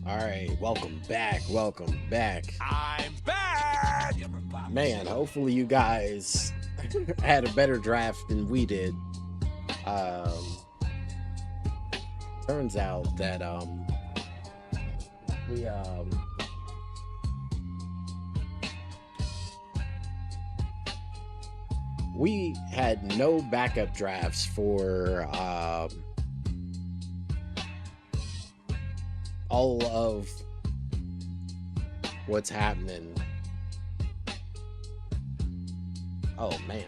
All right, welcome back. Welcome back. I'm back! Man, hopefully you guys had a better draft than we did. Turns out that we had no backup drafts for all of what's happening. Oh man,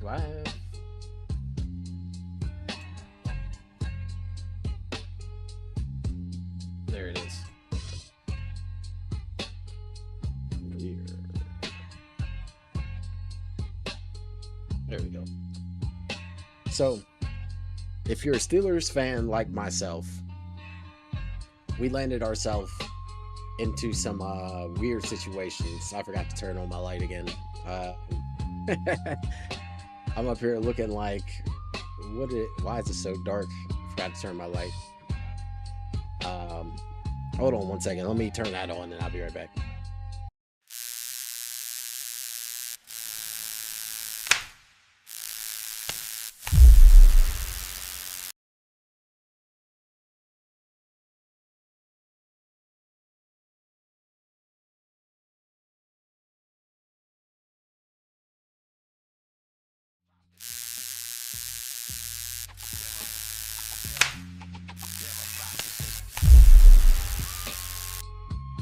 do I have? There it is. Here. There we go. So, if you're a Steelers fan like myself, we landed ourselves into some weird situations. I forgot to turn on my light again. I'm up here looking like, why is it so dark? I forgot to turn my light. Hold on one second. Let me turn that on and I'll be right back.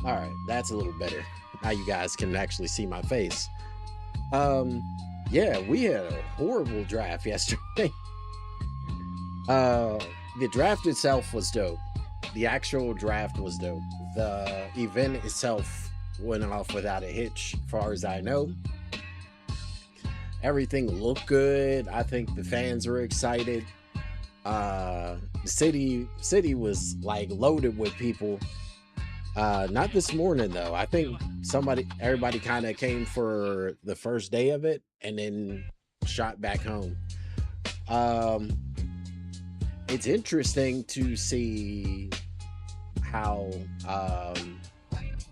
All right, that's a little better. Now you guys can actually see my face. Yeah, we had a horrible draft yesterday. The draft itself was dope. The actual draft was dope. The event itself went off without a hitch, as far as I know. Everything looked good. I think the fans were excited. The city was like loaded with people. Not this morning though. I think everybody kind of came for the first day of it and then shot back home. It's interesting to see how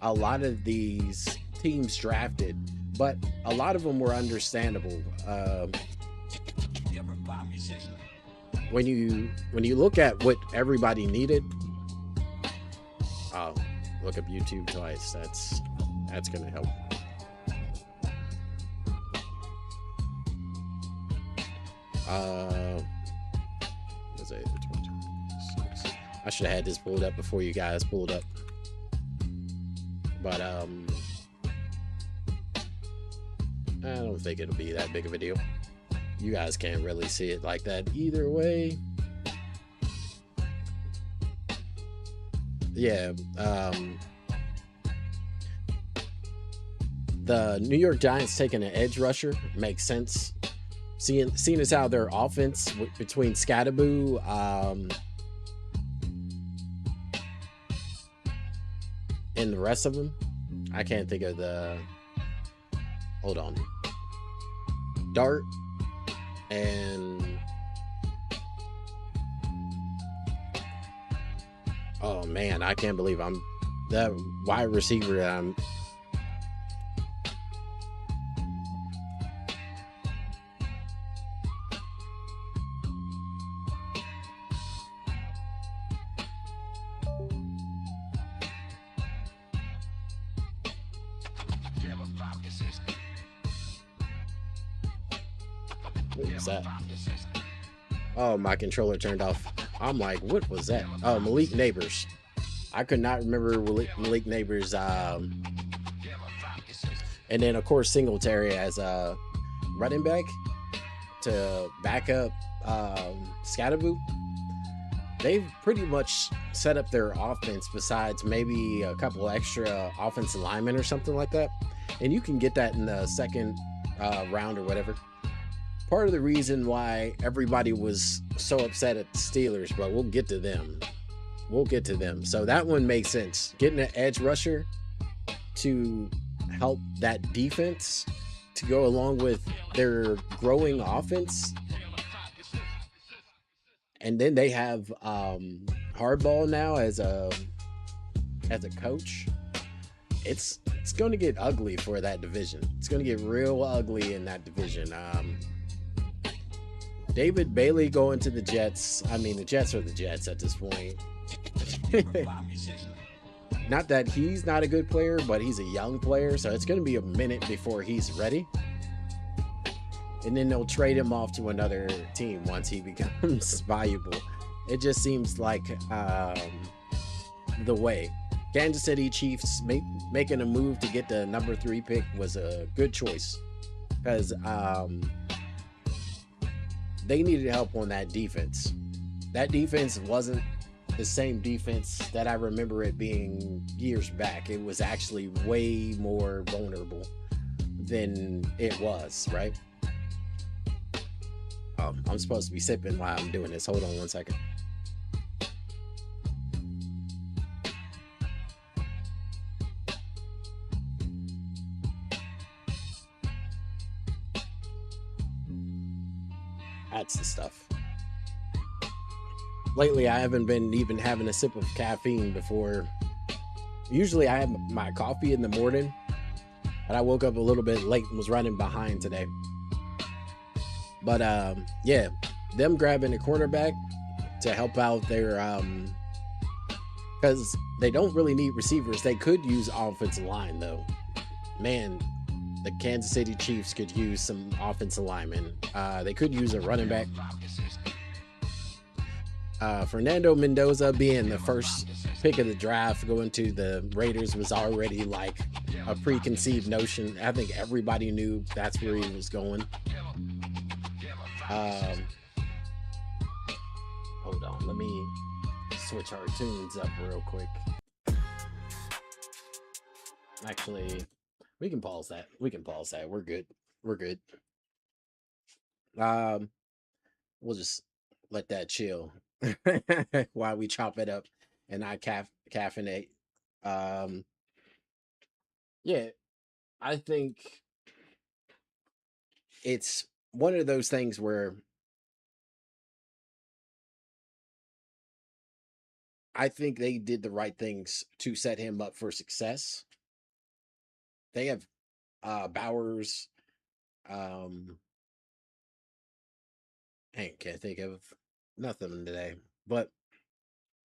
a lot of these teams drafted, but a lot of them were understandable. When you look at what everybody needed, I'll look up YouTube twice. That's gonna help. Was it 26? I should have had this pulled up before you guys pulled up. But I don't think it'll be that big of a deal. You guys can't really see it like that either way. Yeah, the New York Giants taking an edge rusher makes sense. Seeing as how their offense between Scatterboo, and the rest of them, I can't think of the. Hold on. Dart and oh man, I can't believe I'm that wide receiver. What was that? Oh, my controller turned off. I'm like, what was that? Oh, Malik Neighbors. I could not remember Malik Neighbors. And then of course Singletary as a running back to back up Scatterboo. They've pretty much set up their offense besides maybe a couple extra offensive linemen or something like that. And you can get that in the second round or whatever. Part of the reason why everybody was so upset at the Steelers, but we'll get to them. We'll get to them. So that one makes sense. Getting an edge rusher to help that defense to go along with their growing offense. And then they have Hardball now as a coach. It's going to get ugly for that division. It's going to get real ugly in that division. David Bailey going to the Jets. I mean, the Jets are the Jets at this point. Not that he's not a good player, but he's a young player, so it's going to be a minute before he's ready. And then they'll trade him off to another team once he becomes valuable. It just seems like the way. Kansas City Chiefs making a move to get the number 3 pick was a good choice because they needed help on that defense. That defense wasn't the same defense that I remember it being years back. It was actually way more vulnerable than it was, right? I'm supposed to be sipping while I'm doing this. Hold on one second. That's the stuff. Lately, I haven't been even having a sip of caffeine before. Usually, I have my coffee in the morning, but I woke up a little bit late and was running behind today. But yeah, them grabbing a cornerback to help out their because they don't really need receivers. They could use offensive line though. Man, the Kansas City Chiefs could use some offensive linemen. They could use a running back. Fernando Mendoza being the first pick of the draft going to the Raiders was already like a preconceived notion. I think everybody knew that's where he was going. Hold on, let me switch our tunes up real quick. Actually, we can pause that. We're good. We'll just let that chill while we chop it up and I caffeinate. Yeah, I think it's one of those things where I think they did the right things to set him up for success. They have Bowers. Um, I can't think of nothing today, but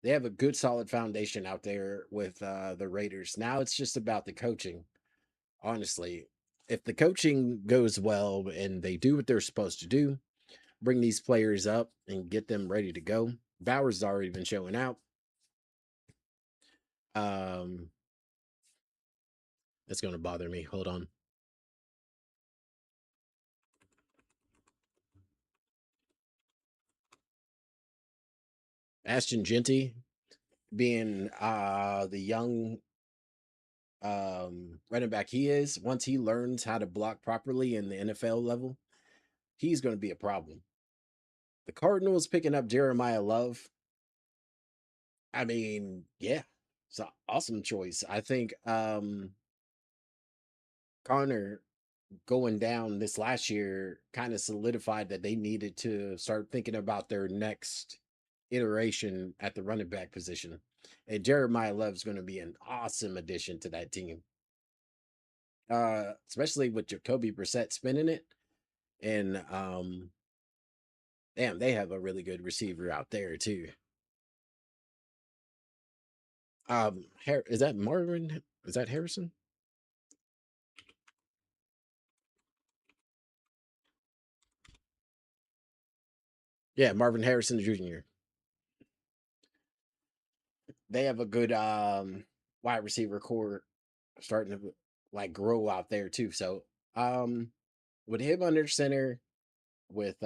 they have a good, solid foundation out there with the Raiders. Now it's just about the coaching. Honestly, if the coaching goes well and they do what they're supposed to do, bring these players up and get them ready to go. Bowers has already been showing out. Um, it's going to bother me. Hold on. Ashton Genty being the young running back he is, once he learns how to block properly in the NFL level, he's going to be a problem. The Cardinals picking up Jeremiah Love. I mean, yeah, it's an awesome choice. I think Connor going down this last year kind of solidified that they needed to start thinking about their next iteration at the running back position. And Jeremiah Love's going to be an awesome addition to that team. Especially with Jacoby Brissett spinning it. And damn, they have a really good receiver out there too. Is that Marvin? Is that Harrison? Yeah, Marvin Harrison Jr. They have a good wide receiver core starting to like grow out there too. So um with him under center, with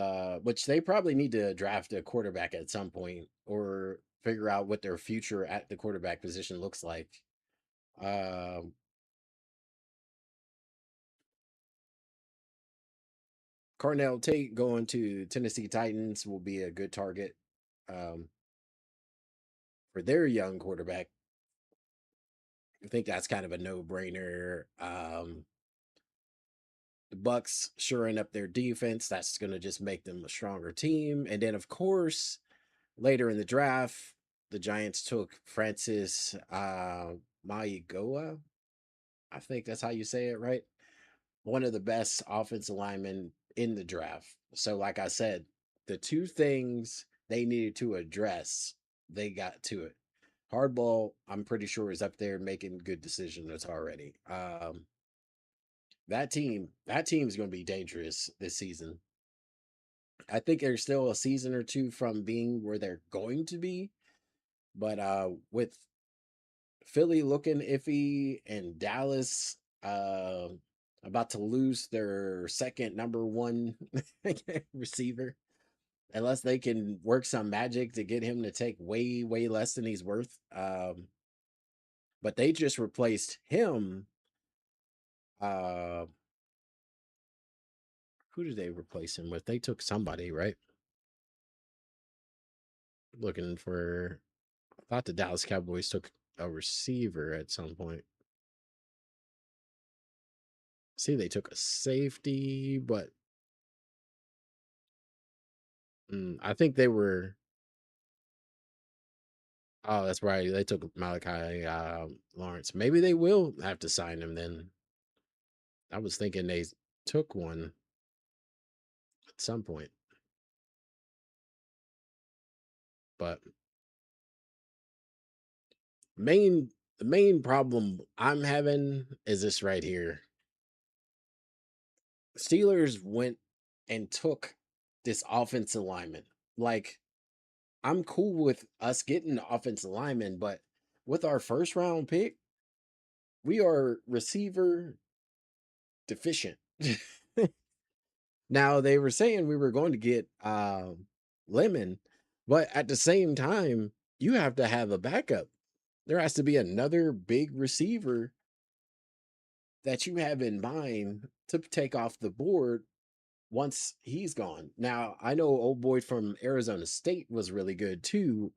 which they probably need to draft a quarterback at some point or figure out what their future at the quarterback position looks like. Um Carnell Tate going to Tennessee Titans will be a good target um for their young quarterback. I think that's kind of a no-brainer. The Bucks shoring up their defense. That's going to just make them a stronger team. And then, of course, later in the draft, the Giants took Francis Maigoa. I think that's how you say it, right? One of the best offensive linemen in the draft. So, like I said, the two things they needed to address, they got to it. Hardball, I'm pretty sure, is up there making good decisions already. That team is going to be dangerous this season. I think they're still a season or two from being where they're going to be, but with Philly looking iffy and Dallas about to lose their second number one receiver, unless they can work some magic to get him to take way less than he's worth. But they just replaced him. Uh, who did they replace him with? They took somebody, right? Looking for. I thought the Dallas Cowboys took a receiver at some point. See, they took a safety, but I think they were. Oh, that's right. They took Malachi Lawrence. Maybe they will have to sign him then. I was thinking they took one at some point, but main the main problem I'm having is this right here. Steelers went and took this offensive lineman. Like, I'm cool with us getting the offensive lineman, but with our first round pick, we are receiver deficient. Now they were saying we were going to get Lemon, but at the same time, you have to have a backup. There has to be another big receiver that you have in mind to take off the board once he's gone. Now, I know old boy from Arizona State was really good too.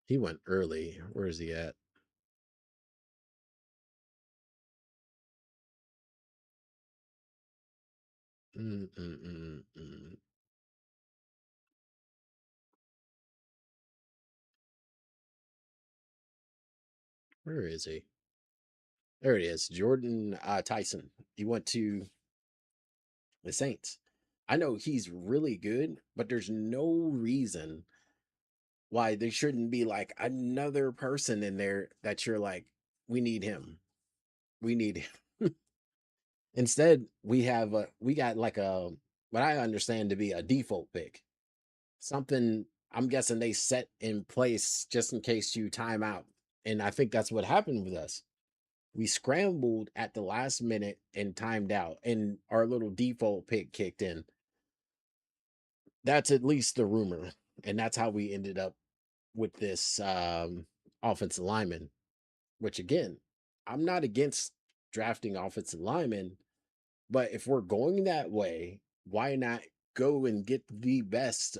He went early. Where is he at? Mm, mm, mm, mm. Where is he? There it is. Jordan Tyson. He went to the Saints. I know he's really good, but there's no reason why there shouldn't be like another person in there that you're like, we need him. We need him. Instead, we got like a what I understand to be a default pick. Something I'm guessing they set in place just in case you time out. And I think that's what happened with us. We scrambled at the last minute and timed out, and our little default pick kicked in. That's at least the rumor. And that's how we ended up with this offensive lineman, which again, I'm not against drafting offensive linemen, but if we're going that way, why not go and get the best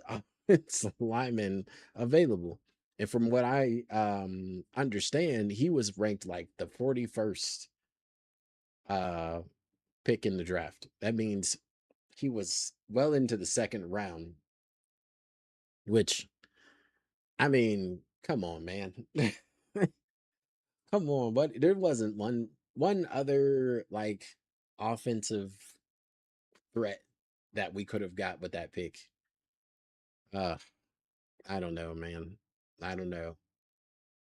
offensive lineman available? And from what I understand, he was ranked like the 41st uh, pick in the draft. That means he was well into the second round, which I mean, come on, man. Come on, but there wasn't one other like offensive threat that we could have got with that pick. Uh, I don't know, man. I don't know.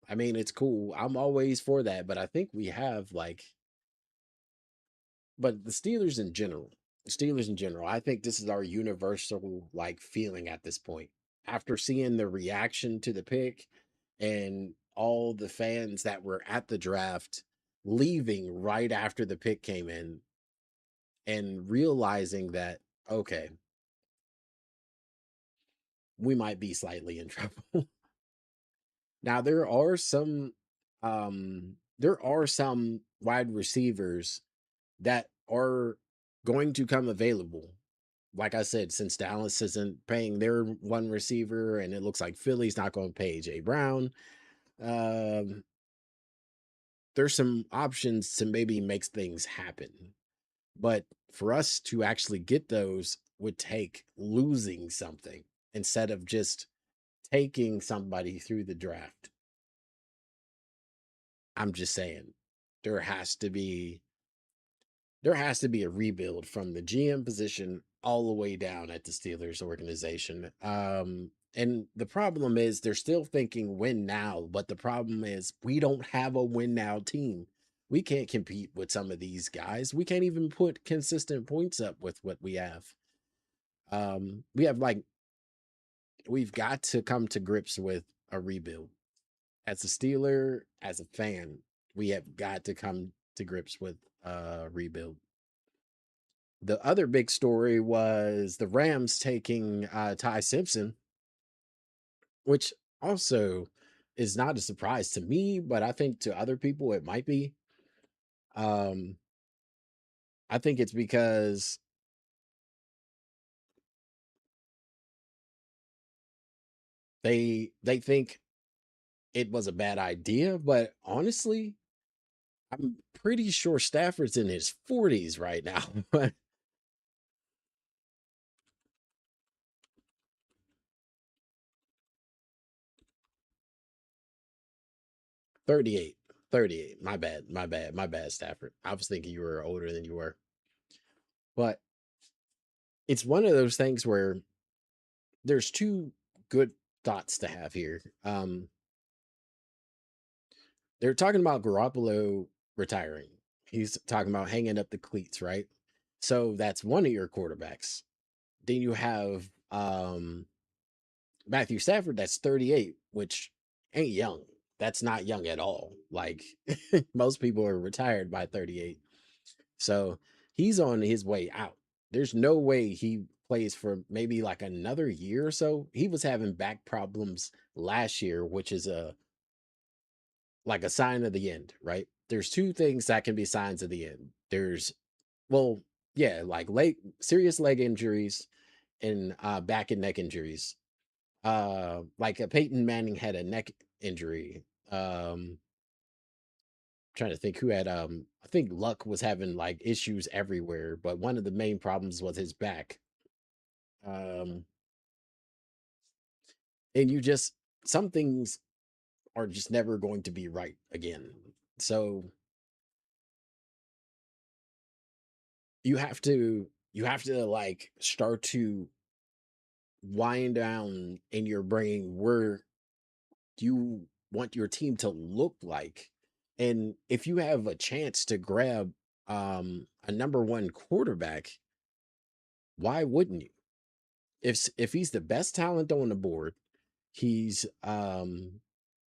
I mean, it's cool. I'm always for that, but I think we have like, but the Steelers in general, I think this is our universal like feeling at this point. After seeing the reaction to the pick and all the fans that were at the draft leaving right after the pick came in and realizing that, okay, we might be slightly in trouble. Now there are some wide receivers that are going to come available. Like I said, since Dallas isn't paying their one receiver and it looks like Philly's not going to pay AJ Brown, um, there's some options to maybe make things happen. But for us to actually get those would take losing something instead of just taking somebody through the draft. I'm just saying there has to be there has to be a rebuild from the GM position all the way down at the Steelers organization. And the problem is they're still thinking win now, but the problem is we don't have a win now team. We can't compete with some of these guys. We can't even put consistent points up with what we have. We have like we've got to come to grips with a rebuild. As a Steeler, as a fan, we have got to come to grips with a rebuild. The other big story was the Rams taking Ty Simpson, which also is not a surprise to me, but I think to other people it might be. Um, I think it's because they think it was a bad idea, but honestly, I'm pretty sure Stafford's in his 40s right now. 38, 38. My bad. My bad, Stafford. I was thinking you were older than you were. But it's one of those things where there's two good thoughts to have here. They're talking about Garoppolo retiring. He's talking about hanging up the cleats, right? So that's one of your quarterbacks. Then you have Matthew Stafford, that's 38, which ain't young. That's not young at all. Like most people are retired by 38. So he's on his way out. There's no way he plays for maybe like another year or so. He was having back problems last year, which is a like a sign of the end, right? There's two things that can be signs of the end. There's well, yeah, like serious leg injuries and back and neck injuries. Like a Peyton Manning had a neck injury. Trying to think who had I think Luck was having like issues everywhere, but one of the main problems was his back. Um and you just some things are just never going to be right again. So you have to like start to wind down in your brain where you want your team to look like. And if you have a chance to grab a number one quarterback, why wouldn't you? If he's the best talent on the board, he's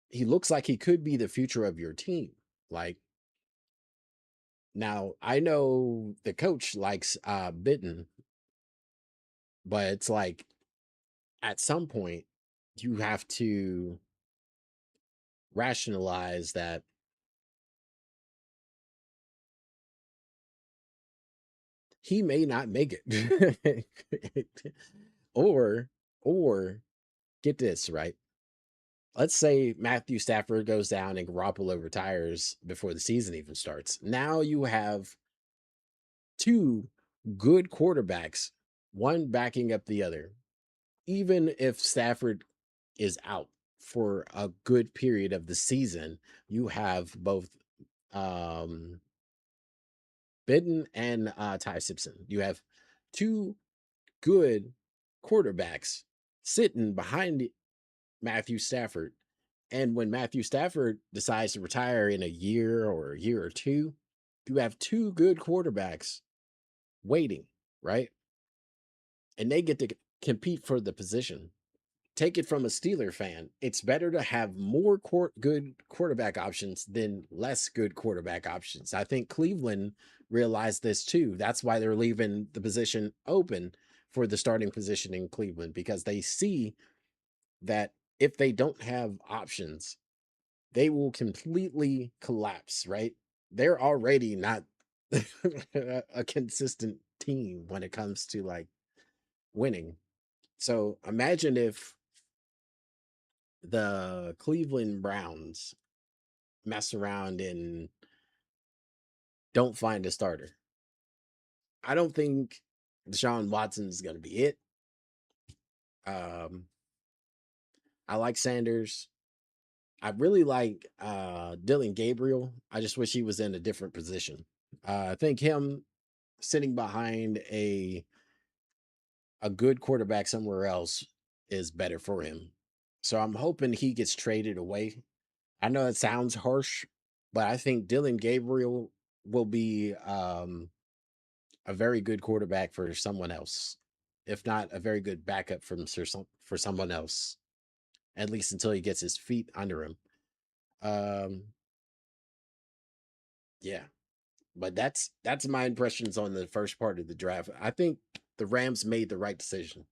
he looks like he could be the future of your team. Like, now I know the coach likes Bitten, but it's like at some point you have to rationalize that he may not make it. or or get this, right? Let's say Matthew Stafford goes down and Garoppolo retires before the season even starts. Now you have two good quarterbacks, one backing up the other. Even if Stafford is out for a good period of the season, you have both um Bitten and Ty Simpson. You have two good quarterbacks sitting behind Matthew Stafford. And when Matthew Stafford decides to retire in a year or two, you have two good quarterbacks waiting, right? And they get to compete for the position. Take it from a Steeler fan. It's better to have more good quarterback options than less good quarterback options. I think Cleveland realized this too. That's why they're leaving the position open for the starting position in Cleveland, because they see that if they don't have options, they will completely collapse, right? They're already not a consistent team when it comes to like winning. So imagine if the Cleveland Browns mess around and don't find a starter. I don't think Deshaun Watson is going to be it. Um, I like Sanders. I really like Dylan Gabriel. I just wish he was in a different position. I think him sitting behind a good quarterback somewhere else is better for him. So I'm hoping he gets traded away. I know it sounds harsh, but I think Dylan Gabriel will be a very good quarterback for someone else, if not a very good backup for someone else, at least until he gets his feet under him. Um, yeah, but that's my impressions on the first part of the draft. I think the Rams made the right decision,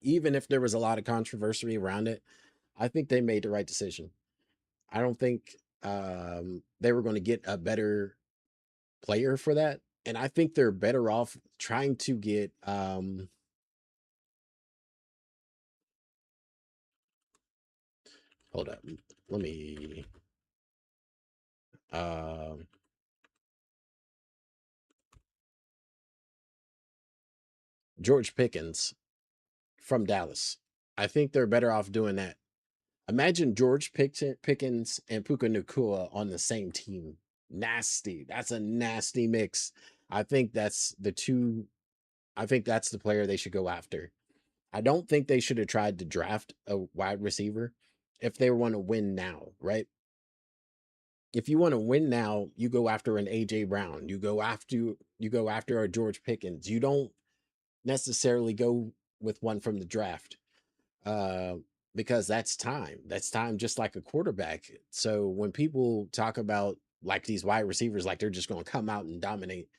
even if there was a lot of controversy around it. I think they made the right decision. I don't think they were going to get a better player for that, and I think they're better off trying to get hold up, let me um George Pickens from Dallas. I think they're better off doing that. Imagine George Pickens and Puka Nakua on the same team. Nasty. That's a nasty mix. I think that's the two. I think that's the player they should go after. I don't think they should have tried to draft a wide receiver if they want to win now, right? If you want to win now, you go after an AJ Brown. You go after a George Pickens. You don't necessarily go with one from the draft. uh, because that's time. That's time, just like a quarterback. So when people talk about like these wide receivers, like they're just going to come out and dominate,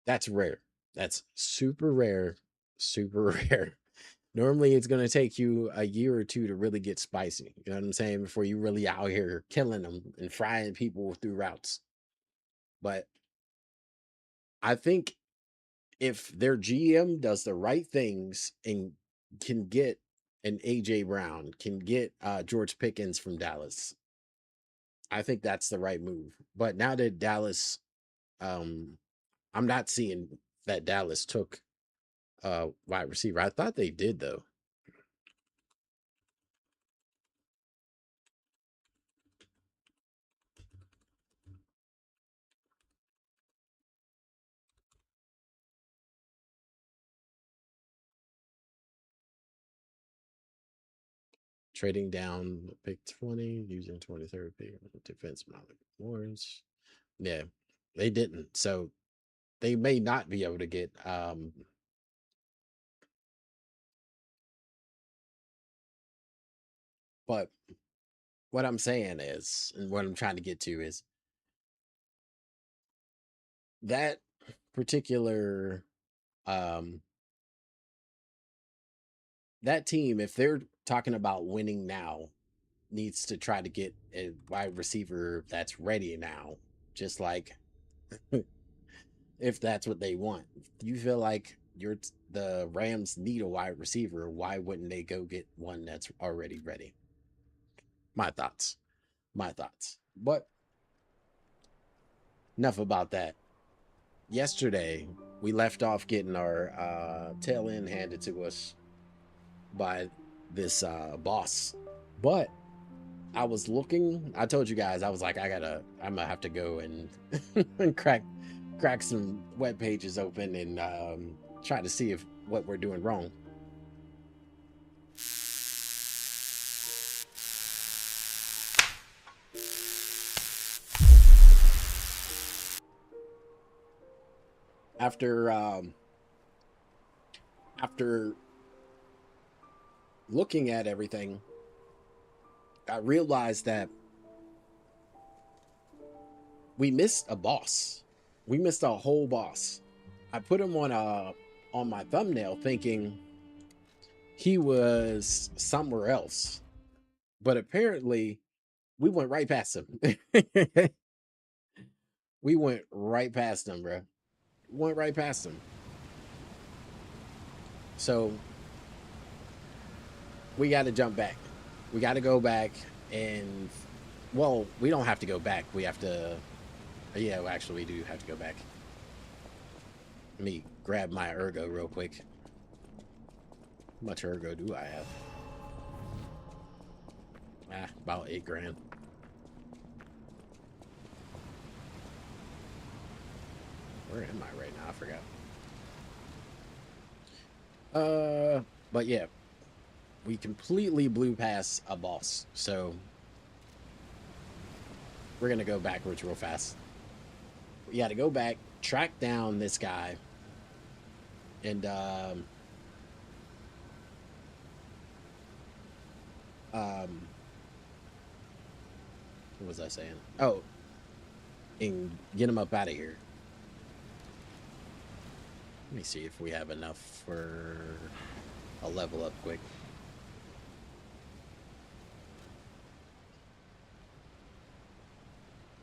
that's rare. That's super rare, super rare. Normally, it's going to take you a year or two to really get spicy. You know what I'm saying? Before you really out here killing them and frying people through routes. But I think if their GM does the right things and can get an AJ Brown, can get George Pickens from Dallas, I think that's the right move. But now that Dallas, um, I'm not seeing that Dallas took wide receiver. I thought they did though. Trading down pick 20 using 23rd pick defense wars. Yeah, they didn't. So they may not be able to get but what I'm saying is, and what I'm trying to get to is that particular um that team, if they're talking about winning now, needs to try to get a wide receiver that's ready now. Just like if that's what they want. If you feel like the Rams need a wide receiver, why wouldn't they go get one that's already ready? My thoughts. My thoughts. But enough about that. Yesterday, we left off getting our tail end handed to us by this boss. But I was looking, I told you guys, I was like, I'm gonna have to go and, and crack some web pages open and try to see if what we're doing wrong. After looking at everything, I realized that we missed a boss. We missed a whole boss. I put him on my thumbnail thinking he was somewhere else, but apparently we went right past him. We went right past him, bro. Went right past him. So we got to jump back. We got to go back and, well, we don't have to go back. We have to, yeah, well, actually, we do have to go back. Let me grab my ergo real quick. How much ergo do I have? About 8 grand. Where am I right now? I forgot. But yeah, we completely blew past a boss, so we're gonna go backwards real fast. We got to go back, track down this guy, and what was I saying? Oh, and get him up out of here. Let me see if we have enough for a level up quick.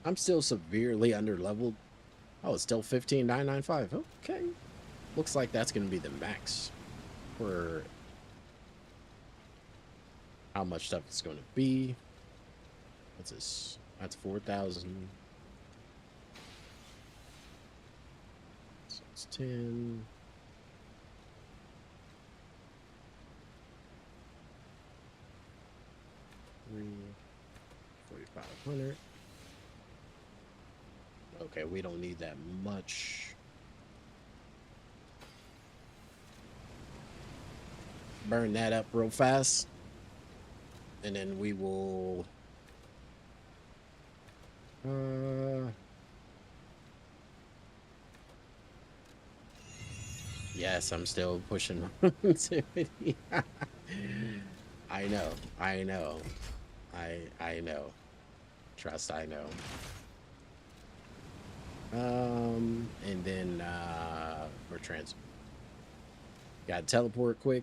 I'm still severely under leveled. Oh, it's still 15,995. Okay. Looks like that's going to be the max for how much stuff it's going to be. What's this? That's 4,000. So it's 10. Three, 4,500. Okay, we don't need that much. Burn that up real fast. And then we will... yes, I'm still pushing longevity. I know. I know. I know. Trust, I know. And then we're got to teleport quick.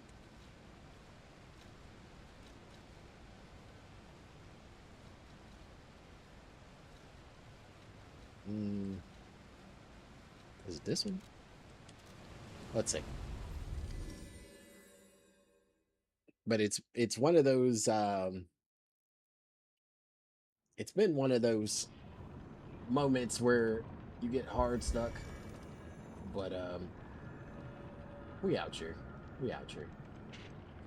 Is it this one? Let's see. But it's one of those it's been one of those moments where you get hard stuck. But we out here. We out here.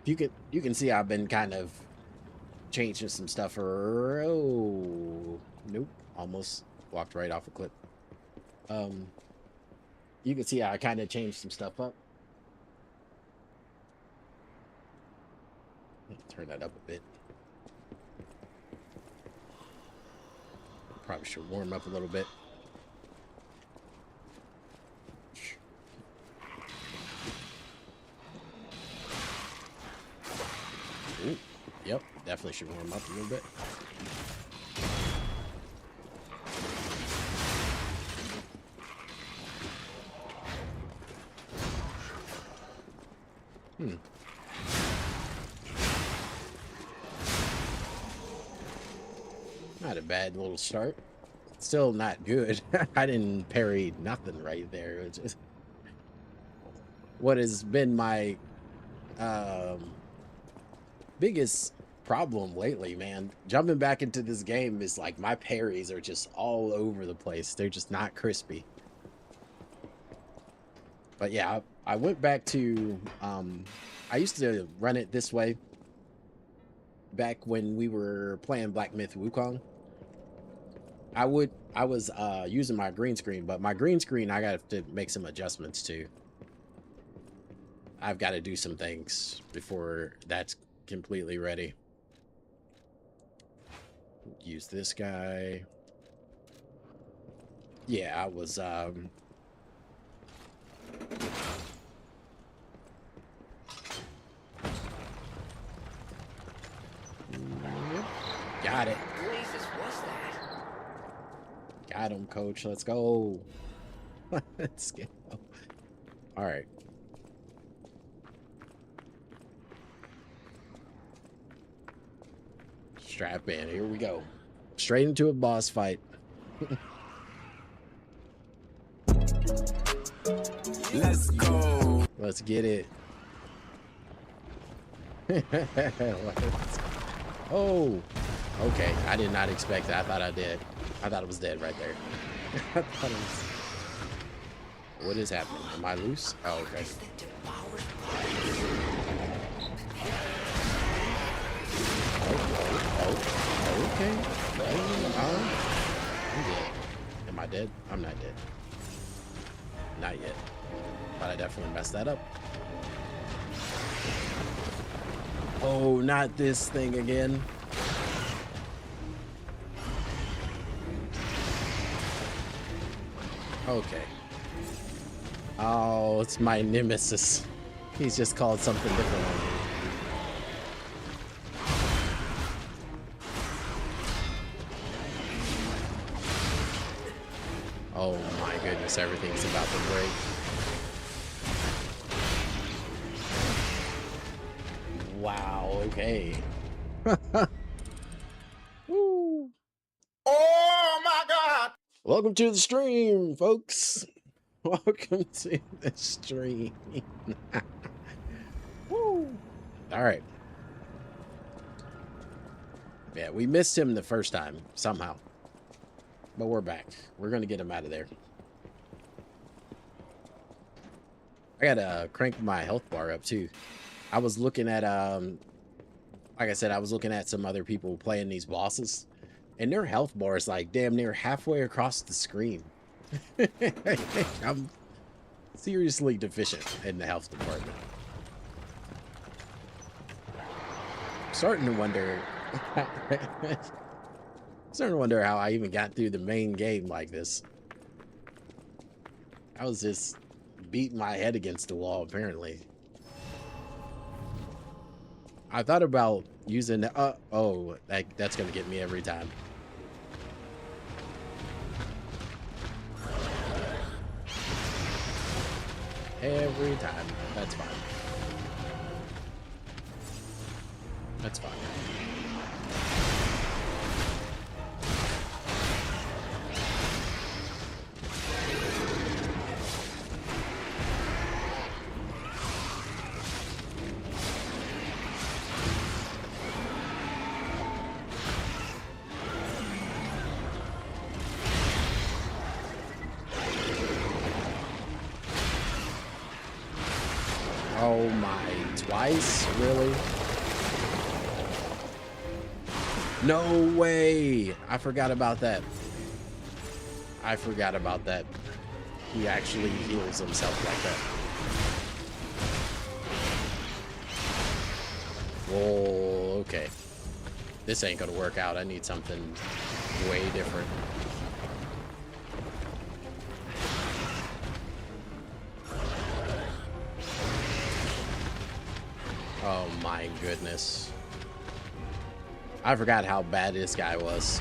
You can see I've been kind of changing some stuff. Oh, nope. Almost walked right off a cliff. You can see I kind of changed some stuff up. Turn that up a bit. Probably should warm up a little bit. Ooh, yep, definitely should warm up a little bit. Not a bad little start. Still not good. I didn't parry nothing right there. It's just what has been my biggest problem lately, man. Jumping back into this game is like my parries are just all over the place. They're just not crispy. But yeah, I went back to I used to run it this way back when we were playing Black Myth Wukong. I was using my green screen, but my green screen I got to make some adjustments to. I've got to do some things before that's completely ready. Use this guy. Yeah, I was got it. Got him, coach. Let's go. Let's go. All right. Strap in. Here we go. Straight into a boss fight. Let's go. Let's get it. Oh, okay. I did not expect that. I thought I did. I thought it was dead right there. I thought it was... What is happening? Am I loose? Oh, okay. Oh, okay. I'm dead. Am I dead? I'm not dead. Not yet. But I definitely messed that up. Oh, not this thing again. Okay. Oh, it's my nemesis. He's just called something different. Oh my goodness, everything's about to break. Wow, okay. Woo. Oh my God. Welcome to the stream, folks. Welcome to the stream. Woo. All right. Yeah, we missed him the first time somehow. But we're back. We're going to get him out of there. I got to crank my health bar up too. I was looking at, like I said, I was looking at some other people playing these bosses. And their health bar is like damn near halfway across the screen. I'm seriously deficient in the health department. I'm starting to wonder... starting to wonder how I even got through the main game like this. I was just beating my head against the wall, apparently. I thought about using the, oh, that's gonna get me every time. Every time. That's fine. That's fine. Oh my, twice? Really? No way! I forgot about that. I forgot about that. He actually heals himself like that. Whoa. This ain't gonna work out. I need something way different. Oh my goodness. I forgot how bad this guy was.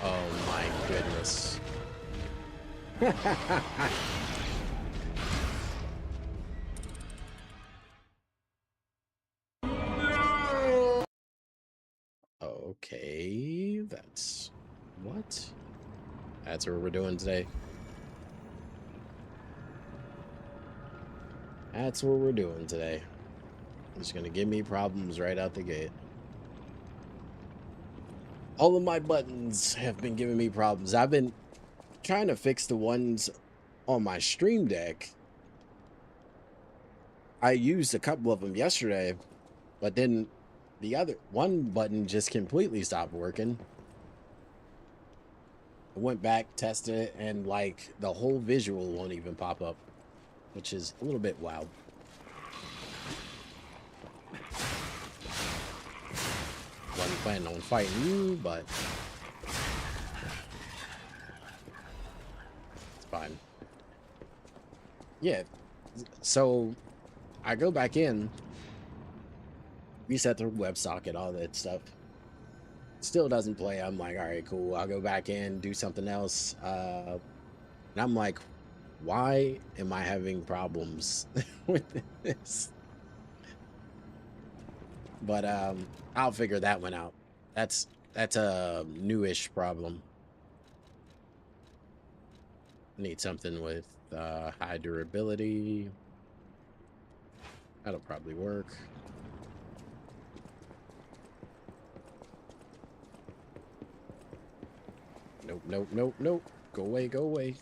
Oh my goodness. Okay, that's what? That's what we're doing today. That's what we're doing today. It's gonna give me problems right out the gate. All of my buttons have been giving me problems. I've been trying to fix the ones on my Stream Deck. I used a couple of them yesterday, but then the other one button just completely stopped working. I went back, tested it, and like the whole visual won't even pop up, which is a little bit wild. Wasn't planning on fighting you, but it's fine. Yeah, so I go back in, reset the WebSocket, all that stuff. Still doesn't play. I'm like, all right, cool. I'll go back in, do something else. And I'm like, why am I having problems with this? But I'll figure that one out. That's a newish problem. Need something with high durability. That'll probably work. Nope, nope, nope, nope. Go away, go away.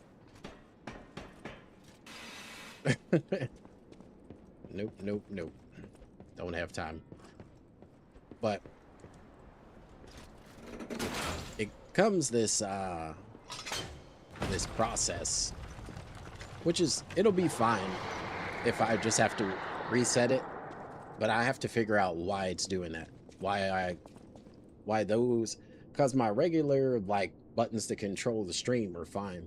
Nope, nope, nope. Don't have time. But it comes this this process, which is, it'll be fine if I just have to reset it, but I have to figure out why it's doing that. Why those, because my regular like buttons to control the stream are fine,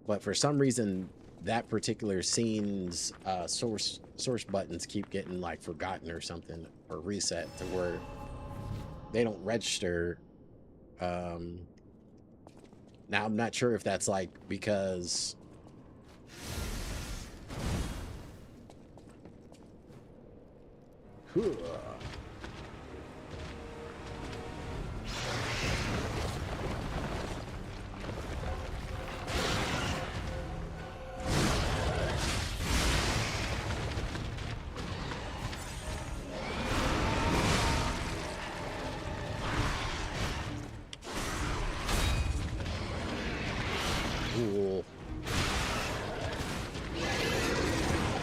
but for some reason that particular scene's source buttons keep getting like forgotten or something, or reset to where they don't register. Now I'm not sure if that's like because cool.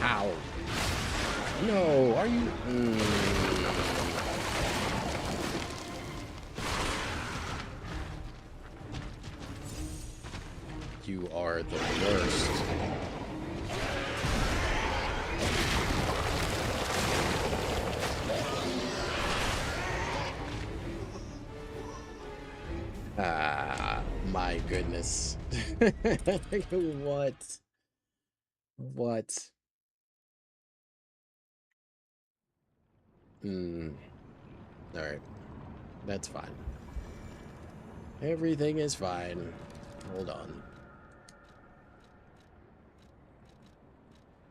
How? No, are you? You are the worst. Ah, my goodness. What? What? All right. That's fine. Everything is fine. Hold on.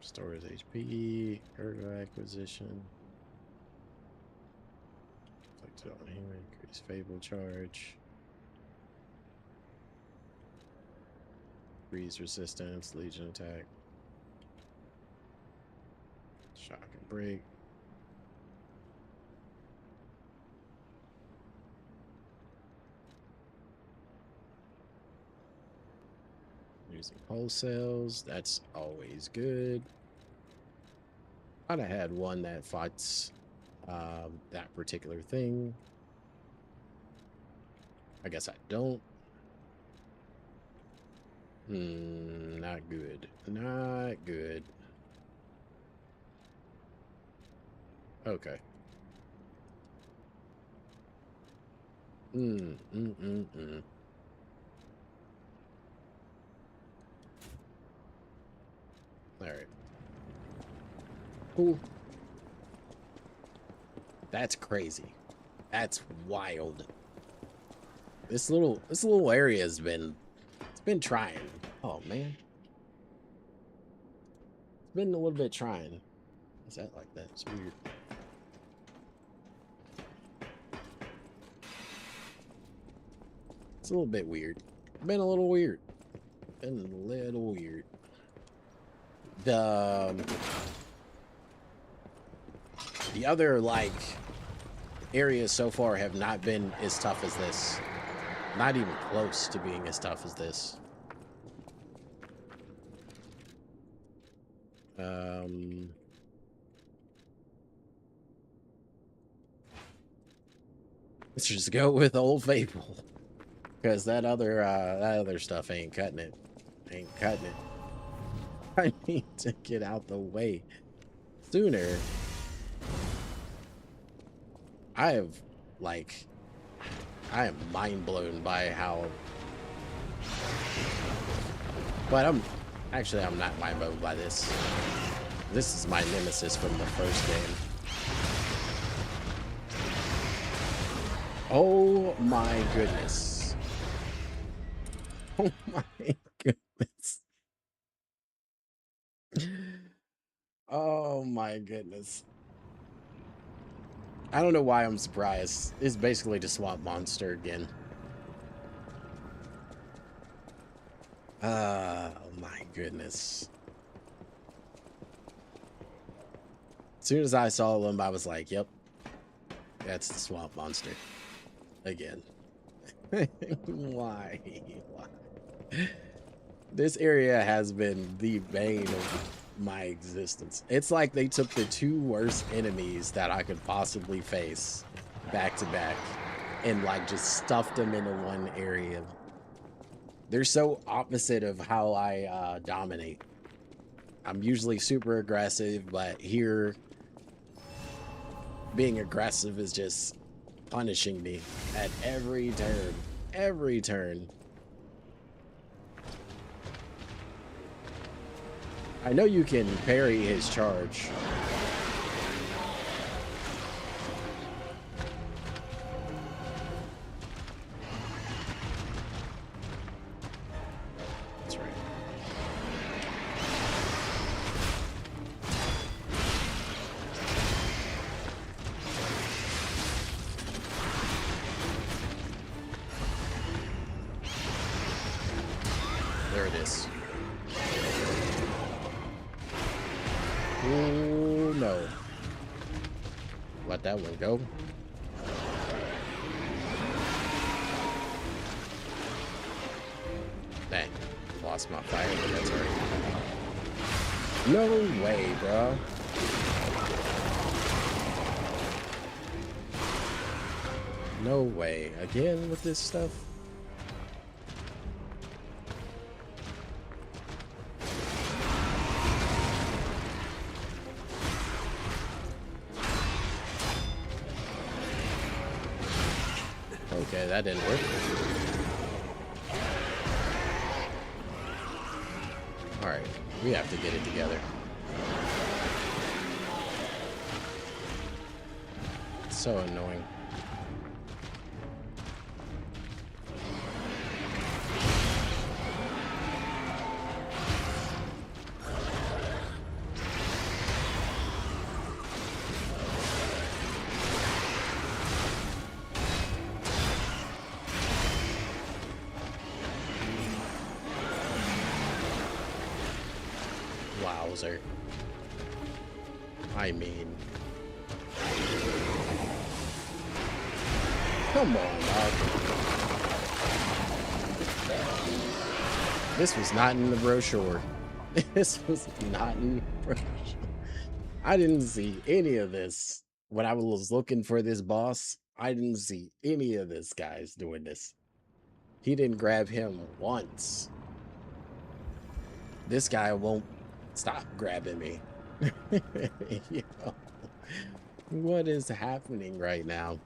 Stores HP, ergo acquisition. Select on here, increase fable charge. Freeze resistance, legion attack. Shock and break. Using wholesales, that's always good. I'd have had one that fights that particular thing. I guess I don't. Not good. Not good. Okay. Mm, mm, mm, mm. All right. Cool. That's crazy. That's wild. This little area has been trying. Oh man. It's been a little bit trying. Is that like that? It's weird. It's a little bit weird. Been a little weird. Been a little weird. The other like areas so far have not been as tough as this. Not even close to being as tough as this. Let's just go with Old Faithful. Because that other stuff ain't cutting it. Ain't cutting it. I need to get out the way sooner. I am mind blown by how, but I'm not mind blown by this. This is my nemesis from the first game. Oh my goodness. Oh my goodness. Oh my goodness. I don't know why I'm surprised. It's basically the swamp monster again. Oh my goodness. As soon as I saw them, I was like, yep, that's the swamp monster again. Why? This area has been the bane of my existence. It's like they took the two worst enemies that I could possibly face back to back and like just stuffed them into one area. They're so opposite of how I dominate. I'm usually super aggressive, but here being aggressive is just punishing me at every turn. Every turn. I know you can parry his charge. That's right. There it is. Oh no. Let that one go. Dang. Lost my fire, but that's alright. No way, bro. No way. Again with this stuff? Okay, that didn't work. Alright, we have to get it together. It's so annoying. Wowzer. I mean, come on, dog. This was not in the brochure. This was not in the brochure. I didn't see any of this when I was looking for this boss. I didn't see any of this guys doing this. He didn't grab him once. This guy won't stop grabbing me. Yo, what is happening right now?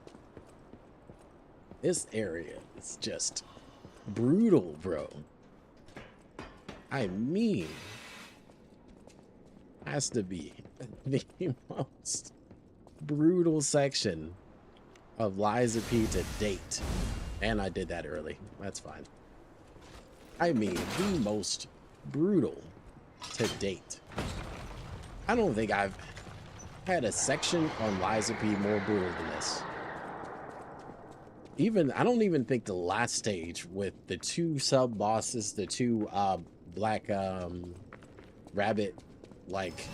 This area is just brutal, bro. I mean, has to be the most brutal section of Lies of P to date. And I did that early. That's fine. I mean, the most brutal to date. I don't think I've had a section on Lies of P more brutal than this. I don't even think the last stage with the two sub bosses, the two black rabbit like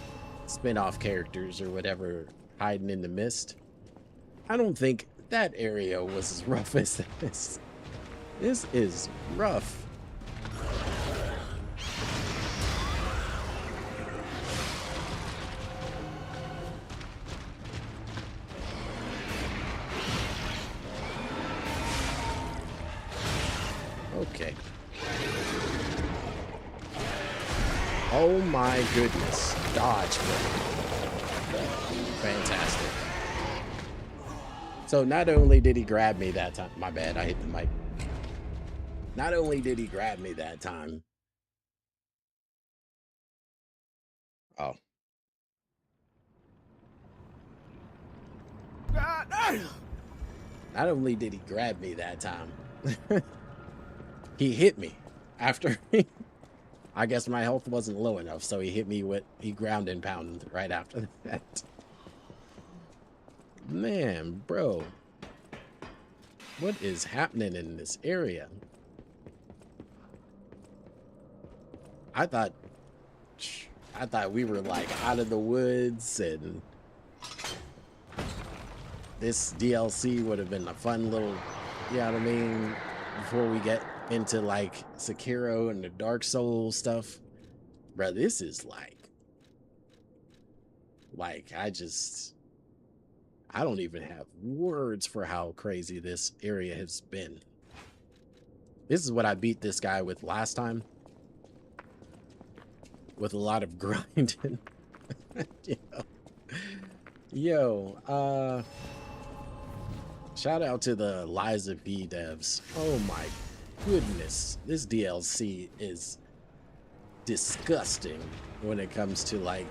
spin-off characters or whatever hiding in the mist. I don't think that area was as rough as this. This is rough. Okay. Oh my goodness. Dodge. Fantastic. So not only did he grab me that time, my bad, I hit the mic. Not only did he grab me that time. Oh. Not only did he grab me that time, he hit me after I guess my health wasn't low enough, so he hit me with, he ground and pounded right after that. Man, bro. What is happening in this area? I thought we were like out of the woods and this DLC would have been a fun little, you know what I mean, before we get into like Sekiro and the Dark Souls stuff. Bro, this is like I don't even have words for how crazy this area has been. This is what I beat this guy with last time. With a lot of grinding. Yo, shout out to the Lies of P devs. Oh my goodness. This DLC is disgusting when it comes to like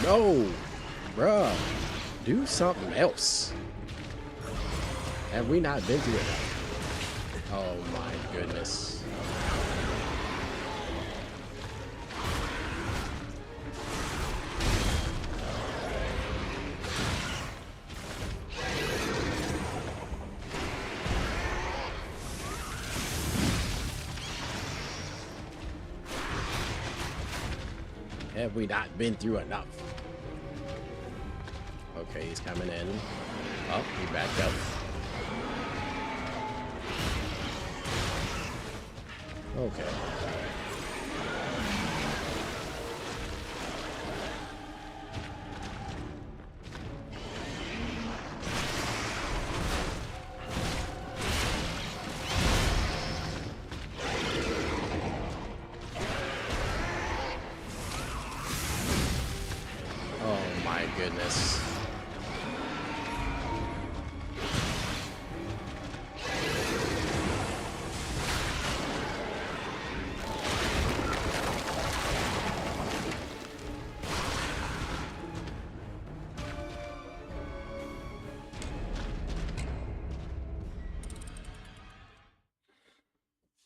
no, bruh, do something else. Have we not been through it? Oh my goodness. Have we not been through enough? Okay, he's coming in. Oh, he backed up. Okay. Oh my goodness.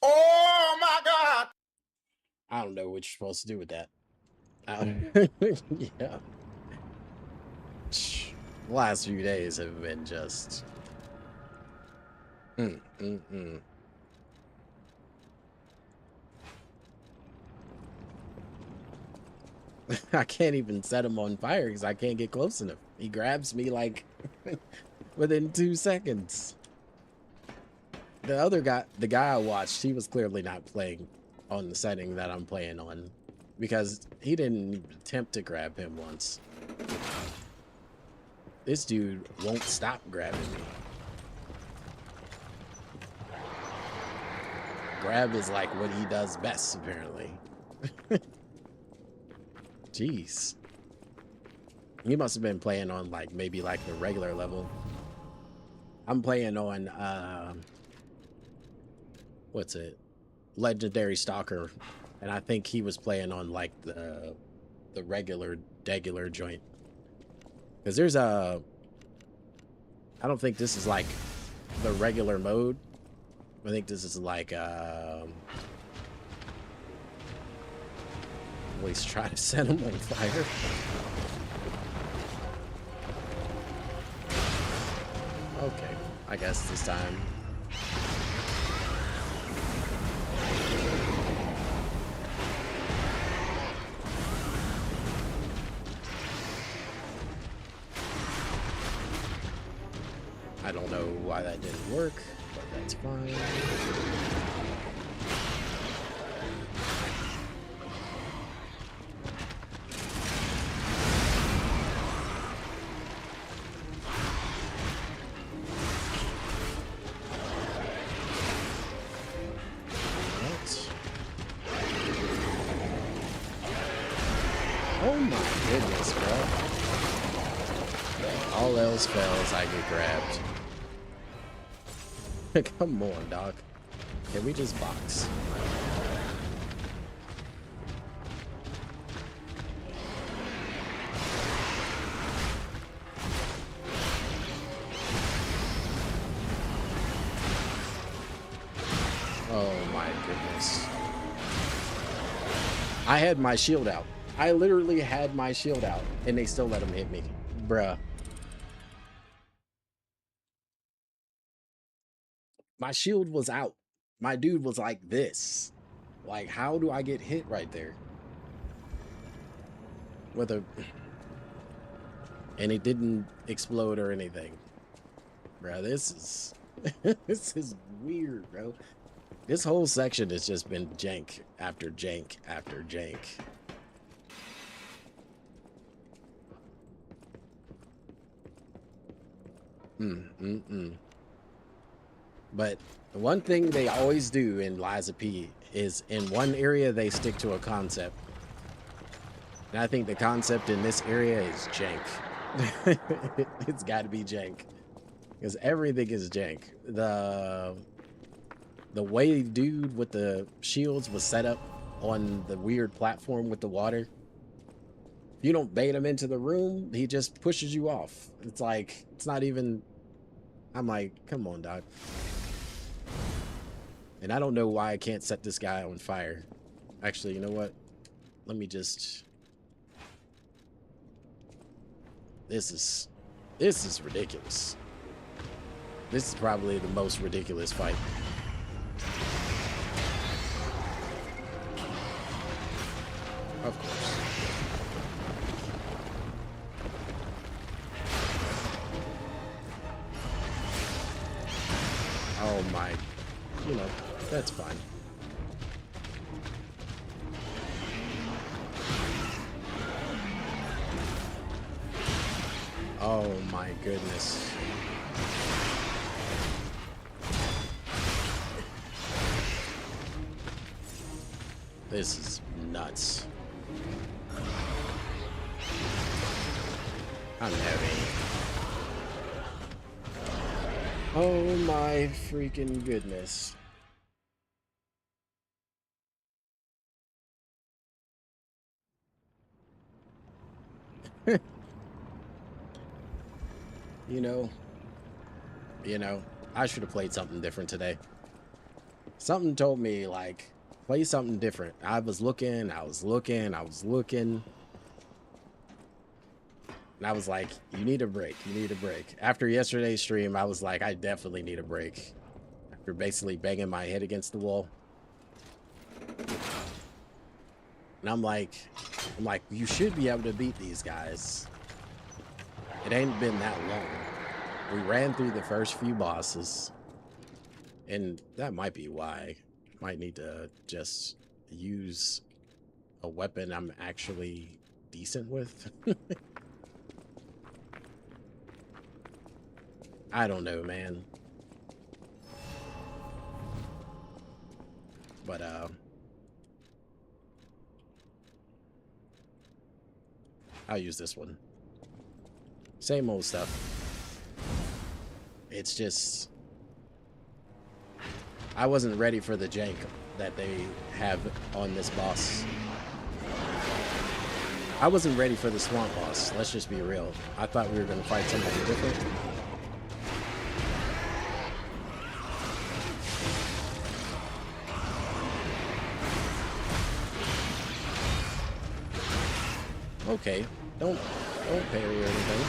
Oh my God! I don't know what you're supposed to do with that. Yeah. The last few days have been just I can't even set him on fire because I can't get close enough. He grabs me like within 2 seconds. The other guy, the guy I watched, he was clearly not playing on the setting that I'm playing on because he didn't even attempt to grab him once. This dude won't stop grabbing me. Grab is like what he does best, apparently. Jeez. He must have been playing on like maybe like the regular level. I'm playing on what's it? Legendary Stalker, and I think he was playing on like the regular joint. Because there's a, I don't think this is like the regular mode. I think this is like at least try to set him on fire. Okay, I guess this time. I don't know why that didn't work, but that's fine. Oh my goodness, bro. All else fails, I get grabbed. Come on, dog. Can we just box? Oh my goodness. I had my shield out. I literally had my shield out, and they still let him hit me. Bruh. My shield was out. My dude was like this. Like, how do I get hit right there? With a... And it didn't explode or anything. Bruh, this is... this is weird, bro. This whole section has just been jank after jank after jank. But the one thing they always do in liesofp is in one area they stick to a concept. And I think the concept in this area is jank. It's got to be jank. Because everything is jank. The way dude with the shields was set up on the weird platform with the water. If you don't bait him into the room, he just pushes you off. It's like, it's not even... I'm like, come on, dog. And I don't know why I can't set this guy on fire. Actually, you know what? Let me just... This is ridiculous. This is probably the most ridiculous fight. Of course. Oh my, you know, that's fine. Oh my goodness. This is nuts. I'm heavy. Oh my freaking goodness. You know, I should have played something different today. Something told me, like, play something different. I was looking. And I was like, you need a break. You need a break. After yesterday's stream, I was like, I definitely need a break. After basically banging my head against the wall. And I'm like, I'm like, you should be able to beat these guys. It ain't been that long. We ran through the first few bosses. And that might be why. Might need to just use a weapon I'm actually decent with. I don't know, man. But I'll use this one. Same old stuff. It's just I wasn't ready for the jank that they have on this boss. I wasn't ready for the swamp boss. Let's just be real. I thought we were going to fight somebody different. Okay, don't parry or anything.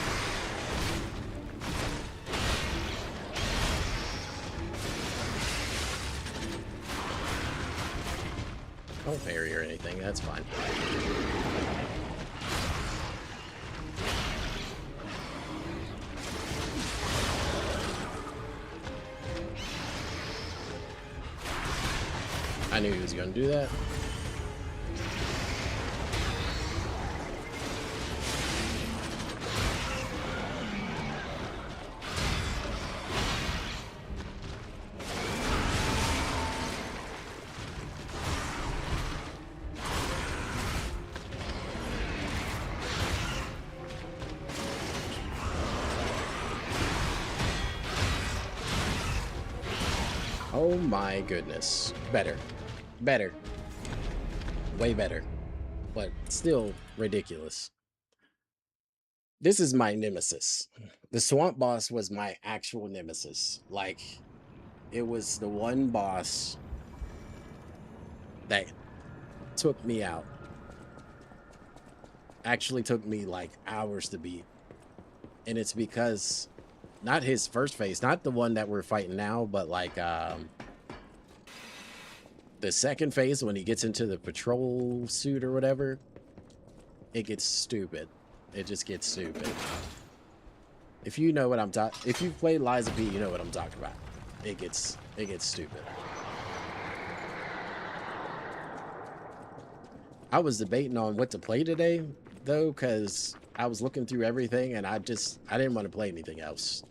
Don't parry or anything, that's fine. I knew he was going to do that. Oh my goodness. Better. Better. Way better. But still ridiculous. This is my nemesis. The swamp boss was my actual nemesis. Like, it was the one boss that took me out. Actually took me like hours to beat. And it's because not his first phase, not the one that we're fighting now, but like the second phase when he gets into the patrol suit or whatever, it gets stupid. It just gets stupid. If you know what I'm talking, if you've played Lies of P, you know what I'm talking about. It gets stupid. I was debating on what to play today though, because I was looking through everything and I didn't want to play anything else.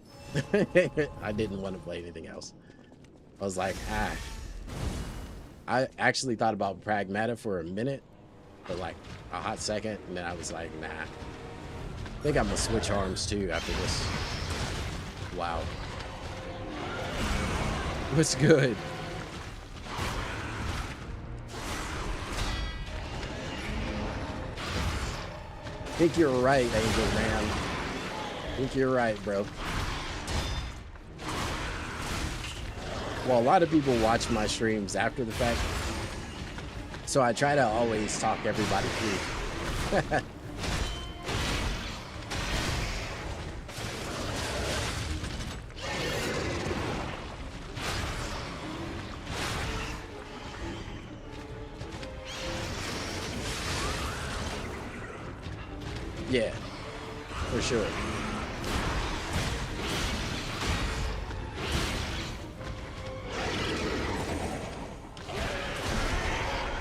I didn't want to play anything else. I was like, I actually thought about Pragmata for a minute, but like a hot second, and then I was like, nah. I think I'm gonna switch arms too after this. Wow. What's good? I think you're right, Angel Man. I think you're right, bro. Well, a lot of people watch my streams after the fact, so I try to always talk everybody through. Yeah, for sure.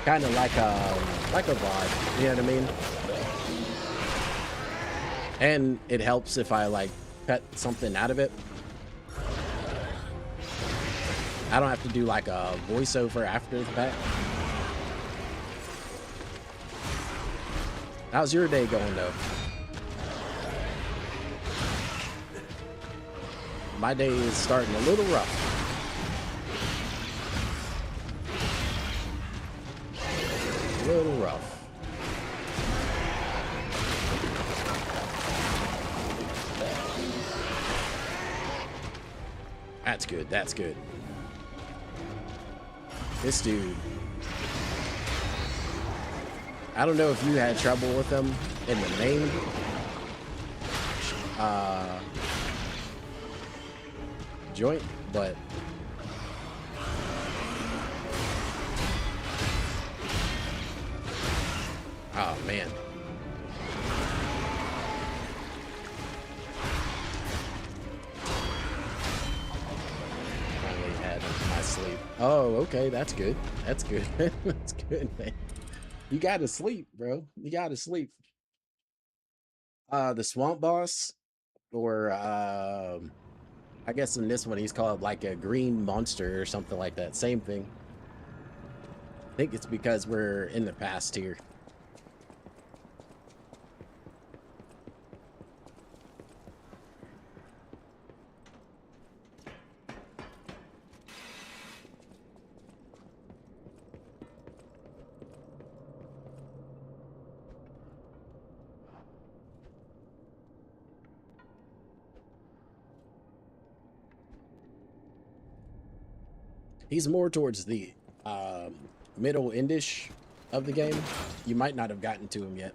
Kind of like a VOD, you know what I mean? And it helps if I like cut something out of it. I don't have to do like a voiceover after the fact. How's your day going though? My day is starting a little rough. A little rough. That's good. That's good. This dude. I don't know if you had trouble with him in the main. Joint, but oh man, Oh, okay, that's good. That's good. That's good, man. You gotta sleep, bro. You gotta sleep. The swamp boss, or I guess in this one he's called like a green monster or something like that. Same thing. I think it's because we're in the past here. He's more towards the middle endish of the game. You might not have gotten to him yet.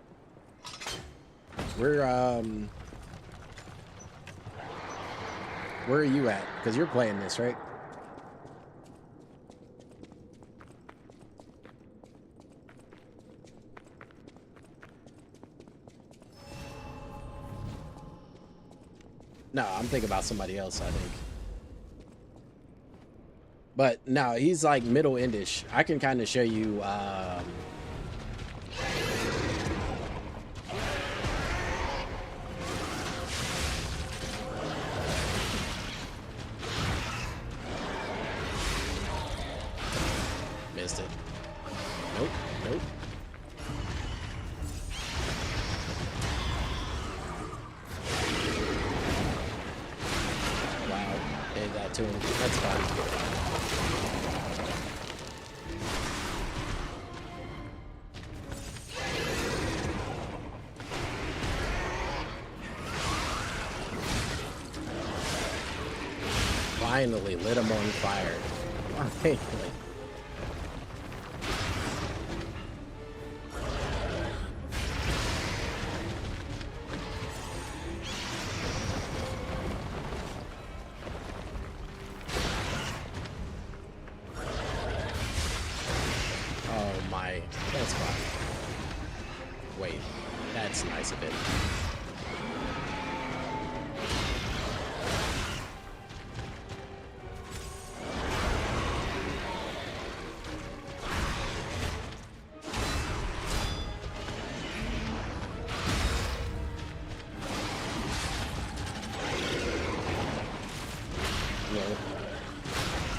Where are you at? Because you're playing this, right? No, I'm thinking about somebody else, I think. But no, he's like middle endish. I can kind of show you missed it. Nope, nope. Wow, gave that to him. That's fine. Finally lit him on fire. Finally. Oh my, that's fine. Wait, that's nice of it.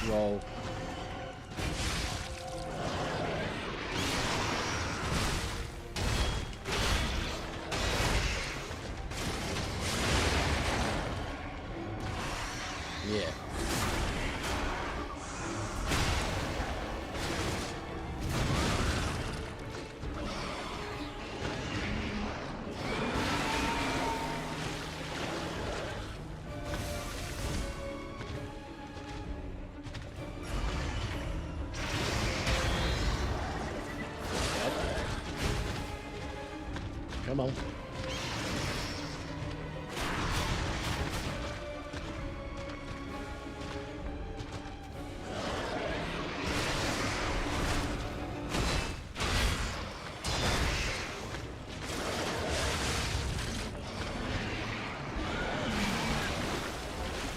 Roll. Yeah. Come on.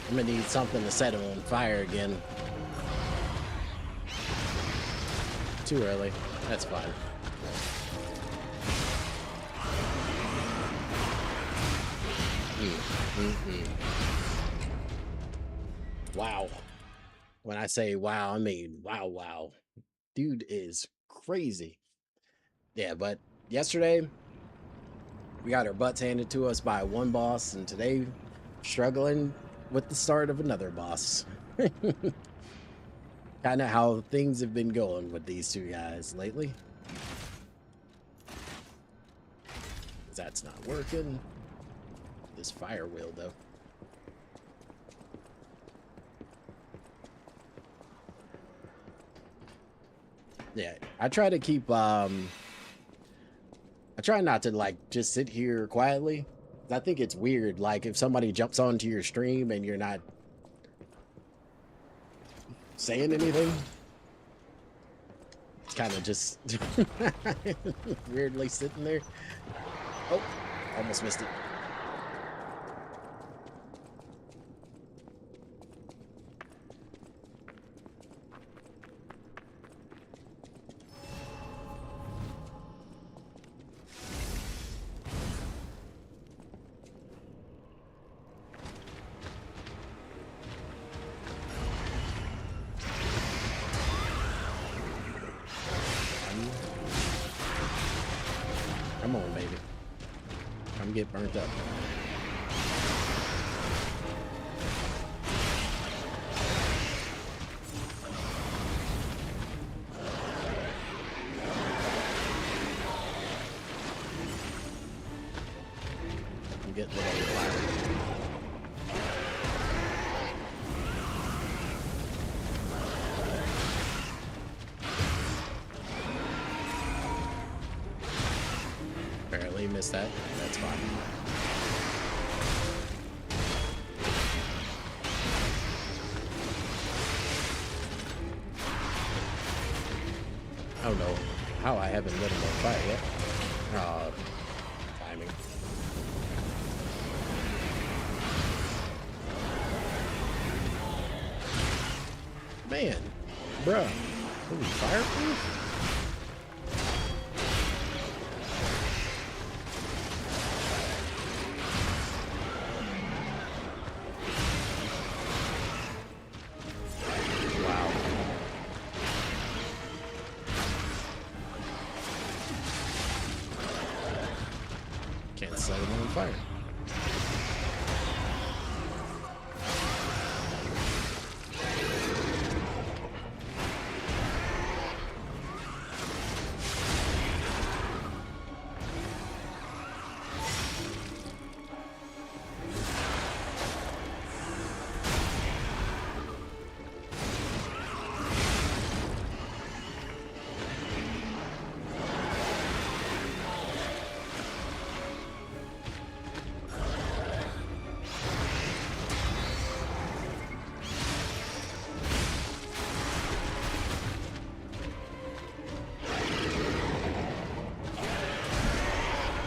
I'm gonna need something to set him on fire again. Too early. That's fine. Wow. When I say wow, I mean wow, wow. Dude is crazy. Yeah, but yesterday we got our butts handed to us by one boss, and today struggling with the start of another boss. Kind of how things have been going with these two guys lately. That's not working. This fire wheel, though. Yeah, I try to keep, I try not to, like, just sit here quietly. I think it's weird, like, if somebody jumps onto your stream and you're not saying anything. It's kind of just weirdly sitting there. Oh, almost missed it. Come on, baby. Come get burnt up. Get lit on fire. Apparently missed that. That's fine. I don't know how I haven't lit him on fire yet. Timing. Man, bruh, are we fireproof? Wow. Can't set him on fire.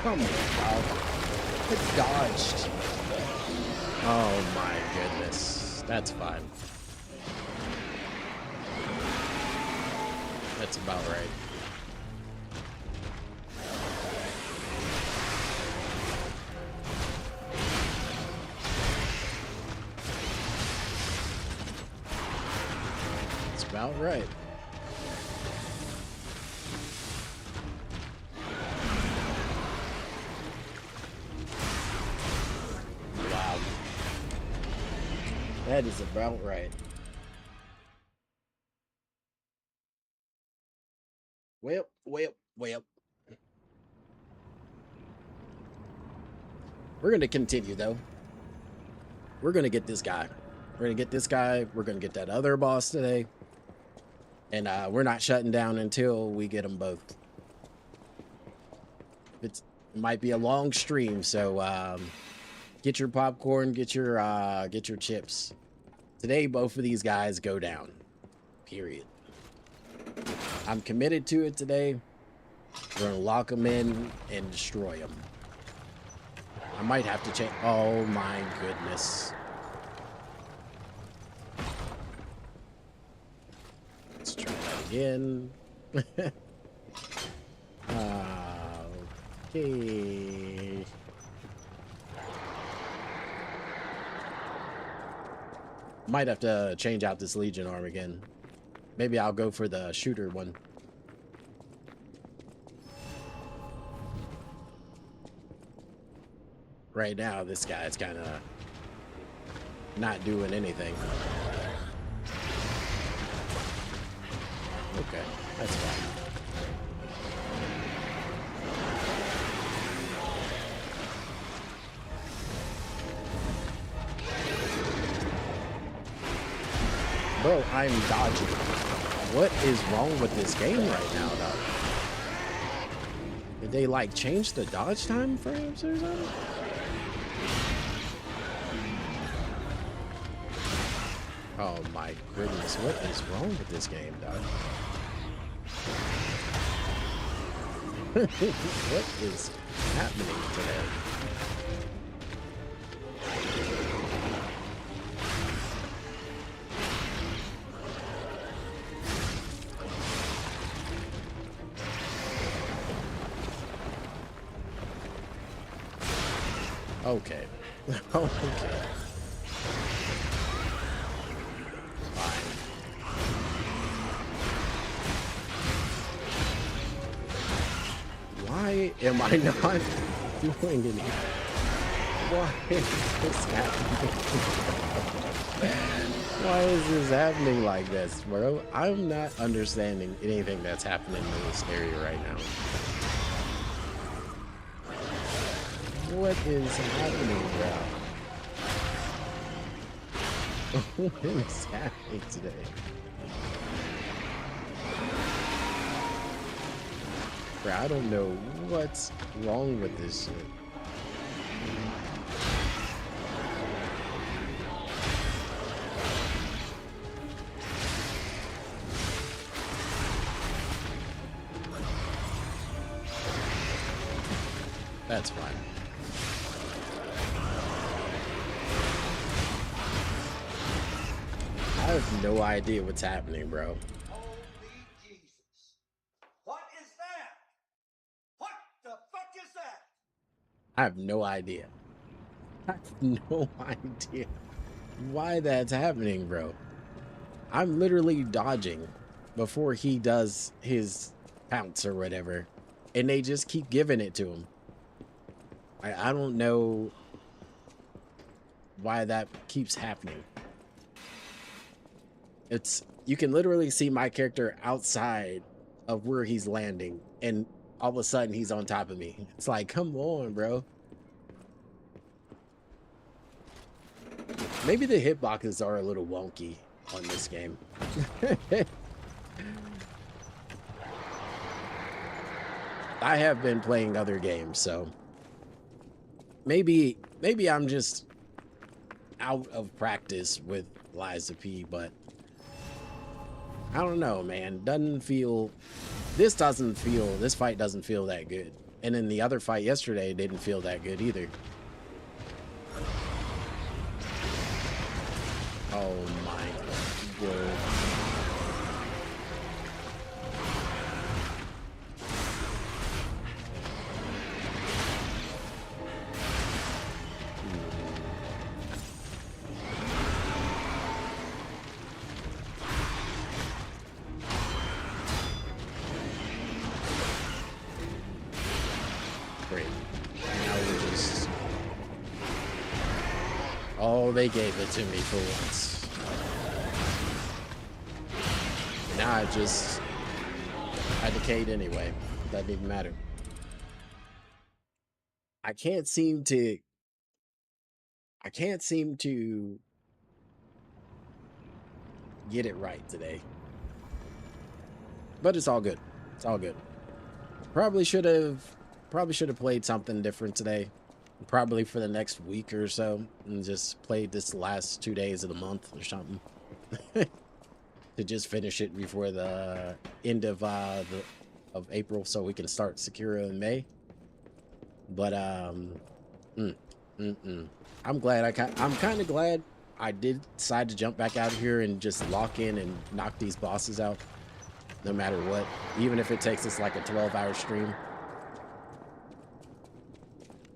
Come on, wow. It dodged. Oh my goodness. That's fine. That's about right. That's about right. That is about right. Well. We're going to continue, though. We're going to get this guy. We're going to get this guy. We're going to get that other boss today. And we're not shutting down until we get them both. It might be a long stream, so get your popcorn, get your chips. Today, both of these guys go down. Period. I'm committed to it today. We're gonna lock them in and destroy them. I might have to change. Oh my goodness. Let's try that again. Okay. Might have to change out this Legion arm again. Maybe I'll go for the shooter one. Right now, this guy's kind of not doing anything. Okay, that's fine. Bro, I'm dodging. What is wrong with this game right now, though? Did they, like, change the dodge time frames or something? Oh my goodness, what is wrong with this game, dog? What is happening today? Okay. Okay. Fine. Why am I not doing anything? Why is this happening? Why is this happening like this, bro? I'm not understanding anything that's happening in this area right now. What is happening, bro? What is happening today? Bro, I don't know what's wrong with this shit. That's fine. I have no idea what's happening, bro. Holy Jesus. What is that? What the fuck is that? I have no idea. I have no idea why that's happening, bro. I'm literally dodging before he does his pounce or whatever, and they just keep giving it to him. I don't know why that keeps happening. You can literally see my character outside of where he's landing, and all of a sudden he's on top of me. It's like, come on, bro. Maybe the hitboxes are a little wonky on this game. I have been playing other games, so maybe I'm just out of practice with liesofp, but I don't know, man. This fight doesn't feel that good. And then the other fight yesterday didn't feel that good either. Oh my word. Great. Now we're just... Oh, they gave it to me for once. Now I decayed anyway. Doesn't even matter. I can't seem to get it right today. But it's all good. It's all good. Probably should have played something different today. Probably for the next week or so, and just played this last 2 days of the month or something. To just finish it before the end of April, so we can start Sekiro in May. But I'm glad I'm kind of glad I did decide to jump back out of here and just lock in and knock these bosses out, no matter what, even if it takes us like a 12-hour stream.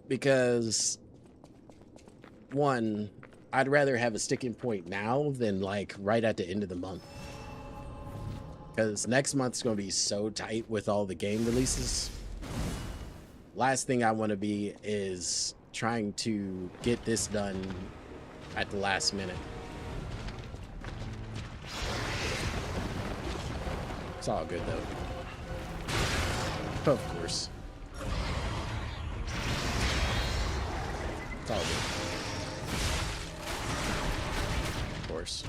Because one, I'd rather have a sticking point now than like right at the end of the month. Because next month's going to be so tight with all the game releases. Last thing I want to be is trying to get this done at the last minute. It's all good though. Of course. It's all good. Of course.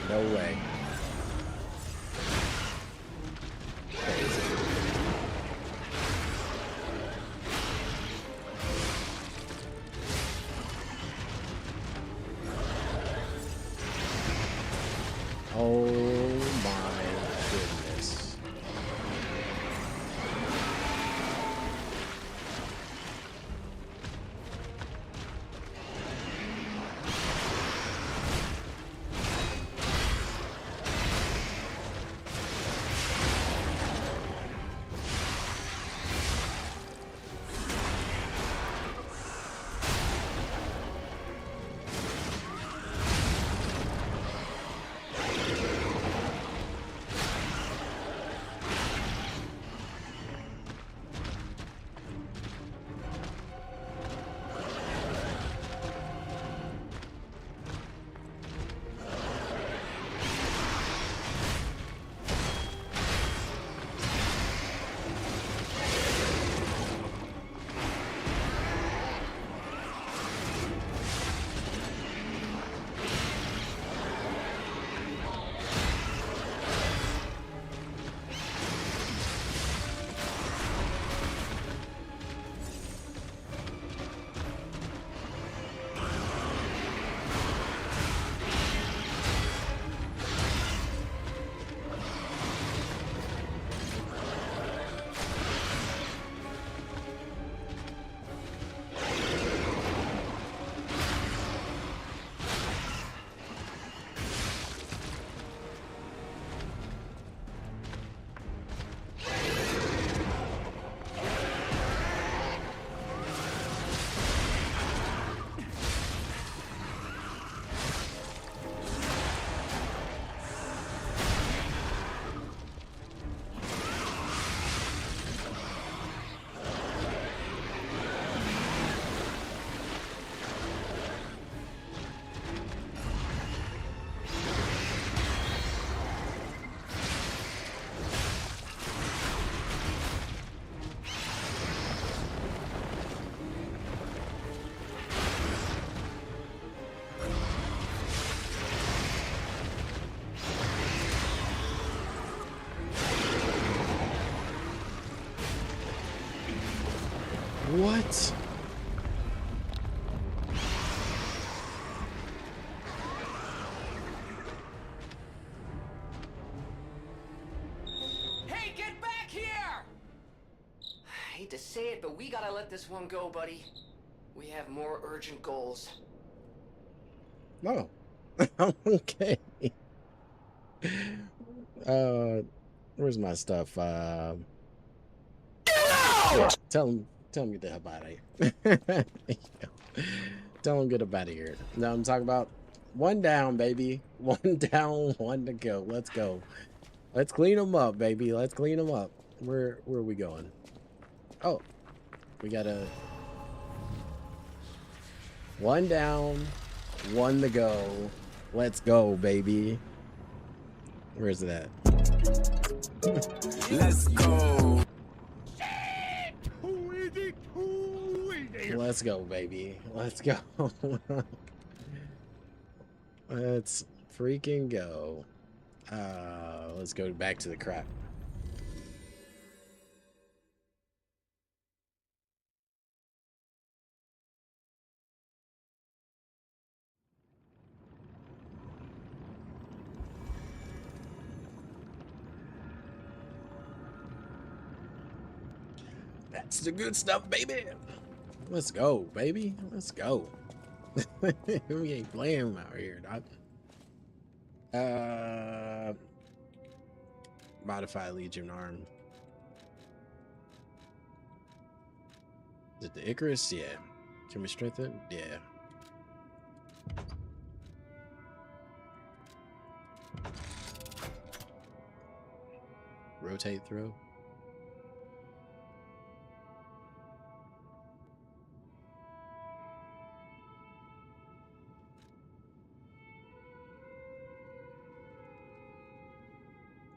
No way. Crazy. Oh my goodness. What? Hey, get back here! I hate to say it, but we gotta let this one go, buddy. We have more urgent goals. No. Okay. Where's my stuff? Yeah, tell him get the hell out of here. Tell him get up out of here. No, I'm talking about one down, baby. One down, one to go. Let's go. Let's clean them up, baby. Let's clean them up. Where are we going? Oh, we got a one down, one to go. Let's go, baby. Where's it at? Let's go. Let's go, baby. Let's go. Let's freaking go. Let's go back to the crap. That's the good stuff, baby. Let's go, baby. Let's go. We ain't playing out here, dog. Modify Legion arm. Is it the Icarus? Yeah. Can we strengthen? Yeah. Rotate throw.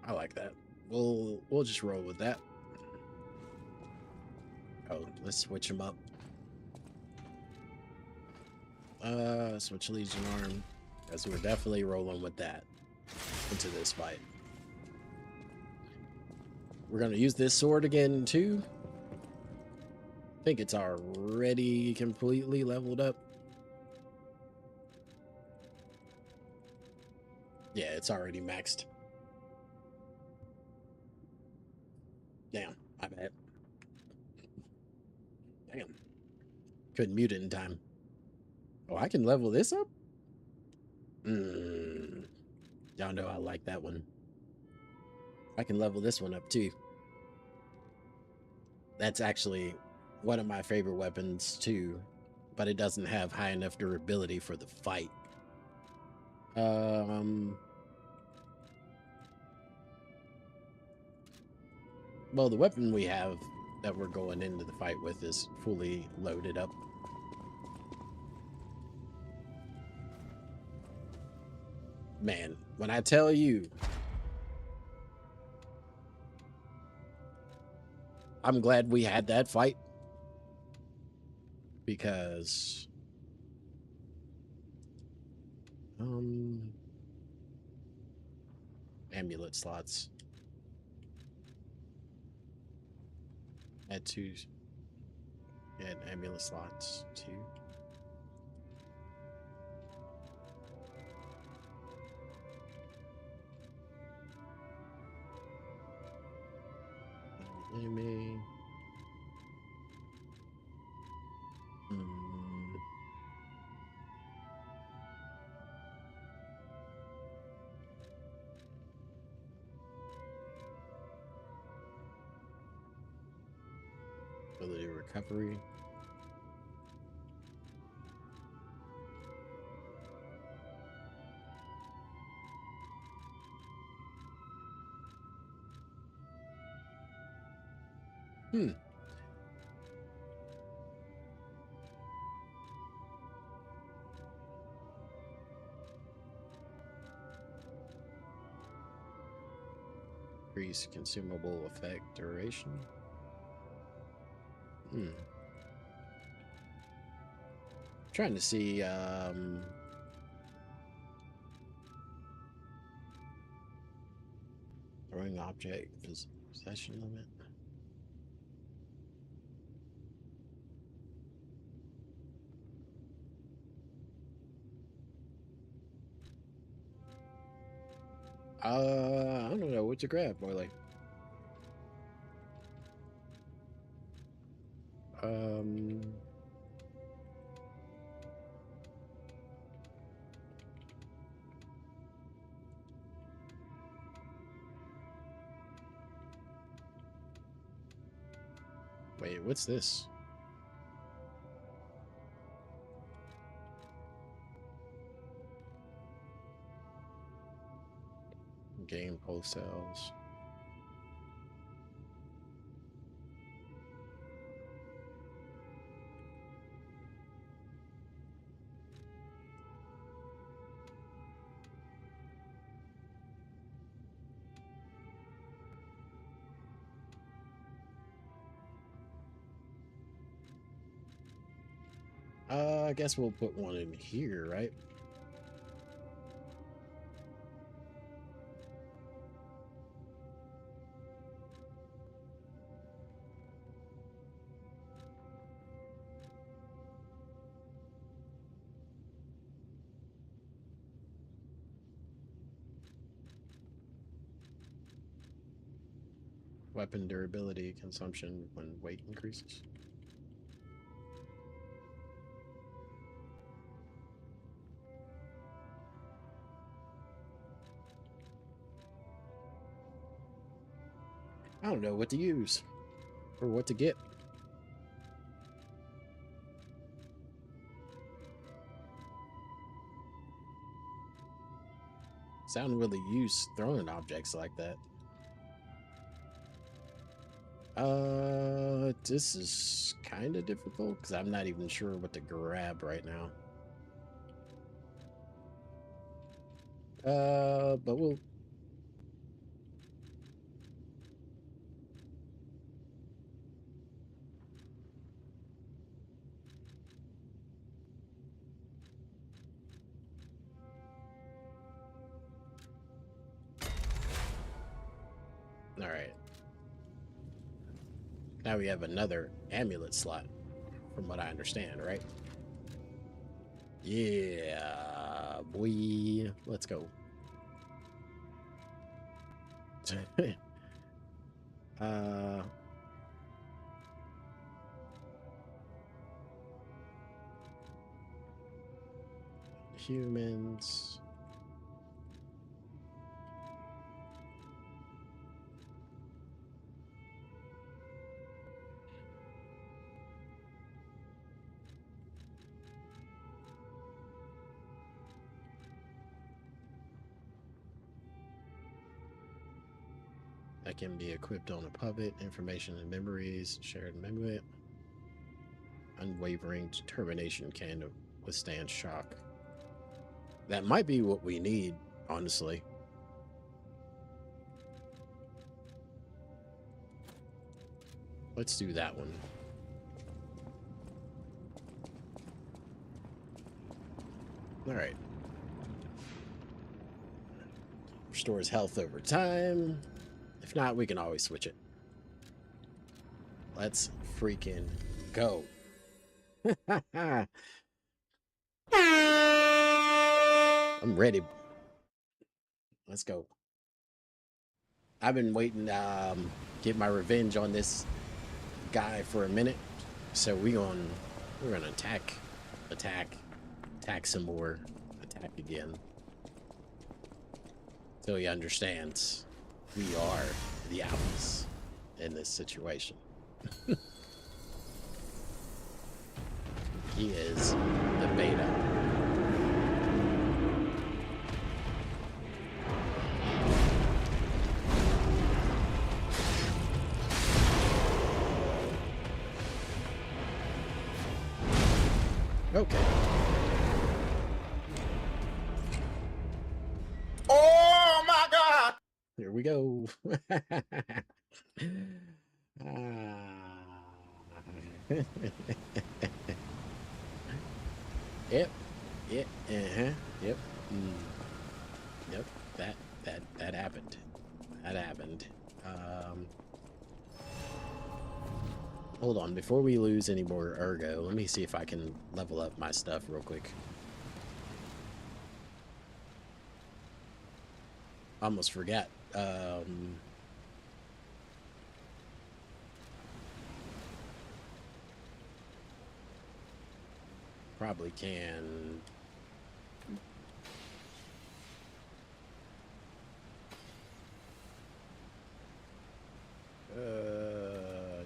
I like that. We'll just roll with that. Oh, let's switch them up. Switch Legion arm, as we're definitely rolling with that into this fight. We're gonna use this sword again too. I think it's already completely leveled up. Yeah, it's already maxed. Damn, my bad. Damn. Couldn't mute it in time. Oh, I can level this up? Y'all know I like that one. I can level this one up too. That's actually one of my favorite weapons too, but it doesn't have high enough durability for the fight. Well, the weapon we have that we're going into the fight with is fully loaded up. Man, when I tell you, I'm glad we had that fight, because amulet slots. Add two. Add amulet slots too. Enemy. Ability recovery. Increase consumable effect duration. Trying to see throwing object possession limit. I don't know what to grab, Boyle. Um, wait, what's this? Game wholesales. I guess we'll put one in here, right? Weapon durability consumption when weight increases. I don't know what to use or what to get. So I don't really use throwing objects like that. This is kind of difficult because I'm not even sure what to grab right now. But we'll. All right. Now we have another amulet slot, from what I understand, right? Yeah, boy. Let's go. uh, humans. That can be equipped on a puppet. Information and memories. Shared memory. Unwavering determination can withstand shock. That might be what we need, honestly. Let's do that one. All right. Restores health over time. If not, we can always switch it. Let's freaking go. I'm ready. Let's go. I've been waiting to get my revenge on this guy for a minute. So we're gonna attack some more, attack again. So he understands we are the alphas in this situation. He is the beta. Okay. Oh my God! Here we go. Yep. Yep. Yep. Yep. That happened. That happened. Hold on, before we lose any more ergo, let me see if I can level up my stuff real quick. Almost forgot. Probably can.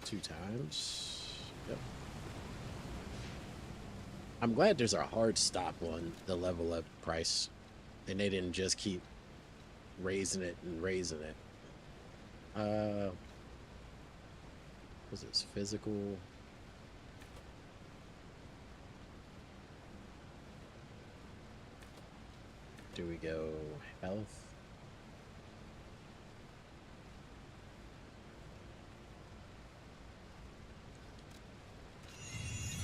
Two times. Yep. I'm glad there's a hard stop on the level up price, and they didn't just keep raising it and raising it. Was this physical? Do we go health?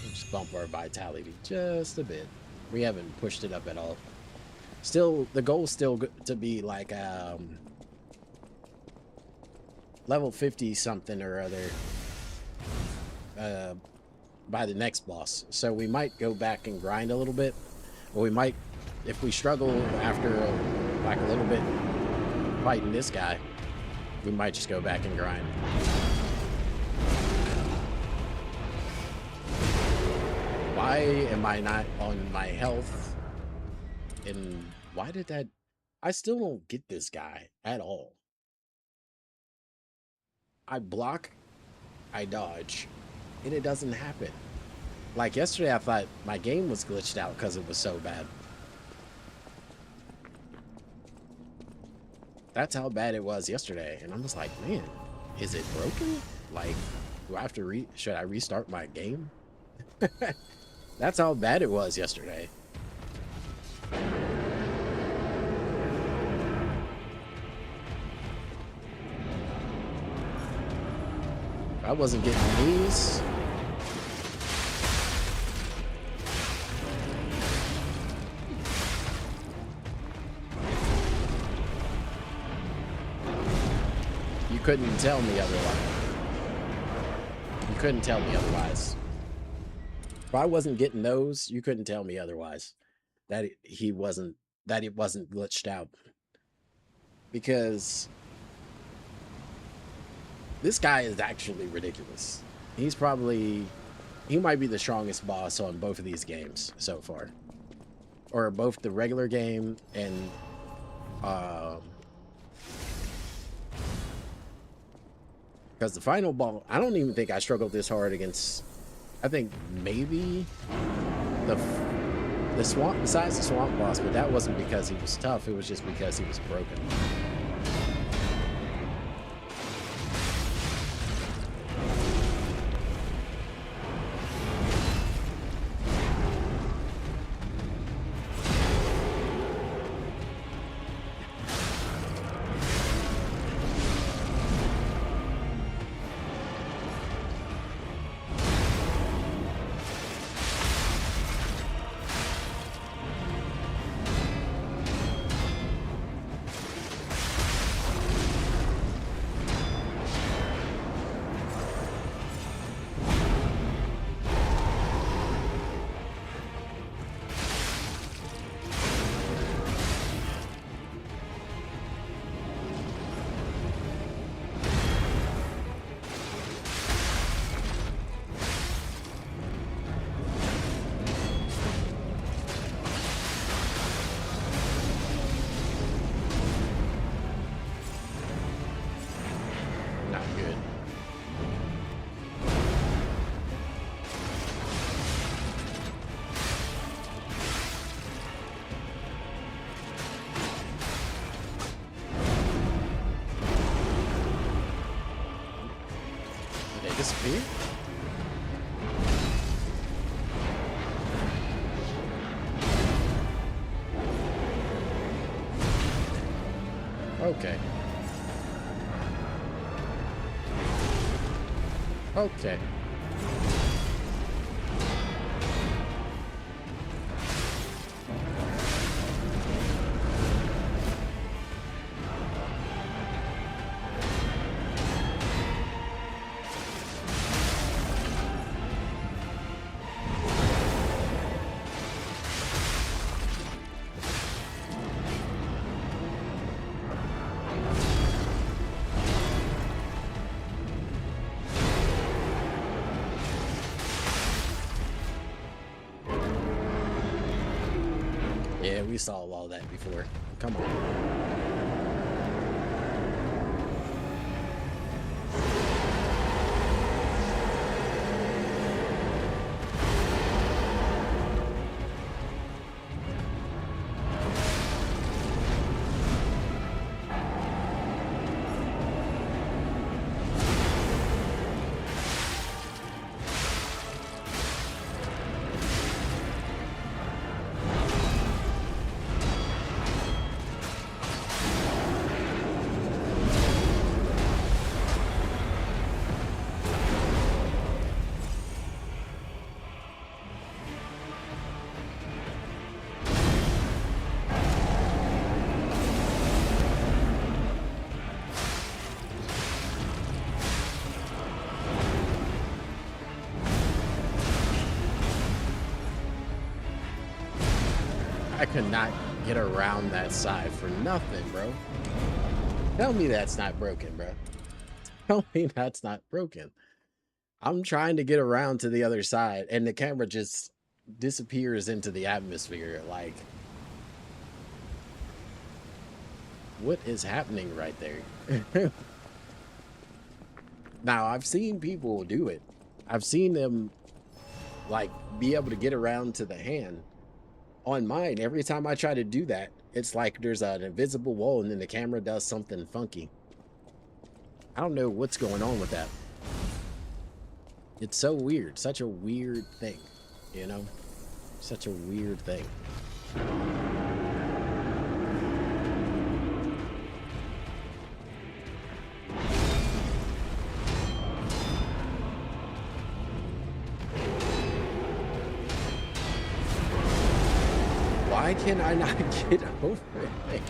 Just bump our vitality just a bit. We haven't pushed it up at all. Still, the goal is still to be like level 50 something or other by the next boss. So we might go back and grind a little bit, or we might, if we struggle after like a little bit fighting this guy, we might just go back and grind. Why am I not on my health? And why did that? I still don't get this guy at all. I block, I dodge, and it doesn't happen. Like yesterday, I thought my game was glitched out because it was so bad. That's how bad it was yesterday. And I'm just like, man, is it broken? Like, do I have to should I restart my game? That's how bad it was yesterday. I wasn't getting these. You couldn't tell me otherwise. You couldn't tell me otherwise. If I wasn't getting those, you couldn't tell me otherwise. That it wasn't glitched out. Because this guy is actually ridiculous. He might be the strongest boss on both of these games so far. Or both the regular game and because the final ball, I don't even think I struggled this hard against. I think maybe the swamp, besides the swamp boss, but that wasn't because he was tough. It was just because he was broken. Disappear? Okay. Okay. Yeah, we saw all that before. Come on. I could not get around that side for nothing, bro. Tell me that's not broken, bro. Tell me that's not broken. I'm trying to get around to the other side, and the camera just disappears into the atmosphere. Like, what is happening right there? Now, I've seen people do it. I've seen them, like, be able to get around to the hand. On mine, every time I try to do that, it's like there's an invisible wall and then the camera does something funky. I don't know what's going on with that. It's so weird. Such a weird thing, you know? Such a weird thing. Why can I not get over it?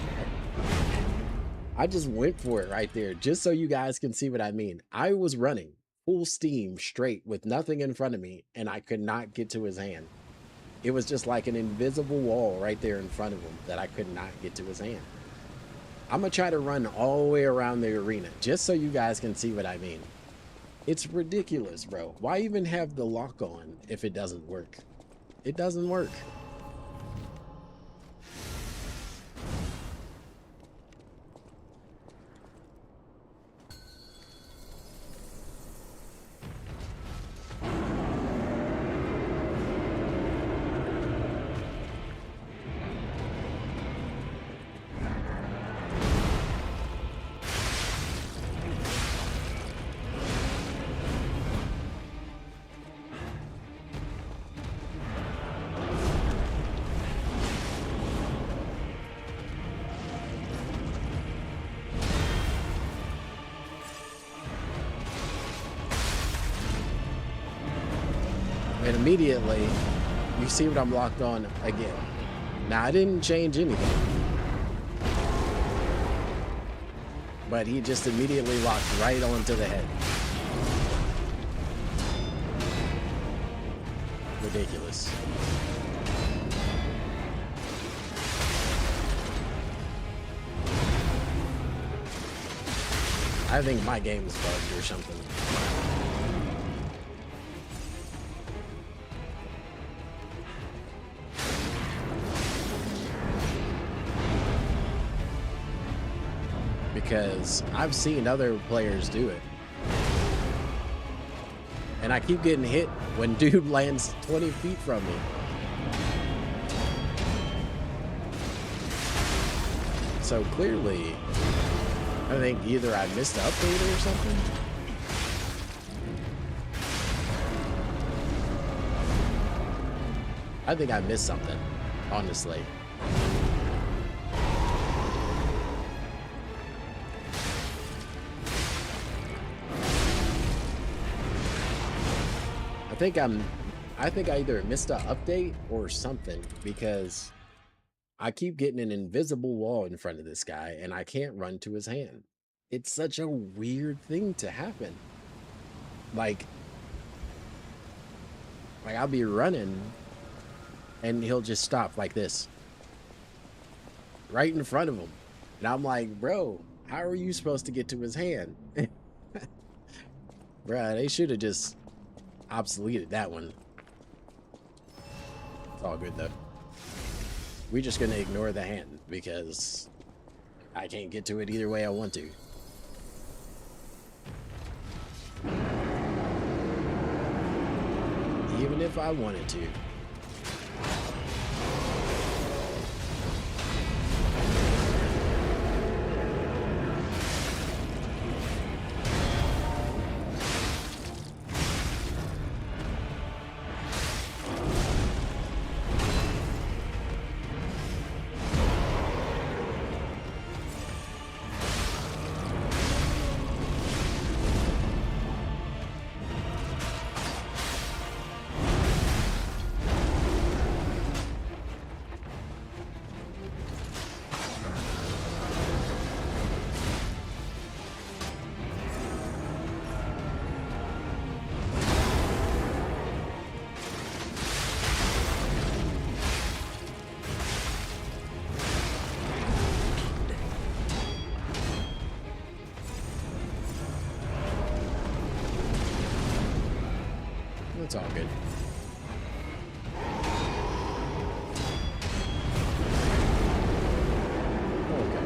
I just went for it right there, just so you guys can see what I mean. I was running full steam straight with nothing in front of me, and I could not get to his hand. It was just like an invisible wall right there in front of him that I could not get to his hand. I'm gonna try to run all the way around the arena, just so you guys can see what I mean. It's ridiculous, bro. Why even have the lock on if it doesn't work? It doesn't work. And immediately, you see what I'm locked on again. Now, I didn't change anything. But he just immediately locked right onto the head. Ridiculous. I think my game is bugged or something. Because I've seen other players do it. And I keep getting hit when dude lands 20 feet from me. So clearly, I think either I missed an update or something. I think I missed something, honestly. I think I either missed an update or something, because I keep getting an invisible wall in front of this guy and I can't run to his hand. It's such a weird thing to happen. Like I'll be running and he'll just stop like this. Right in front of him. And I'm like, bro, how are you supposed to get to his hand? Bruh, they should have just obsoleted that one. It's all good though. we're just gonna ignore the hand because I can't get to it either way I want to. Even if I wanted to. It's all good. Okay.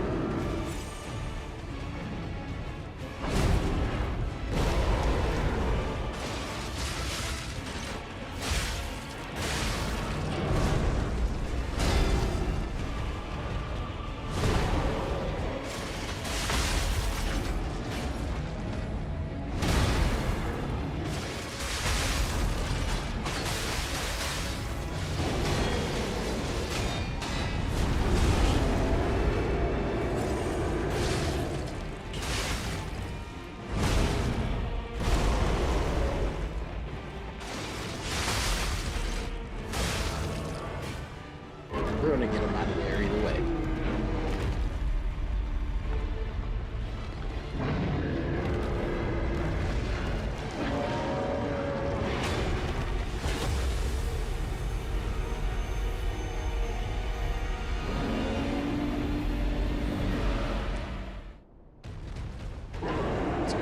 We're gonna get him out of there either way. Let's go.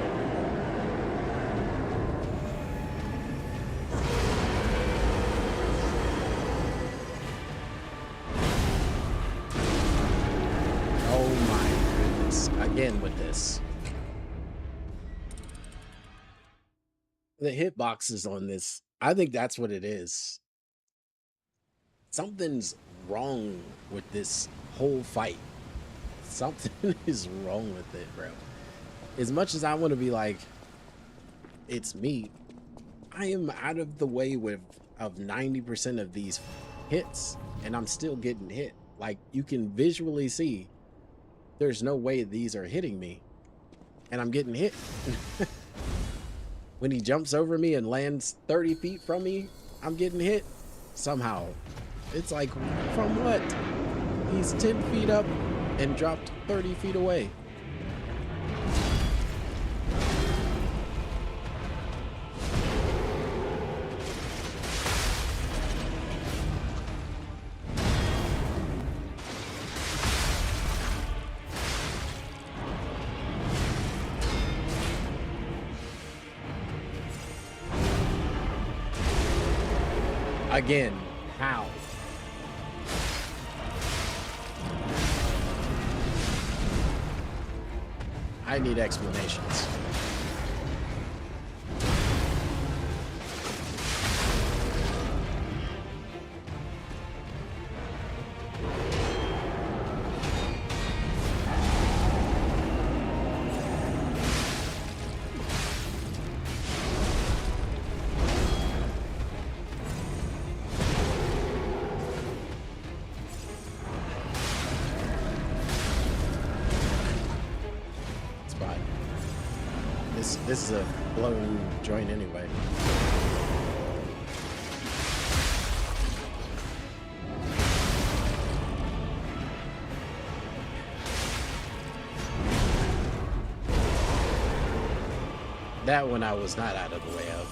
Oh my goodness. Again with this. The hitboxes on this, I think that's what it is. Something's wrong with this whole fight. Something is wrong with it, bro. As much as I want to be like, it's me, I am out of the way of 90% of these hits, and I'm still getting hit. Like, you can visually see there's no way these are hitting me, and I'm getting hit. When he jumps over me and lands 30 feet from me, I'm getting hit somehow. It's like, from what? He's 10 feet up and dropped 30 feet away. Again, how? I need explanations. This is a blown joint anyway. That one I was not out of the way of.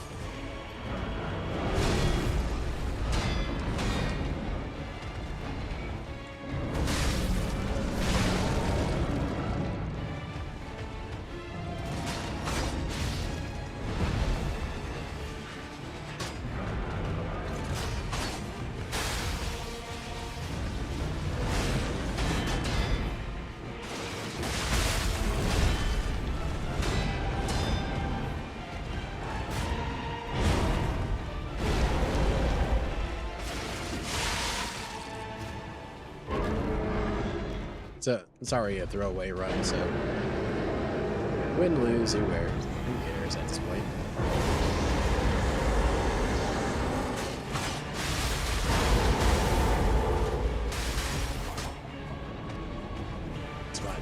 So it's already a throwaway run, so win, lose, who cares at this point? It's fine.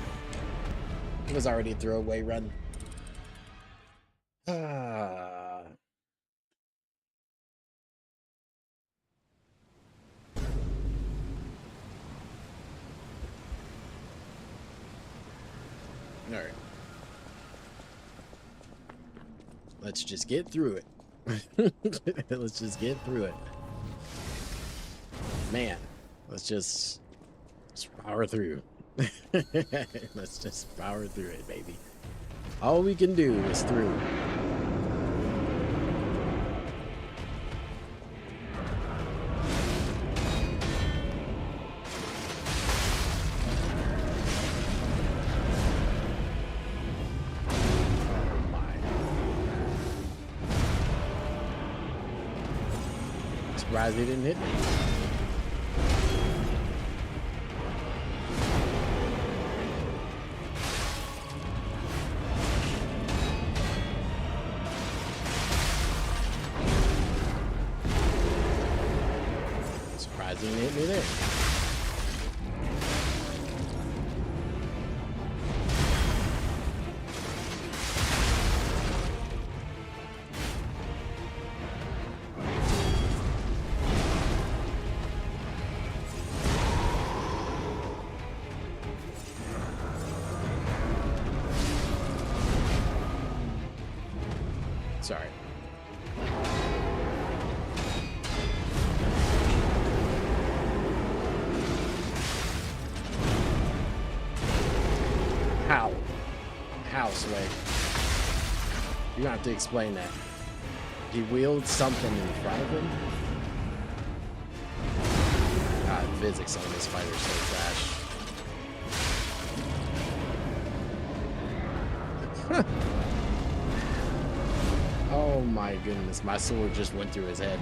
It was already a throwaway run. All right. Let's just get through it. Let's just get through it. Man, let's just power through. Let's just power through it, baby. All we can do is through. Surprised he didn't hit me. Surprised he didn't hit me there. Sorry. How? How, Sway? You don't have to explain that. He wields something in front of him? God, physics on this fighter is so trash. Oh my goodness, my sword just went through his head.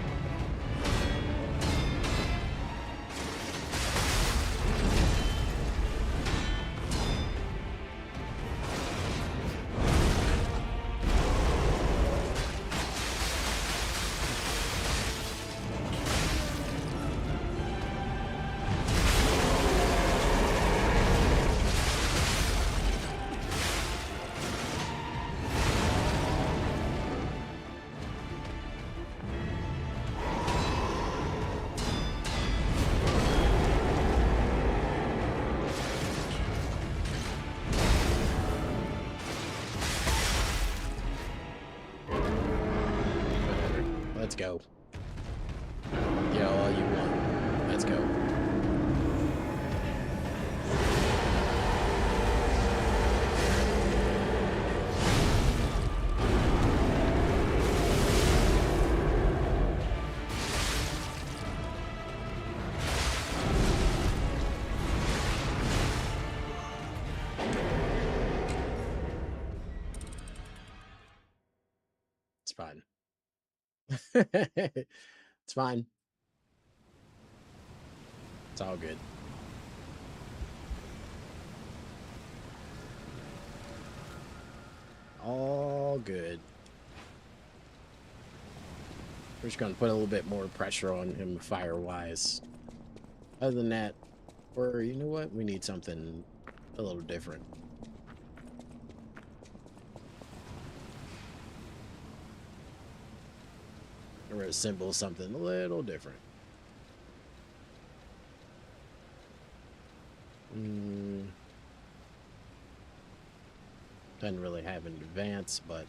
Let's go. Yeah, all you want. Let's go. It's fine. It's fine. It's all good. All good. We're just gonna put a little bit more pressure on him fire-wise. Other than that, or you know what? We need something a little different. Or assemble something a little different. Doesn't really have an advance, but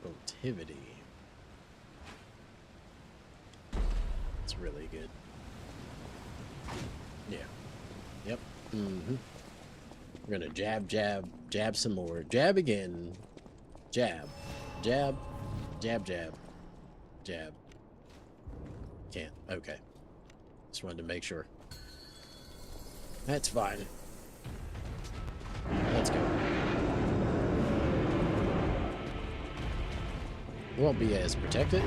motivity. It's really good. Yeah. Yep. We're gonna jab, jab, jab some more. Jab again. Jab. Jab. Jab, jab. Jab. Can't. Okay. Just wanted to make sure. That's fine. Let's go. We won't be as protected.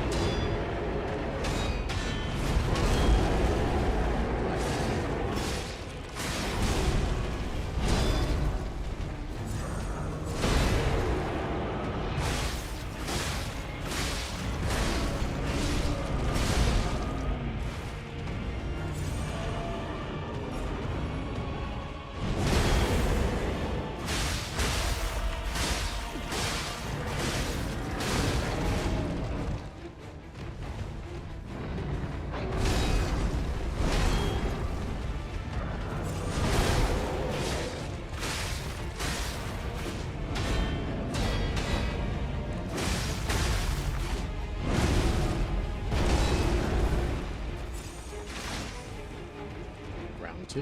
2.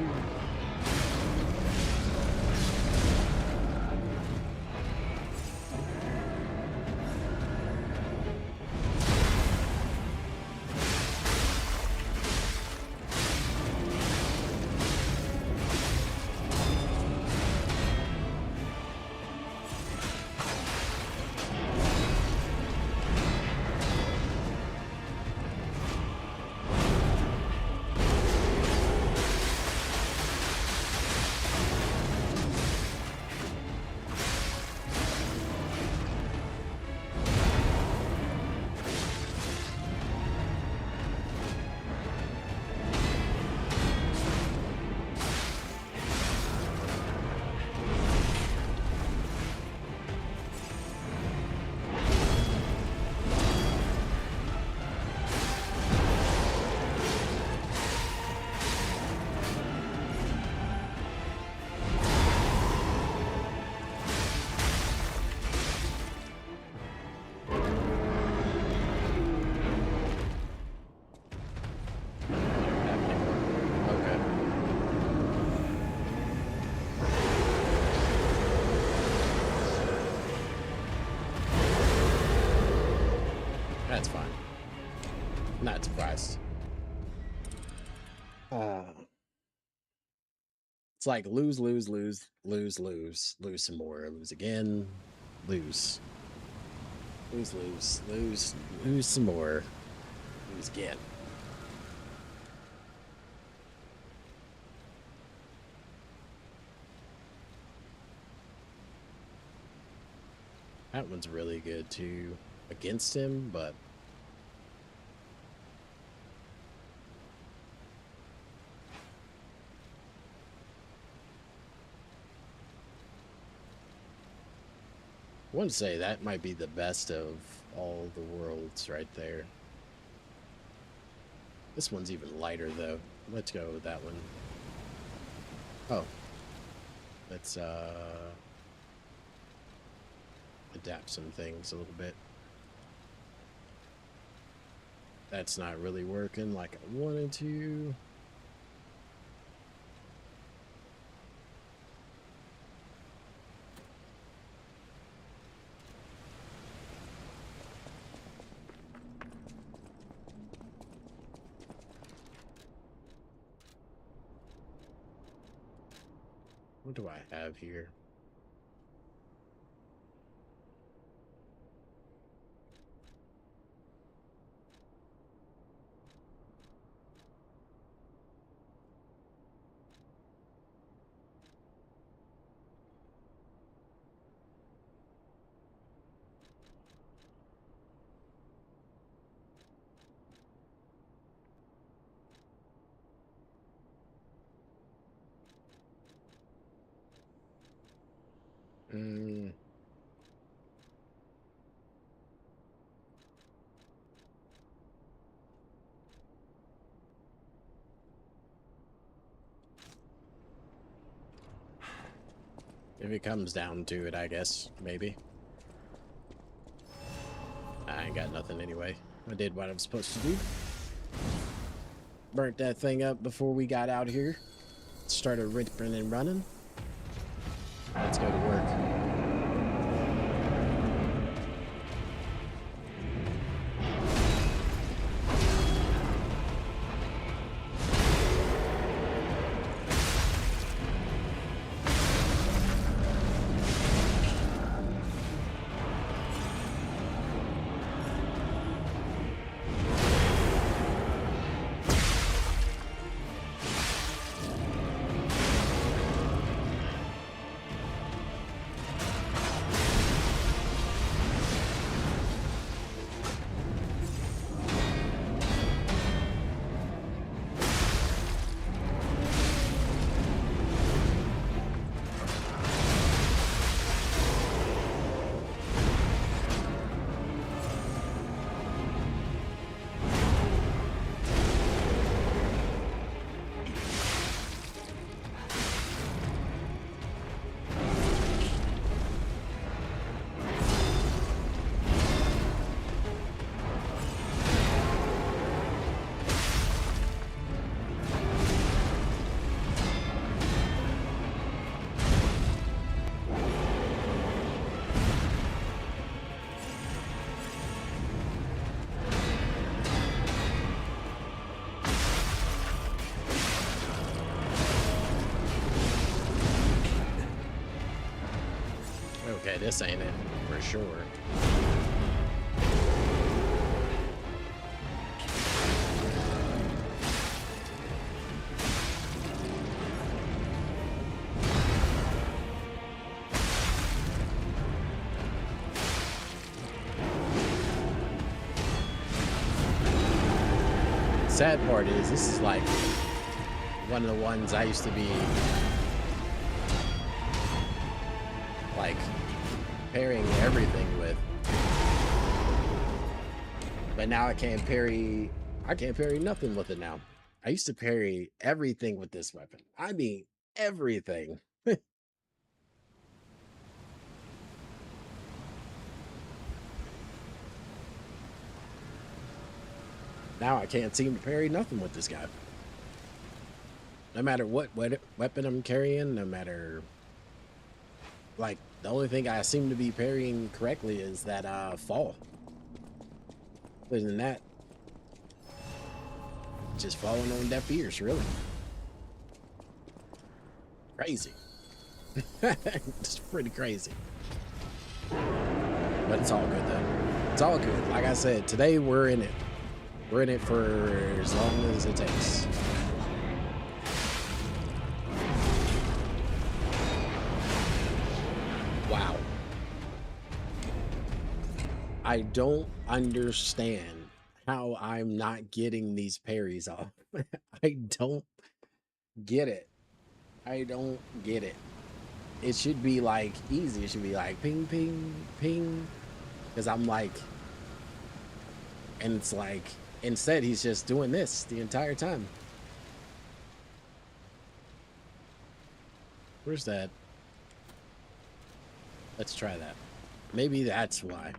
Okay. That's fine. Not surprised. It's like lose, lose, lose, lose, lose, lose some more, lose again, lose. Lose, lose, lose, lose some more, lose again. That one's really good too against him, but I want to say that might be the best of all the worlds right there. This one's even lighter though. Let's go with that one. Oh. Let's adapt some things a little bit. That's not really working like I wanted to. What do I have here? If it comes down to it, I guess, maybe. I ain't got nothing anyway. I did what I was supposed to do. Burnt that thing up before we got out here. Started ripping and running. Let's go to work. this ain't it for sure. Sad part is this is like one of the ones I used to be like parrying everything with, but now I can't parry nothing with it now. I used to parry everything with this weapon. I mean everything. Now I can't seem to parry nothing with this guy. No matter what weapon I'm carrying, no matter, like, the only thing I seem to be parrying correctly is that fall. Other than that, just falling on deaf ears, really. Crazy. It's pretty crazy. But it's all good though. It's all good. Like I said, today we're in it. We're in it for as long as it takes. Wow. I don't understand how I'm not getting these parries off. I don't get it. I don't get it. It should be like easy. It should be like ping, ping, ping. Because I'm like, and it's like, instead he's just doing this the entire time. Where's that? Let's try that. Maybe that's why.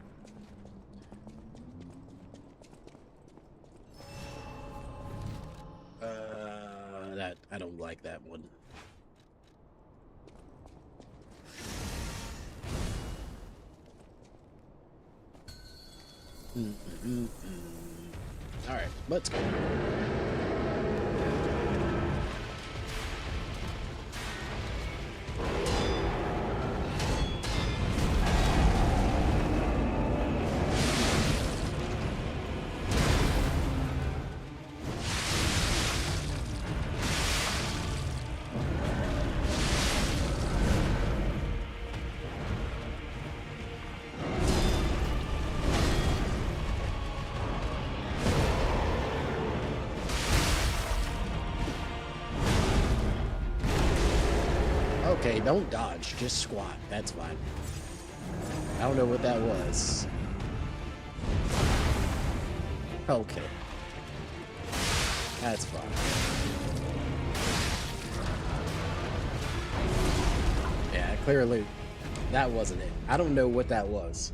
That I don't like that one. All right, let's go. Okay, don't dodge, just squat. That's fine. I don't know what that was. Okay. That's fine. Yeah, clearly that wasn't it. I don't know what that was.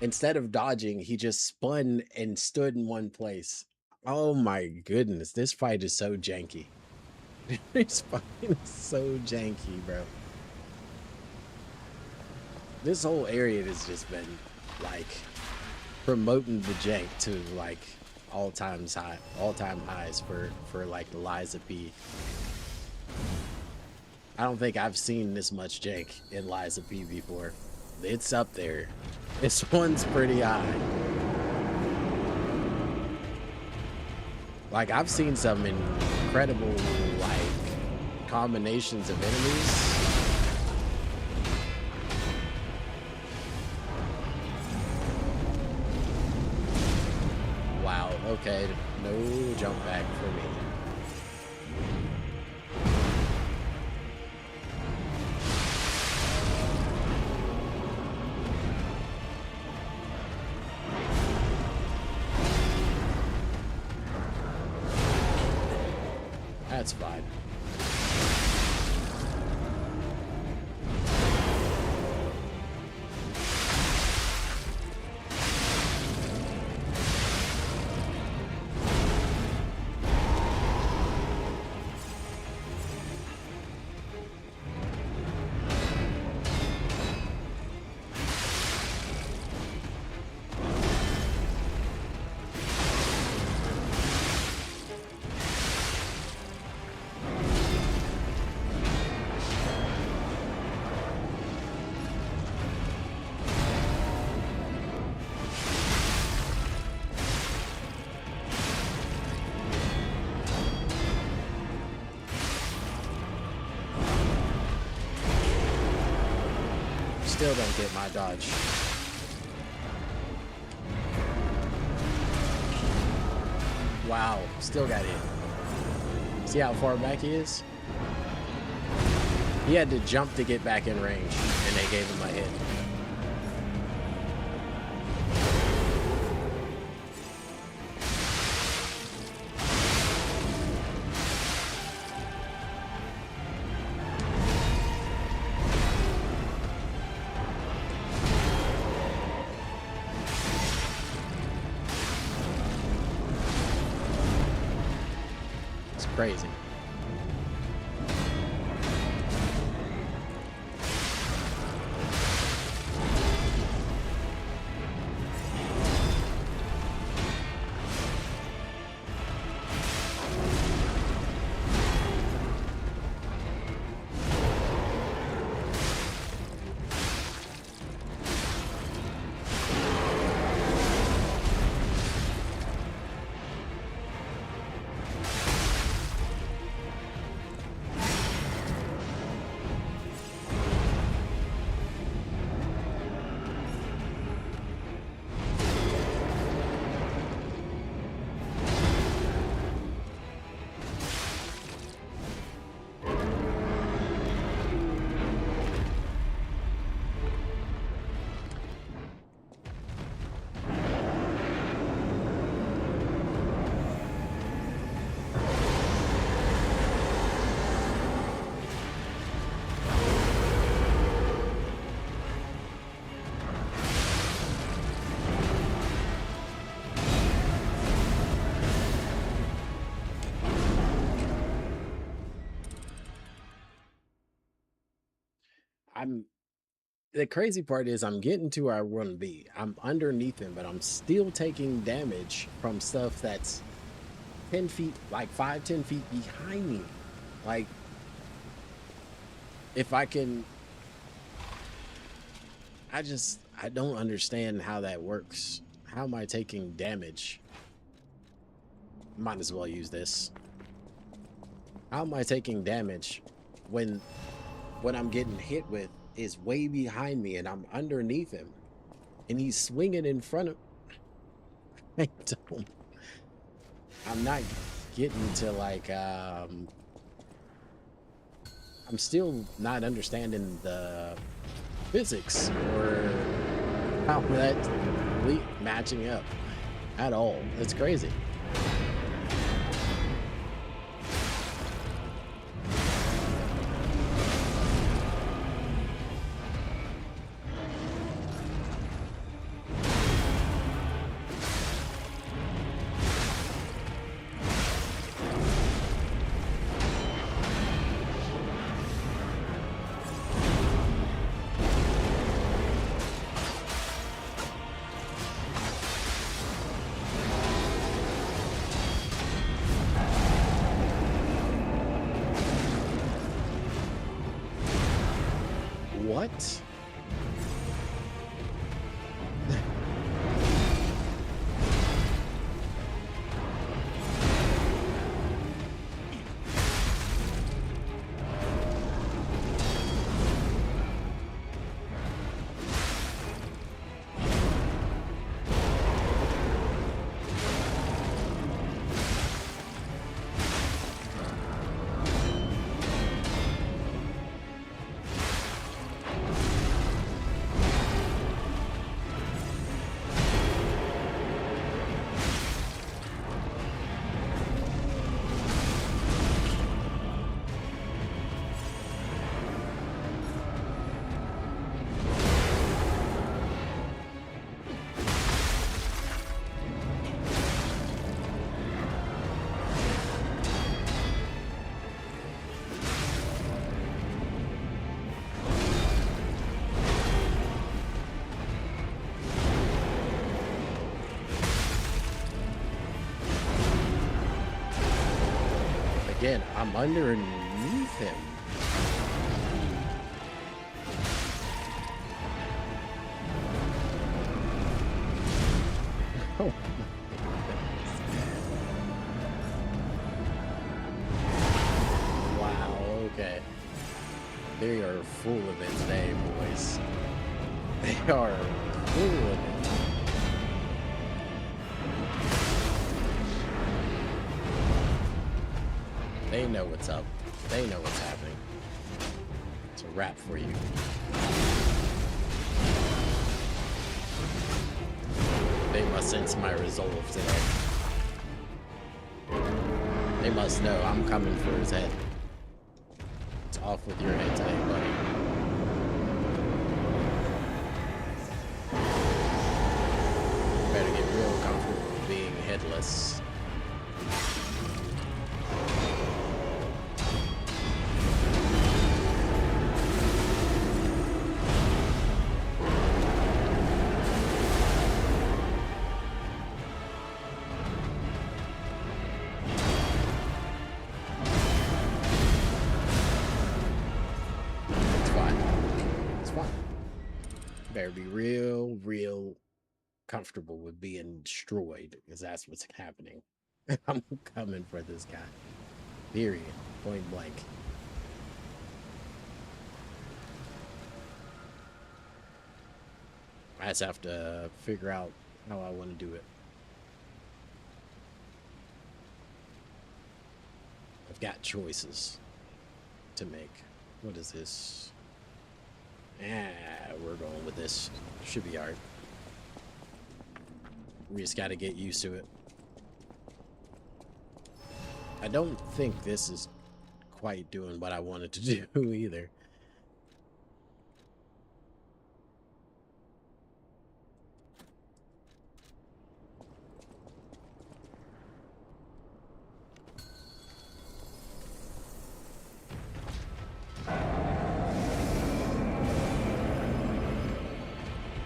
Instead of dodging, he just spun and stood in one place. Oh my goodness, this fight is so janky. This fight is so janky, bro. This whole area has just been like promoting the jank to like all-time highs for like the liesofp. I don't think I've seen this much jank in liesofp before. It's up there. This one's pretty high. Like, I've seen some incredible, like, combinations of enemies. Wow, okay, no jump back for me. That's fine. still don't get my dodge. Wow, still got hit. See how far back he is? He had to jump to get back in range, and they gave him a hit. It's crazy. The crazy part is I'm getting to where I want to be. I'm underneath him, but I'm still taking damage from stuff that's 10 feet, like 5, 10 feet behind me. Like, if I can, I don't understand how that works. How am I taking damage? Might as well use this. How am I taking damage when what I'm getting hit with is way behind me and I'm underneath him and he's swinging in front of I'm not getting to like I'm still not understanding the physics or how that's matching up at all. It's crazy. What? Again, I'm underneath him. Oh. Wow, okay. They are full of it today, boys. They are fooling it. They know what's up. They know what's happening. It's a wrap for you. They must sense my resolve today. They must know I'm coming for his head. It's off with your head today, buddy. Better get real comfortable with being headless. Better be real comfortable with being destroyed, because that's what's happening. I'm coming for this guy. Period. Point blank. I just have to figure out how I want to do it. I've got choices to make. What is this? We're going with this. Should be alright. We just gotta get used to it. I don't think this is quite doing what I wanted to do either.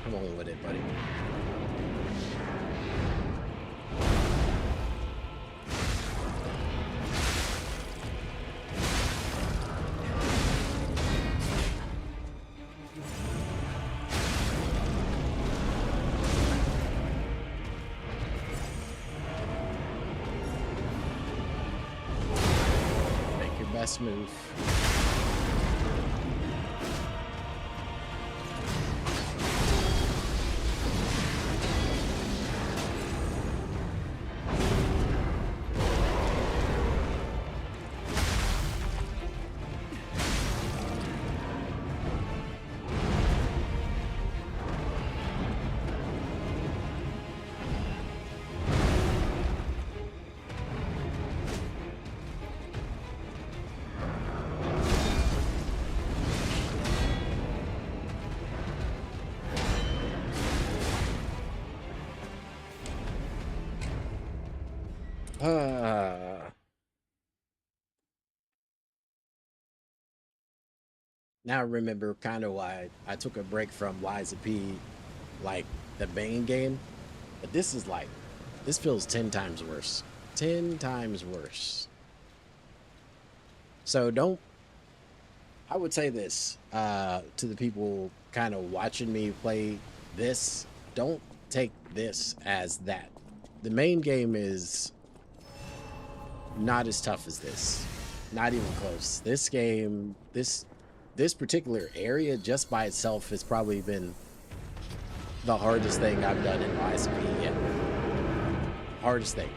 Come on with it, buddy. Make your best move. Now I remember kind of why I took a break from liesofp, like the main game, but this is like, this feels 10 times worse. 10 times worse. So don't, I would say this to the people kind of watching me play this, don't take this as that. The main game is not as tough as this. Not even close. This game, this particular area just by itself has probably been the hardest thing I've done in liesofp yet. Hardest thing.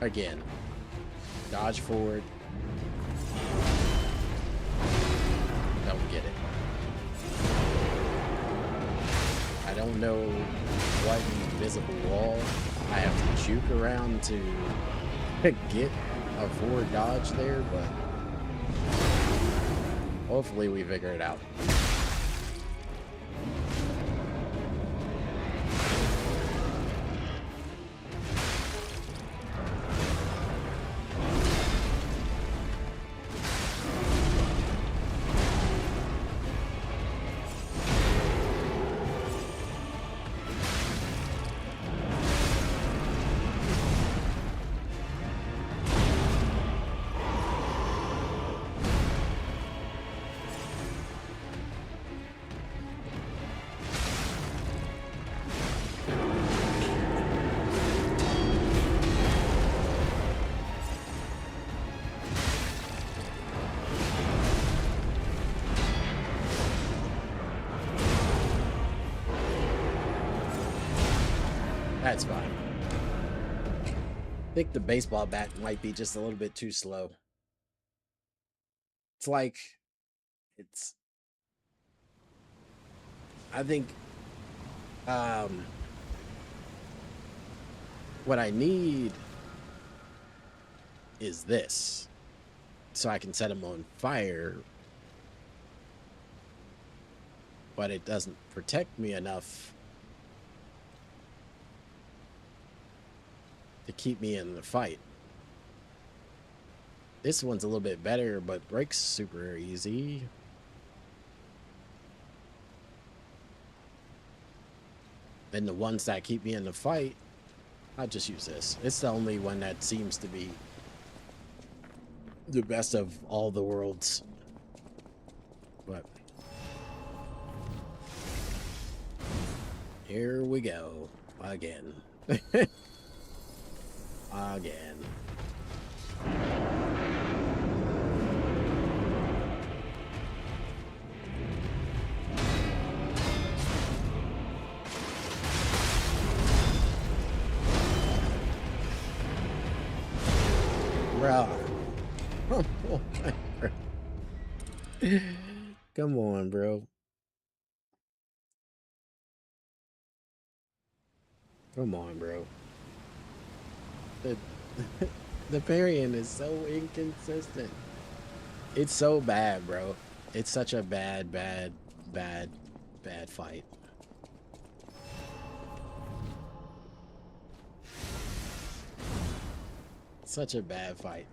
Again, dodge forward. Don't get it. I don't know what invisible wall I have to juke around to get a forward dodge there, but hopefully we figure it out. That's fine. I think the baseball bat might be just a little bit too slow. It's like, it's, I think, what I need is this, so I can set them on fire, but it doesn't protect me enough to keep me in the fight. This one's a little bit better, but breaks super easy. Then the ones that keep me in the fight, I'll just use this. It's the only one that seems to be the best of all the worlds. But here we go again. Again. Bruh. Come on, bro. Come on, bro. The, the parrying is so inconsistent. It's so bad, bro. It's such a bad fight. Such a bad fight.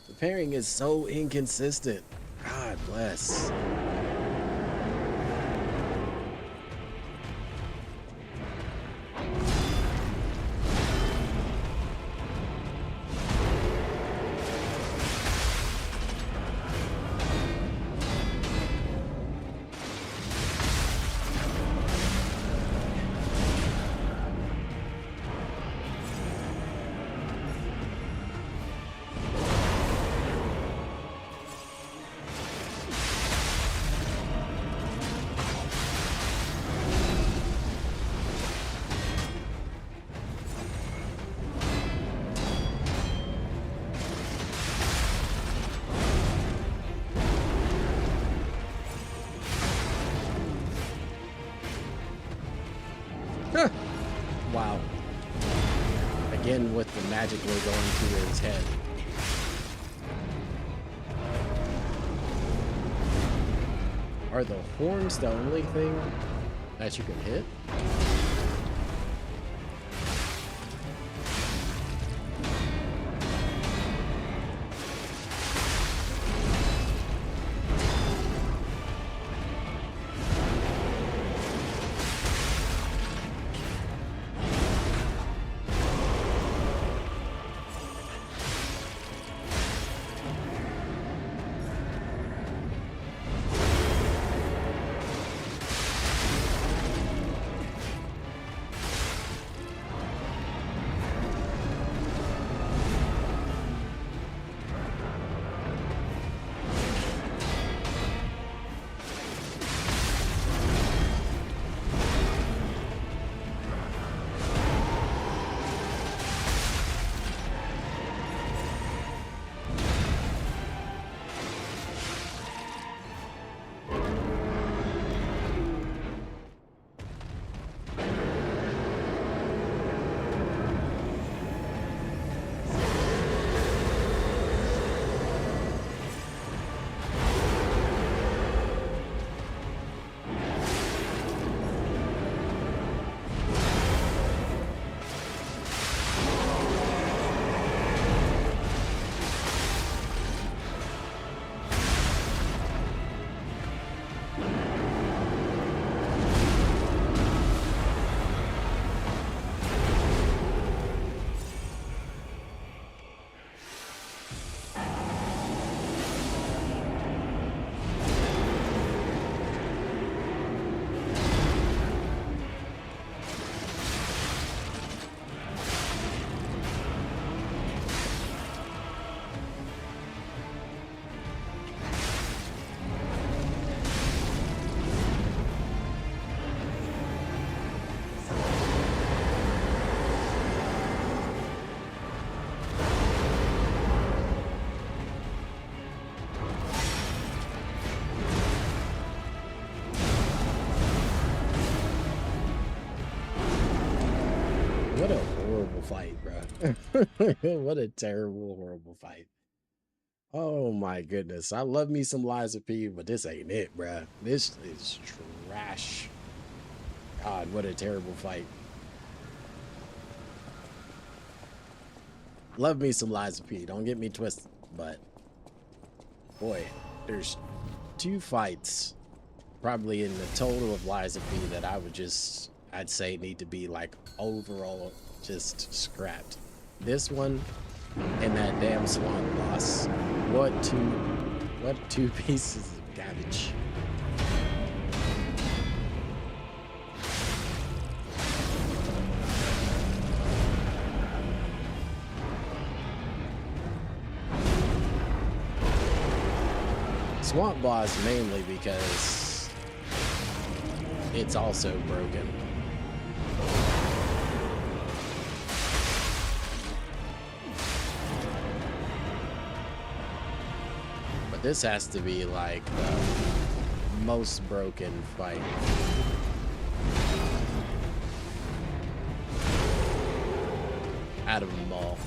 The pairing is so inconsistent. God bless. Wow. Again with the magically going to his head. Are the horns the only thing that you can hit? What a horrible fight, bro. What a terrible, horrible fight. Oh my goodness. I love me some Lies of P, but this ain't it, bro. This is trash. God, what a terrible fight. Love me some Lies of P. Don't get me twisted, but boy, there's 2 fights probably in the total of Lies of P that I'd say need to be like overall just scrapped. This one and that damn Swan boss. What two pieces of garbage. Swamp boss mainly because it's also broken. But this has to be like the most broken fight. Out of them all.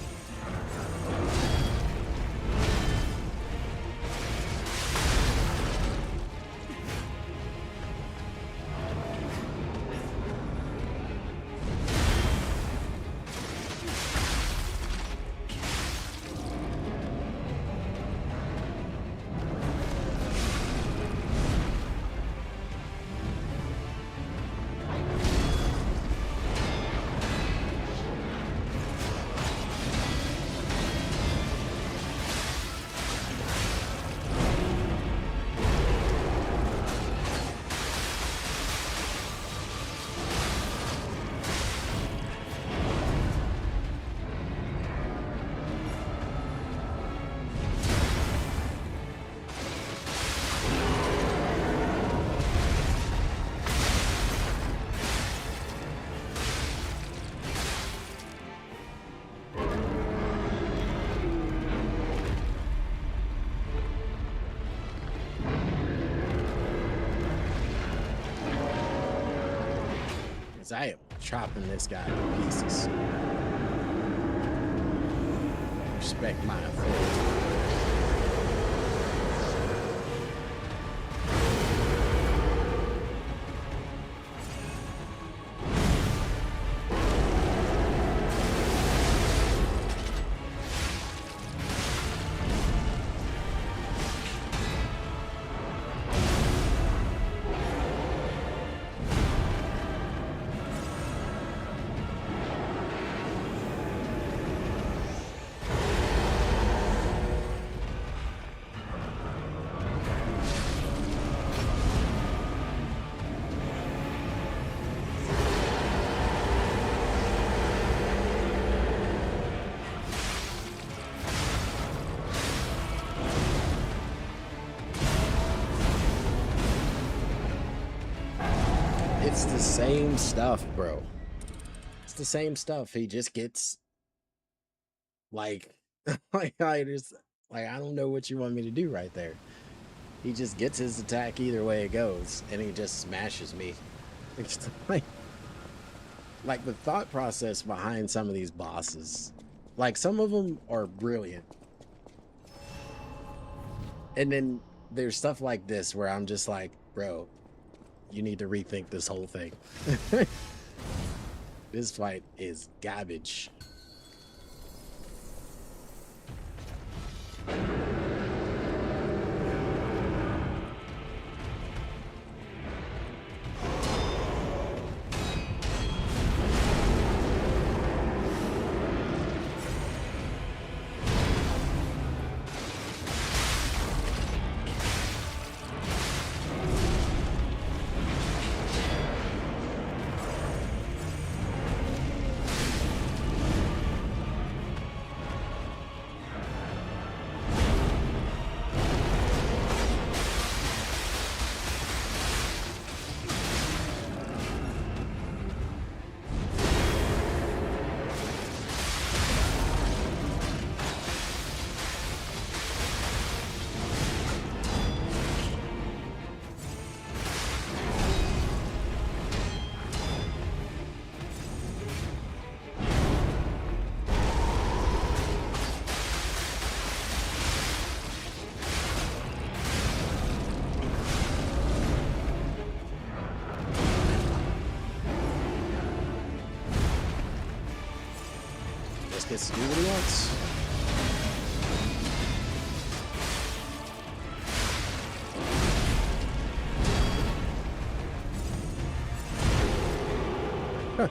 I am chopping this guy to pieces. Respect my authority. It's the same stuff, bro. It's the same stuff. He just gets like I don't know what you want me to do right there. He just gets his attack either way it goes, and he just smashes me. It's like the thought process behind some of these bosses. Like some of them are brilliant. And then there's stuff like this where I'm just like, bro, you need to rethink this whole thing. This fight is garbage. gets to do what he wants. Huh.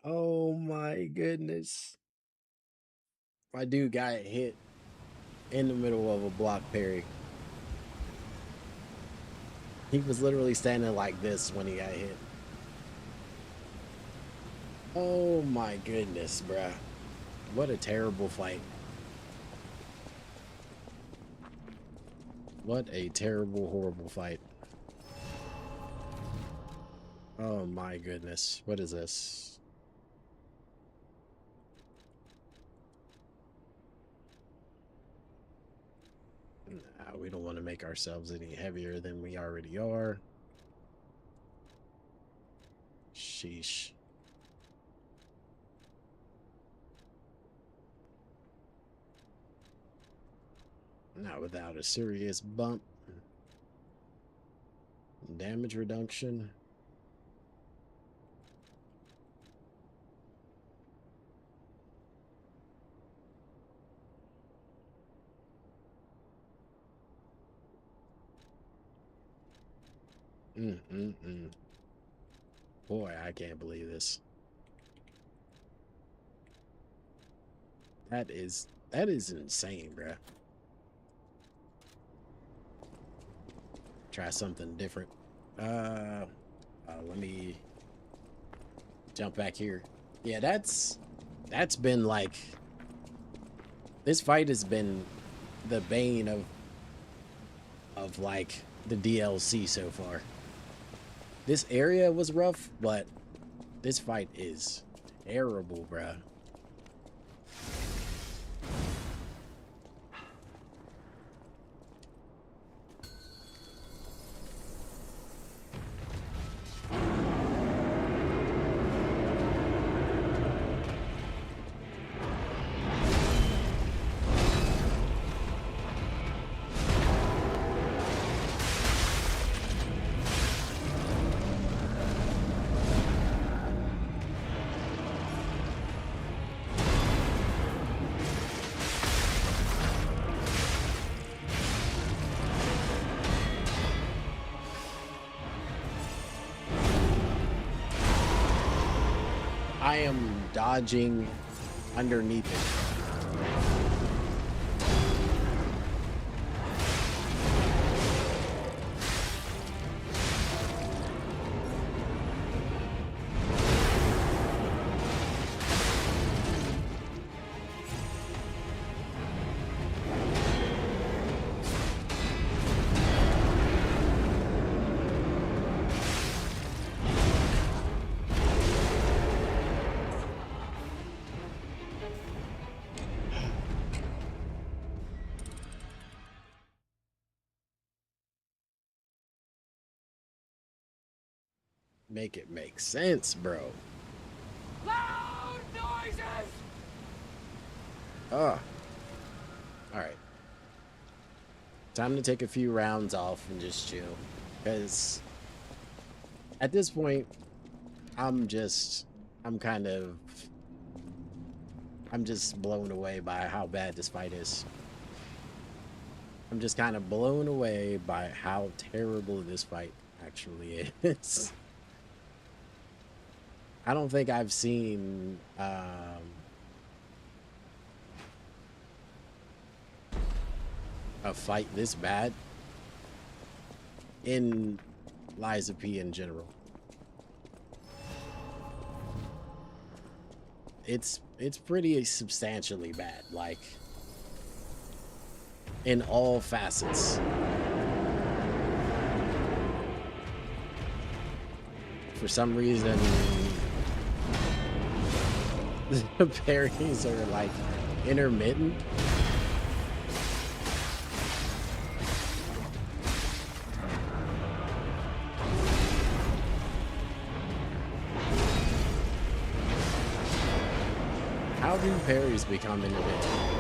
Oh my goodness. My dude got hit in the middle of a block parry. He was literally standing like this when he got hit. Oh my goodness, bruh. What a terrible fight. What a terrible, horrible fight. Oh my goodness. What is this? Nah, we don't want to make ourselves any heavier than we already are. Sheesh. Not without a serious bump. Damage reduction. Boy, I can't believe this. That is insane, bruh. Try something different. Let me jump back here. Yeah, that's been like, this fight has been the bane of like the DLC so far. This area was rough, but this fight is terrible, bruh. I am dodging underneath it. Make it make sense, bro. Loud noises! All right. Time to take a few rounds off and just chill. Because at this point, I'm just blown away by how bad this fight is. I'm just kind of blown away by how terrible this fight actually is. I don't think I've seen a fight this bad in liesofp in general. It's pretty substantially bad, like in all facets. For some reason, the parries are like intermittent. How do parries become intermittent?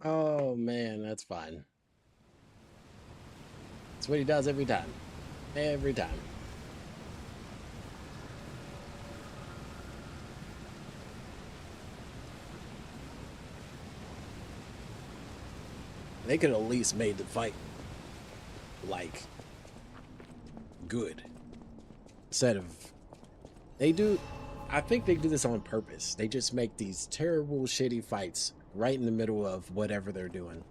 Oh man, that's fine. That's what he does every time. Every time. They could at least made the fight like good. Instead of they do I think they do this on purpose. They just make these terrible shitty fights right in the middle of whatever they're doing.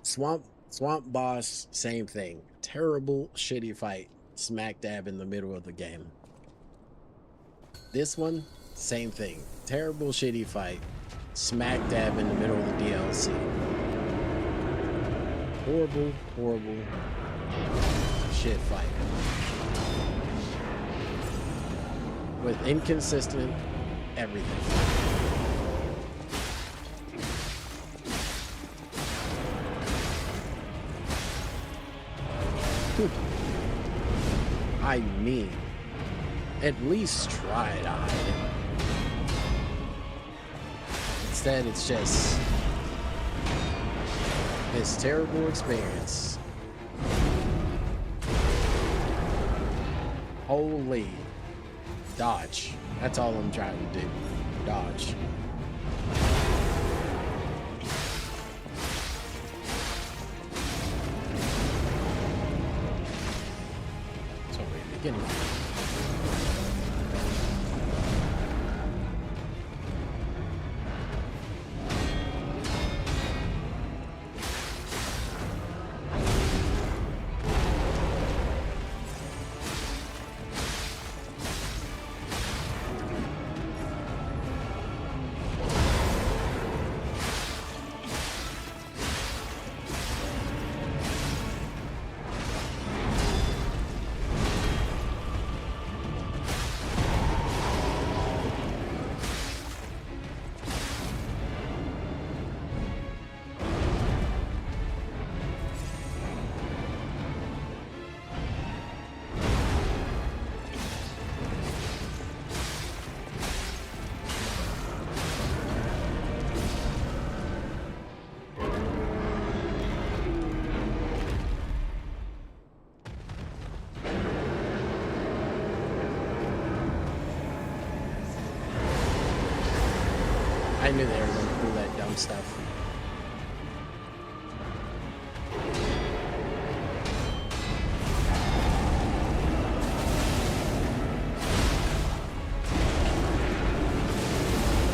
Swamp Boss, same thing. Terrible shitty fight smack dab in the middle of the game. This one, same thing. Terrible shitty fight smack dab in the middle of the DLC. Horrible, horrible shit fight. With inconsistent everything. I mean, at least try to hide it. Instead, it's just this terrible experience. Holy dodge. That's all I'm trying to do. Dodge. So we're beginning. I knew they were gonna do that dumb stuff.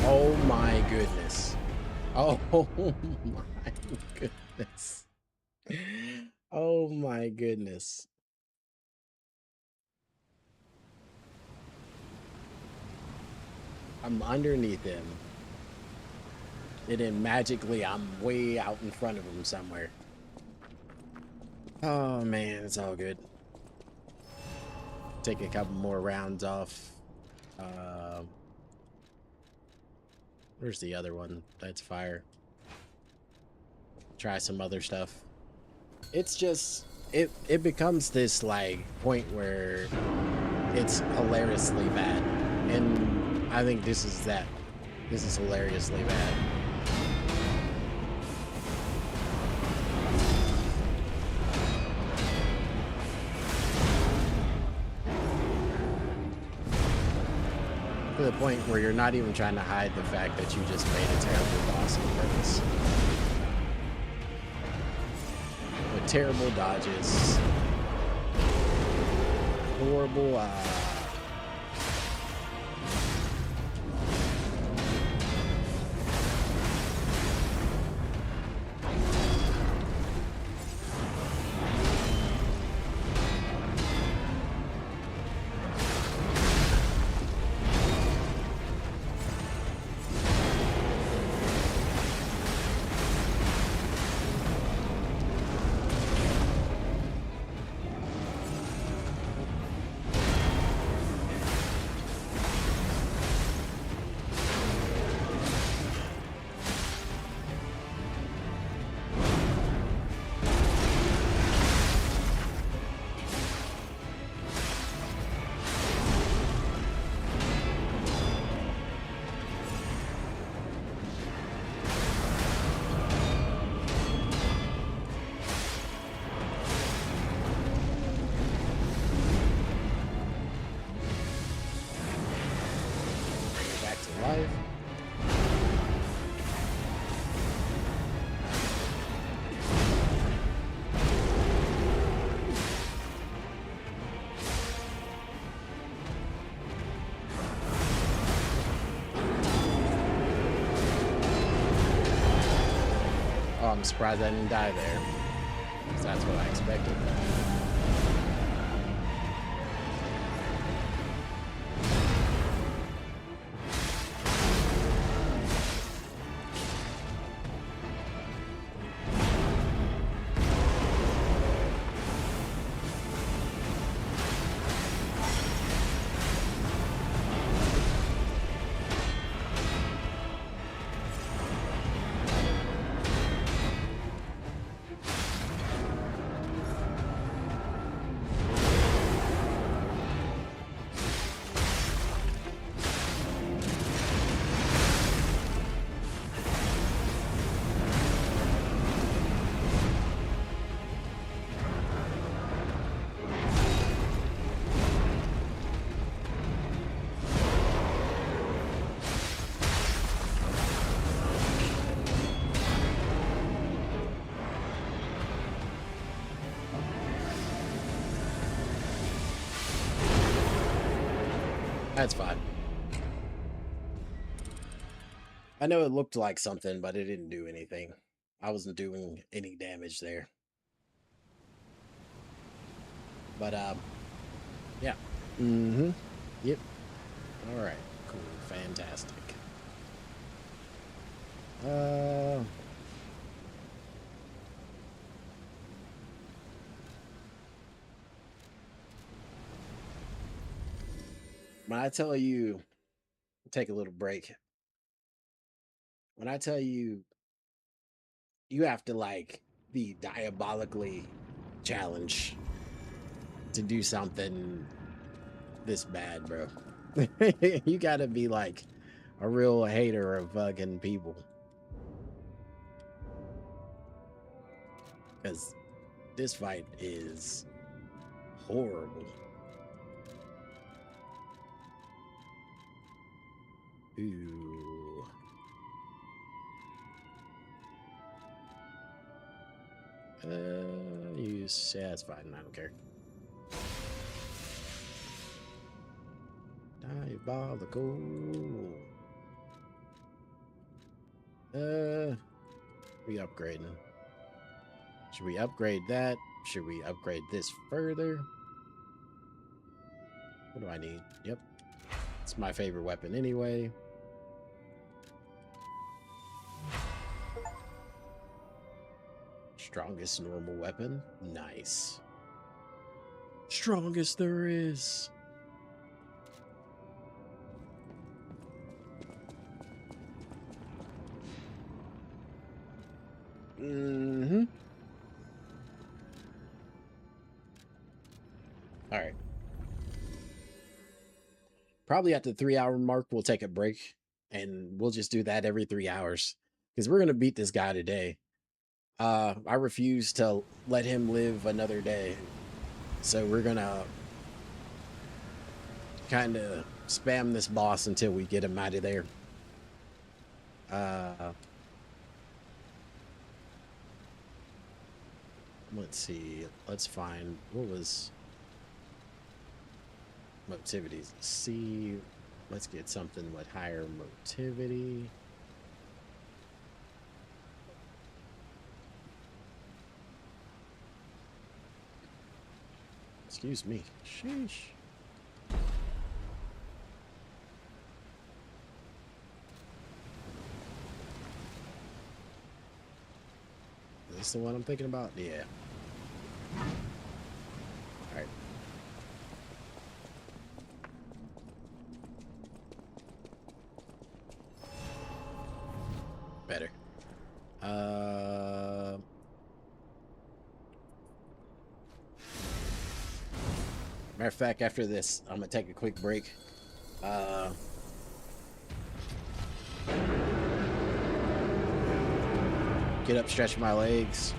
Oh my goodness. Oh my goodness. Oh my goodness. I'm underneath him. And then magically I'm way out in front of him somewhere. Oh man, it's all good. Take a couple more rounds off. Where's the other one? That's fire. Try some other stuff. It's just it becomes this like point where it's hilariously bad. And I think this is that. This is hilariously bad. To the point where you're not even trying to hide the fact that you just made a terrible boss on purpose. With terrible dodges. Horrible, life. Oh, I'm surprised I didn't die there, because that's what I expected. That's fine. I know it looked like something, but it didn't do anything. I wasn't doing any damage there. But, yeah. Mm-hmm. Yep. All right. Cool. Fantastic. When I tell you, take a little break. When I tell you, you have to like be diabolically challenged to do something this bad, bro. You gotta be like a real hater of fucking people. Because this fight is horrible. Ooh. Use, yeah, it's fine. I don't care. Diabolical. We upgrading. Should we upgrade that? Should we upgrade this further? What do I need? Yep. It's my favorite weapon anyway. Strongest normal weapon. Nice. Strongest there is. Mm-hmm. All right. Probably at the 3-hour mark, we'll take a break and we'll just do that every 3 hours because we're going to beat this guy today. I refuse to let him live another day. So we're going to kind of spam this boss until we get him out of there. Let's see. Let's find what was motivities. See, let's get something with higher motivity. Excuse me. Sheesh. Is this the one I'm thinking about? Yeah. All right. Better. Matter of fact, after this, I'm gonna take a quick break. Get up, stretch my legs.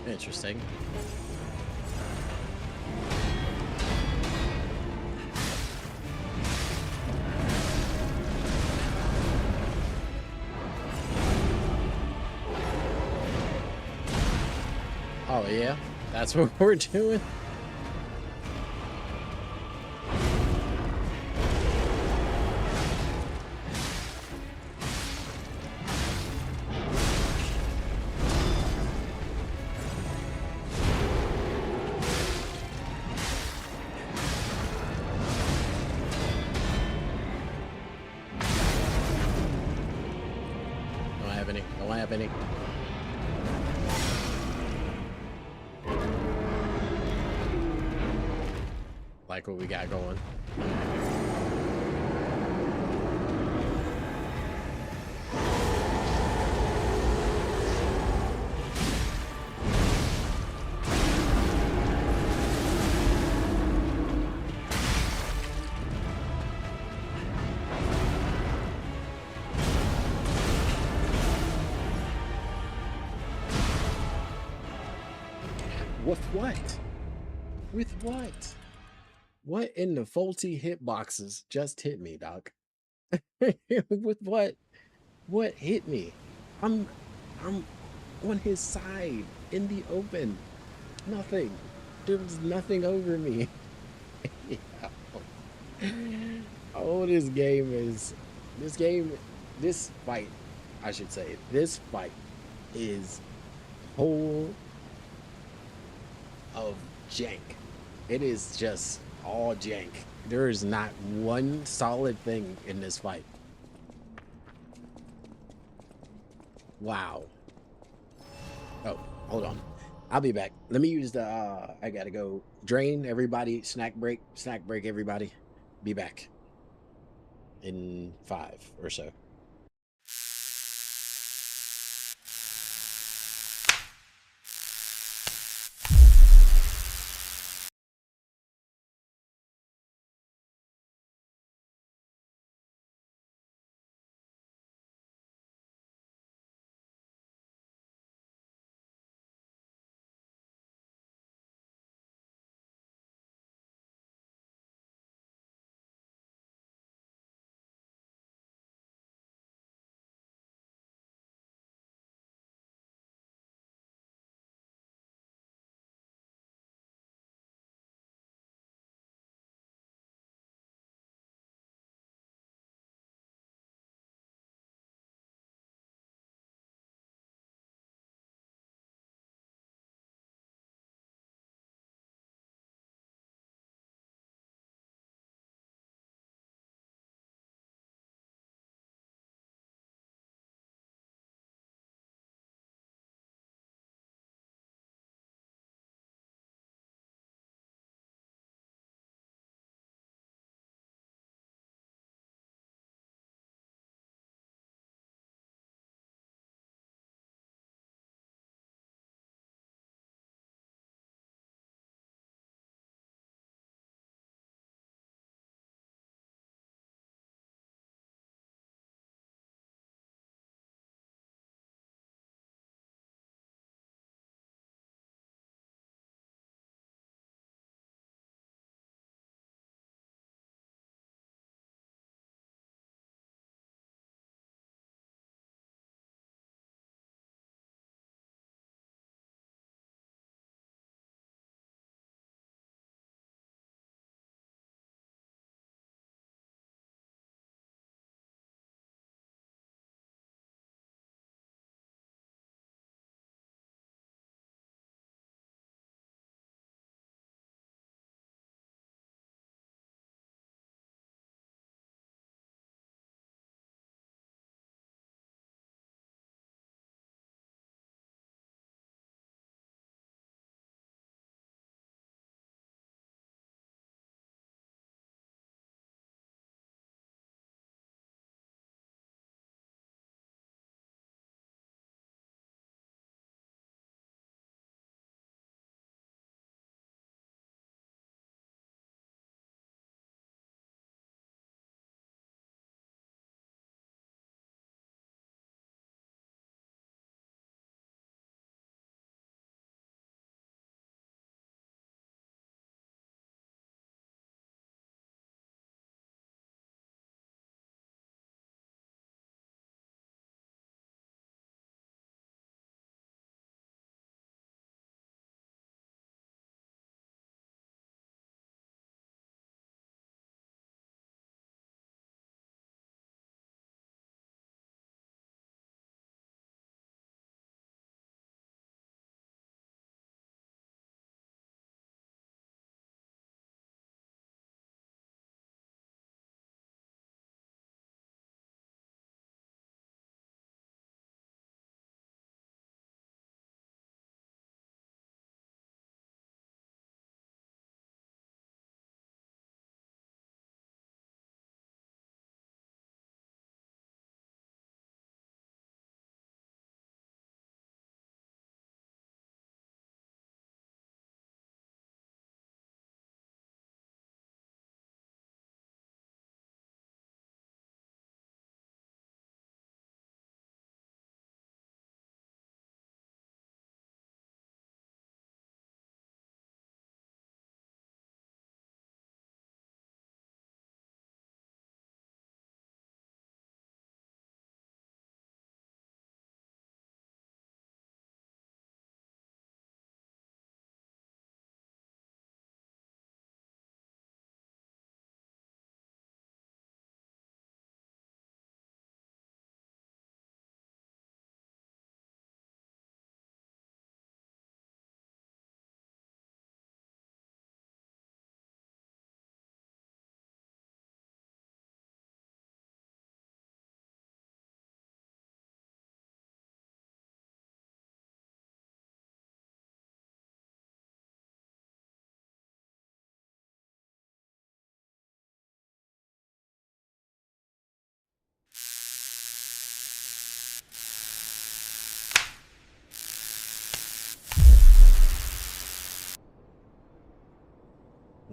Interesting. Oh yeah, that's what we're doing. Don't have any. Like what we got going. With what? With what? What in the faulty hitboxes just hit me, Doc? With what? What hit me? I'm on his side in the open. Nothing. There was nothing over me. Oh, this fight, I should say, this fight is whole of jank. It is just all jank. There is not one solid thing in this fight. Wow. Oh, hold on. I'll be back. Let me use the I gotta go drain everybody, snack break everybody. Be back in 5 or so.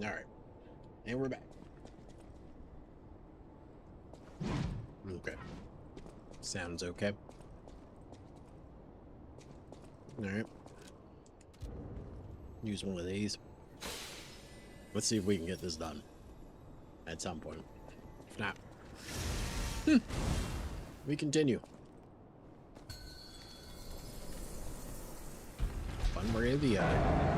All right, and we're back. Okay, sounds okay. All right, use one of these. Let's see if we can get this done at some point. If not, we continue. One way or the other.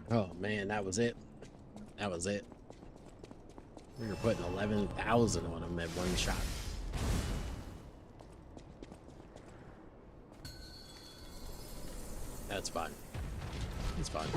Oh man, that was it. That was it. We were putting 11,000 on him at one shot. That's fine. It's fine.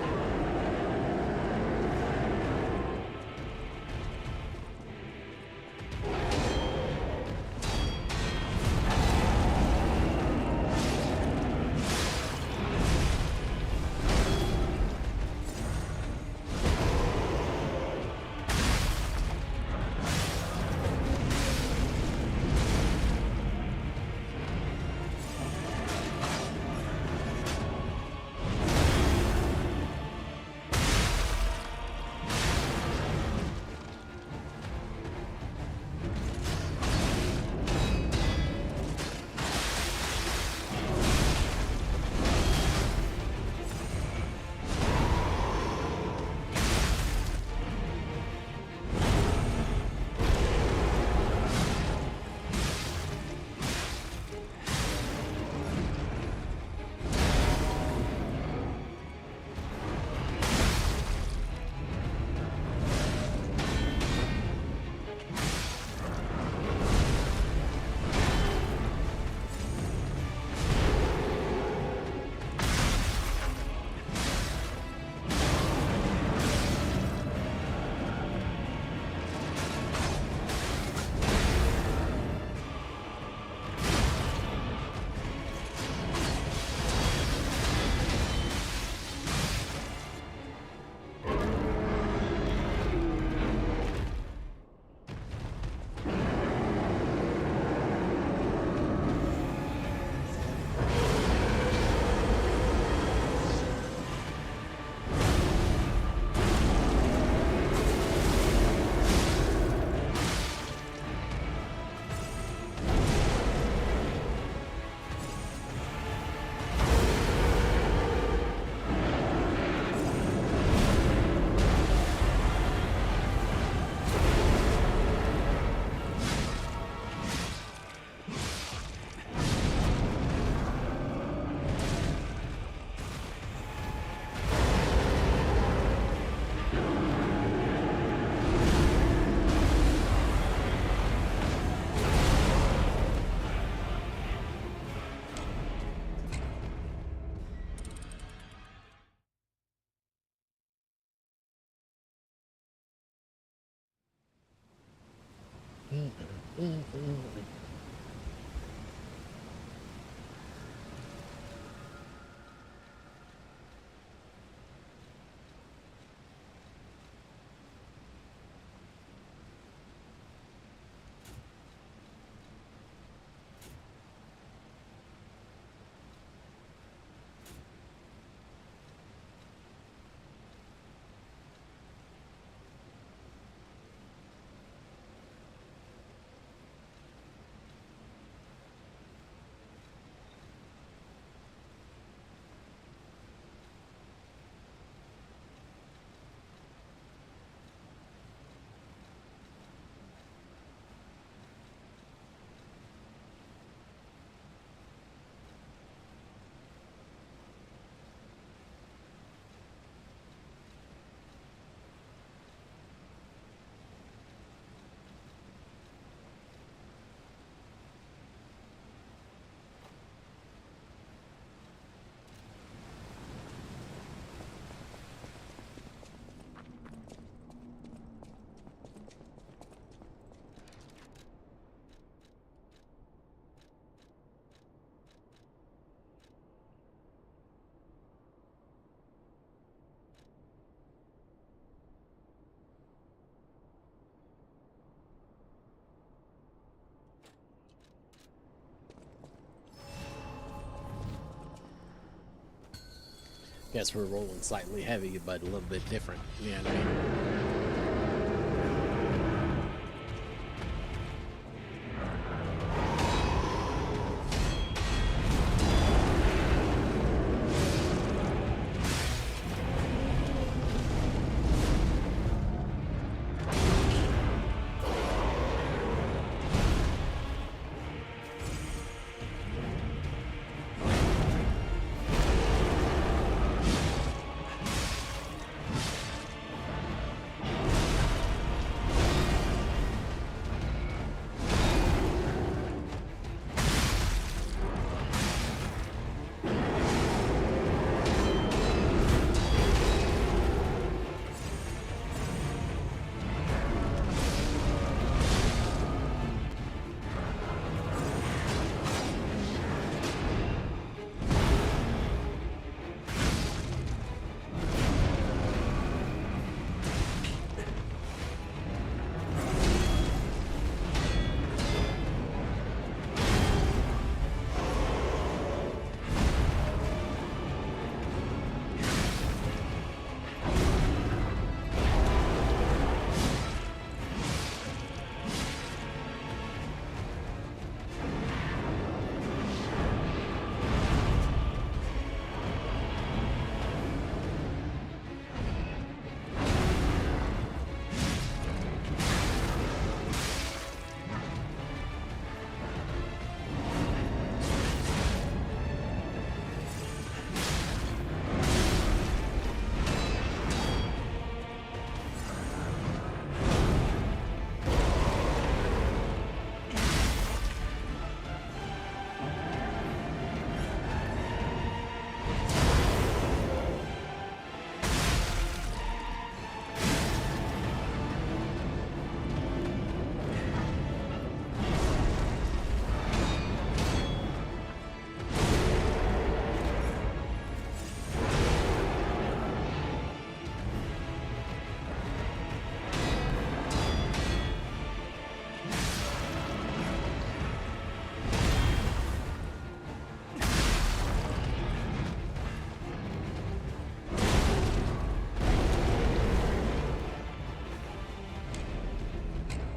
Guess we're rolling slightly heavy, but a little bit different. You know what I mean?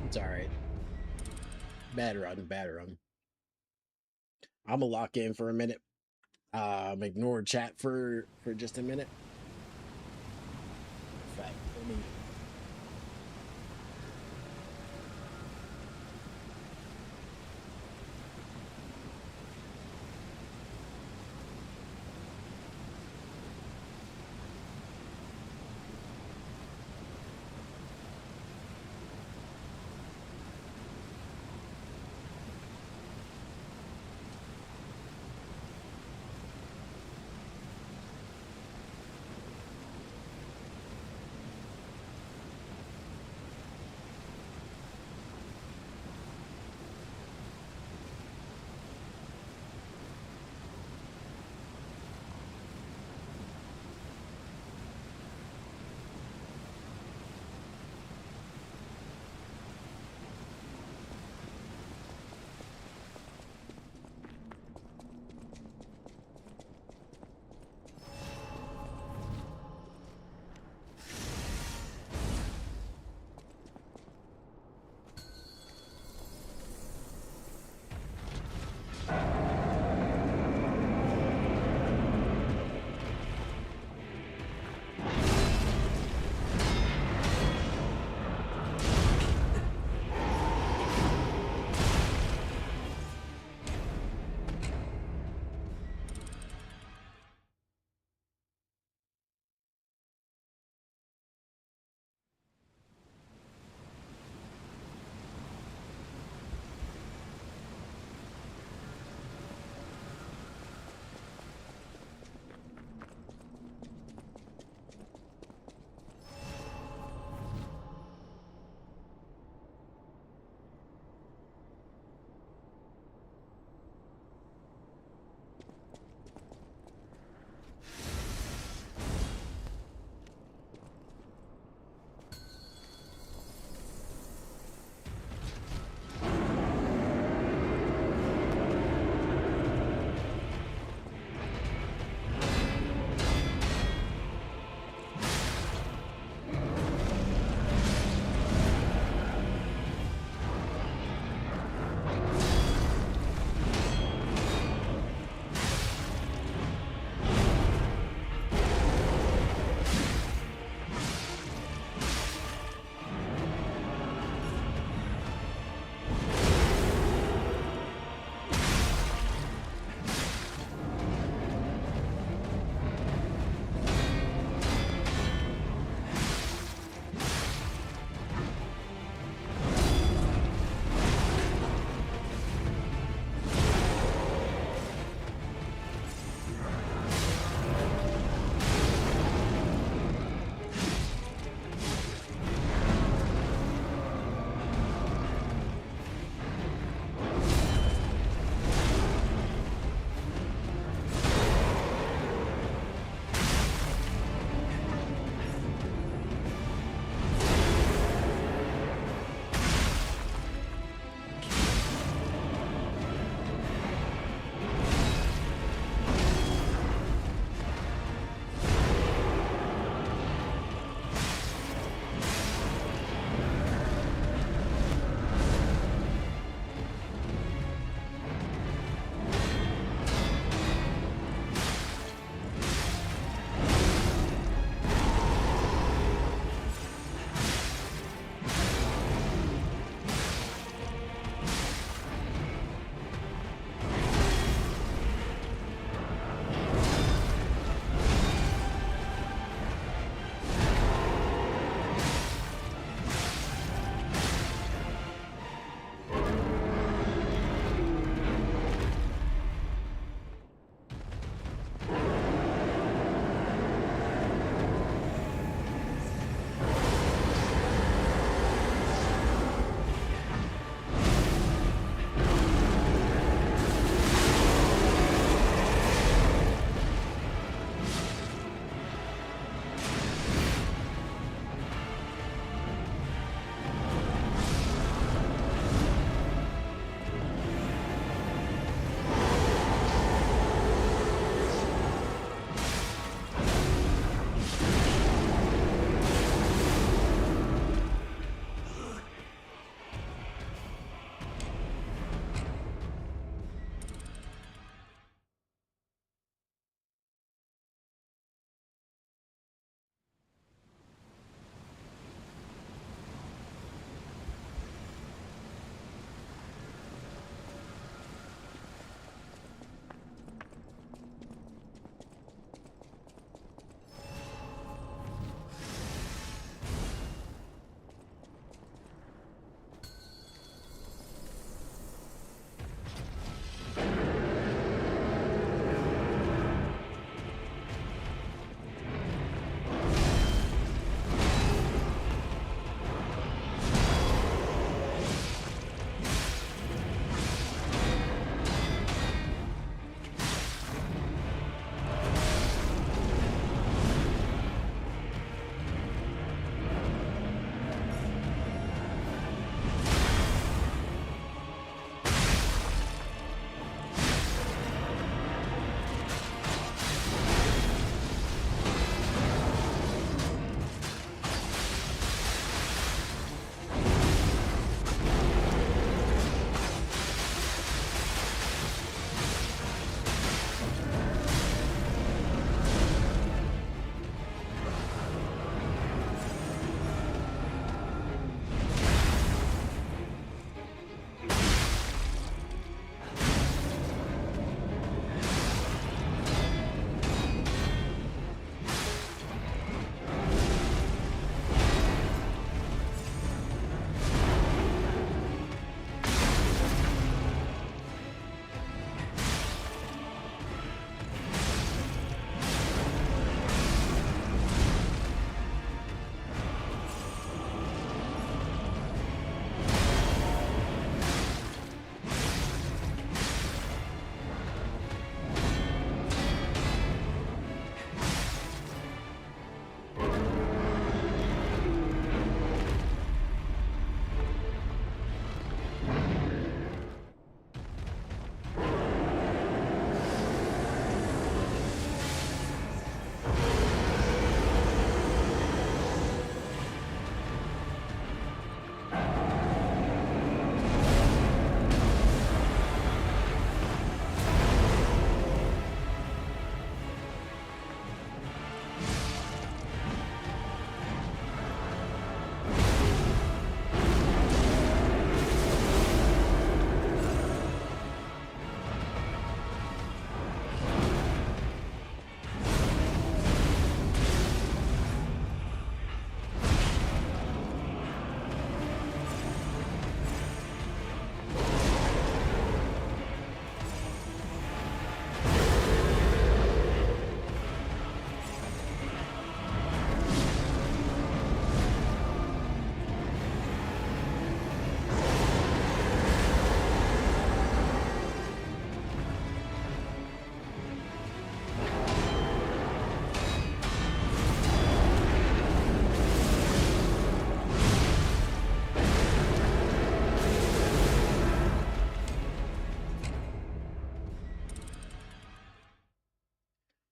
It's all right. Bad run, bad run. I'm gonna lock in for a minute. Ignore chat for just a minute. In fact, let me.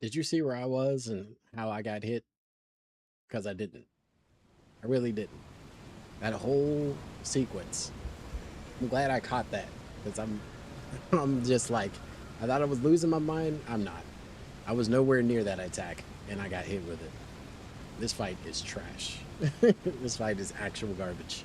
Did you see where I was and how I got hit? Because I didn't. I really didn't. That whole sequence. I'm glad I caught that because I'm just like, I thought I was losing my mind. I'm not. I was nowhere near that attack and I got hit with it. This fight is trash. This fight is actual garbage.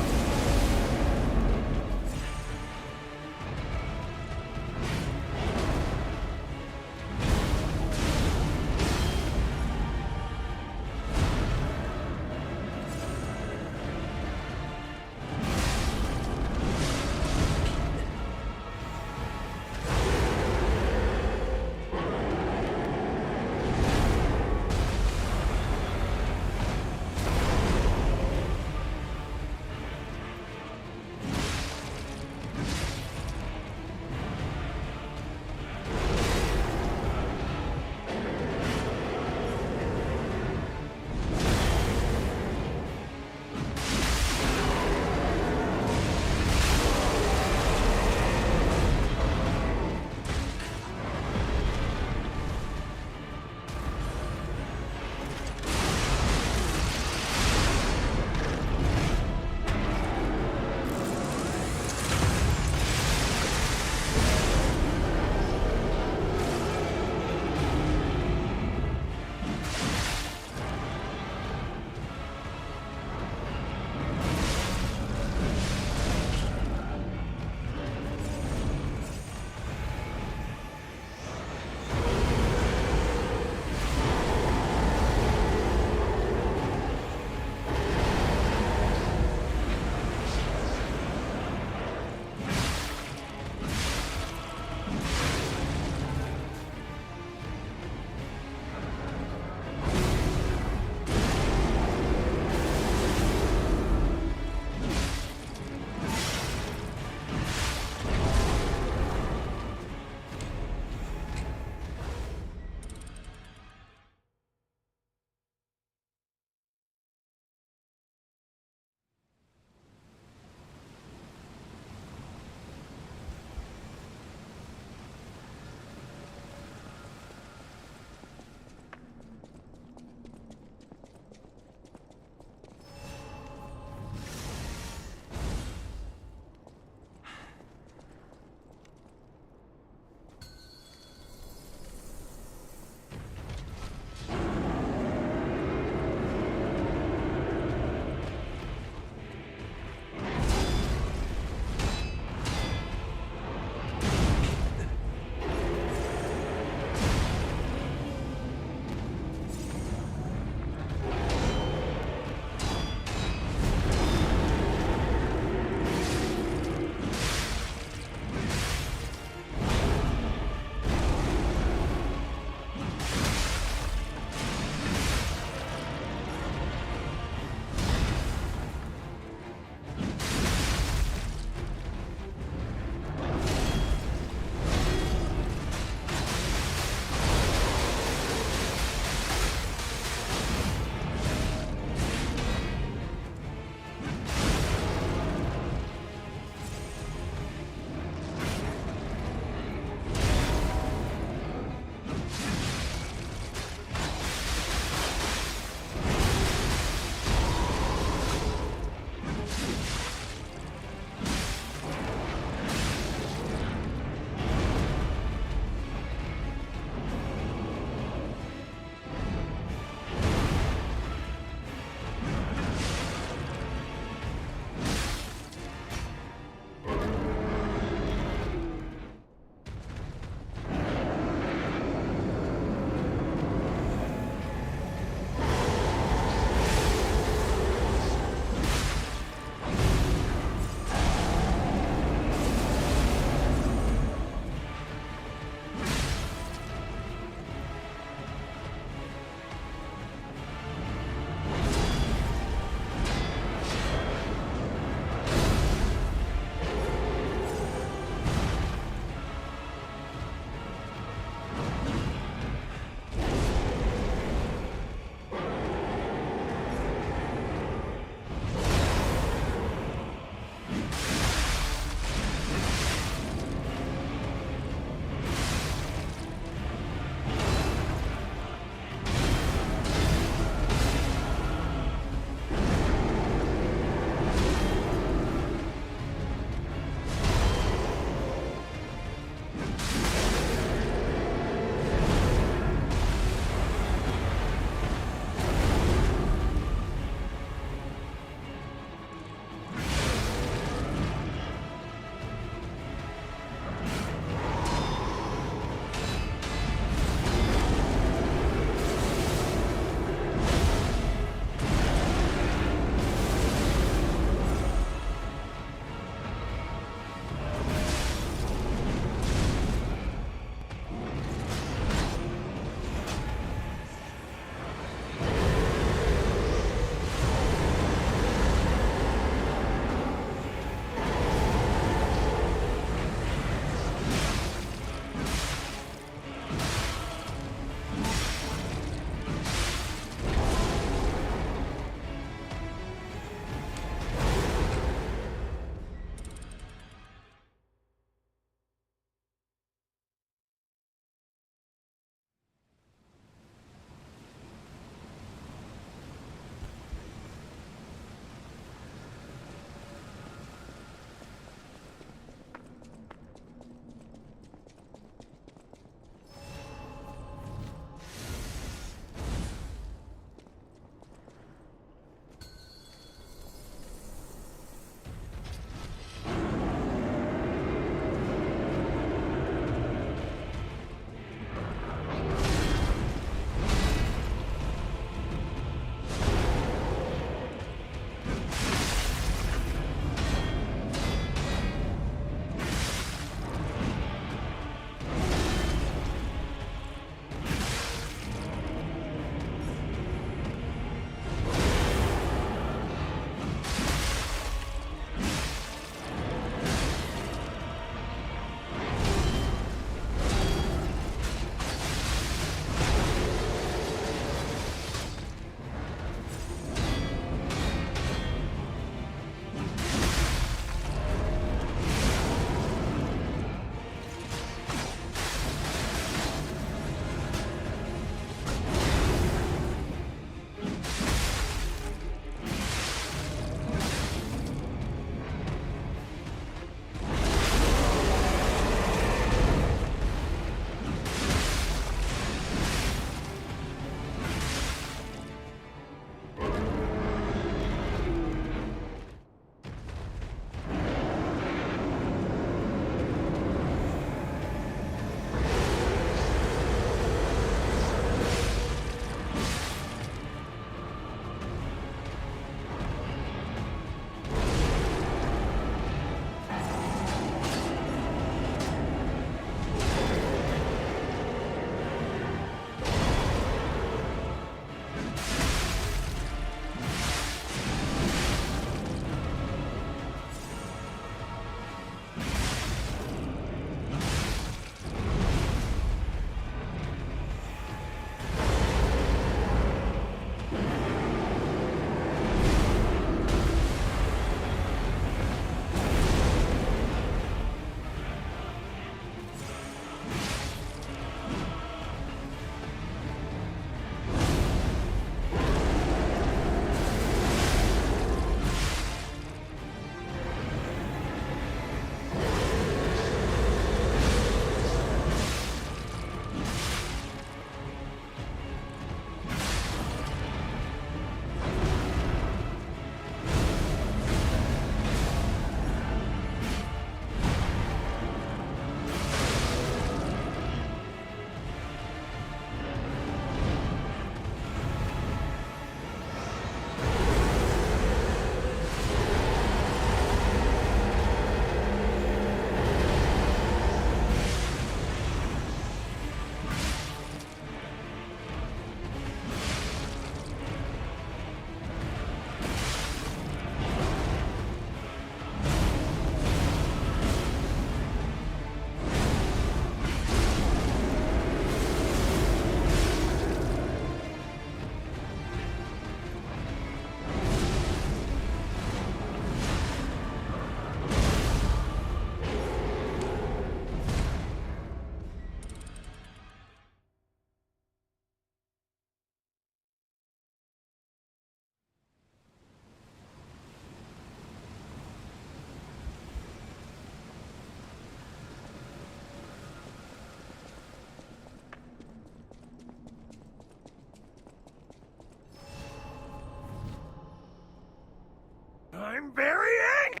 I'm very angry!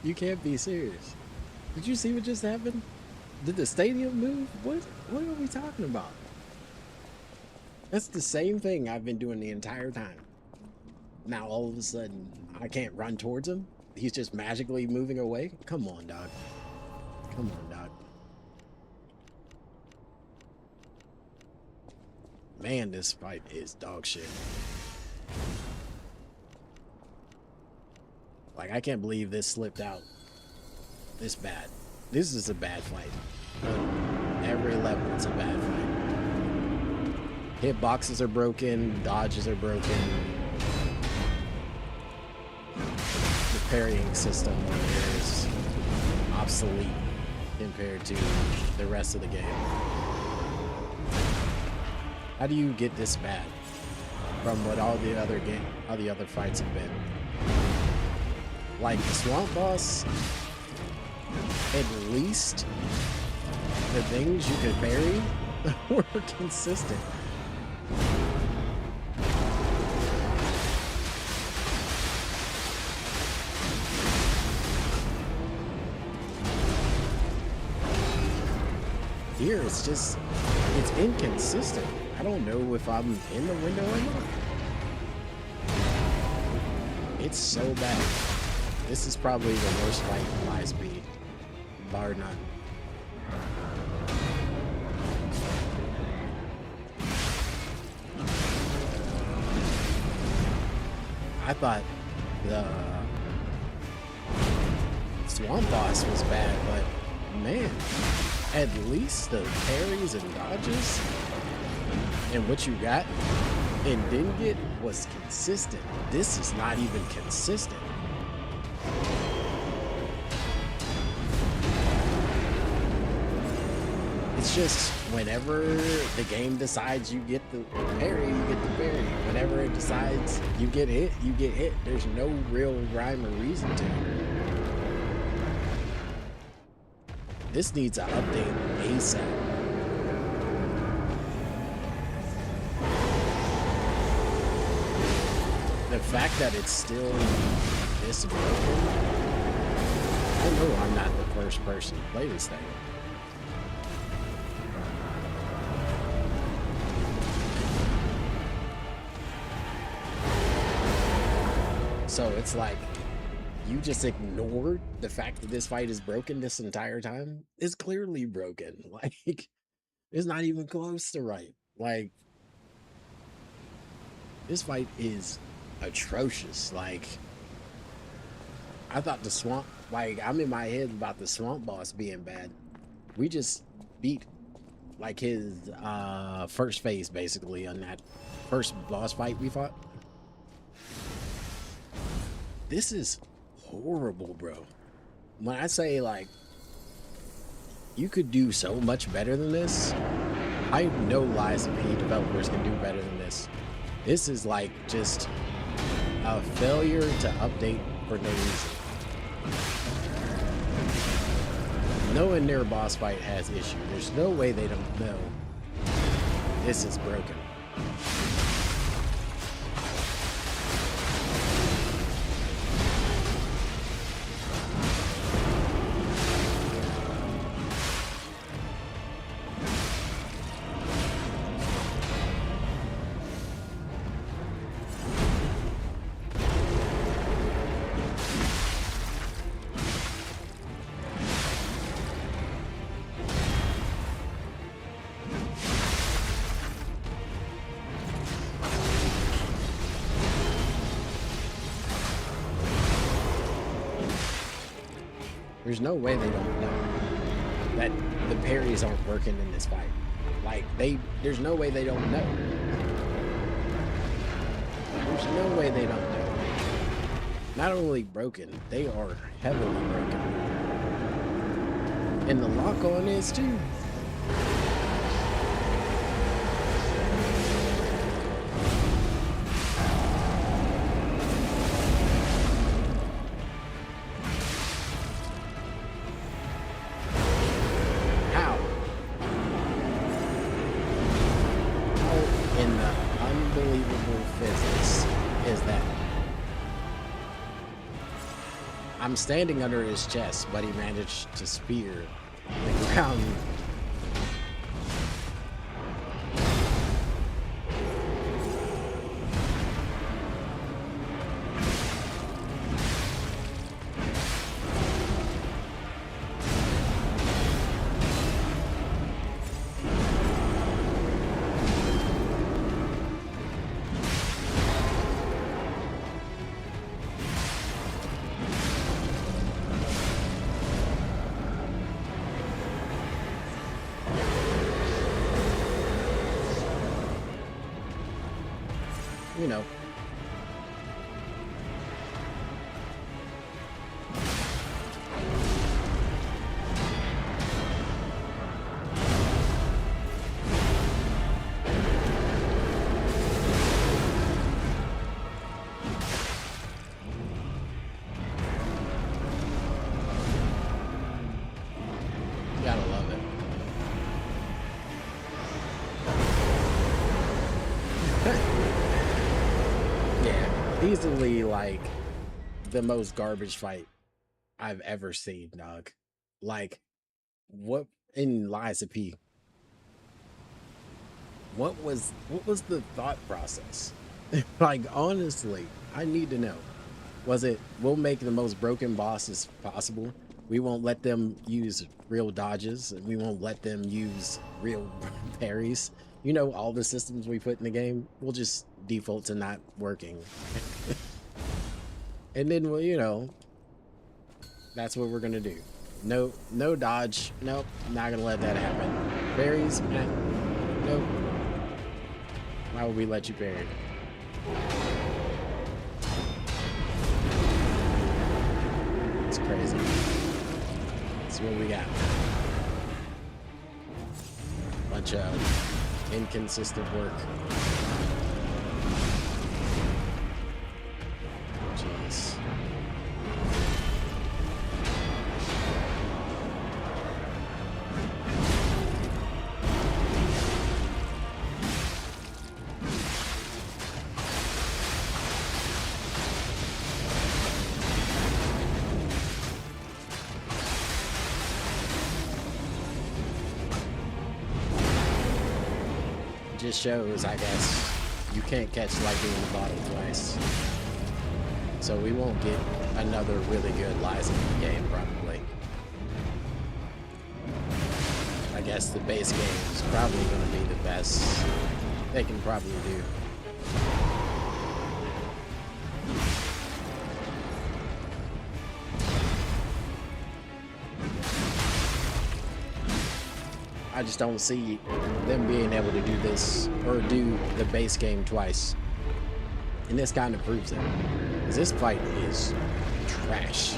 You can't be serious. Did you see what just happened? Did the stadium move? What are we talking about? That's the same thing I've been doing the entire time. Now all of a sudden I can't run towards him. He's just magically moving away. Come on, dog. Come on, dog. Man, this fight is dog shit. Like, I can't believe this slipped out this bad. This is a bad fight. On every level, it's a bad fight. Hitboxes are broken, dodges are broken. The parrying system is obsolete compared to the rest of the game. How do you get this bad from what all the other fights have been? Like the swamp boss, at least the things you could parry were consistent. Here it's inconsistent. I don't know if I'm in the window or not. It's so bad. This is probably the worst fight in liesofp, bar none. I thought the swamp boss was bad, but man, at least the parries and dodges and what you got and didn't get was consistent. This is not even consistent. It's just whenever the game decides you get the parry, you get the parry. Whenever it decides you get hit, you get hit. There's no real rhyme or reason to it. This needs an update ASAP. The fact that it's still this broken, I know I'm not the first person to play this thing. So it's like, you just ignored the fact that this fight is broken this entire time? It's clearly broken. Like, it's not even close to right. Like, this fight is atrocious. Like, I thought the swamp, like, I'm in my head about the swamp boss being bad. We just beat, like, his first phase, basically, on that first boss fight we fought. This is horrible, bro. When I say, like, you could do so much better than this, I know liesofp developers can do better than this. This is like just a failure to update for no reason. Knowing their boss fight has issues. There's no way they don't know this is broken. There's no way they don't know that the parries aren't working in this fight. Like, there's no way they don't know. There's no way they don't know. Not only broken, they are heavily broken. And the lock on is too. I'm standing under his chest, but he managed to spear the ground. You know. Gotta love it. Yeah, easily like the most garbage fight I've ever seen, dog. Like, what in Lies of P? What was the thought process? Like, honestly, I need to know. Was it we'll make the most broken bosses possible? We won't let them use real dodges, and we won't let them use real parries. You know, all the systems we put in the game, we'll just default to not working. And then we'll, you know, that's what we're gonna do. No dodge. Nope, not gonna let that happen. Parries, nope. Why would we let you parry? It's crazy. That's what we got. Bunch of inconsistent work. Jeez. Just shows, I guess, you can't catch lightning in the bottle twice. So we won't get another really good Lies of P game, probably. I guess the base game is probably going to be the best they can probably do. I just don't see them being able to do this or do the base game twice. And this kind of proves it. Because this fight is trash.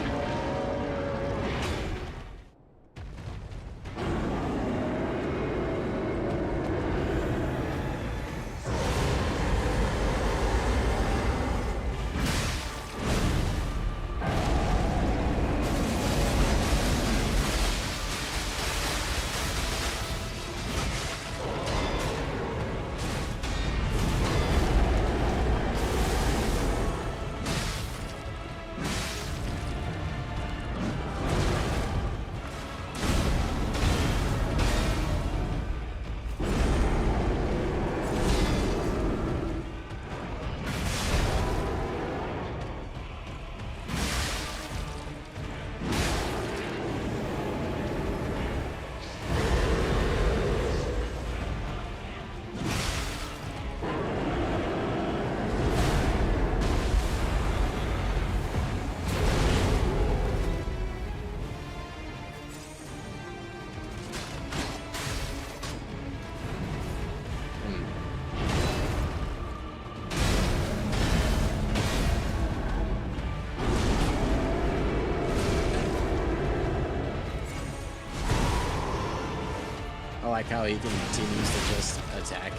I like how he continues to just attack.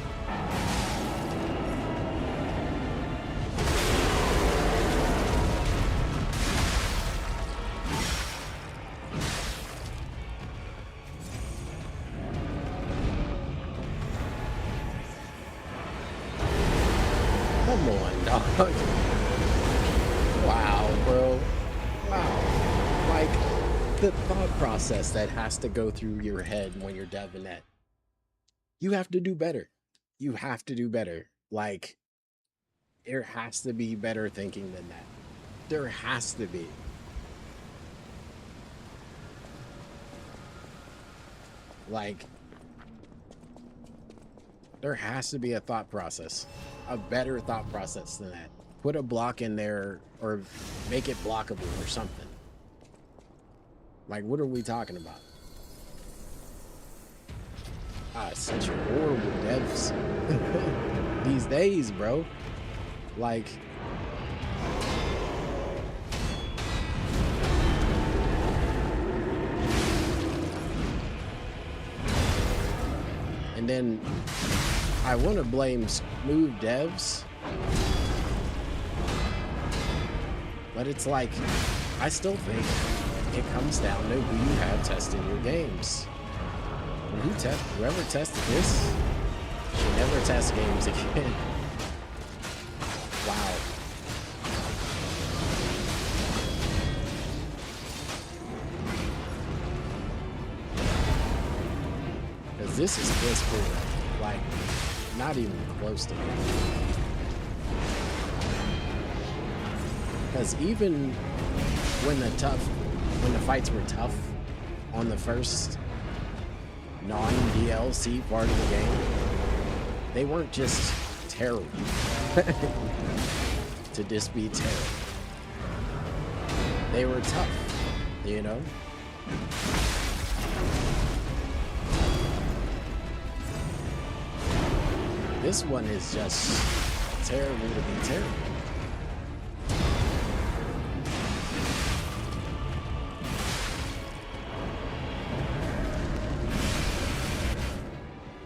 Come on, dog. Wow, bro. Wow. Like the thought process that has to go through your head when you're deving that. You have to do better. You have to do better. Like, there has to be better thinking than that. There has to be. Like, there has to be a thought process, a better thought process than that. Put a block in there or make it blockable or something. Like, what are we talking about? Ah, such horrible devs these days, bro. Like, and then I want to blame smooth devs, but it's like, I still think it comes down to who you have testing your games. Whoever tested this should never test games again. Wow. Because this is piss poor. Like, not even close to me. Because even when the fights were tough on the first non-DLC part of the game, they weren't just terrible to just be terrible. They were tough, you know? This one is just terrible to be terrible.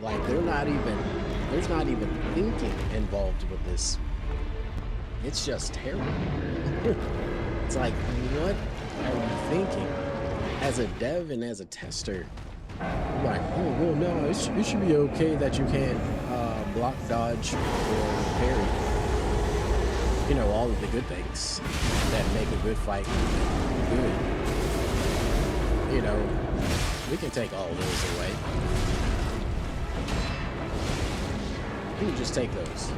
Like, there's not even thinking involved with this. It's just terrible. It's like, what are you thinking? As a dev and as a tester, you're like, oh, well, no, it should be okay that you can't block, dodge, or parry. You know, all of the good things that make a good fight good. You know, we can take all those away. We can just take those.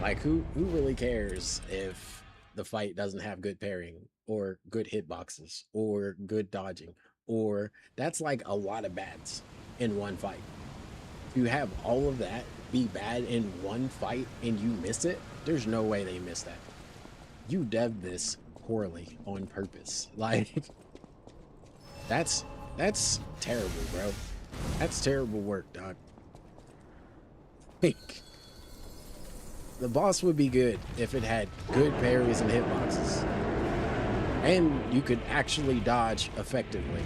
Like, who really cares if the fight doesn't have good parrying or good hitboxes or good dodging? Or that's like a lot of bads in one fight. If you have all of that be bad in one fight and you miss it, there's no way they miss that. You dev'd this poorly on purpose. Like, that's terrible, bro. That's terrible work, dog. The boss would be good if it had good parries and hitboxes, and you could actually dodge effectively.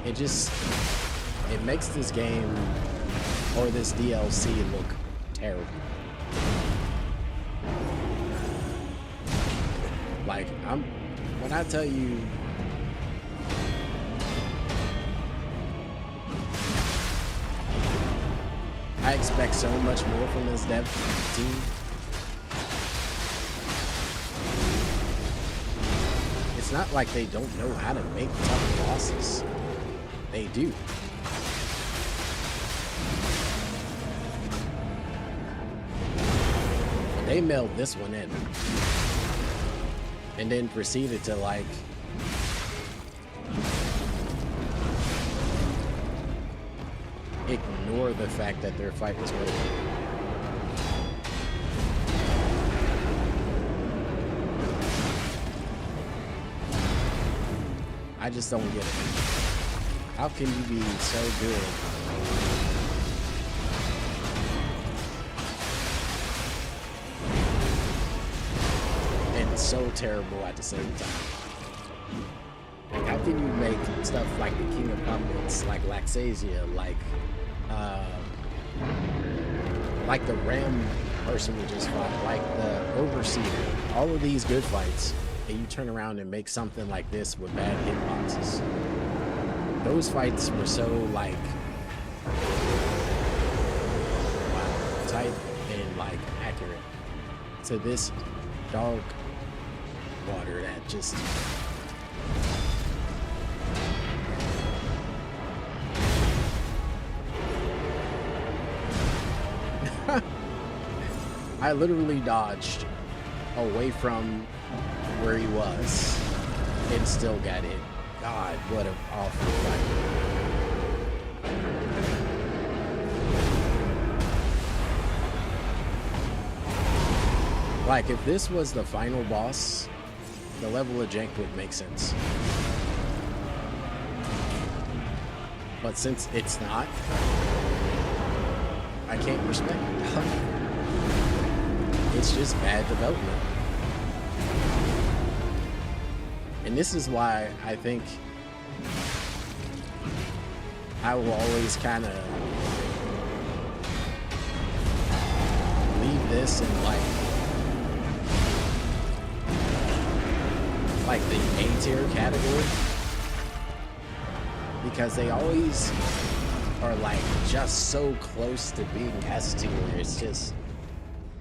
It makes this game or this DLC look terrible. Like, when I tell you, I expect so much more from this dev team. It's not like they don't know how to make tough bosses. They do. They mailed this one in. And then proceeded to, like, ignore the fact that their fight was worth it. I just don't get it. How can you be so good and so terrible at the same time? Like, how can you make stuff like the King of Puppets, like Laxasia, like the Ram person we just fought, like the Overseer, all of these good fights, and you turn around and make something like this with bad hitboxes? Those fights were so, like, tight and, like, like accurate to this dark water that just I literally dodged away from where he was and still got hit. God, what an awful fight. Like, if this was the final boss, the level of jank would make sense. But since it's not, I can't respect it. It's just bad development. And this is why I think I will always kind of leave this in like the A tier category, because they always are like just so close to being S tier. It's just,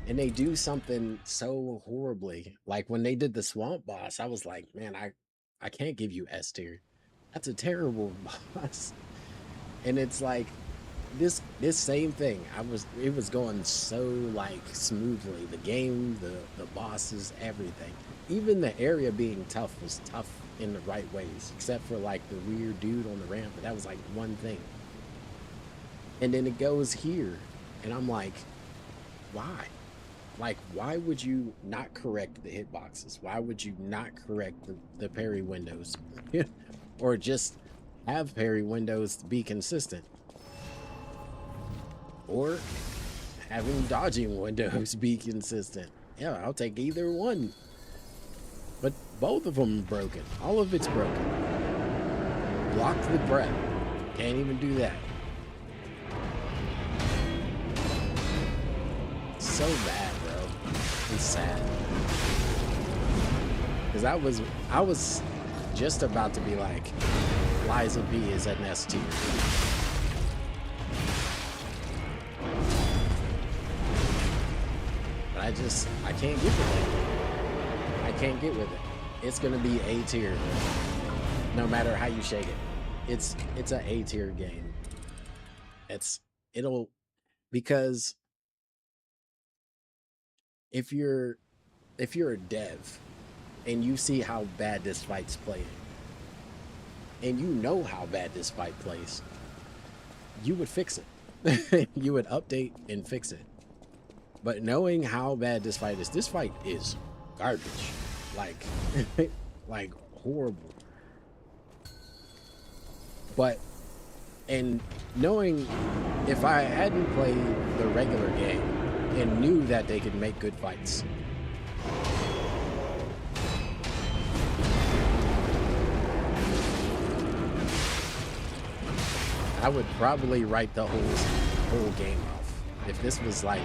and they do something so horribly. Like when they did the swamp boss, I was like, man, I can't give you S tier. That's a terrible boss. And it's like this same thing. It was going so like smoothly. The game, the bosses, everything. Even the area being tough was tough in the right ways, except for like the weird dude on the ramp. But that was like one thing. And then it goes here, and I'm like, why? Like, why would you not correct the hitboxes? Why would you not correct the parry windows? Or just have parry windows be consistent? Or having dodging windows be consistent? Yeah, I'll take either one. But both of them are broken. All of it's broken. Block the breath. Can't even do that. So bad, bro. It's sad. Because I was just about to be like, liesofp is an S tier. But I can't get with it. I can't get with it. It's gonna be A tier, no matter how you shake it. It's an A tier game. Because if you're a dev and you see how bad this fight's playing, and you know how bad this fight plays, you would fix it. You would update and fix it. But knowing how bad this fight is garbage. Like, like horrible. But, and knowing if I hadn't played the regular game and knew that they could make good fights, I would probably write the whole game off. If this was like,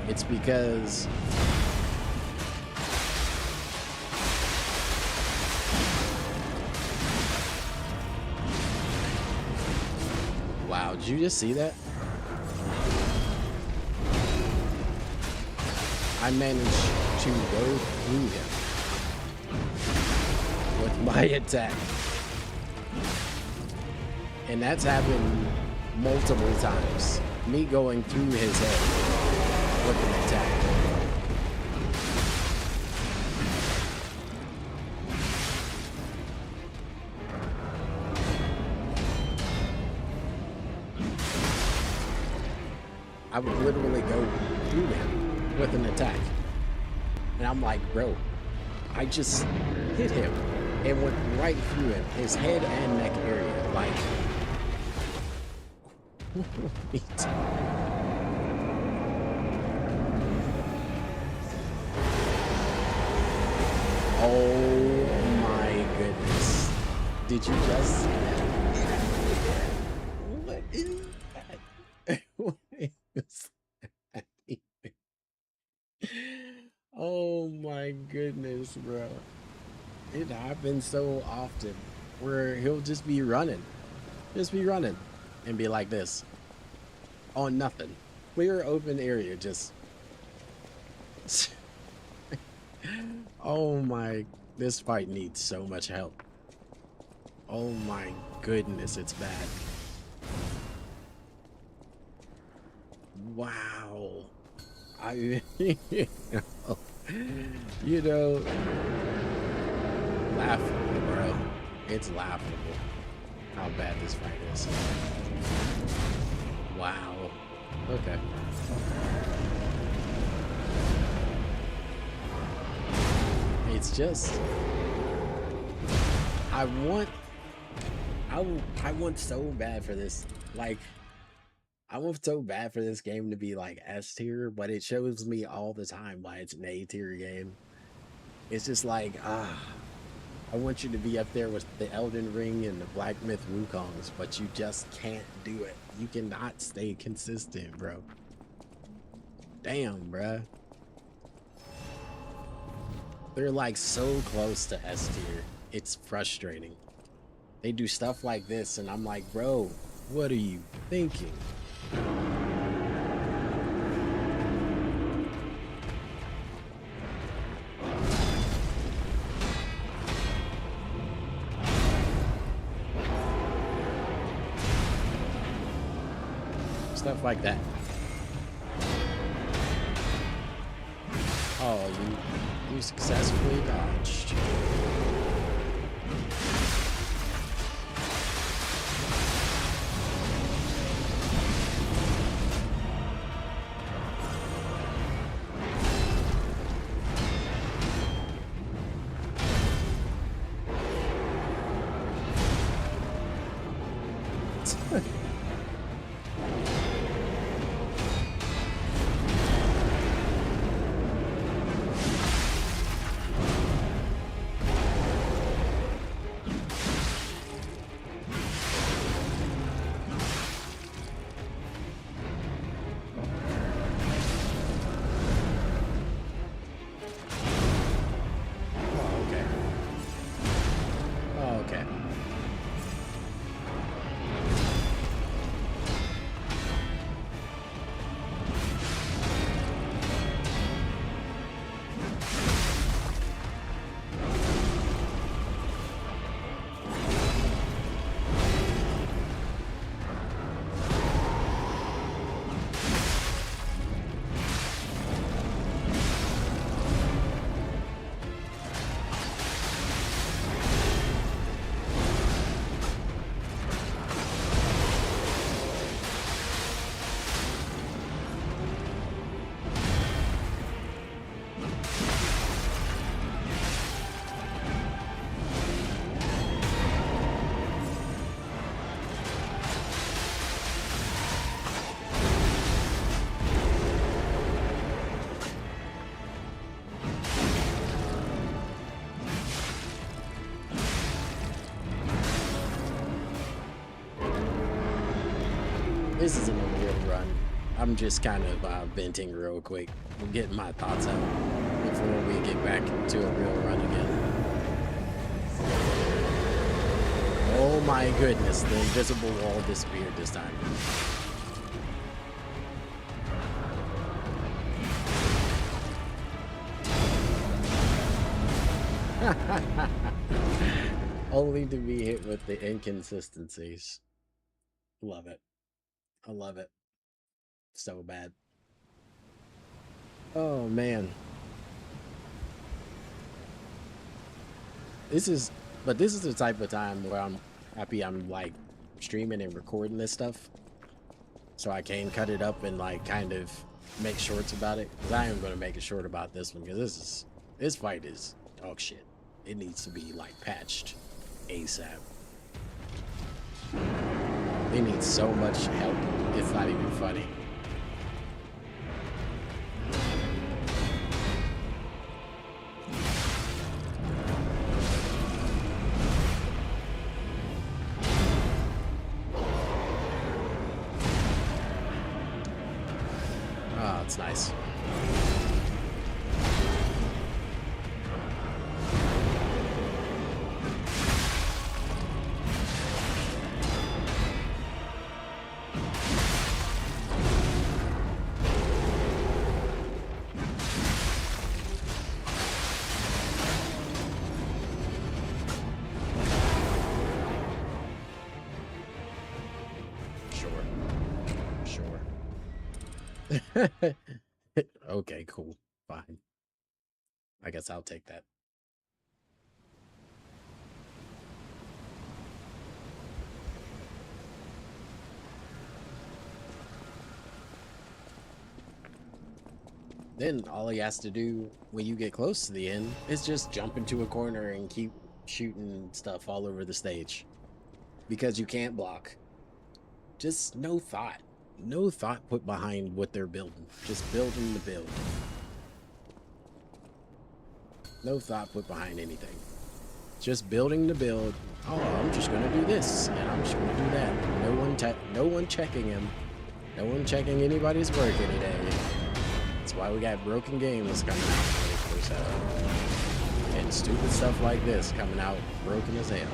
it's because wow, did you just see that? I managed to go through him with my attack. And that's happened multiple times. Me going through his head with an attack. I would literally go through him with an attack. And I'm like, bro, I just hit him and went right through him, his head and neck area. Like, oh my goodness. Did you just see that? What is that? What is that? Oh my goodness, bro. It happens so often where he'll just be running. Just be running. and be like this on nothing. Clear open area, just oh my, this fight needs so much help. Oh my goodness, it's bad. Wow. I you know, laughable, bro. It's laughable how bad this fight is. Wow. Okay. It's just I want so bad for this. Like, I want so bad for this game to be like S tier, but it shows me all the time why it's an A tier game. It's just like, I want you to be up there with the Elden Ring and the Black Myth Wukongs, but you just can't do it. You cannot stay consistent, bro. Damn, bruh. They're like so close to S tier. It's frustrating. They do stuff like this, and I'm like, bro, what are you thinking? Stuff like that. Oh, you successfully dodged. This isn't a real run. I'm just kind of venting real quick. I'm getting my thoughts out before we get back to a real run again. Oh my goodness, the invisible wall disappeared this time. Only to be hit with the inconsistencies. Love it. I love it. So bad. Oh man. This is the type of time where I'm happy I'm like streaming and recording this stuff. So I can cut it up and like kind of make shorts about it. Because I am going to make a short about this one because this fight is dog shit. It needs to be like patched ASAP. They need so much help, it's not even funny. Oh, it's nice. Okay, cool. Fine. I guess I'll take that. Then all he has to do when you get close to the end is just jump into a corner and keep shooting stuff all over the stage. Because you can't block. Just no thought. No thought put behind what they're building. Just building the build. No thought put behind anything. Just building the build. Oh, I'm just gonna do this, and I'm just gonna do that. No one checking him. No one checking anybody's work any day. That's why we got broken games coming out 24/7. And stupid stuff like this coming out broken as hell.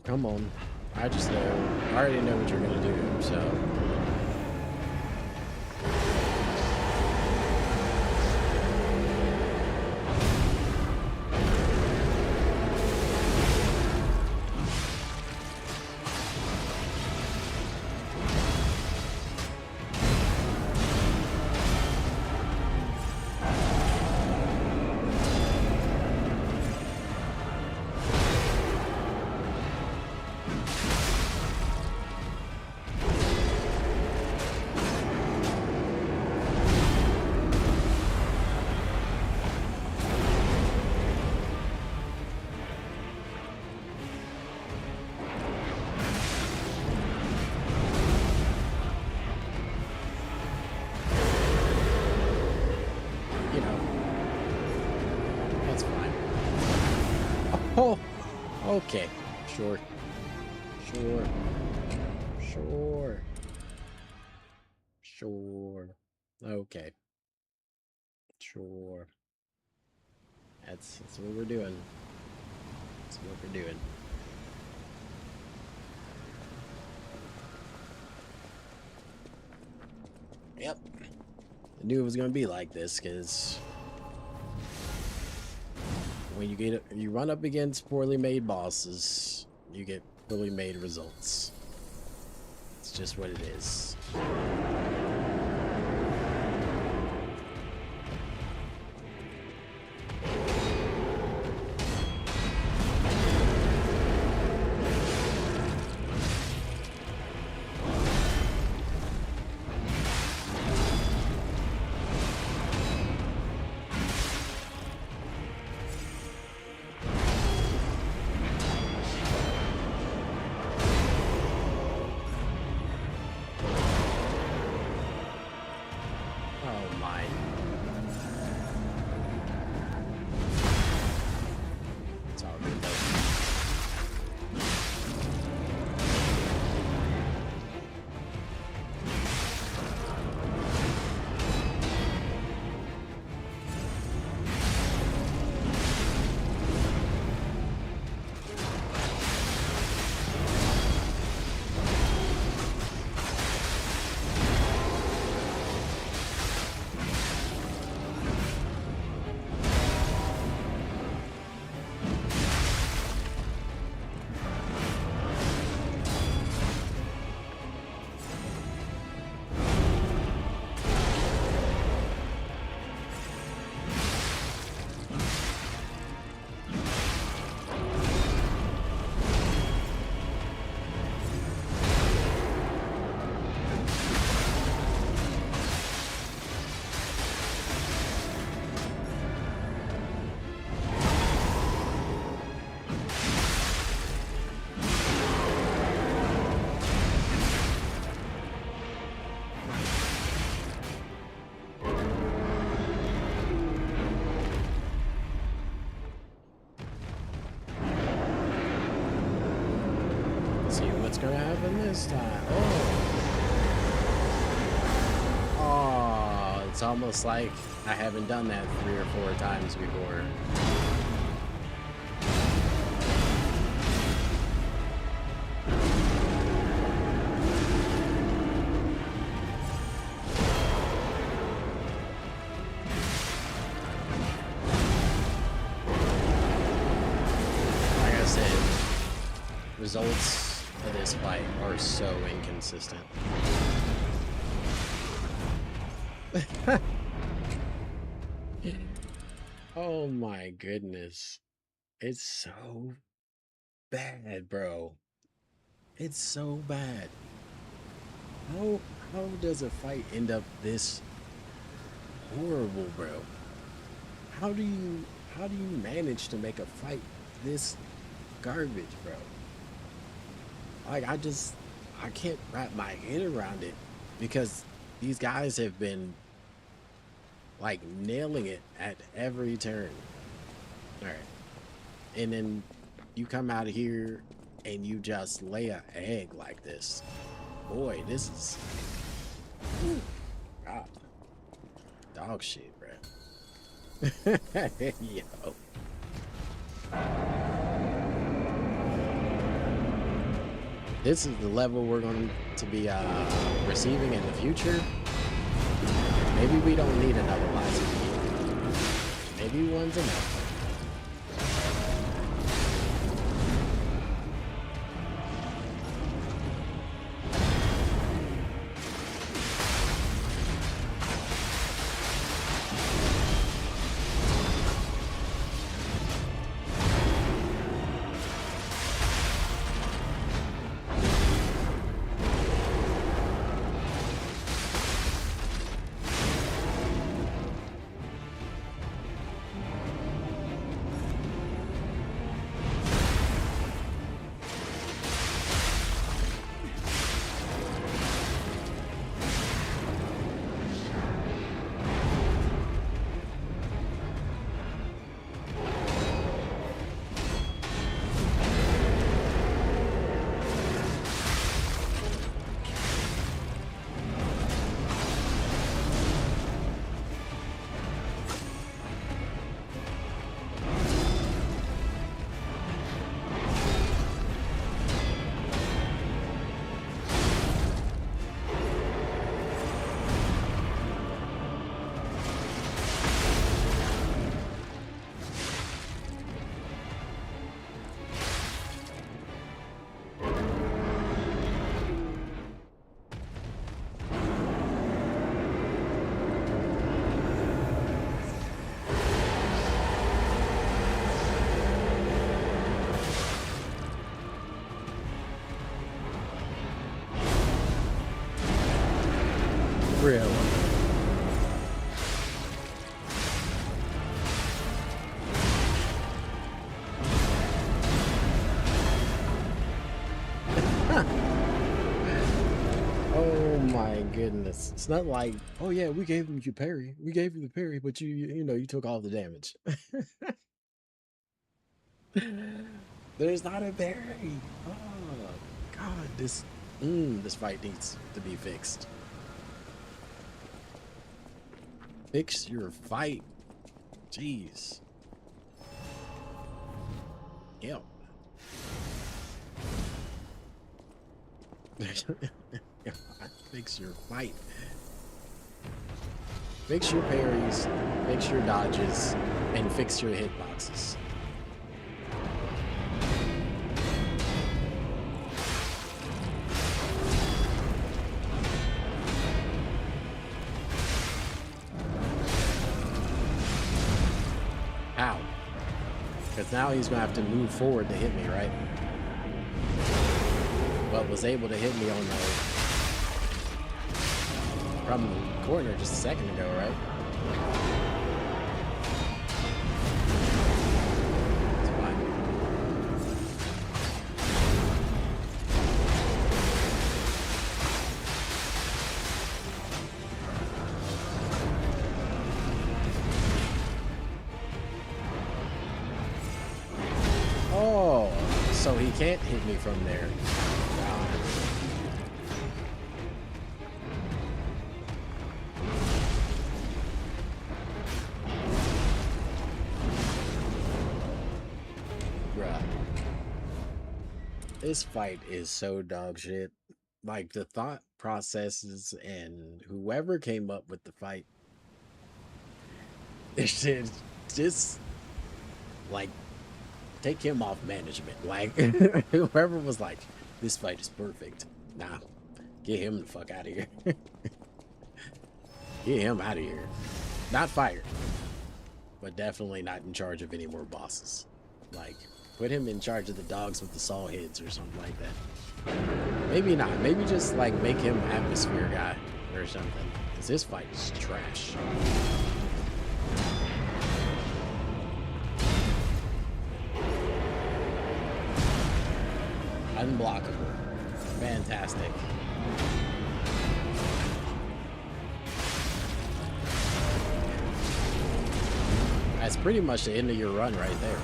Come on. I just know. I already know what you're gonna do, so. Oh, okay. Sure. Sure. Sure. Sure. Okay. Sure. That's what we're doing. That's what we're doing. Yep. I knew it was gonna be like this, because when you run up against poorly made bosses, you get poorly made results. It's just what it is. gonna happen this time? Oh, it's almost like I haven't done that 3 or 4 times before. Like I said, results of this fight are so inconsistent. Oh my goodness. It's so bad, bro. It's so bad. How how does a fight end up this horrible, bro? How do you manage to make a fight this garbage, bro? Like I can't wrap my head around it because these guys have been like nailing it at every turn. All right. And then you come out of here and you just lay an egg like this. Boy, this is whew, God, dog shit, bro. Yo. This is the level we're going to be receiving in the future. Maybe we don't need another liesofp. Maybe one's enough. Really? Oh my goodness. It's not like, oh yeah, we gave him your parry. We gave you the parry, but you took all the damage. There's not a parry. Oh God, this fight needs to be fixed. Fix your fight. Jeez. Yep. Fix your fight. Fix your parries, fix your dodges, and fix your hitboxes. How? Because now he's gonna have to move forward to hit me, right? But was able to hit me on the from the corner just a second ago, right? It's fine. Oh, so he can't hit me from there. God. Bruh. This fight is so dog shit. Like the thought processes and whoever came up with the fight, it's just like take him off management. Like whoever was like, this fight is perfect. Nah, get him the fuck out of here. Get him out of here. Not fired, but definitely not in charge of any more bosses. Like, put him in charge of the dogs with the saw heads or something like that. Maybe not. Maybe just like make him atmosphere guy or something. Because this fight is trash. Unblockable. Fantastic. That's pretty much the end of your run right there.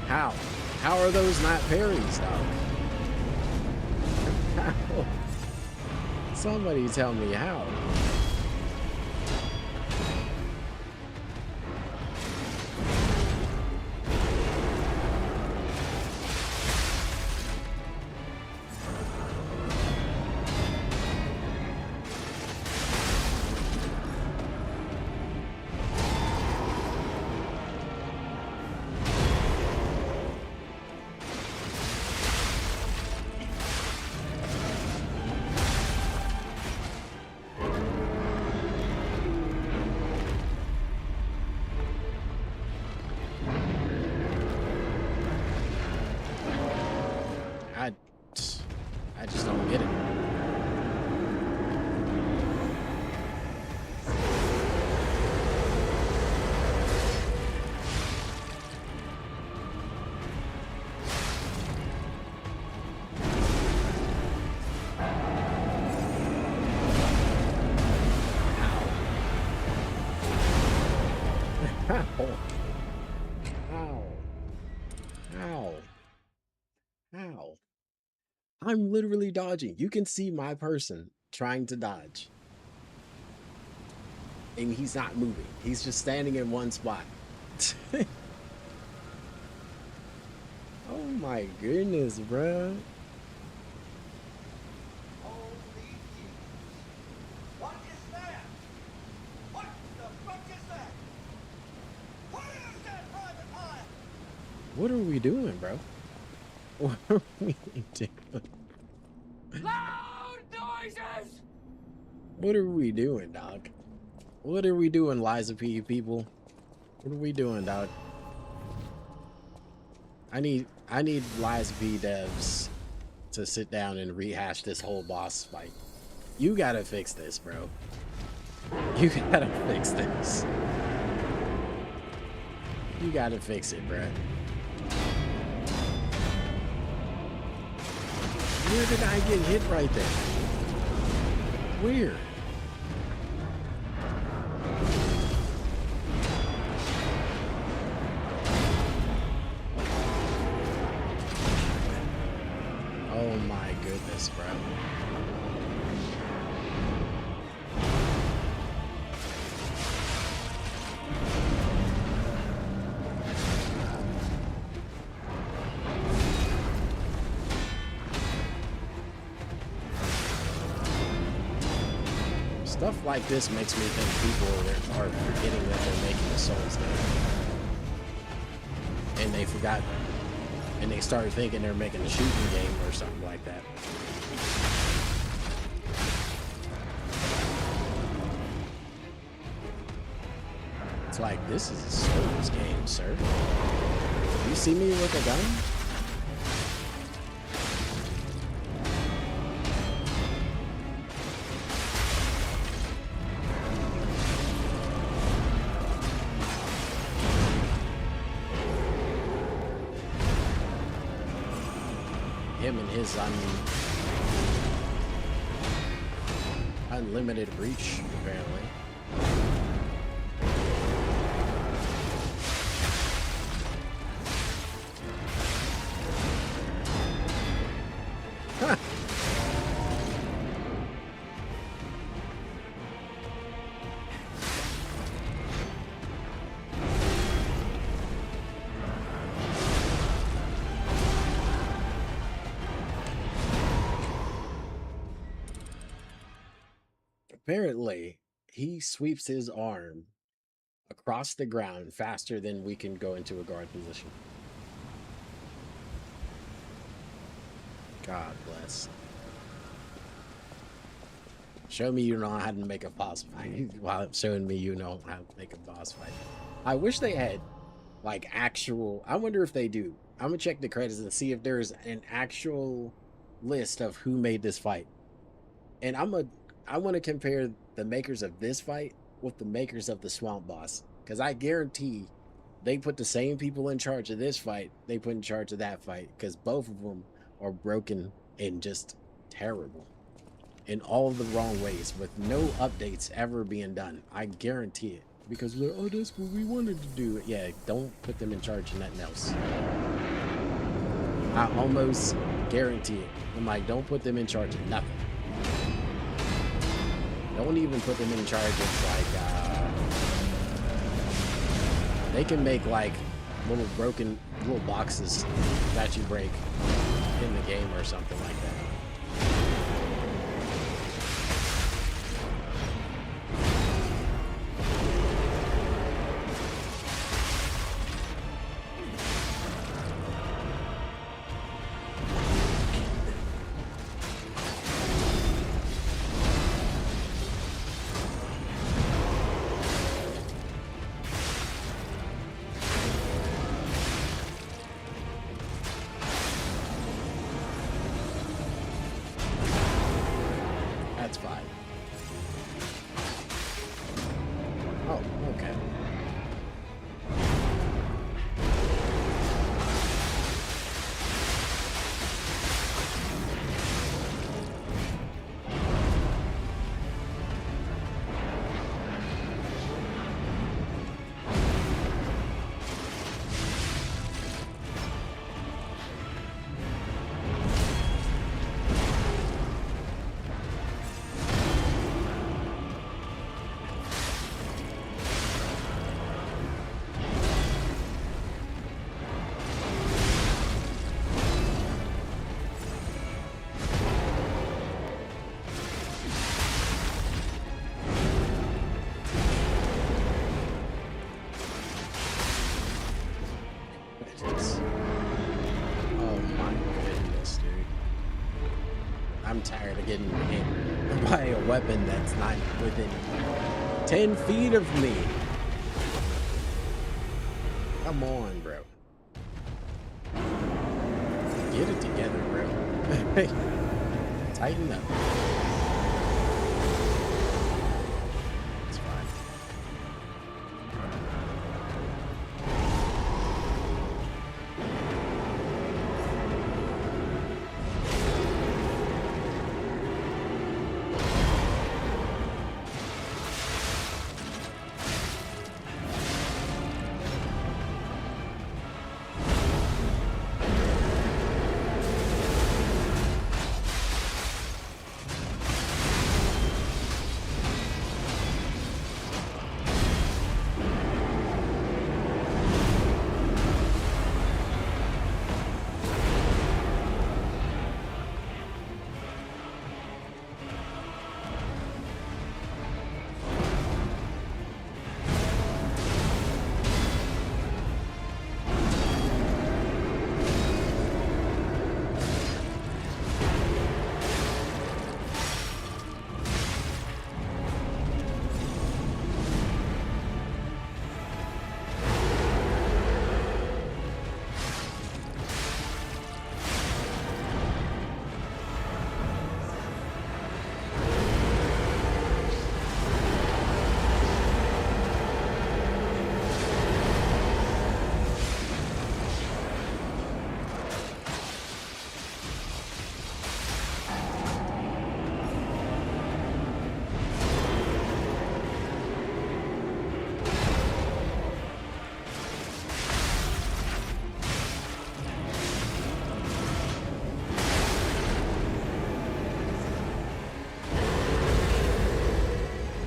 How? How are those not parries, dog? How? Somebody tell me how. I just don't get it. Ow. Ow. Ow. Ow. I'm literally dodging. You can see my person trying to dodge. And he's not moving. He's just standing in one spot. Oh my goodness, bruh. Holy Jesus. What is that? What the fuck is that? What is that, Private Eye? What are we doing, bro? What are we doing? Loud noises! What are we doing, dog? What are we doing, liesofp people? What are we doing, dog? I need liesofp devs to sit down and rehash this whole boss fight. You gotta fix this, bro. You gotta fix this. You gotta fix it, bro. Where did I get hit right there? Where? Oh my goodness, bro. Stuff like this makes me think people are forgetting that they're making a Souls game. And they forgot, and they started thinking they're making a shooting game or something like that. It's like, this is a Souls game, sir. You see me with a gun? Him and his unlimited reach, apparently. Huh. Apparently, he sweeps his arm across the ground faster than we can go into a guard position. God bless. Show me you know how to make a boss fight while showing me you know how to make a boss fight. I wish they had like actual, I wonder if they do. I'm gonna check the credits and see if there's an actual list of who made this fight. And I want to compare the makers of this fight with the makers of the Swamp Boss, because I guarantee they put the same people in charge of this fight they put in charge of that fight, because both of them are broken and just terrible in all the wrong ways with no updates ever being done. I guarantee it, because they're, oh, that's what we wanted to do. Yeah, don't put them in charge of nothing else. I almost guarantee it. I'm like, don't put them in charge of nothing. Don't even put them in charge of like, they can make like little broken little boxes that you break in the game or something like that. That's fine. Oh, okay. Oh my goodness, dude. I'm tired of getting hit by a weapon that's not within 10 feet of me. Come on, bro. Get it together, bro. Tighten up. It's fine.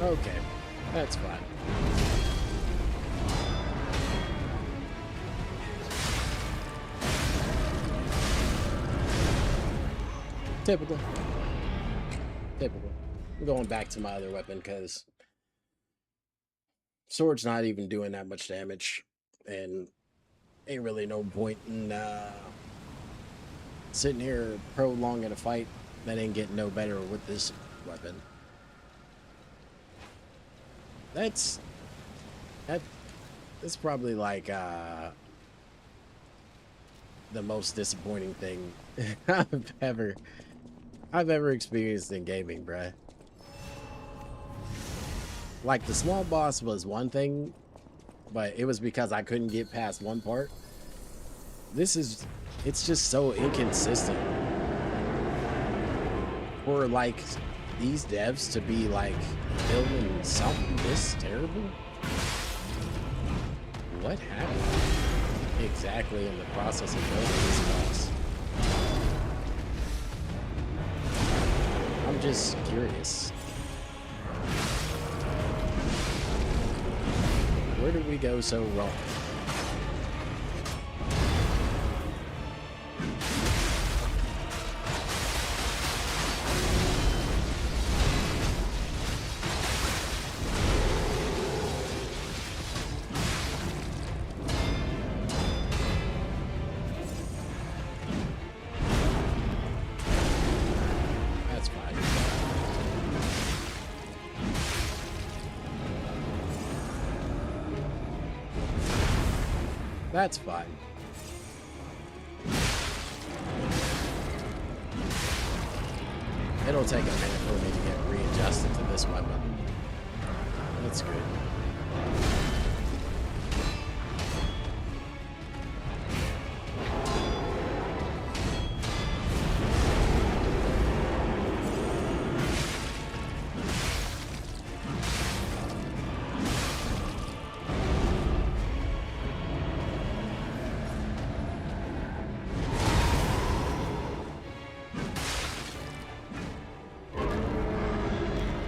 Okay, that's fine. Typical. Typical. I'm going back to my other weapon because sword's not even doing that much damage, and ain't really no point in sitting here prolonging a fight that ain't getting no better with this weapon. That's probably like the most disappointing thing I've ever experienced in gaming, bruh. Like, the small boss was one thing, but it was because I couldn't get past one part. It's just so inconsistent for, like, these devs to be, like, building something this terrible. What happened exactly in the process of building this boss? I'm just curious. Where did we go so wrong? That's fine. That's fine. It'll take a minute for me to get readjusted to this weapon. That's good.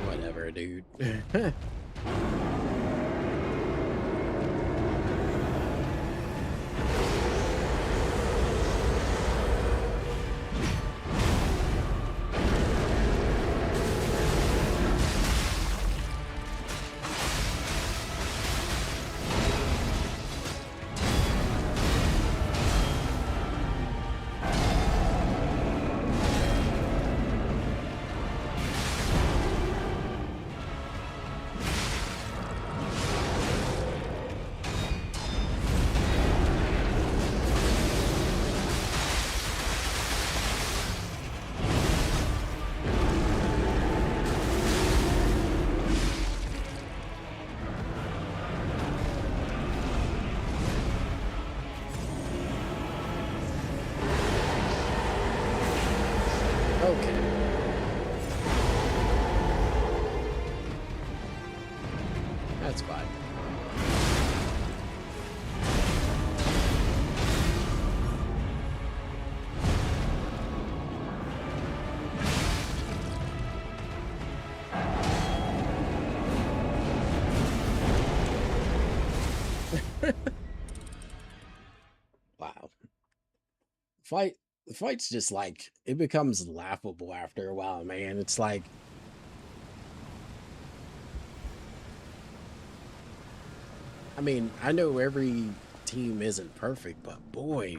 Whatever, dude. Okay. That's fine. Wow. The fight's just like, it becomes laughable after a while, man. It's like, I mean, I know every team isn't perfect, but boy,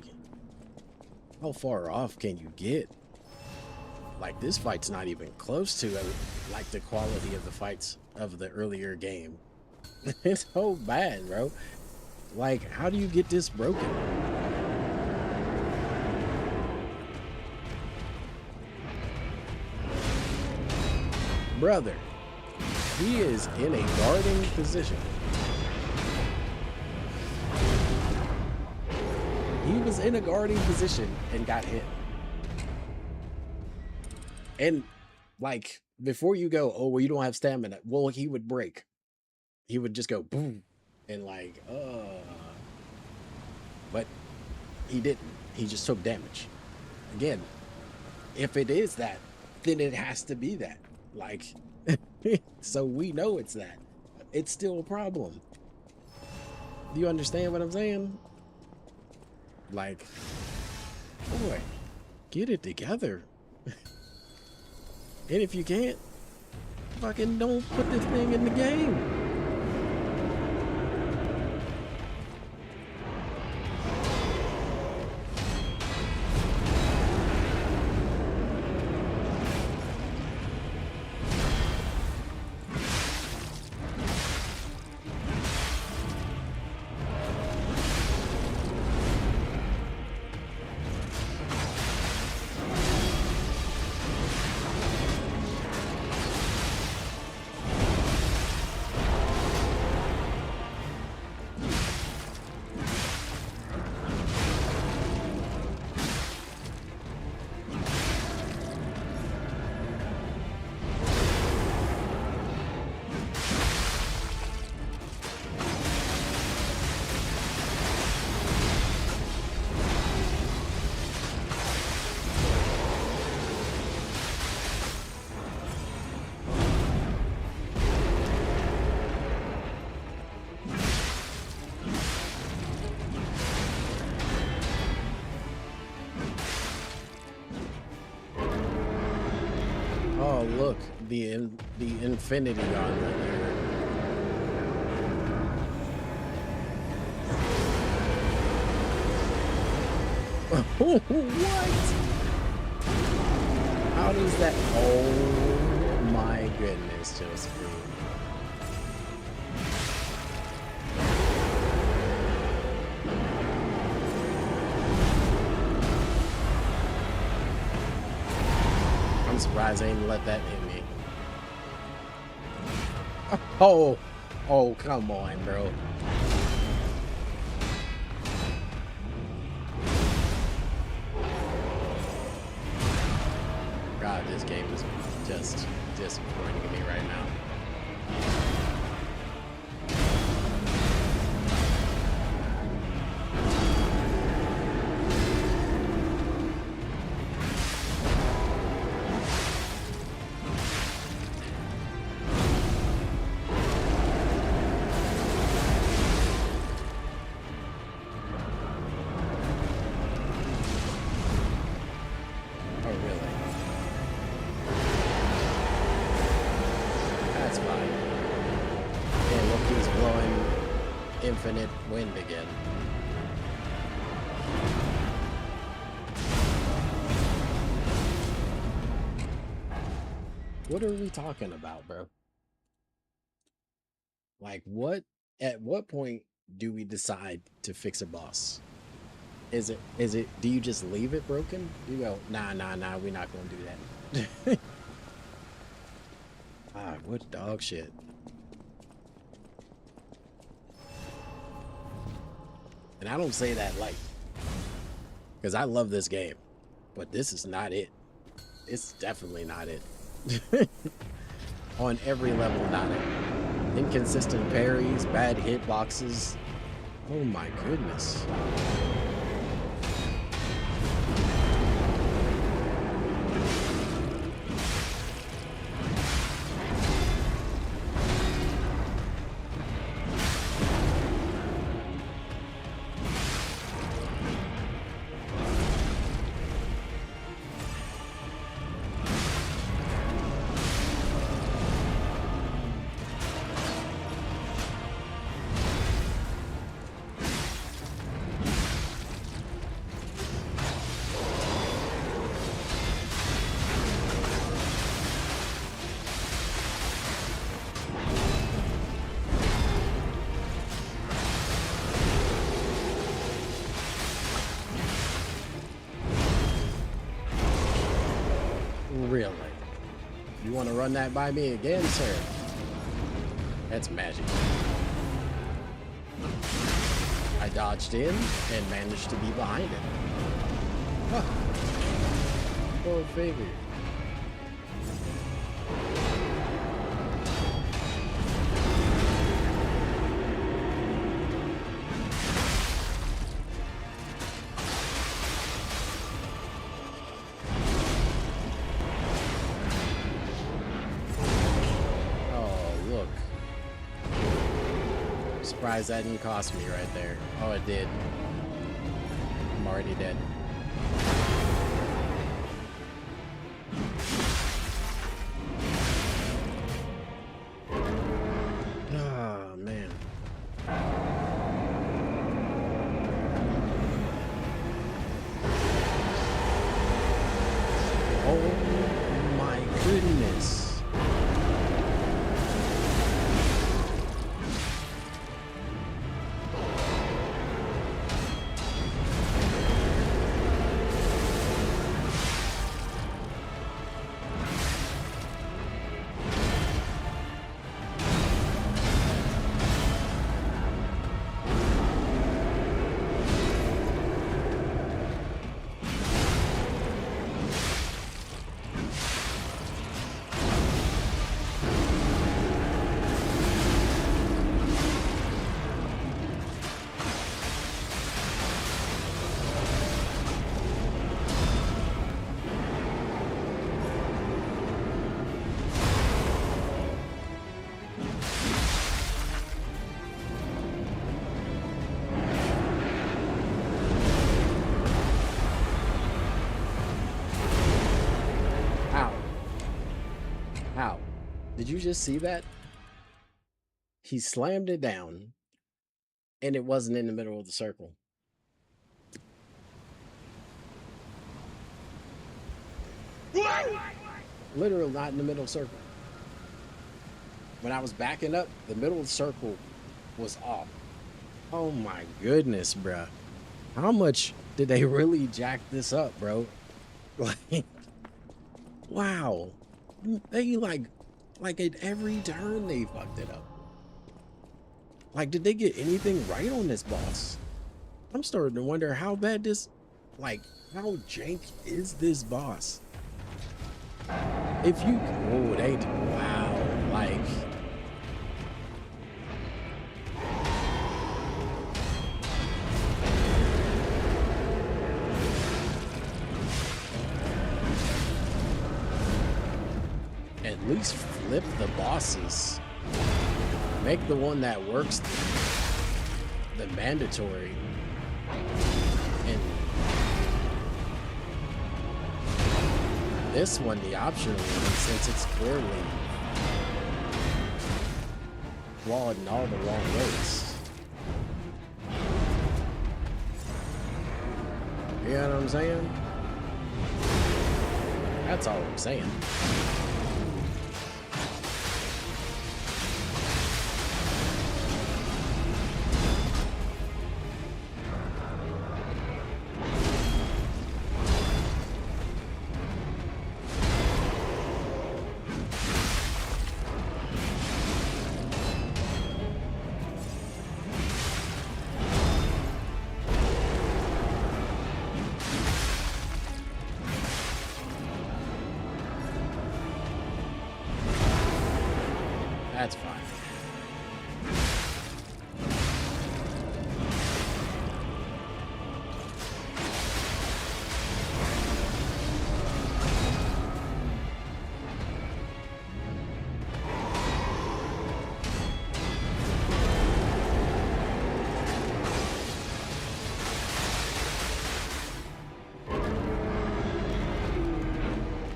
how far off can you get? Like, this fight's not even close to like the quality of the fights of the earlier game. It's so bad, bro. Like, how do you get this broken? Brother, he is in a guarding position. He was in a guarding position and got hit. And like, before you go, oh, well, you don't have stamina. Well, he would break. He would just go boom and like, but he didn't. He just took damage. Again, if it is that, then it has to be that. Like, So we know it's that. It's still a problem. Do you understand what I'm saying? Like, boy, get it together. And if you can't, fucking don't put this thing in the game. Oh, look, the infinity gauntlet there. What? How does that? Oh my goodness, just free. I'm surprised I didn't let that hit me. Oh, oh, come on, bro. God, this game is just disappointing me right now. Infinite wind again. What are we talking about, bro? Like, what? At what point do we decide to fix a boss? Is it? Do you just leave it broken? You go, nah, we're not gonna do that. Ah, what dog shit. And I don't say that light, because I love this game, but this is not it. It's definitely not it. On every level, not it. Inconsistent parries, bad hitboxes. Oh my goodness. Really? You want to run that by me again, sir? That's magic. I dodged in and managed to be behind it. Huh. For a favor. surprised that didn't cost me right there. Oh, it did. I'm already dead. Oh, man. Oh, my goodness. How? Did you just see that? He slammed it down, and it wasn't in the middle of the circle. Literally not in the middle circle. When I was backing up, the middle of the circle was off. Oh my goodness, bruh. How much did they really jack this up, bro? Like, wow. They like at every turn they fucked it up. Like, did they get anything right on this boss? I'm starting to wonder how bad this, like, how jank is this boss? If you, oh, they, wow, like, at least flip the bosses. Make the one that works the mandatory. And this one, the optional one, since it's clearly flawed in all the wrong ways. You know what I'm saying? That's all I'm saying. That's fine.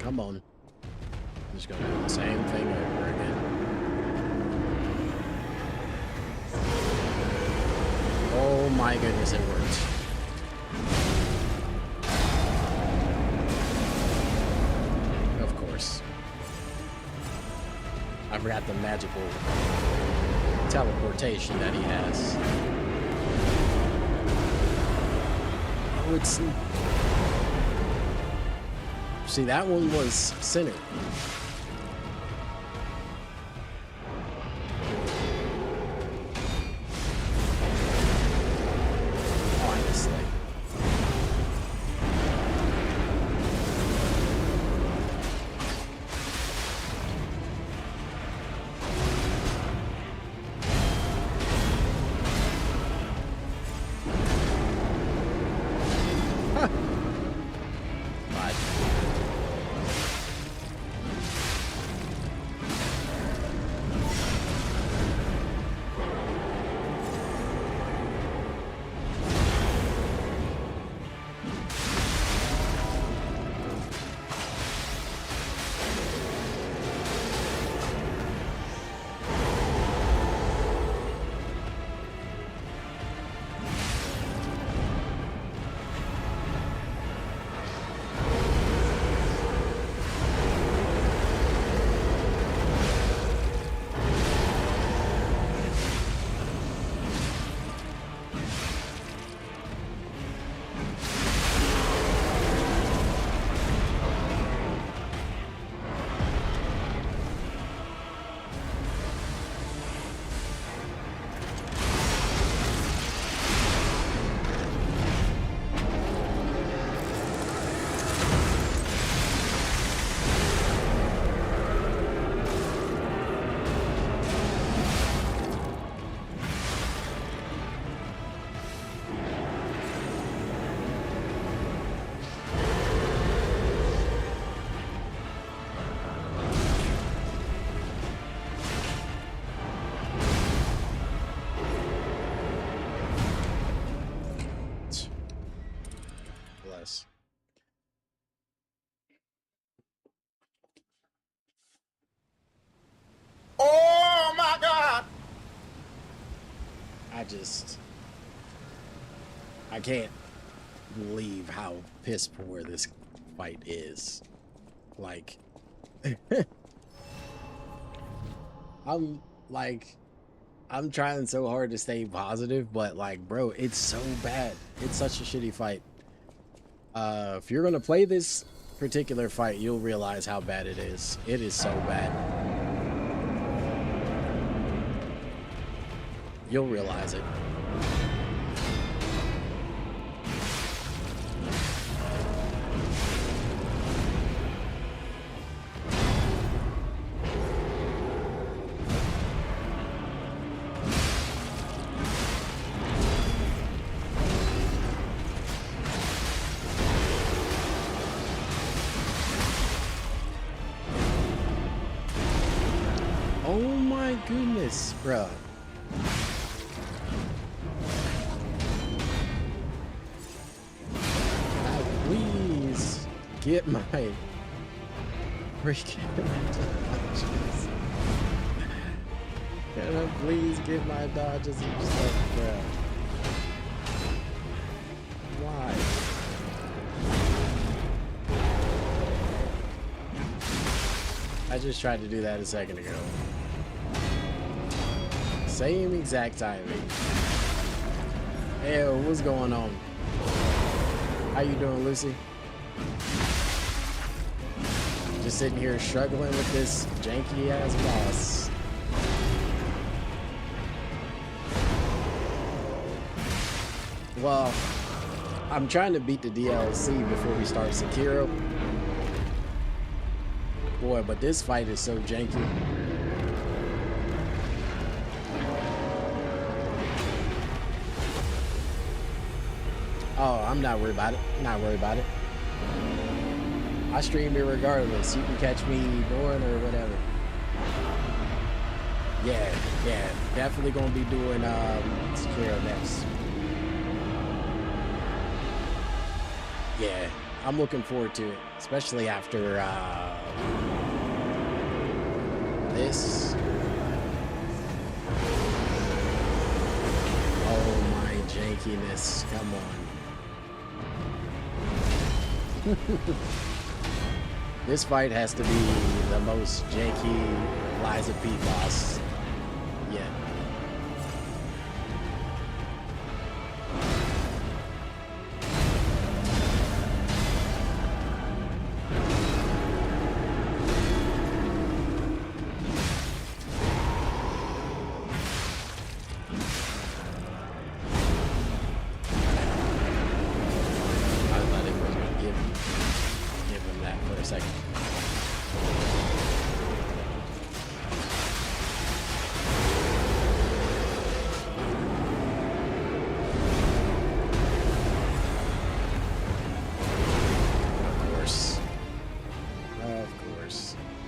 Come on. I'm just gonna do the same thing over again. Oh my goodness, it worked. Of course. I forgot the magical teleportation that he has. Oh, it's... See, that one was centered. I just, I can't believe how piss poor this fight is. Like, I'm like, I'm trying so hard to stay positive, but like, bro, it's so bad. It's such a shitty fight. If you're gonna play this particular fight, you'll realize how bad it is. It is so bad. You'll realize it. Oh my goodness, bruh. Please get my freaking dodges. Can I please get my dodges and stuff, bruh? Why? I just tried to do that a second ago. Same exact timing. Hey, what's going on? How you doing, Lucy? Just sitting here struggling with this janky ass boss. Well, I'm trying to beat the DLC before we start Sekiro. Boy, but this fight is so janky. Oh, I'm not worried about it. Not worried about it. I stream it regardless. You can catch me doing or whatever. Yeah, definitely gonna be doing Sekiro next. Yeah, I'm looking forward to it, especially after this. Oh my jankiness! Come on. This fight has to be the most janky liesofp boss yet.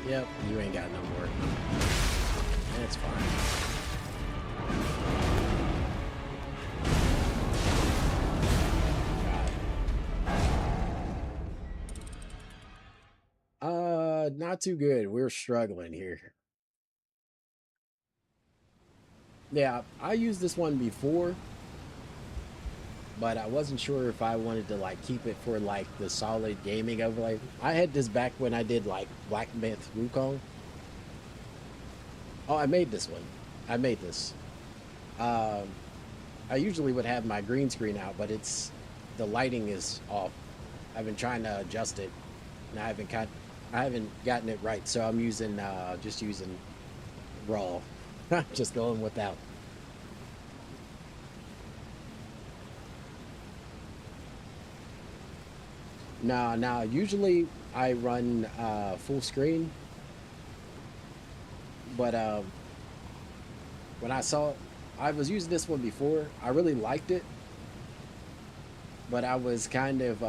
Yep, you ain't got no more. It's fine. Not too good. We're struggling here. Yeah, I used this one before, but I wasn't sure if I wanted to like keep it for like the solid gaming overlay. I had this back when I did like Black Myth Wukong. Oh, I made this one. I made this. I usually would have my green screen out, but the lighting is off. I've been trying to adjust it, and I haven't gotten it right. So I'm using just using raw. Just going without. Now, usually I run full screen, but when I was using this one before, I really liked it, but I was kind of,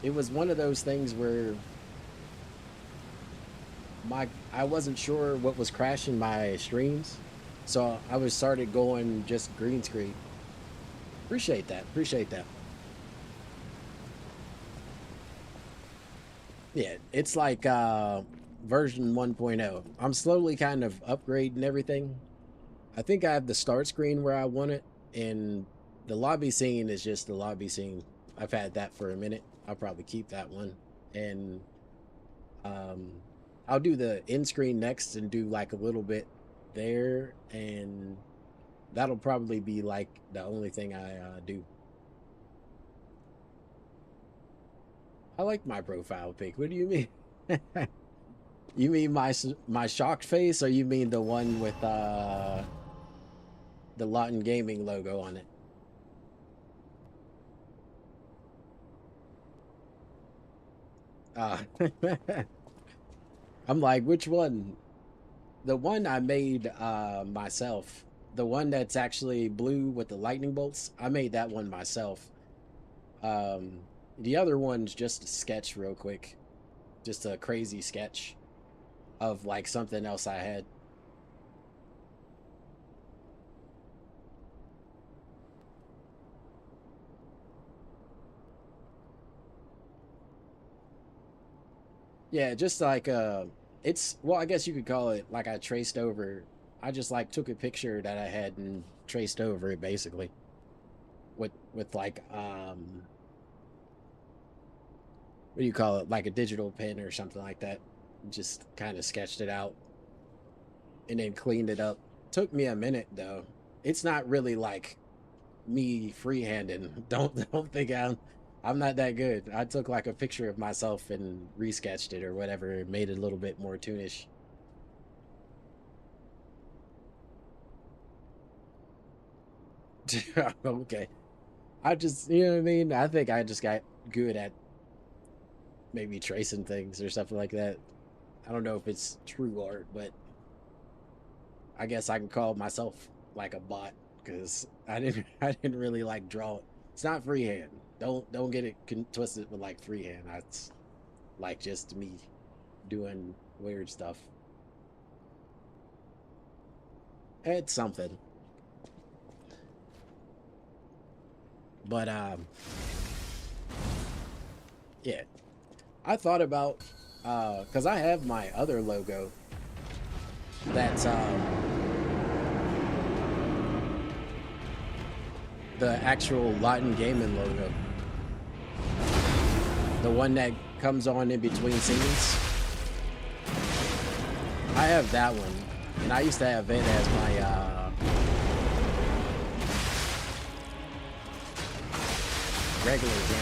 it was one of those things where I wasn't sure what was crashing my streams, so I started going just green screen. Appreciate that. Yeah, it's like version 1.0. I'm slowly kind of upgrading everything. I think I have the start screen where I want it, and the lobby scene is just the lobby scene. I've had that for a minute. I'll probably keep that one. And um, I'll do the end screen next and do like a little bit there, and that'll probably be like the only thing I do. I like my profile pic. What do you mean? You mean my shocked face, or you mean the one with the Lawton Gaming logo on it? Uh, I'm like, which one? The one I made myself. The one that's actually blue with the lightning bolts. I made that one myself. Um, the other one's just a sketch, real quick. Just a crazy sketch of like something else I had. Yeah, just like it's, well, I guess you could call it like I traced over. I just like took a picture that I had and traced over it basically with like what do you call it? Like a digital pen or something like that. Just kind of sketched it out and then cleaned it up. Took me a minute though. It's not really like me freehanding. Don't think I'm not that good. I took like a picture of myself and resketched it or whatever, and made it a little bit more toonish. Okay. I just, you know what I mean? I think I just got good at maybe tracing things or something like that. I don't know if it's true art, but I guess I can call myself like a bot because I didn't I didn't really like draw it. It's not freehand. Don't get it twisted with like freehand. That's like just me doing weird stuff. It's something. But yeah. I thought about because I have my other logo that's the actual Lawton Gaming logo. The one that comes on in between scenes. I have that one. And I used to have it as my regular game.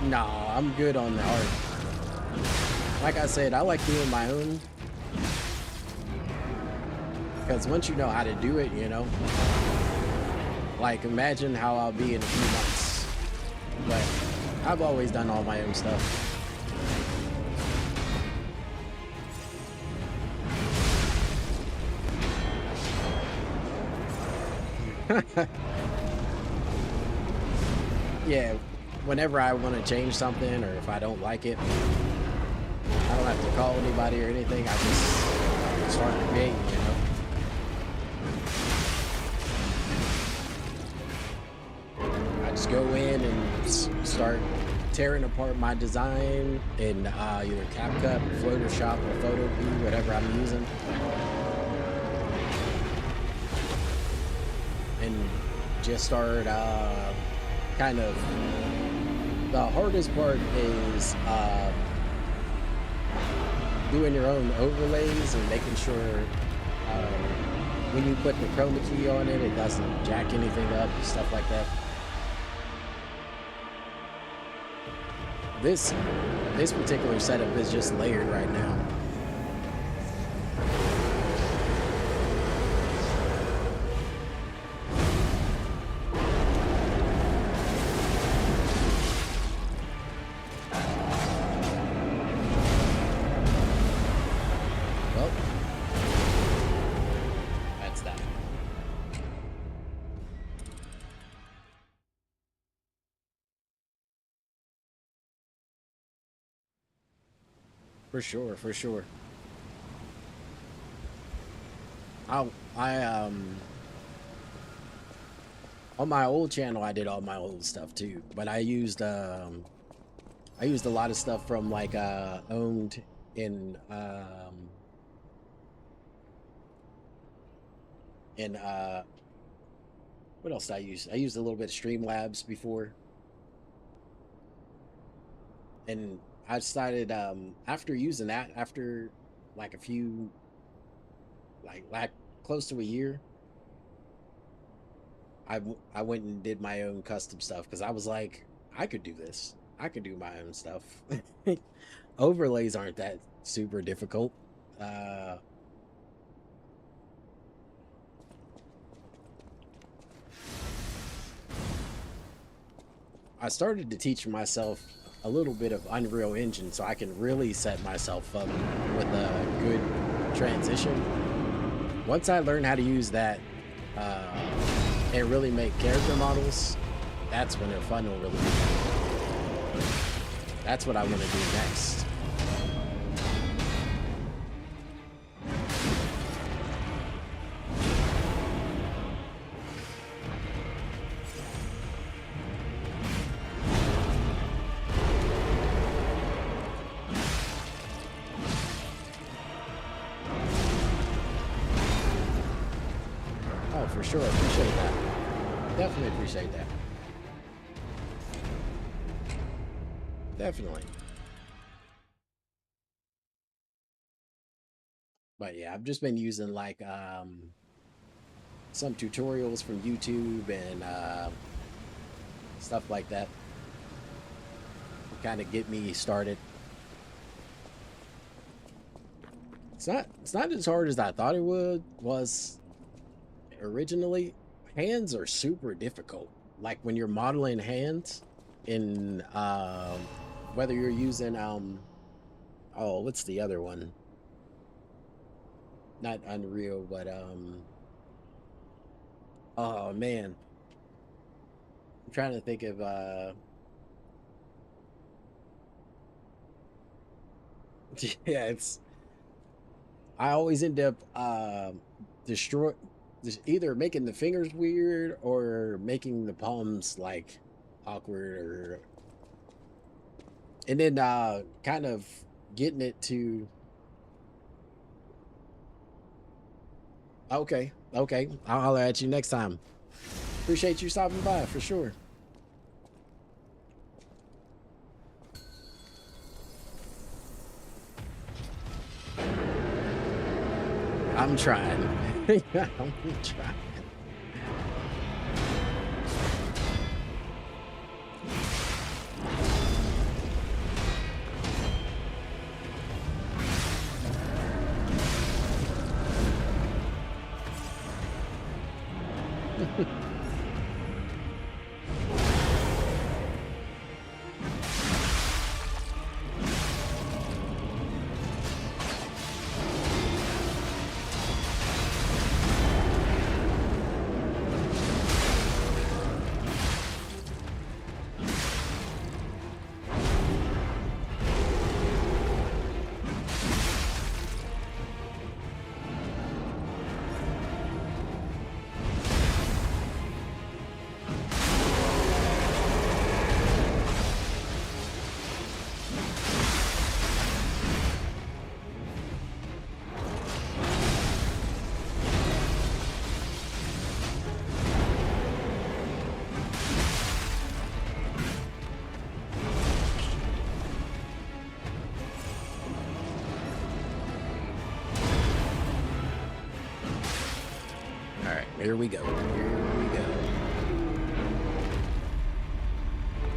Nah, I'm good on the art. Like I said, I like doing my own. Because once you know how to do it, you know. Like, imagine how I'll be in a few months. But I've always done all my own stuff. Yeah, whenever I want to change something or if I don't like it, I don't have to call anybody or anything. I just start creating, you know. I just go in and start tearing apart my design in either CapCut, Photoshop, or Photopea, whatever I'm using. And just start kind of, the hardest part is doing your own overlays and making sure when you put the chroma key on it, it doesn't jack anything up, stuff like that. This particular setup is just layered right now. Well, that's that. For sure, for sure. I On my old channel, I did all my old stuff too, but I used a lot of stuff from like owned in what else did I use? I used a little bit of Streamlabs before, and I decided after using that, after like a few like close to a year, I went and did my own custom stuff because I was like, I could do this. I could do my own stuff. Overlays aren't that super difficult. Uh, I started to teach myself a little bit of Unreal Engine so I can really set myself up with a good transition. Once I learn how to use that and really make character models, that's when the fun will really begin. That's what I want to do next. Oh, for sure. I appreciate that. Definitely appreciate that. Definitely. But yeah, I've just been using like some tutorials from YouTube and stuff like that to kind of get me started. It's not as hard as I thought it was originally. Hands are super difficult. Like when you're modeling hands in whether you're using oh, what's the other one? Not Unreal, but oh man. I'm trying to think of yeah, it's I always end up destroy just either making the fingers weird or making the palms like awkward or and then kind of getting it to okay, okay. I'll holler at you next time. Appreciate you stopping by for sure. I'm trying. I'm trying. Here we go. Here we go.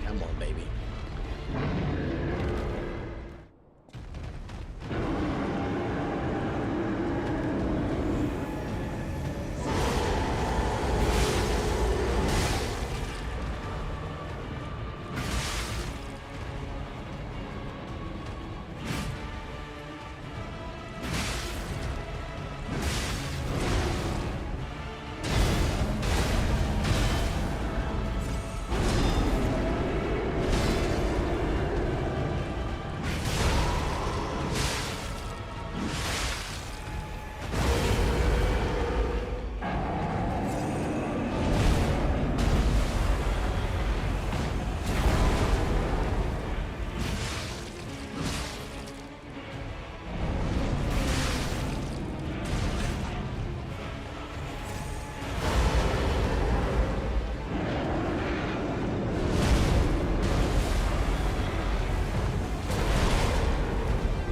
Come on, baby.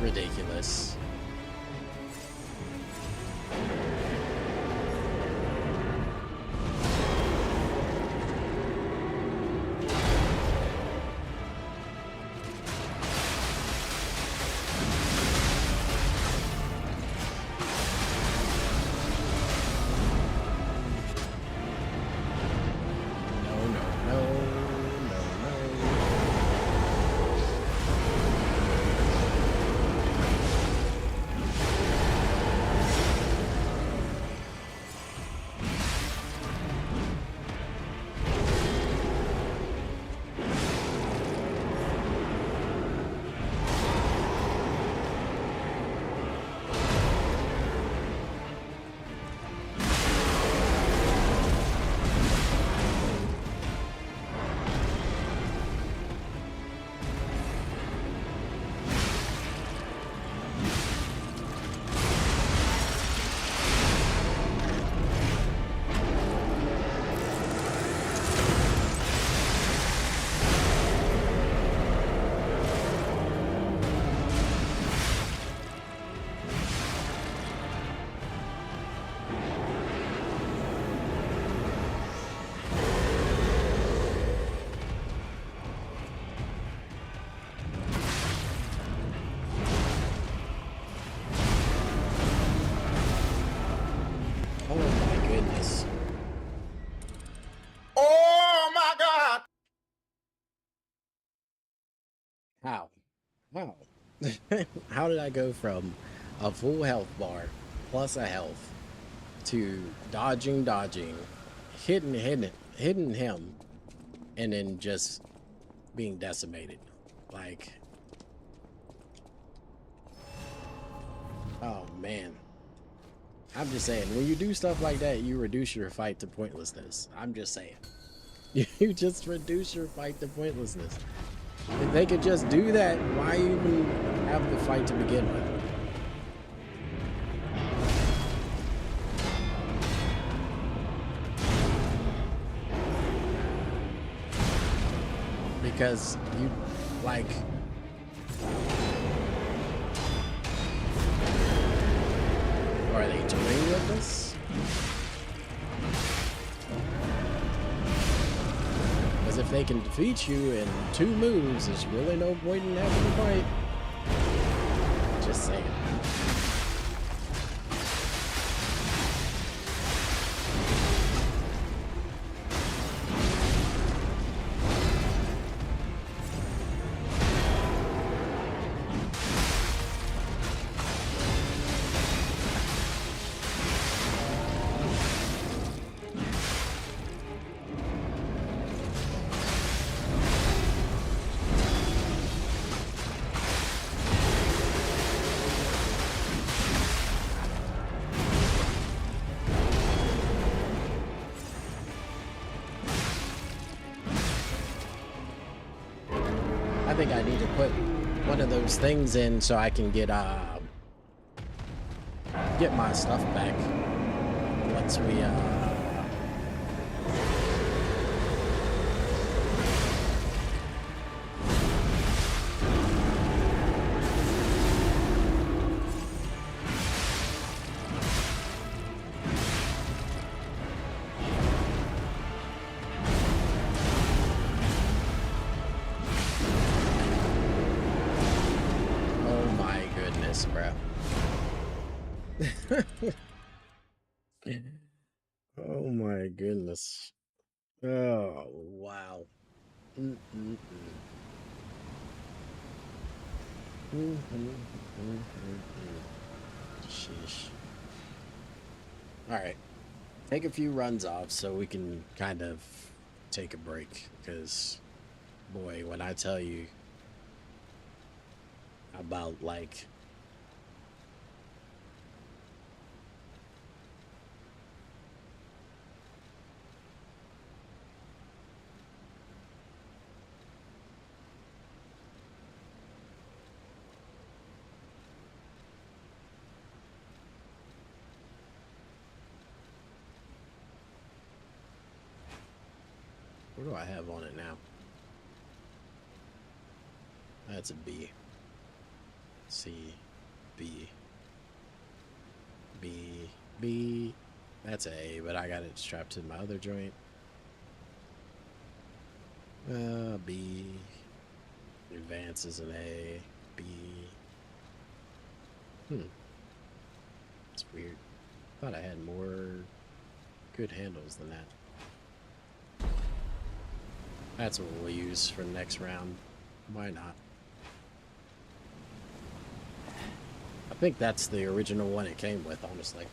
ridiculous. No, no, no, no, no. Oh my goodness. Oh my God! How? How? How did I go from a full health bar plus a health to dodging, hitting him, and then just being decimated? Like, oh man. I'm just saying, when you do stuff like that, you reduce your fight to pointlessness. I'm just saying. You just reduce your fight to pointlessness. If they could just do that, why even have the fight to begin with? Because you, like... Are they toying with us? Because if they can defeat you in 2 moves, there's really no point in having a fight. Just saying. I think I need to put one of those things in so I can get my stuff back once we oh my goodness, bro. Oh my goodness. Oh wow. Mm-mm-mm. Sheesh. All right, take a few runs off so we can kind of take a break. Because, boy, when I tell you about like what do I have on it now? That's a B. C, B, B, B. That's A, but I got it strapped to my other joint. B. Advance is an A. B. It's weird. Thought I had more good handles than that. That's what we'll use for the next round. Why not? I think that's the original one it came with, honestly.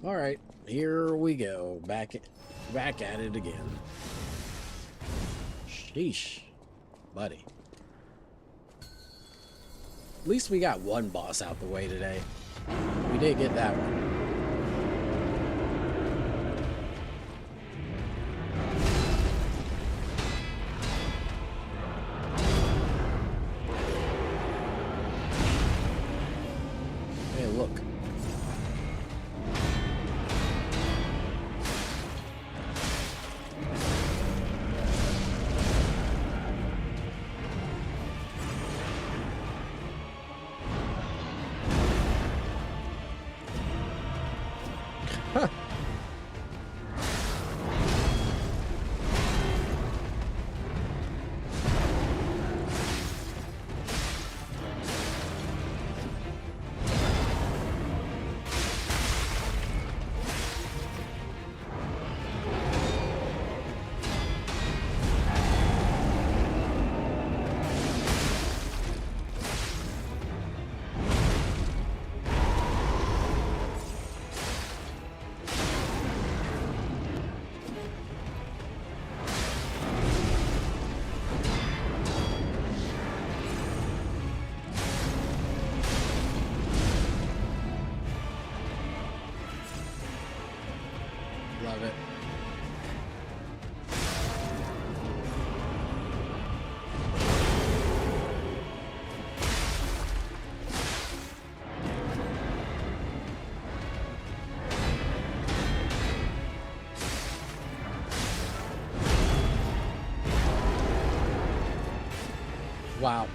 Alright, here we go. Back at it again. Sheesh. Buddy. At least we got one boss out the way today. We did get that one. Hey, look. Huh. Love it. Wow.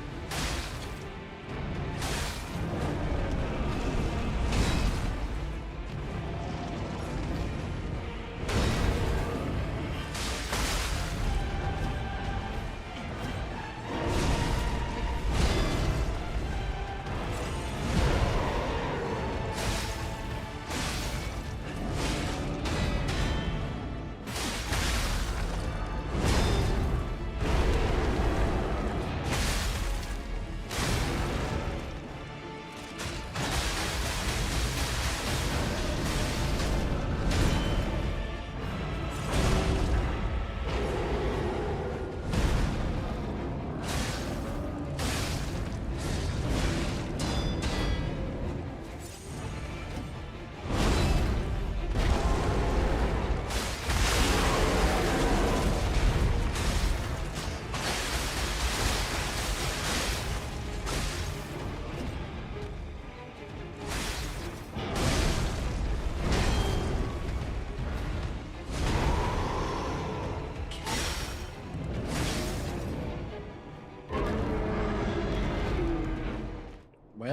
Well.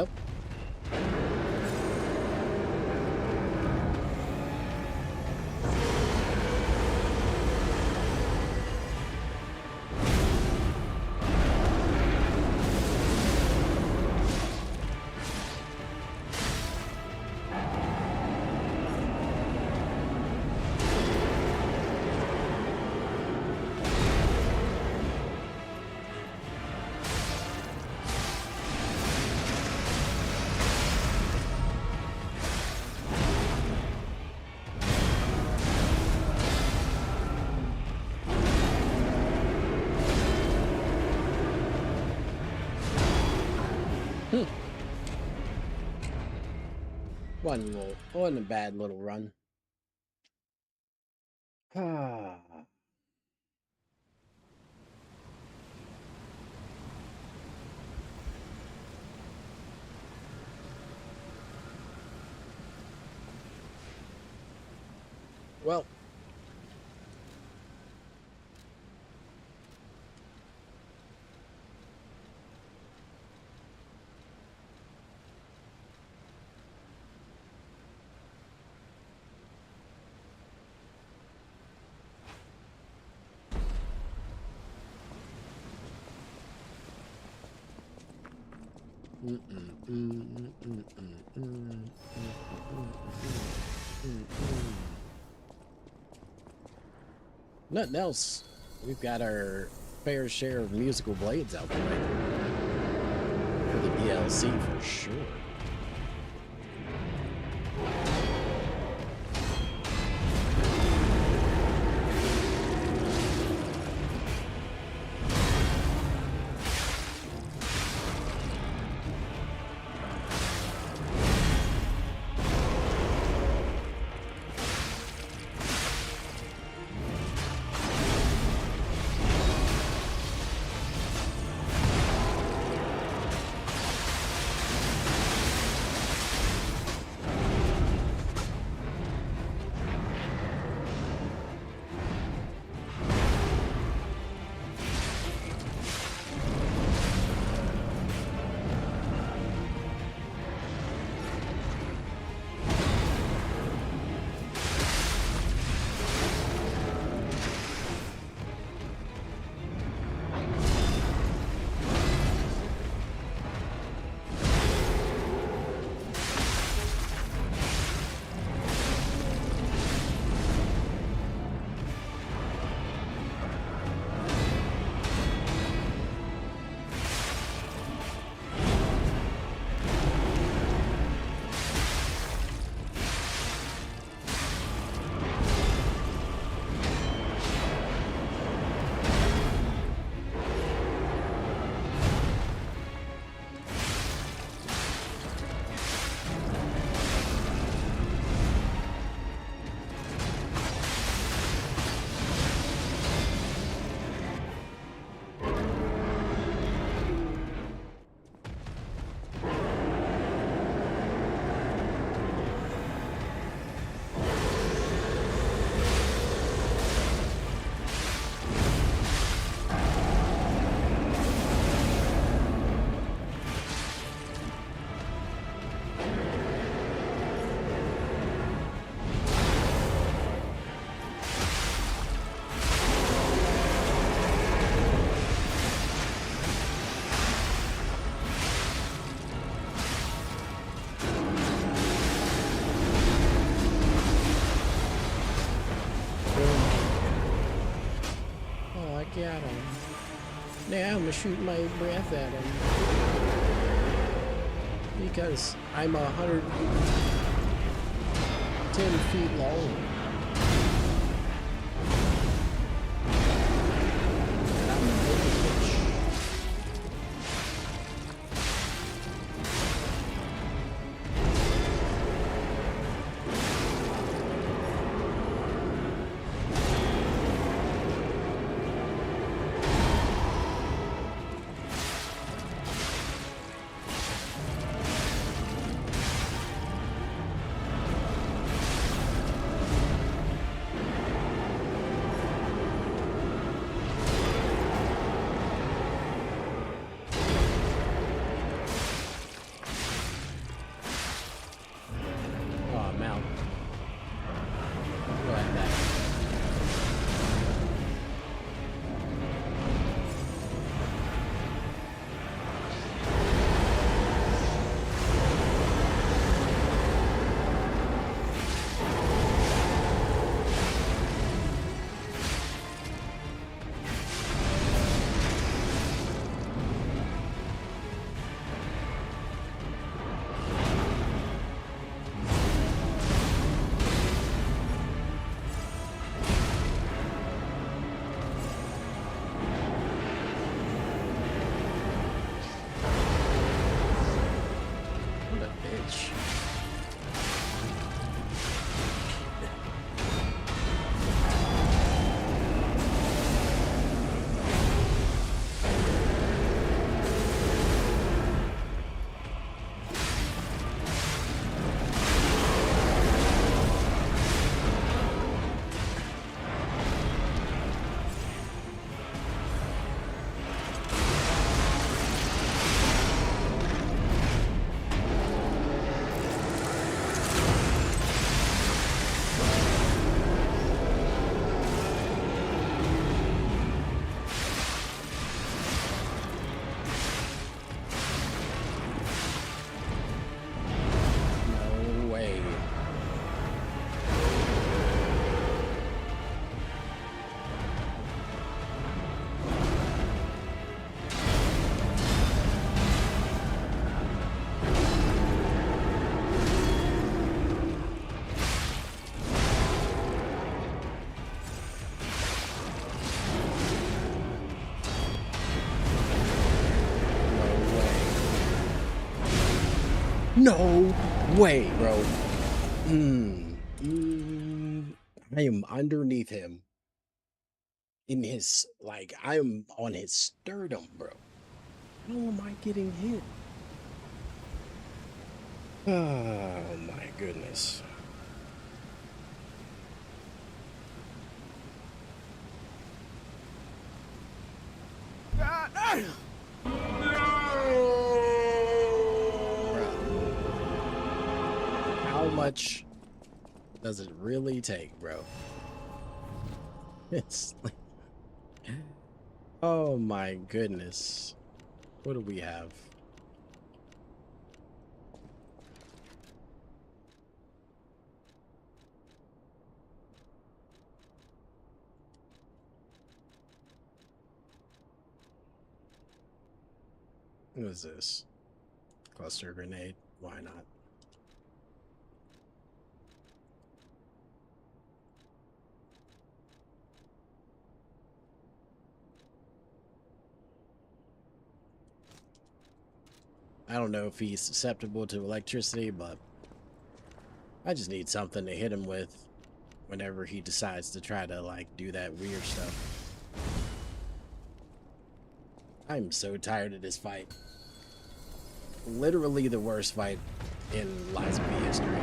Wasn't a bad little run. Ah. Well. Mm, mm, mm, mm, mm, mm, mm, mm, mm. Nothing else. We've got our fair share of musical blades out the way for the DLC for sure. Got him. Now I'm gonna shoot my breath at him because I'm 110 feet long. And I'm a big fish. No way, bro. I am underneath him in his, like, I am on his sternum, bro. How am I getting hit? Oh my goodness. How much does it really take, bro? It's like, oh my goodness. What do we have? What is this? Cluster grenade? Why not? I don't know if he's susceptible to electricity, but I just need something to hit him with whenever he decides to try to, like, do that weird stuff. I'm so tired of this fight. Literally the worst fight in liesofp history.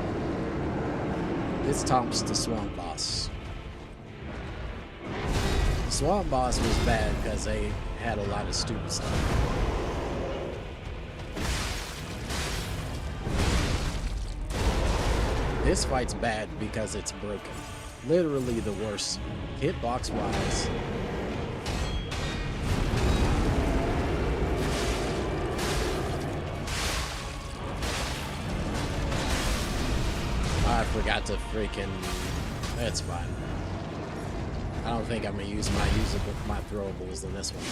This tops the swamp boss. The swamp boss was bad because they had a lot of stupid stuff. This fight's bad because it's broken. Literally the worst hitbox wise. I forgot to freaking... That's fine. I don't think I'm gonna use my throwables in this one.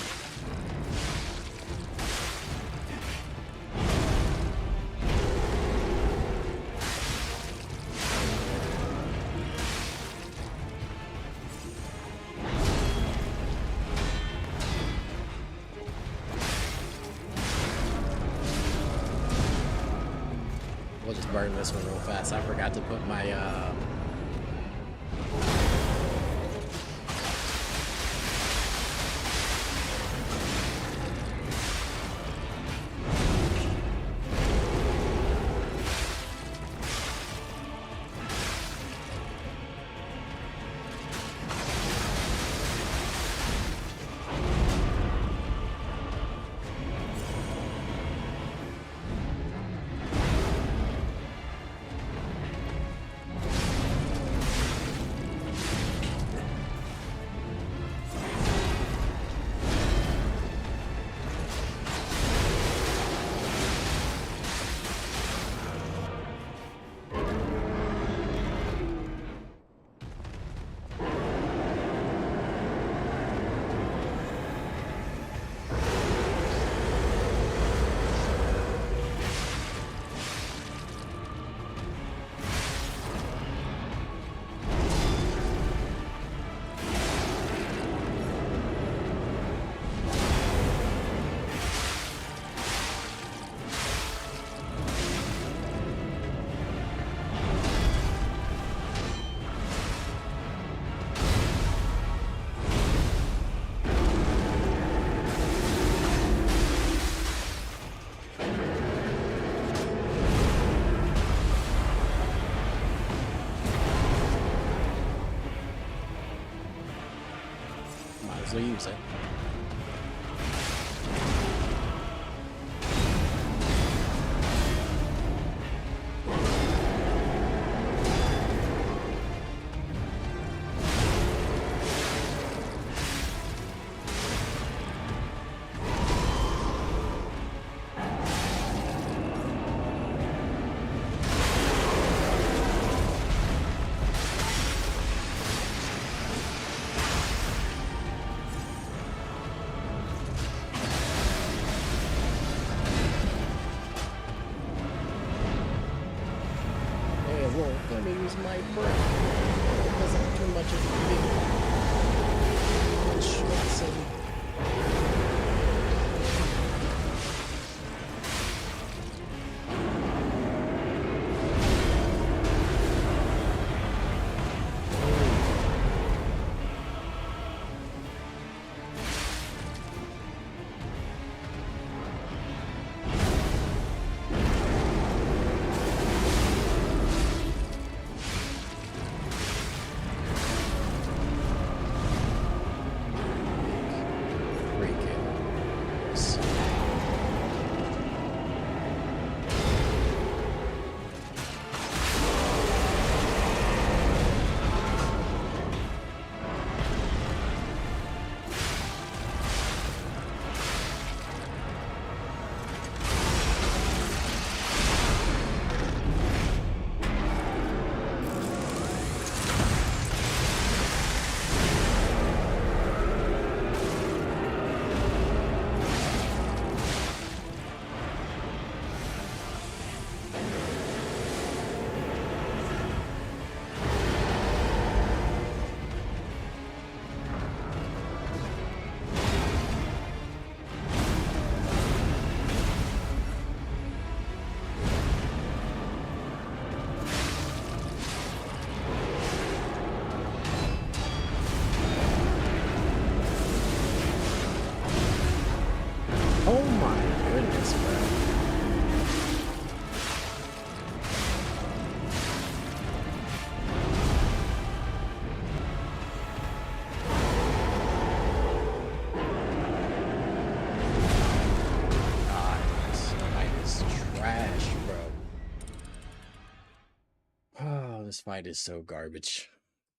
We'll just burn this one real fast. I forgot to put my use it. Let me use my breath because I'm too much of a big monstrosity. This fight is so garbage.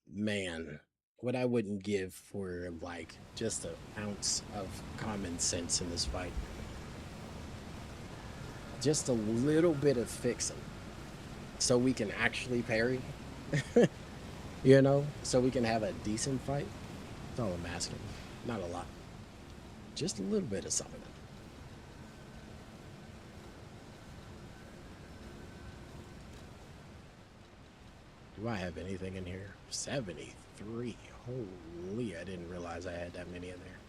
Man, what I wouldn't give for like just an ounce of common sense in this fight. Just a little bit of fixing so we can actually parry. You know, so we can have a decent fight. That's all I'm asking. Not a lot. Just a little bit of something. Do I have anything in here? 73. Holy, I didn't realize I had that many in there.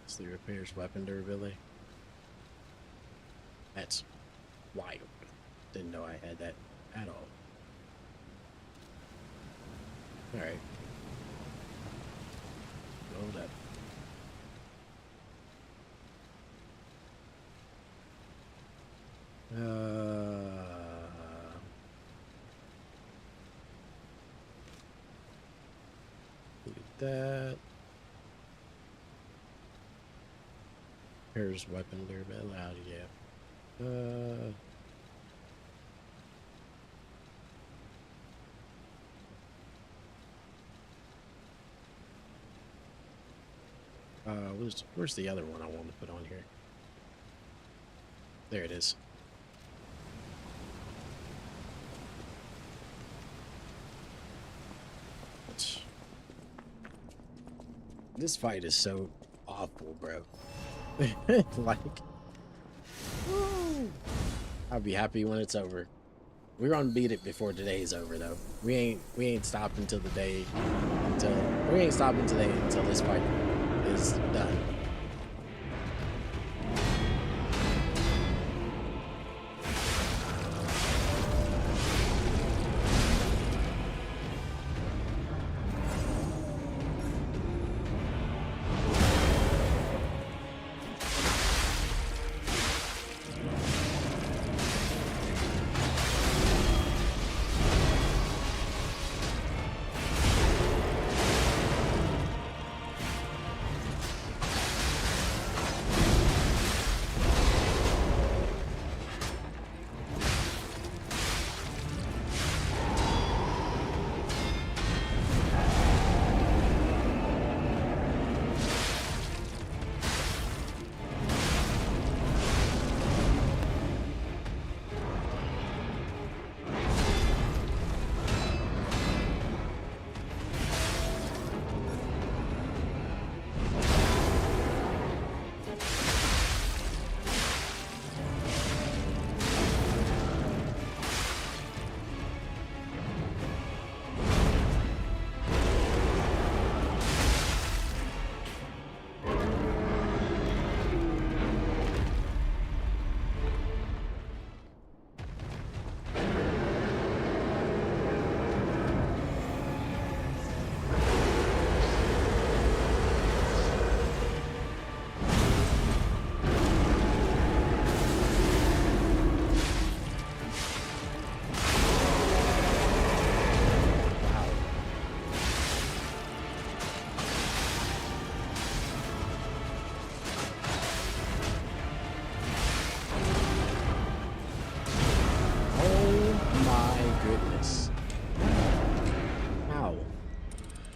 It's the repairs weapon durability. That's wild. Didn't know I had that at all. Alright. Hold up. Look at that. Here's weapon durability out, yeah. Where's the other one I want to put on here? There it is. This fight is so awful, bro. Like, woo! I'll be happy when it's over. We're gonna beat it before today's over, though. We ain't stopping until the day we ain't stopping today until this fight is done.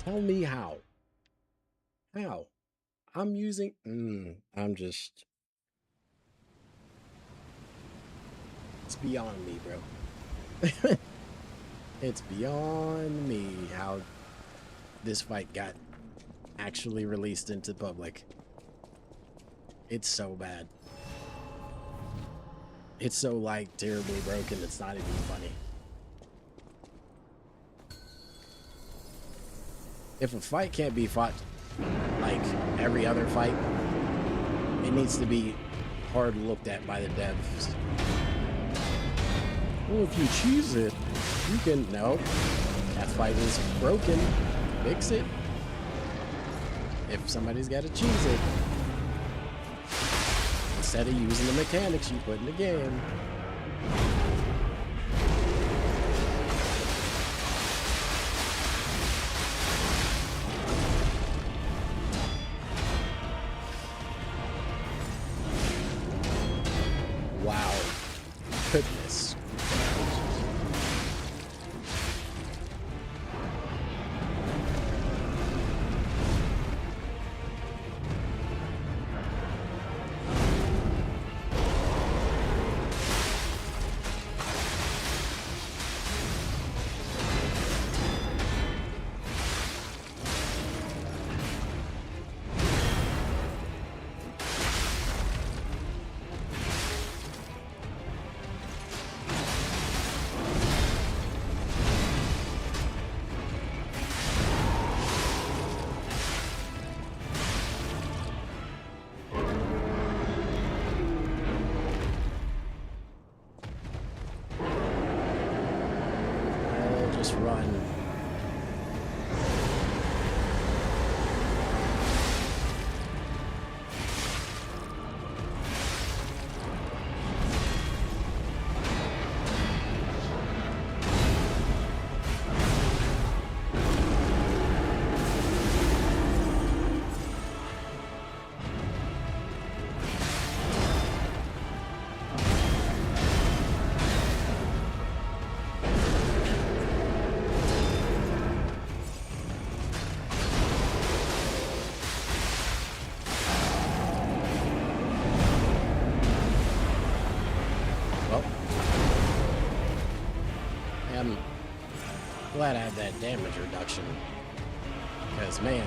Tell me how. How? I'm using... I'm just... It's beyond me, bro. It's beyond me how this fight got actually released into public. It's so bad. It's so, like, terribly broken, it's not even funny. If a fight can't be fought like every other fight, it needs to be hard looked at by the devs. Well, if you cheese it, you can... No. That fight is broken. Fix it. If somebody's got to cheese it, instead of using the mechanics you put in the game. Wow. Goodness. Just run. I'm glad I have that damage reduction. Because, man.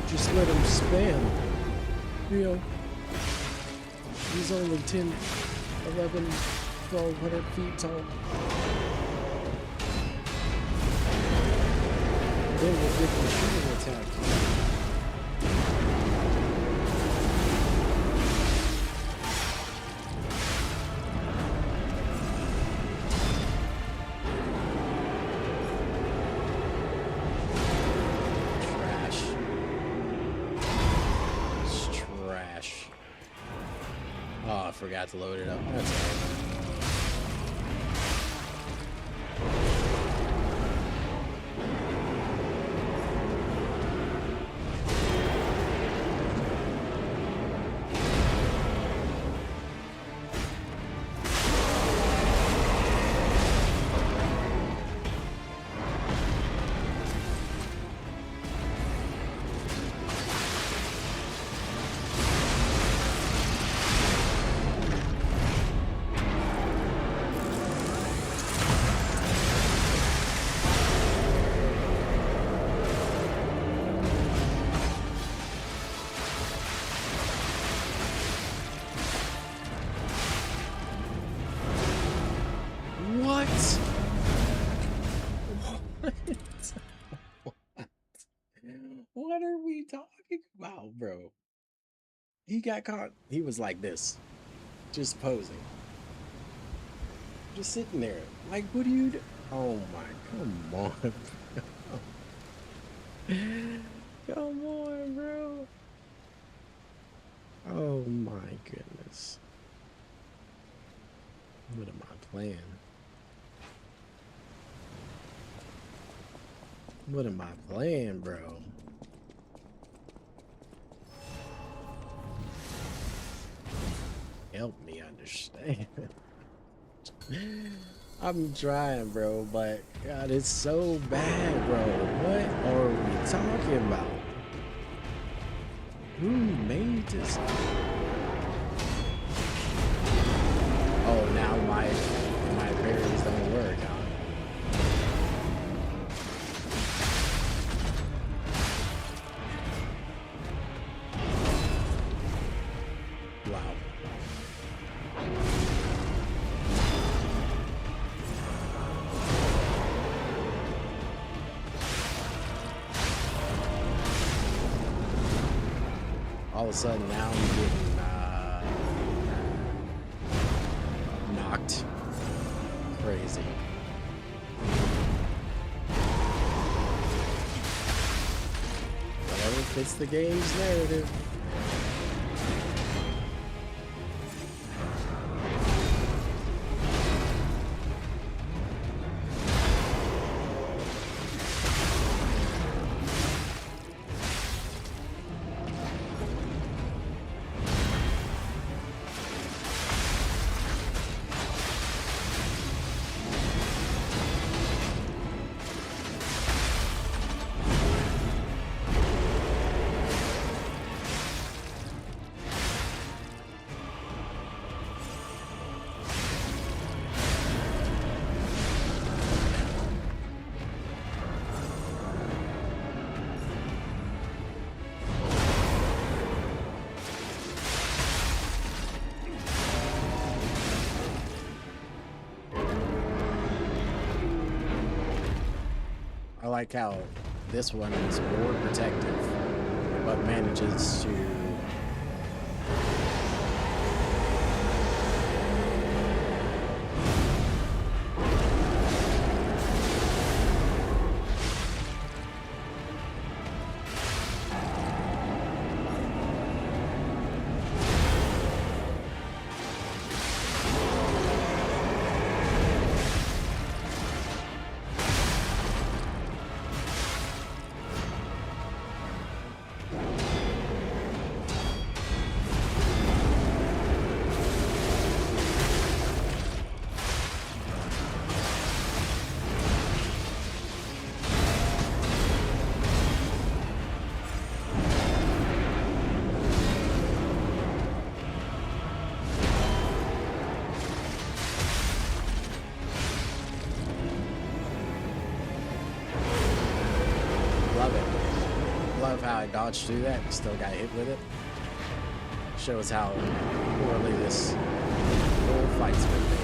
Just let him spam. You know, he's only 10, 11, 1,200 feet tall. Then we'll get the shooting attack. Forgot to load it up. That's all right. What are we talking about, bro? He got caught. He was like this, just posing, just sitting there. Like, what do you do? Oh my, come on. Come on, bro. Oh my goodness. What am I playing? What am I playing, bro? Help me understand. I'm trying, bro, but God, it's so bad, bro. What are we talking about? Who made this? now my parries don't work, huh? Wow. All of a sudden now I'm getting knocked. Crazy. Whatever fits the game's narrative. I like how this one is more protective, but manages to love it. Love how I dodged through that and still got hit with it. Shows how poorly this whole fight's been made.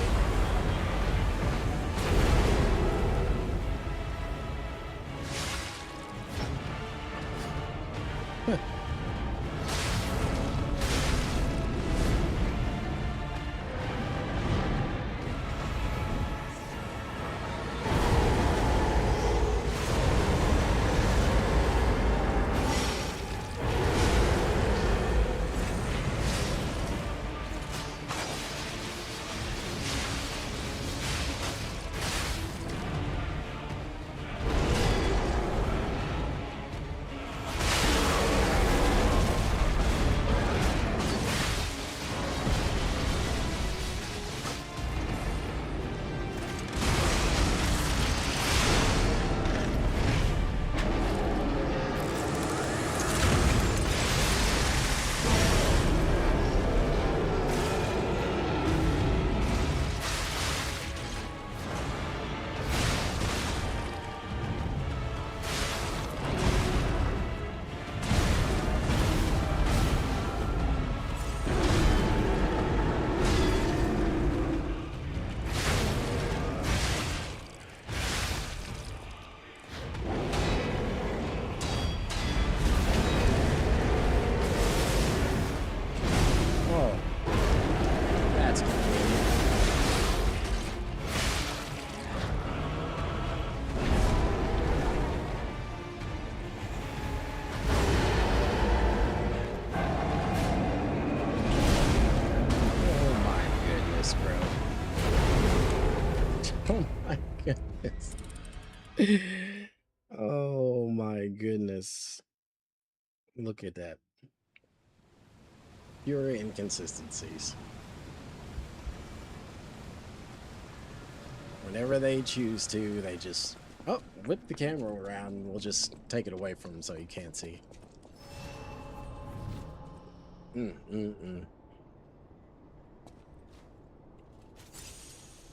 Oh my goodness. Oh my goodness. Look at that. Pure inconsistencies. Whenever they choose to, they just, oh, whip the camera around and we'll just take it away from them so you can't see.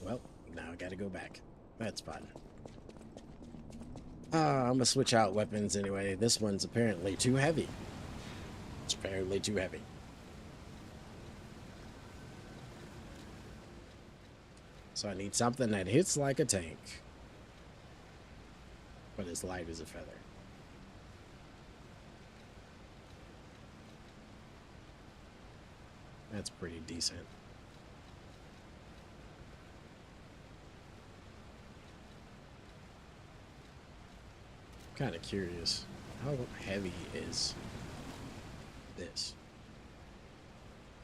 Well, now I gotta go back. That's fine. I'm gonna switch out weapons anyway. This one's apparently too heavy. It's apparently too heavy. So I need something that hits like a tank, but is light as a feather. That's pretty decent. Kind of curious, how heavy is this?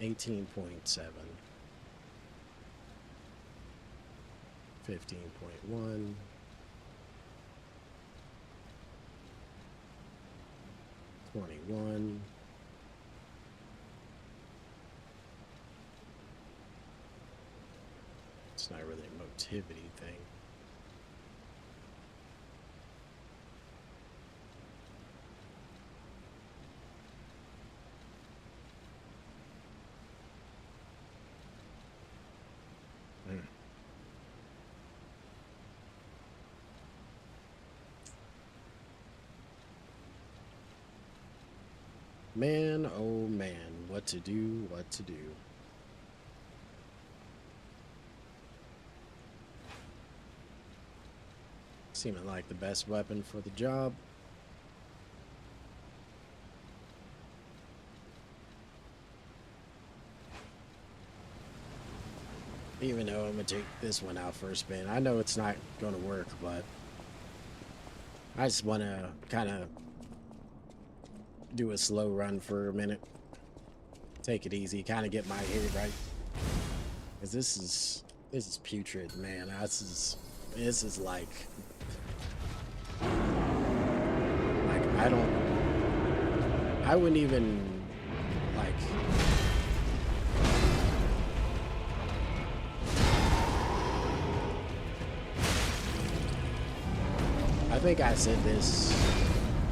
18.7, 15.1, 21. It's not really a motivity thing. Man, oh man, what to do, what to do. Seeming like the best weapon for the job. Even though I'm gonna take this one out for a spin. I know it's not gonna work, but I just wanna kinda do a slow run for a minute. Take it easy, kinda get my head right. Cause this is putrid, man. This is like I wouldn't even like I think I said this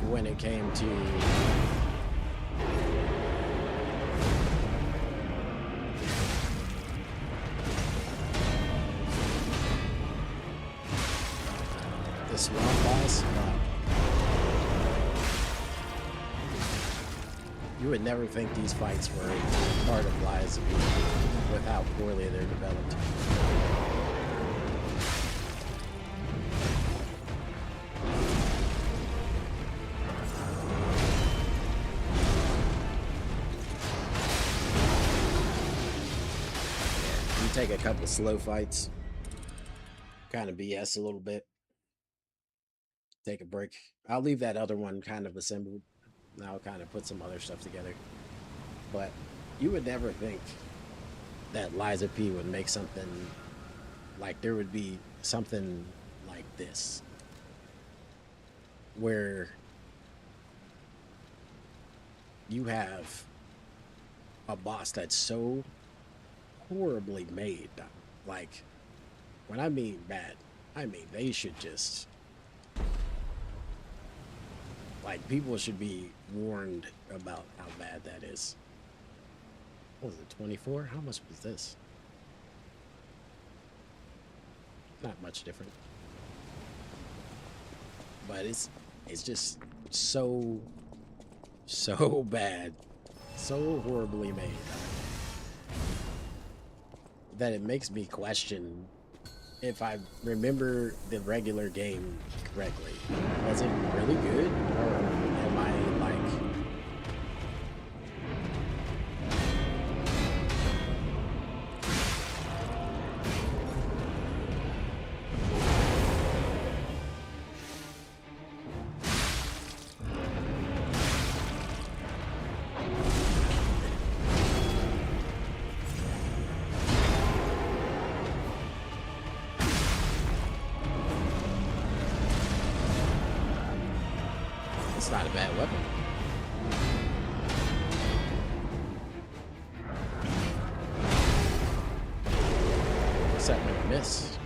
when it came to the swamp boss. You would never think these fights were part of Lies of P with how poorly they're developed. You take a couple slow fights, kind of BS a little bit. Take a break. I'll leave that other one kind of assembled. I'll kind of put some other stuff together. But you would never think that Liza P would make something like there would be something like this. Where you have a boss that's so horribly made. Like, when I mean bad, I mean they should just... Like, people should be warned about how bad that is. What was it, 24? How much was this? Not much different. But it's just so bad. So horribly made. That it makes me question if I remember the regular game correctly. Was it really good? Or am I like... It's not a bad weapon. Except when I miss.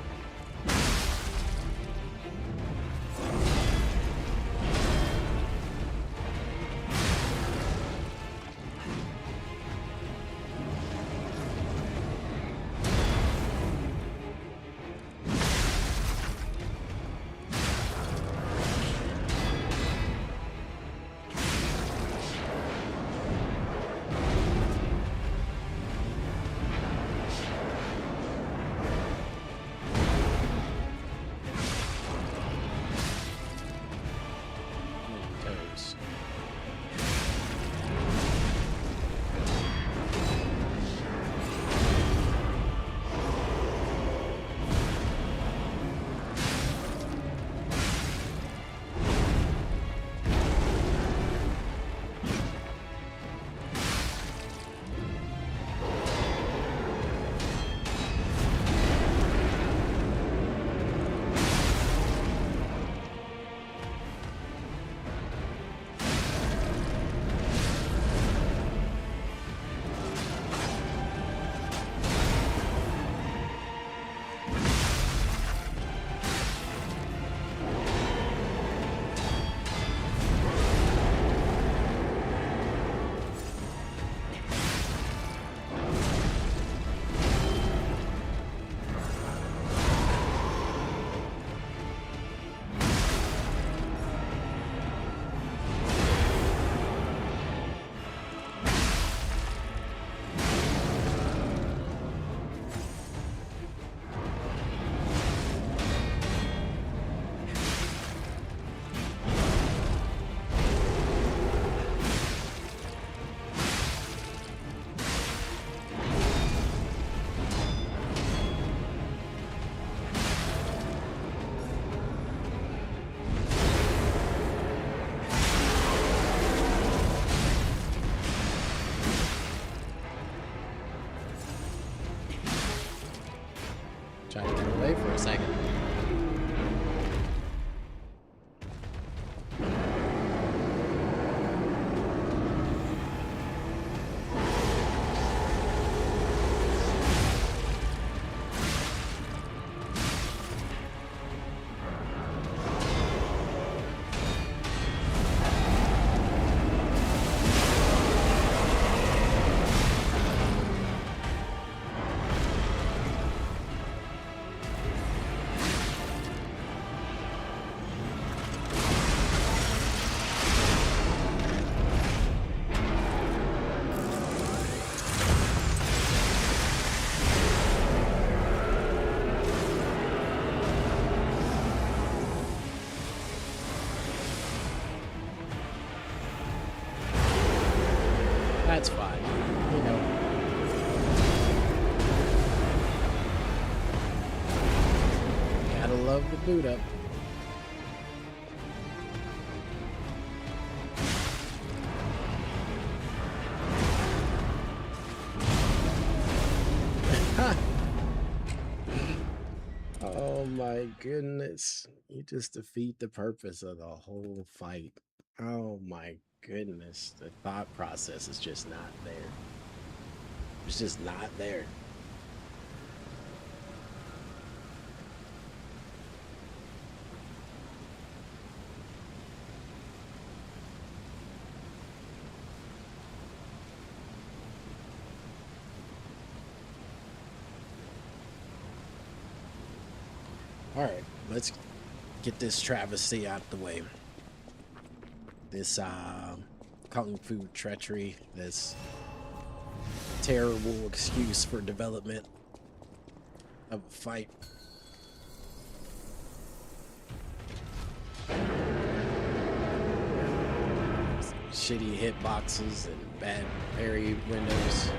That's fine. You know. Gotta love the boot up. Oh my goodness. You just defeat the purpose of the whole fight. Oh my goodness. The thought process is just not there. It's just not there. All right, let's get this travesty out the way. This kung fu treachery, this terrible excuse for development of a fight. Shitty hitboxes and bad parry windows.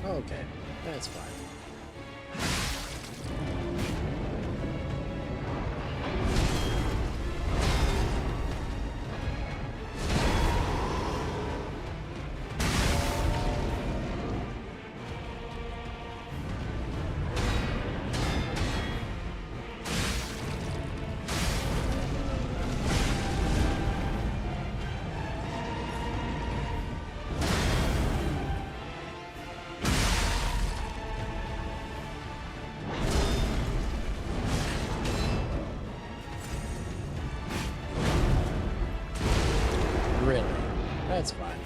Okay, that's fine. Really? That's fine.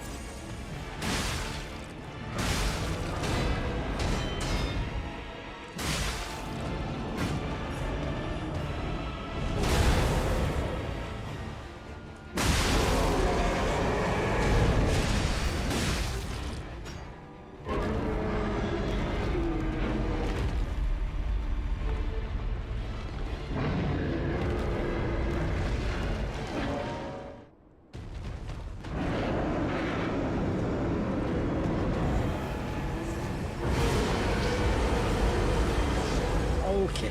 Okay.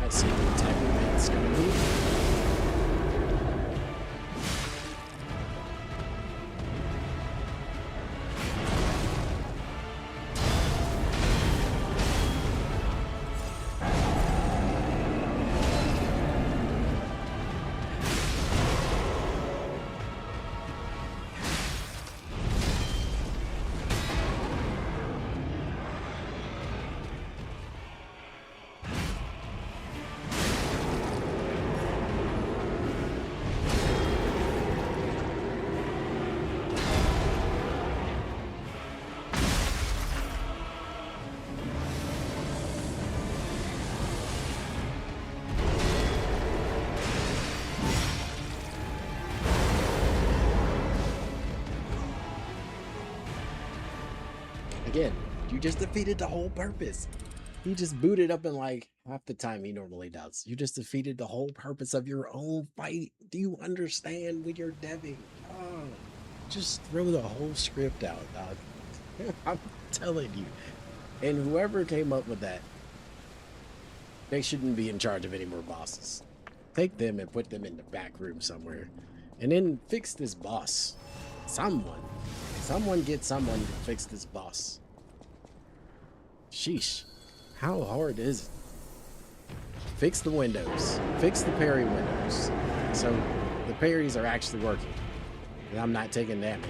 I see what type of man it's gonna be. Again, you just defeated the whole purpose. He just booted up in like half the time he normally does. You just defeated the whole purpose of your own fight. Do you understand when you're deving? Oh, just throw the whole script out, dog. I'm telling you. And whoever came up with that, they shouldn't be in charge of any more bosses. Take them and put them in the back room somewhere. And then fix this boss. Someone get someone to fix this boss. Sheesh. How hard is it? Fix the windows. Fix the parry windows. So the parries are actually working. And I'm not taking damage.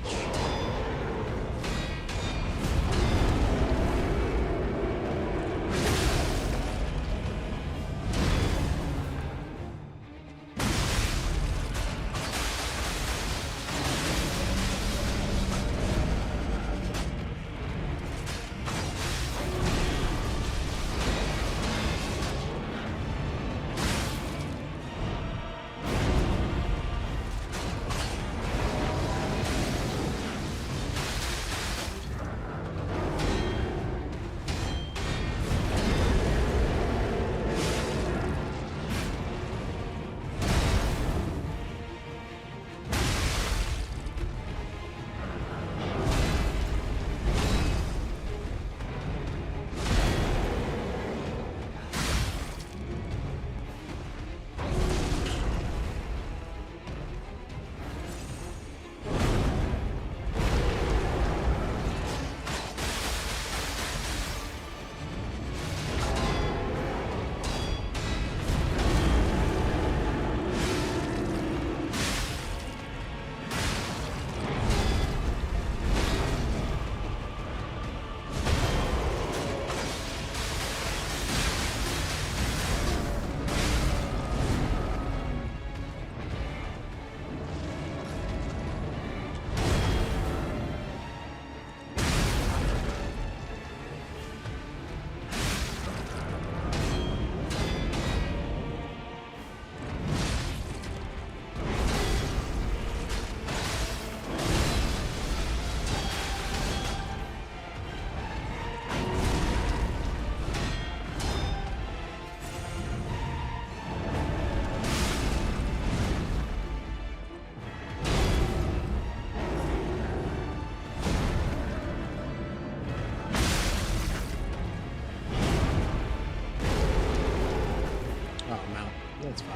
That's fine.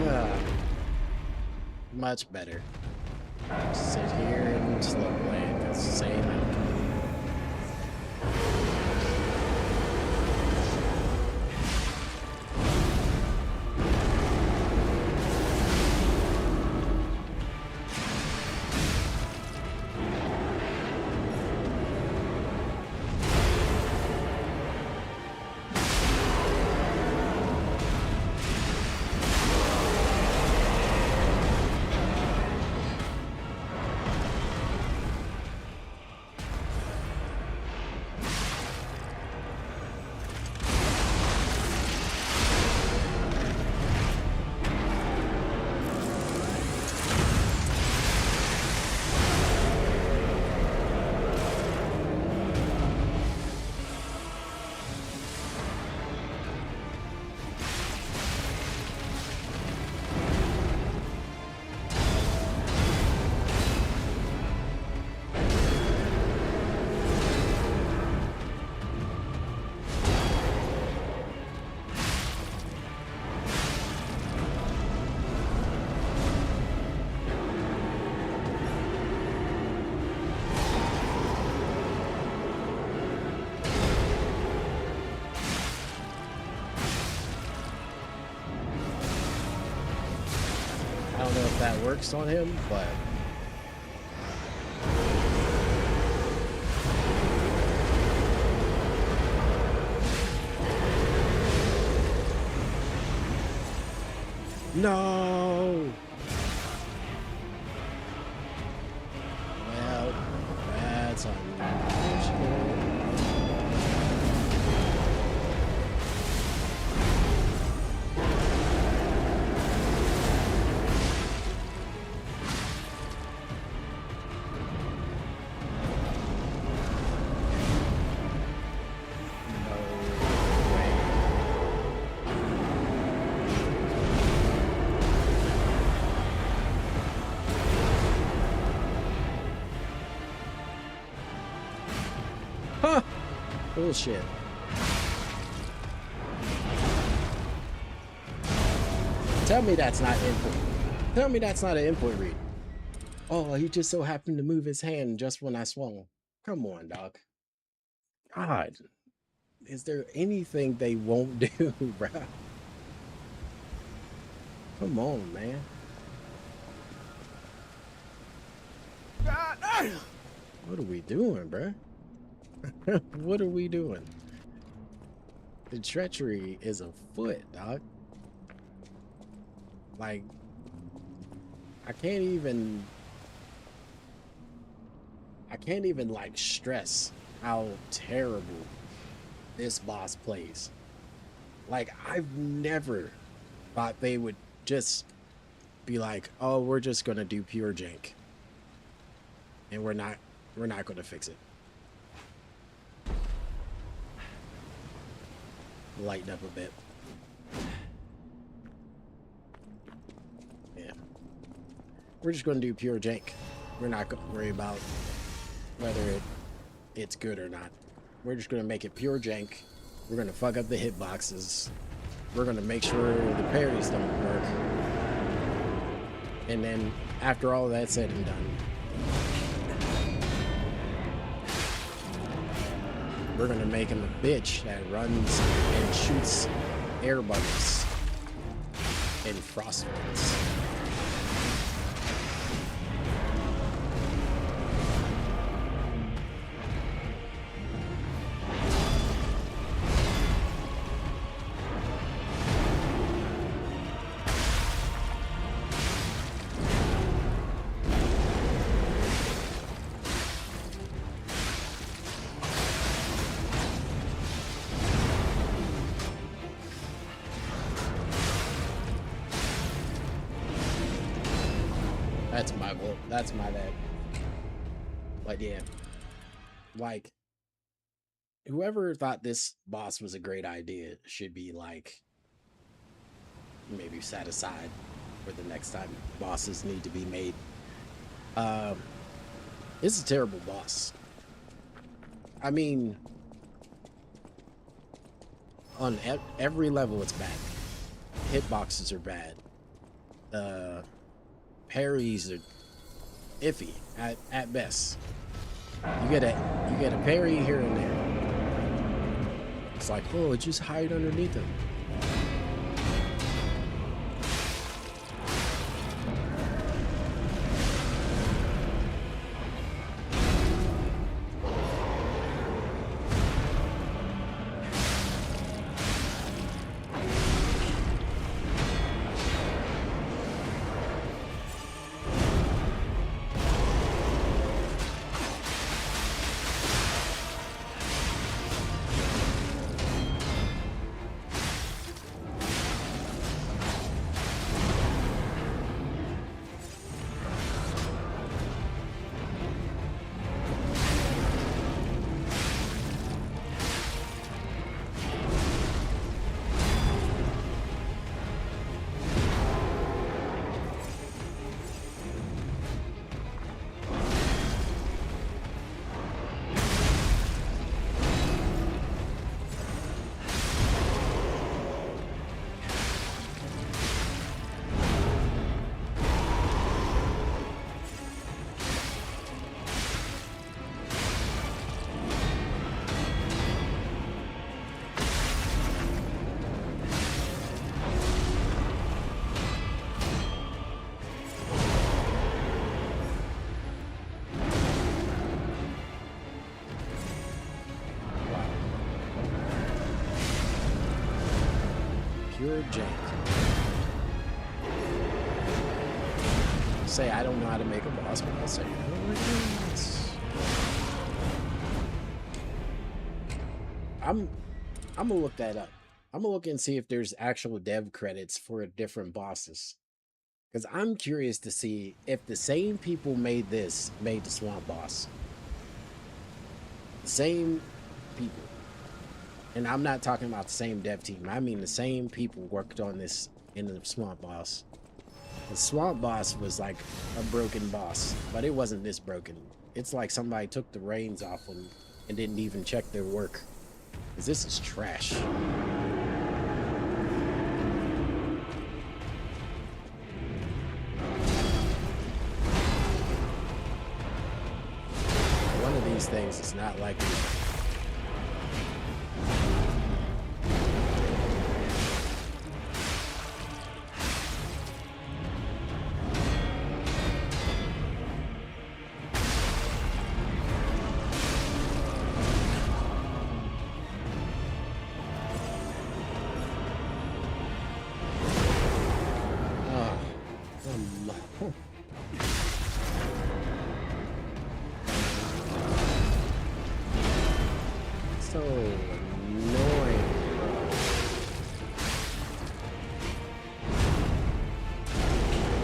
Yeah, much better. Sit here and slow land. That's the same outcome. I don't know if that works on him, but no. Bullshit. Tell me that's not input. Tell me that's not an input read. Oh, he just so happened to move his hand just when I swung. Come on, dog. God. Is there anything they won't do, bruh? Come on, man. What are we doing, bruh? What are we doing? The treachery is afoot, dog. Like, I can't even like stress how terrible this boss plays. Like, I've never thought they would just be like, oh, we're just gonna do pure jank. And we're not gonna fix it. Lighten up a bit. Yeah. We're just gonna do pure jank. We're not gonna worry about whether it's good or not. We're just gonna make it pure jank. We're gonna fuck up the hitboxes. We're gonna make sure the parries don't work. And then after all that's said and done, we're gonna make him a bitch that runs and shoots air bubbles and frostworks. That's my bad. But yeah, like, whoever thought this boss was a great idea should be like maybe set aside for the next time bosses need to be made. It's a terrible boss. I mean, on every level it's bad. Hitboxes are bad. Parries are iffy at best. You get a parry here and there. It's like, oh, just hide underneath him. Pure jank. Say I don't know how to make a boss, but I'll say I'm gonna look that up. I'm gonna look and see if there's actual dev credits for different bosses. Because I'm curious to see if the same people made the swamp boss. The same people. And I'm not talking about the same dev team. I mean the same people worked on this in the swamp boss. The swamp boss was like a broken boss, but it wasn't this broken. It's like somebody took the reins off them and didn't even check their work. 'Cause this is trash. One of these things is not like the other. So annoying, bro.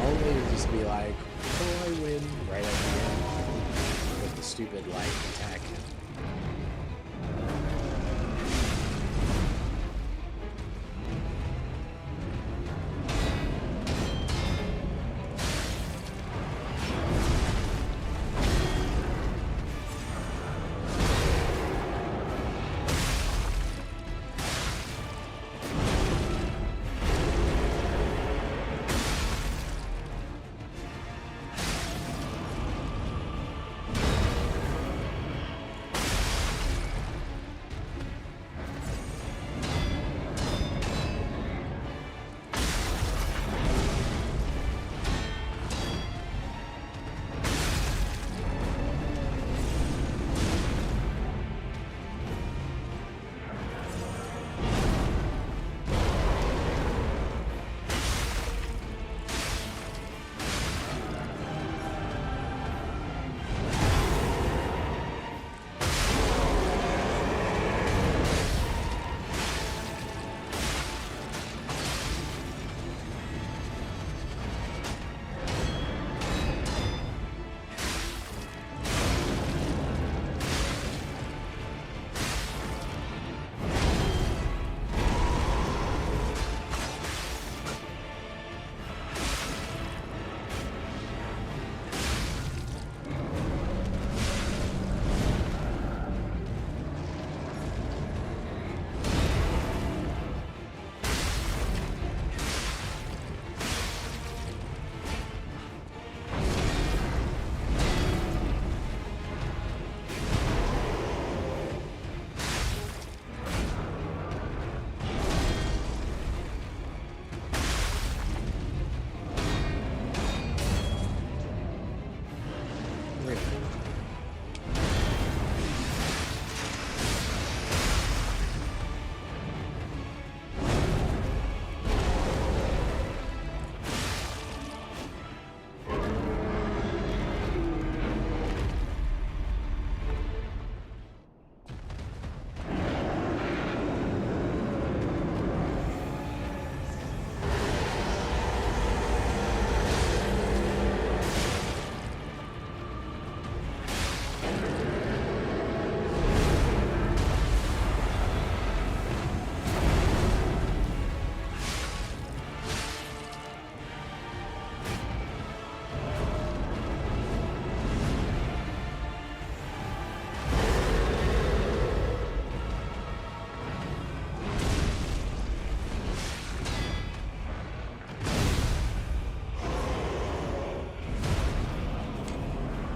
Only to just be like, oh, I win right at the end with the stupid light attack.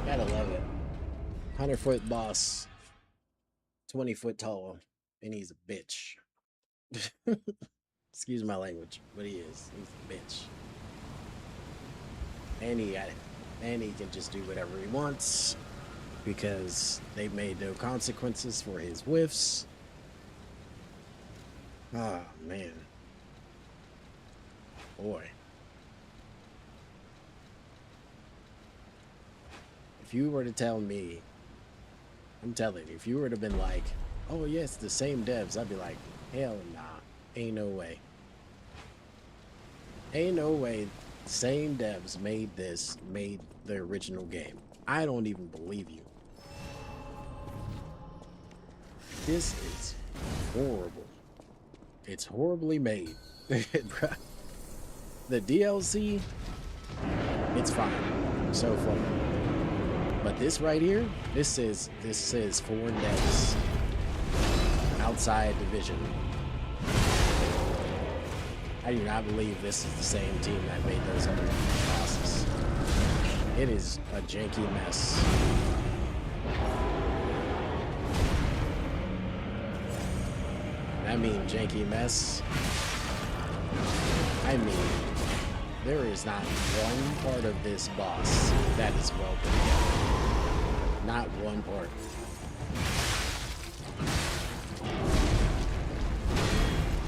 Gotta love it. 100-foot boss, 20-foot tall, and he's a bitch. Excuse my language, but he is. He's a bitch. And he got it. And he can just do whatever he wants because they made no consequences for his whiffs. Oh, man. Boy. If you were to tell me, I'm telling you, if you were to have been like, oh yes, the same devs, I'd be like, hell nah, ain't no way. Ain't no way same devs made the original game. I don't even believe you. This is horrible. It's horribly made. The DLC, it's fine so far. But this right here, this says foreign devs out outside division. I do not believe this is the same team that made those other bosses. It is a janky mess. I mean janky mess. I mean, there is not one part of this boss that is well put together. Not one part.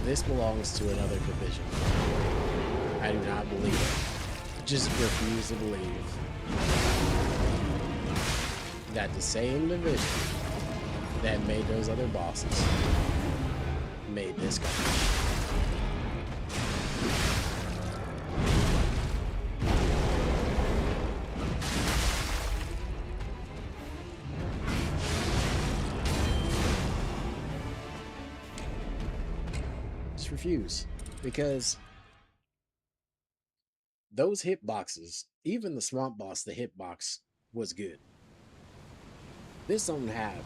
This belongs to another division. I do not believe it. Just refuse to believe that the same division that made those other bosses made this guy. Refuse, because those hitboxes, even the swamp boss, the hitbox was good. This don't have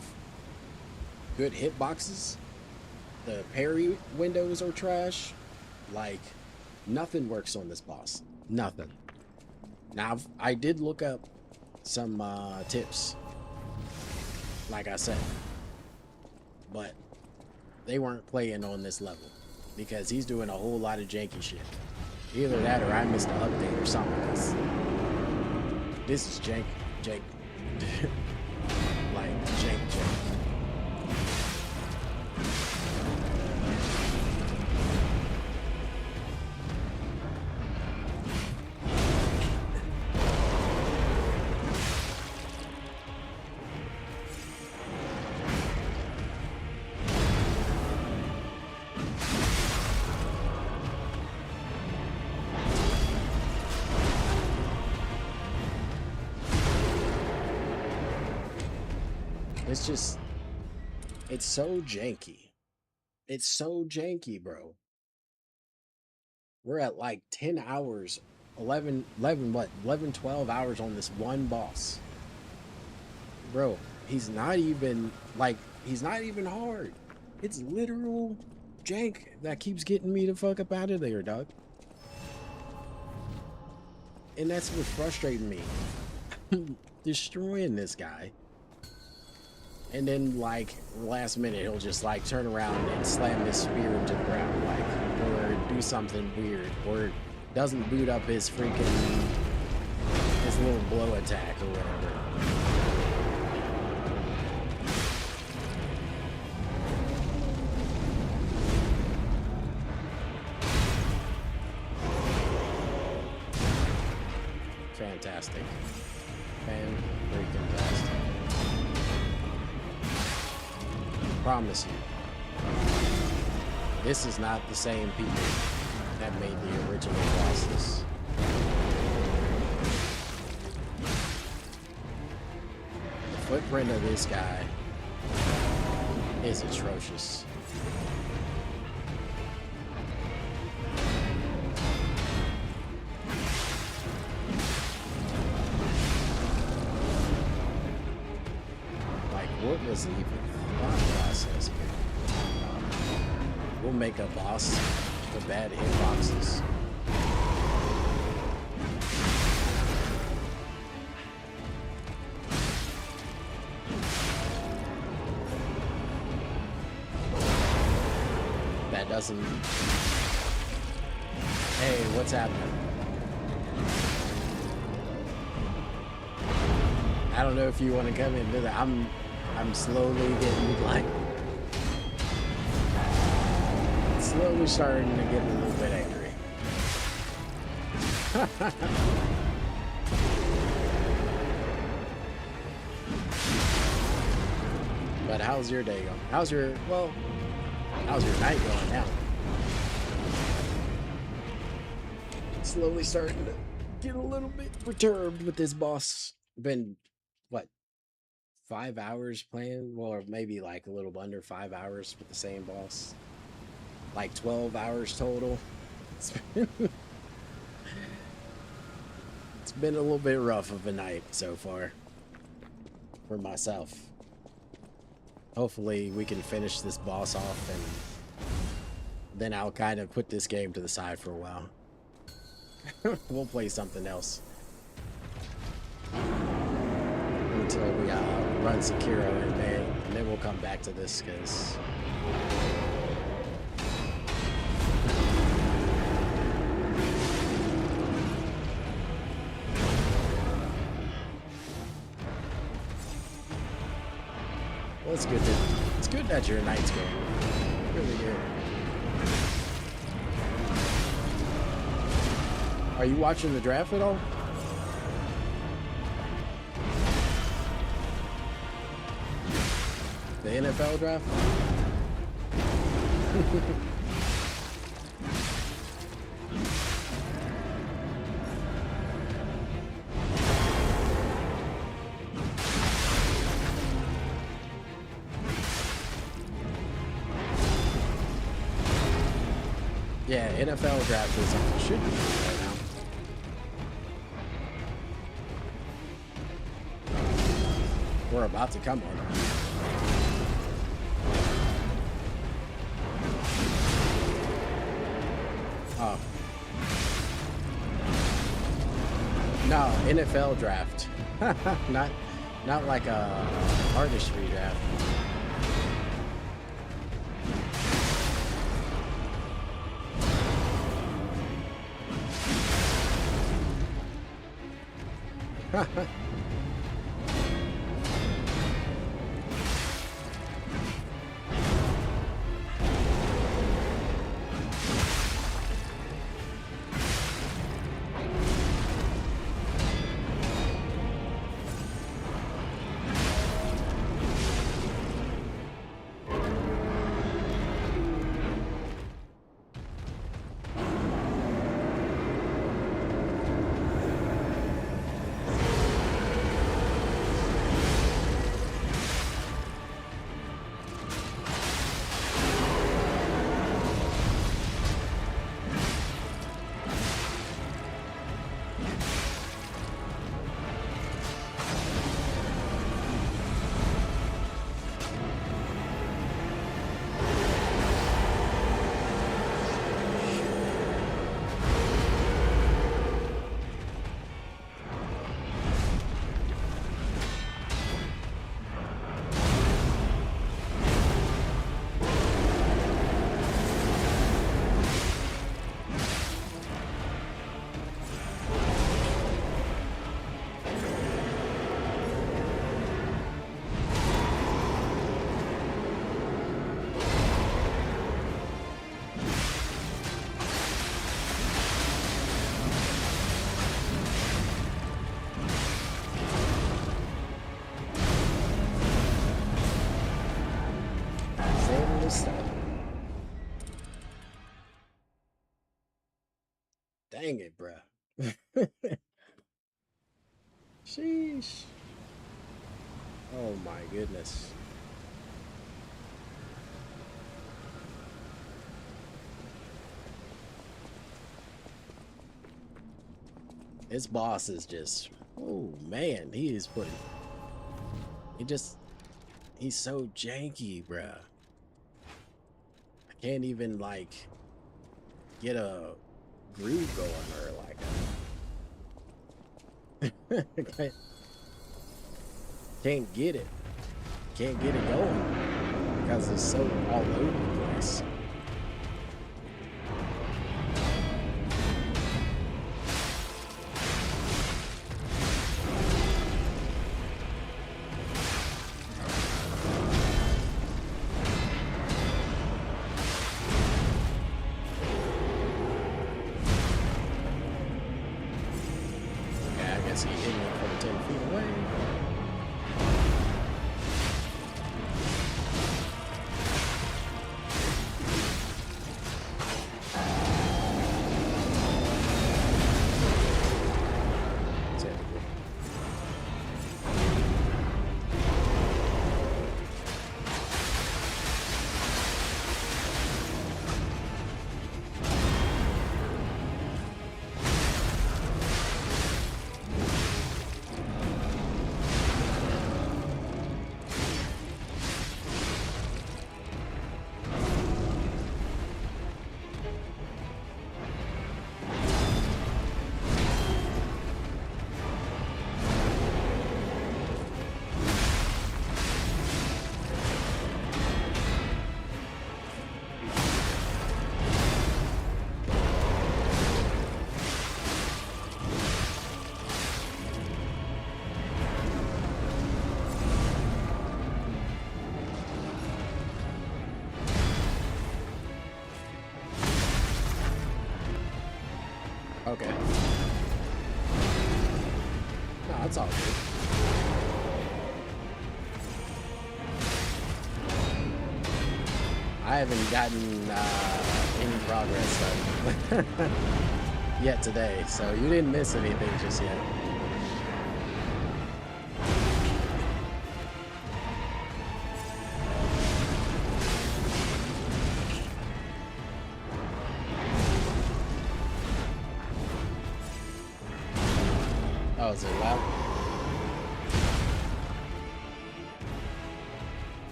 good hitboxes. The parry windows are trash. Like, nothing works on this boss. Nothing. Now, I did look up some tips, like I said, but they weren't playing on this level. Because he's doing a whole lot of janky shit. Either that or I missed an update or something. This is jank. Like, jank. It's just, it's so janky. It's so janky, bro. We're at like 10 hours, 11, 12 hours on this one boss. Bro, he's not even hard. It's literal jank that keeps getting me the fuck up out of there, dog. And that's what's frustrating me. Destroying this guy. And then, like, last minute, he'll just, like, turn around and slam his spear into the ground, like, or do something weird, or doesn't boot up his freaking, his little blow attack or whatever. Fantastic. Fan-freaking-tastic. Promise you, this is not the same people that made the original bosses. The footprint of this guy is atrocious. Like, what was even process here? We'll make a boss with bad hitboxes. That doesn't. Hey, what's happening? I don't know if you want to come into that. I'm slowly getting like slowly starting to get a little bit angry. But how's your day going? How's your night going now? Slowly starting to get a little bit perturbed with this boss. Been what? 5 hours playing, well, or maybe like a little under 5 hours with the same boss, like 12 hours total. It's been a little bit rough of a night so far for myself. Hopefully we can finish this boss off, and then I'll kind of put this game to the side for a while. We'll play something else until we run Sekiro, and then we'll come back to this, because well, it's good that you're a Knights game. Really good. Are you watching the draft at all? The NFL draft? Yeah, NFL draft should be right now. We're about to come on. Oh. No, NFL draft. not like a artistry draft. Dang it, bruh. Sheesh. Oh my goodness. His boss is just, oh man, he's so janky, bruh. I can't even like get a groove going or like can't get it going because it's so all over the place. He hit me from 10 feet away. I haven't gotten any progress done yet today, so you didn't miss anything just yet. Oh, is it loud?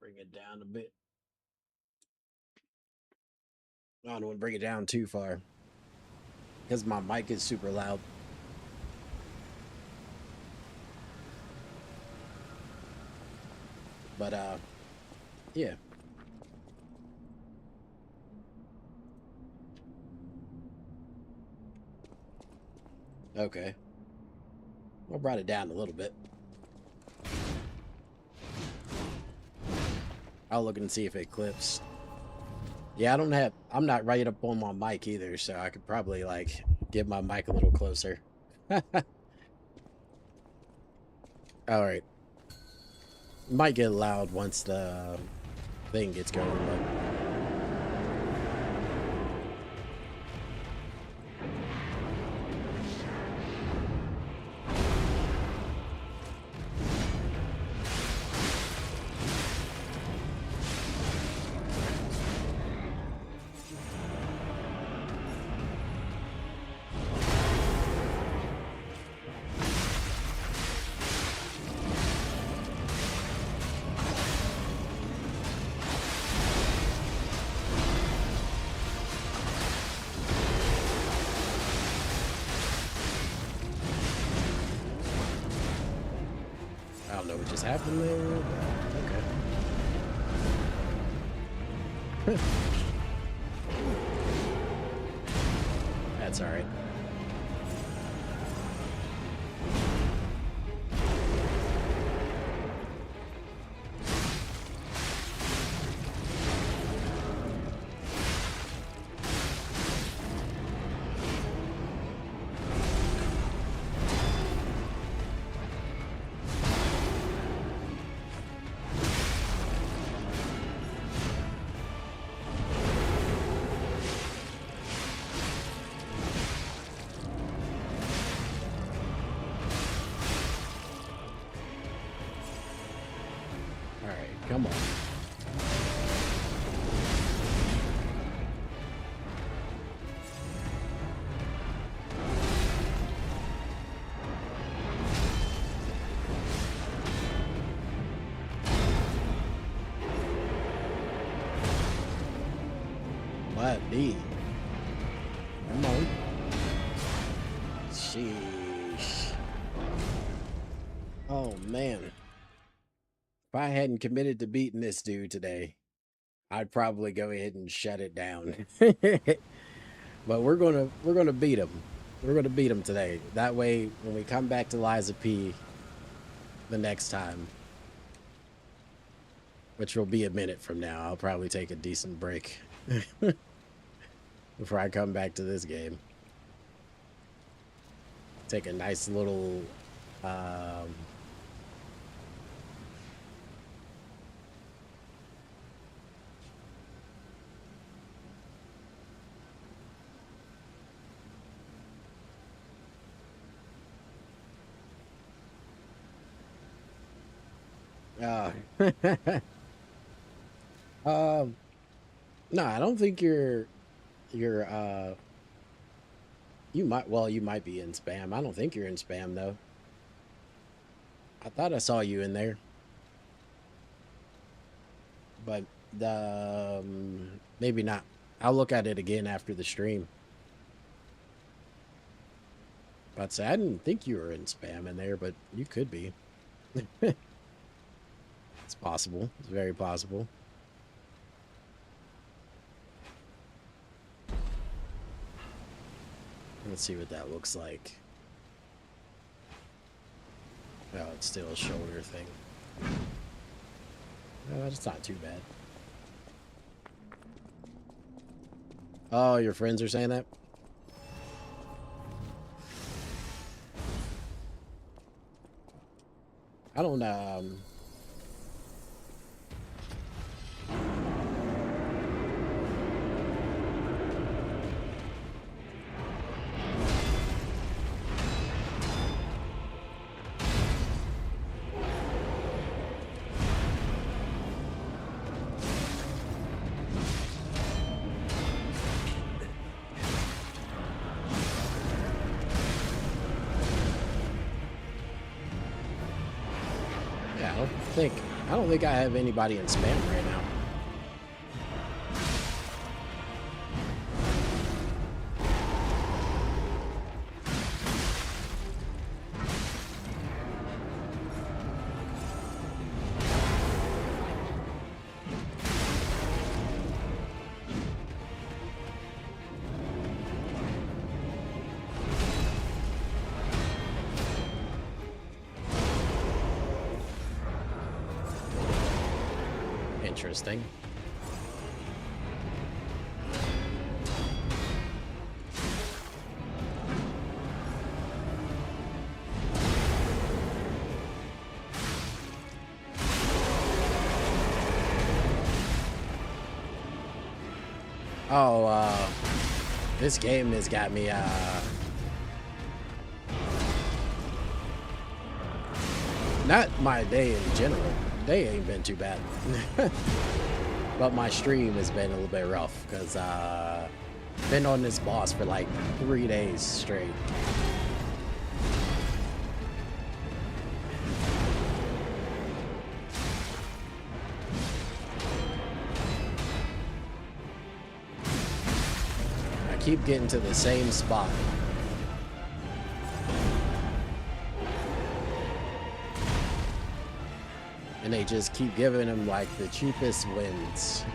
Bring it down a bit. I don't want to bring it down too far because my mic is super loud. But yeah. Okay. I brought it down a little bit. I'll look and see if it clips. Yeah, I'm not right up on my mic either, so I could probably like get my mic a little closer. All right. Might get loud once the thing gets going, but I don't know what just happened there. Okay. That's all right. All right, come on. What me? Come on. Sheesh. Oh man. If I hadn't committed to beating this dude today, I'd probably go ahead and shut it down. But we're gonna beat him. We're gonna beat him today. That way, when we come back to liesofp the next time, which will be a minute from now, I'll probably take a decent break before I come back to this game. Take a nice little uh, no, I don't think you're you might be in spam. I don't think you're in spam though. I thought I saw you in there. But maybe not. I'll look at it again after the stream. But say I didn't think you were in spam in there, but you could be. It's possible. It's very possible. Let's see what that looks like. Oh, it's still a shoulder thing. Oh, it's not too bad. Oh, your friends are saying that? I don't yeah, I don't think I have anybody in spam right now. Interesting. Oh, this game has got me, not my day in general. Day ain't been too bad. But my stream has been a little bit rough because been on this boss for like 3 days straight. I keep getting to the same spot. And they just keep giving him like the cheapest wins.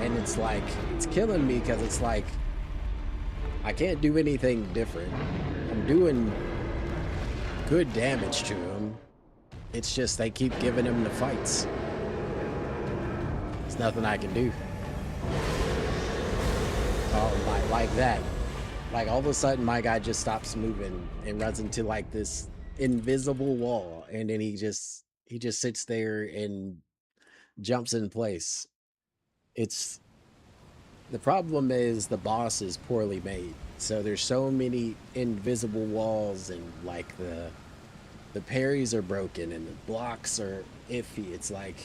And it's like, it's killing me because it's like, I can't do anything different. I'm doing good damage to him. It's just they keep giving him the fights. There's nothing I can do. Oh, like that. Like all of a sudden my guy just stops moving and runs into like this invisible wall, and then he just sits there and jumps in place. It's the problem is the boss is poorly made. So there's so many invisible walls, and like the parries are broken and the blocks are iffy. It's like,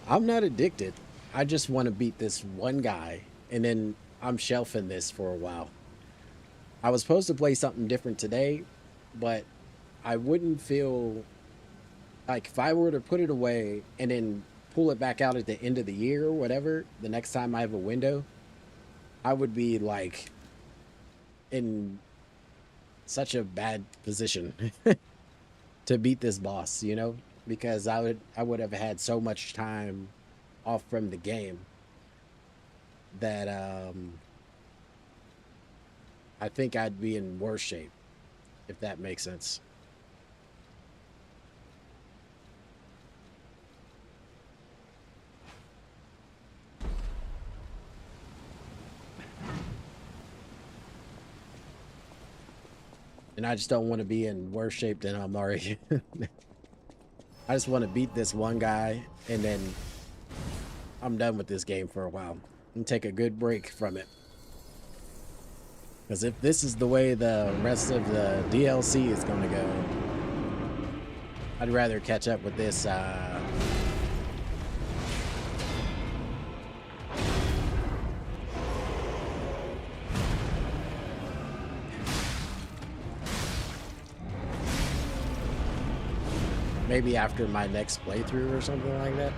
I'm not addicted. I just want to beat this one guy, and then I'm shelving this for a while. I was supposed to play something different today, but I wouldn't feel like if I were to put it away and then pull it back out at the end of the year or whatever, the next time I have a window, I would be like in such a bad position to beat this boss, you know, because I would have had so much time off from the game that I think I'd be in worse shape, if that makes sense. And I just don't want to be in worse shape than I'm already. I just want to beat this one guy, and then I'm done with this game for a while and take a good break from it. Because if this is the way the rest of the DLC is going to go, I'd rather catch up with this maybe after my next playthrough or something like that.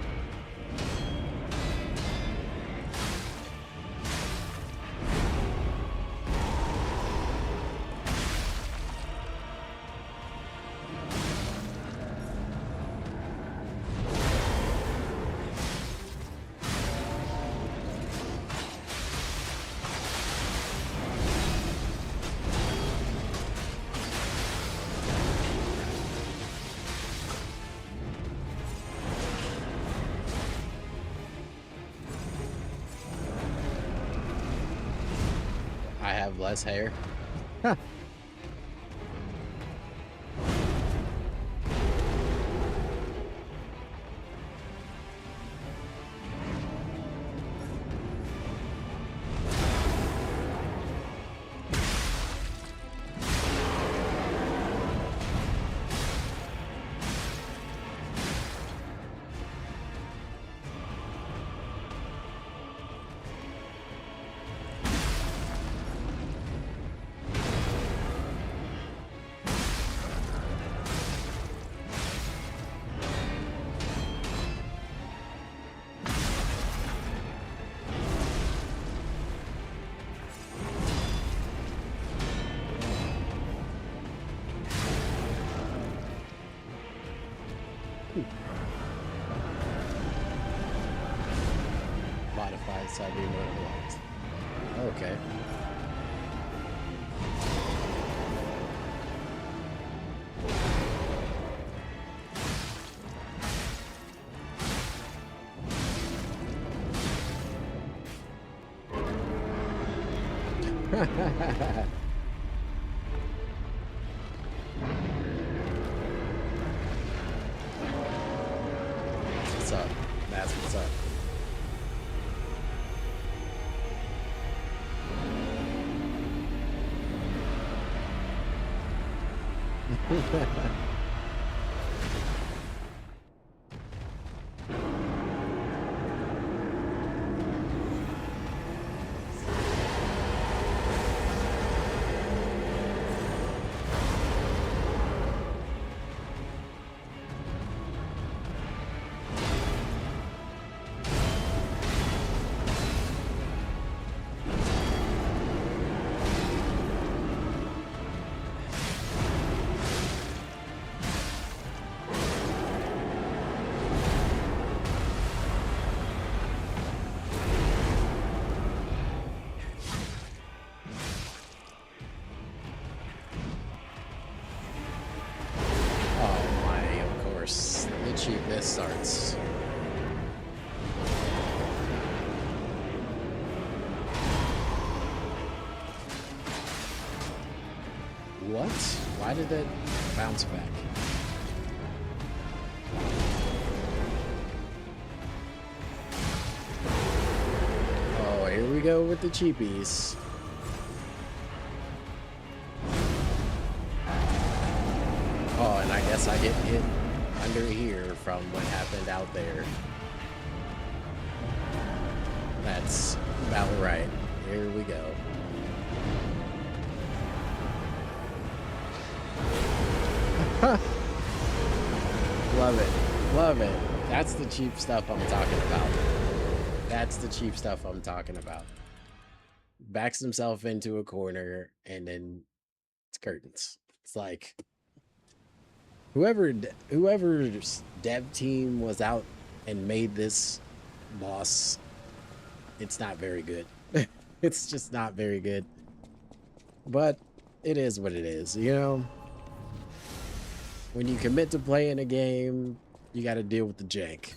I have less hair. Huh. Modified Siberian blocks. Okay. What's up? That's what's up. Oh my, of course. The cheapness starts. What? Why did it bounce back? Oh, here we go with the cheapies. Oh, and I guess I get hit under here from what happened out there. That's about right. Here we go. Love it. Love it. That's the cheap stuff I'm talking about. That's the cheap stuff I'm talking about. Backs himself into a corner and it's curtains. It's like whoever's dev team was out and made this boss, it's not very good. It's just not very good. But it is what it is, you know? When you commit to playing a game, you got to deal with the jank.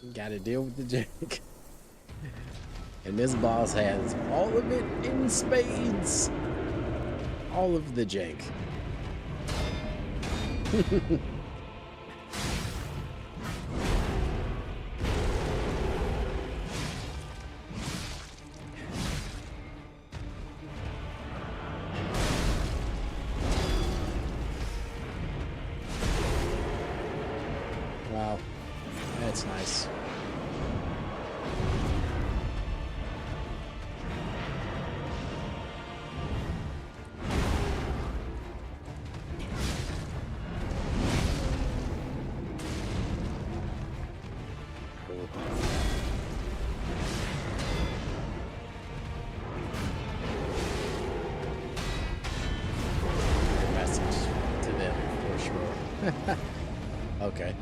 You got to deal with the jank. And this boss has all of it in spades. All of the jank. Wow, that's nice. Cool. Message to them for sure. Okay.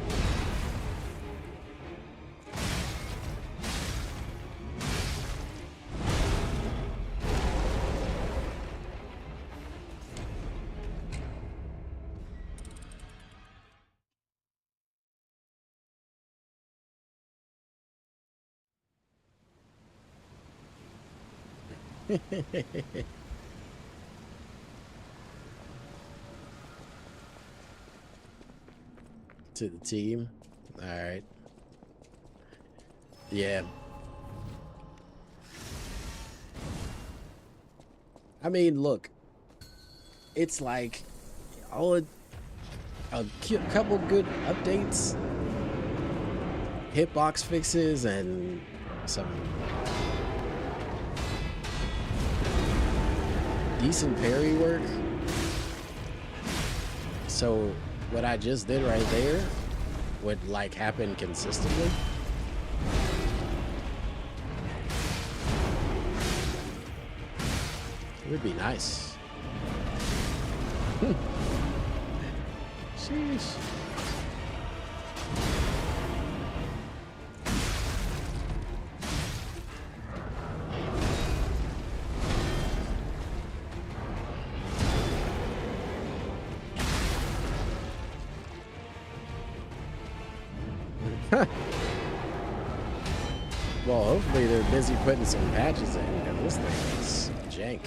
to the team. All right. Yeah. I mean, look, it's like all a couple good updates, hitbox fixes, and some decent parry work. So what I just did right there would like happen consistently. It would be nice. Sheesh. Well, hopefully they're busy putting some patches in, because this thing is jank.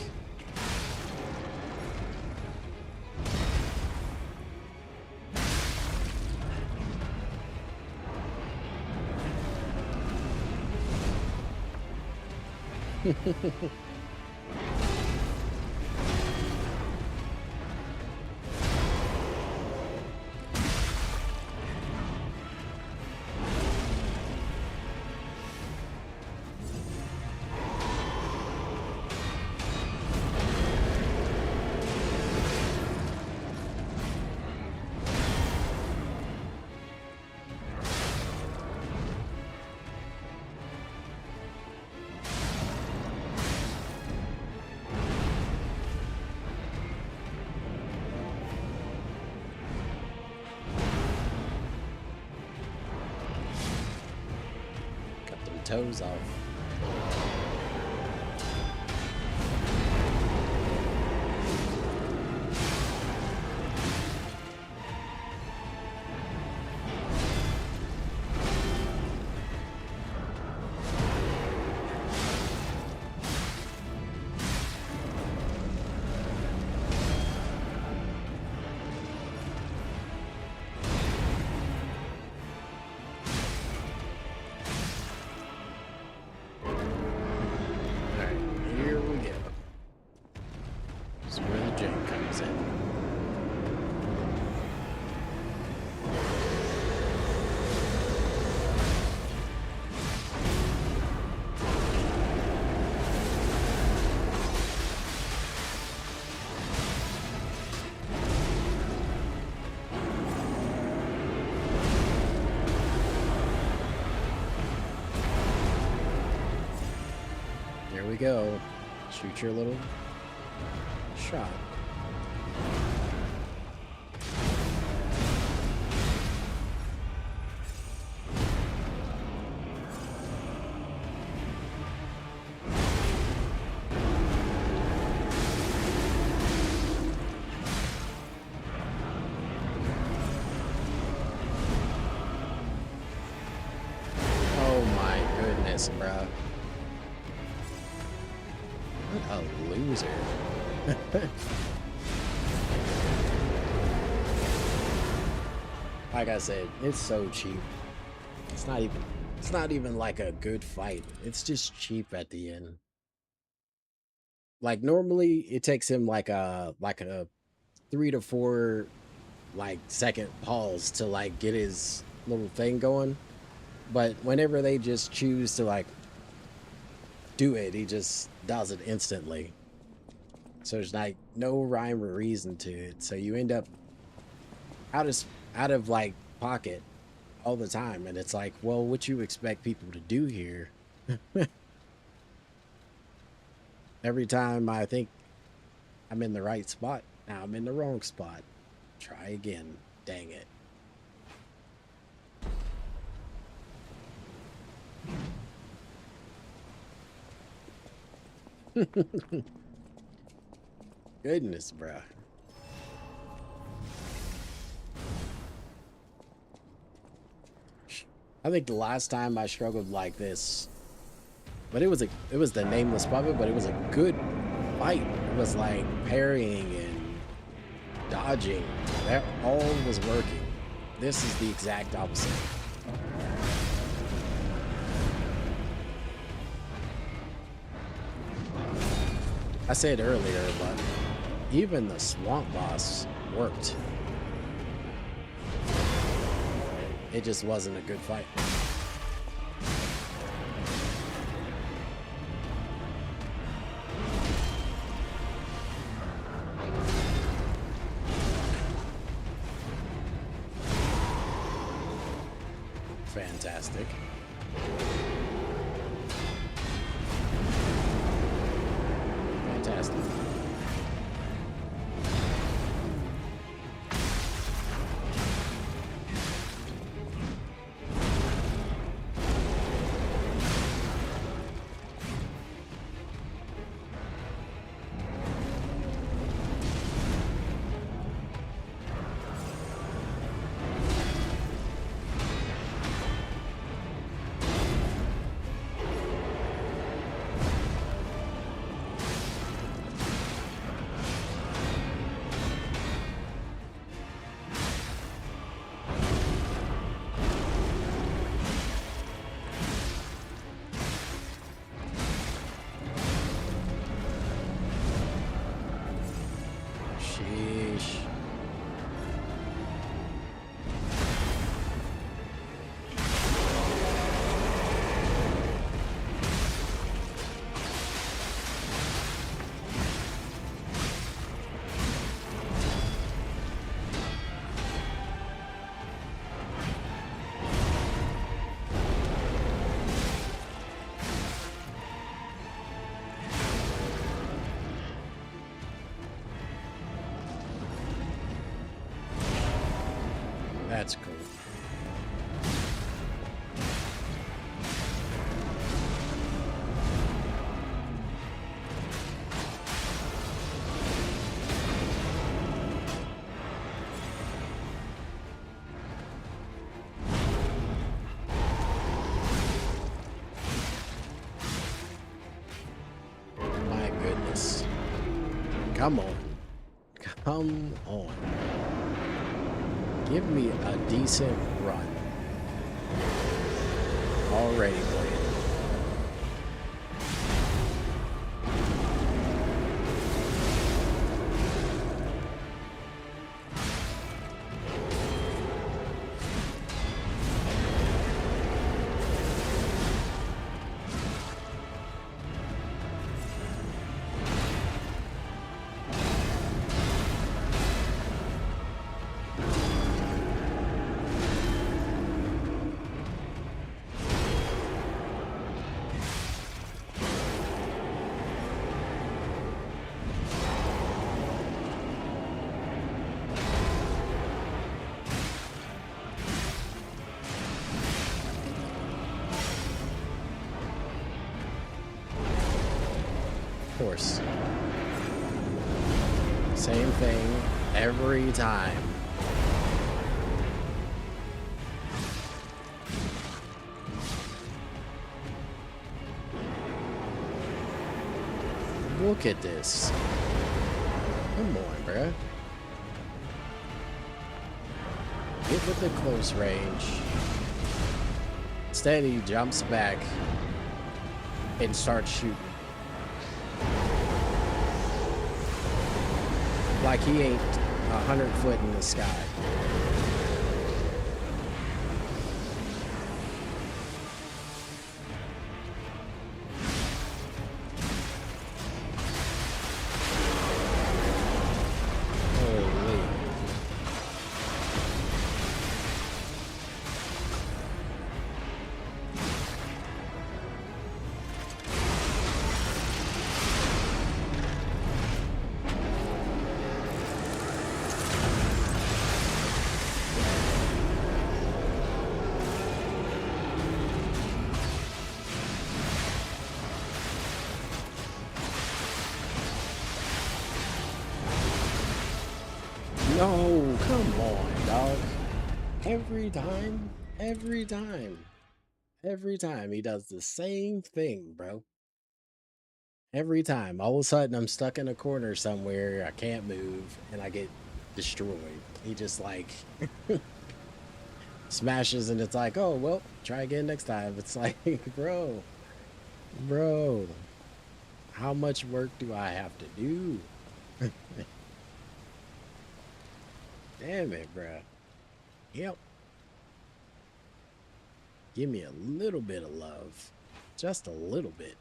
Toes off. Here we go. Shoot your little shot. Oh my goodness, bruh. What a loser. Like I said, it's so cheap. It's not even like a good fight. It's just cheap at the end. Like normally it takes him like a 3 to 4 like second pause to like get his little thing going. But whenever they just choose to like do it, he just does it instantly. So there's like no rhyme or reason to it. So you end up out of like pocket all the time, and it's like, well, what you expect people to do here? Every time I think I'm in the right spot, now I'm in the wrong spot. Try again. Dang it. Goodness, bruh. I think the last time I struggled like this, but it was the nameless puppet, but it was a good fight. It was like parrying and dodging. That all was working. This is the exact opposite. I said earlier, but even the swamp boss worked. It just wasn't a good fight. Fantastic. Fantastic. Sheesh. That's cool. My goodness. Come on. Come on. Give me a decent run. Already playing. Of course. Same thing every time. Look at this. Come on, bruh. Get with the close range. Instead, he jumps back and starts shooting. Like he ain't 100 foot in the sky. Holy. No, come on, dog. Every time, every time, every time he does the same thing, bro. Every time. All of a sudden, I'm stuck in a corner somewhere. I can't move, and I get destroyed. He just like smashes and it's like, oh well, try again next time. It's like, bro, how much work do I have to do? Damn it, bro. Yep. Give me a little bit of love, just a little bit.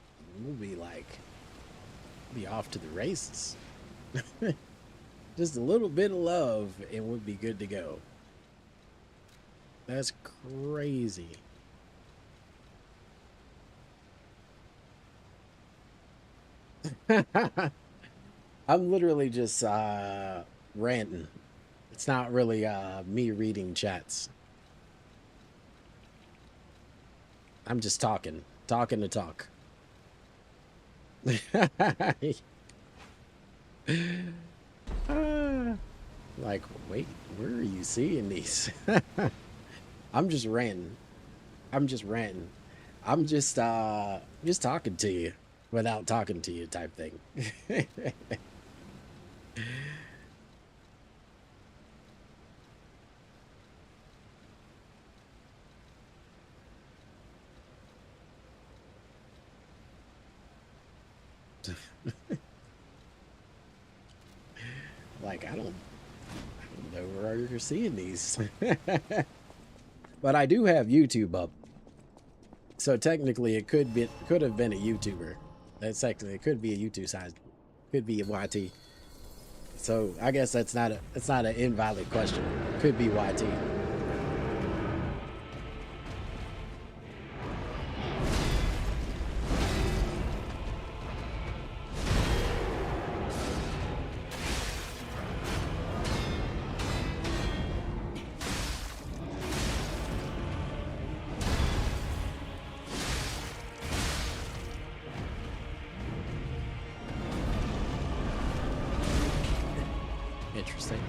We'll be like, be off to the races. Just a little bit of love and we'll be good to go. That's crazy. I'm literally just ranting. It's not really me reading chats. I'm just talking to talk. Like, wait, where are you seeing these? I'm just ranting. I'm just talking to you without talking to you type thing. Like, I don't know where you're seeing these. But I do have YouTube up. So technically it could have been a YouTuber. That's technically, it could be a YouTube size. Could be a YT. So I guess that's not an invalid question. Could be YT. Interesting.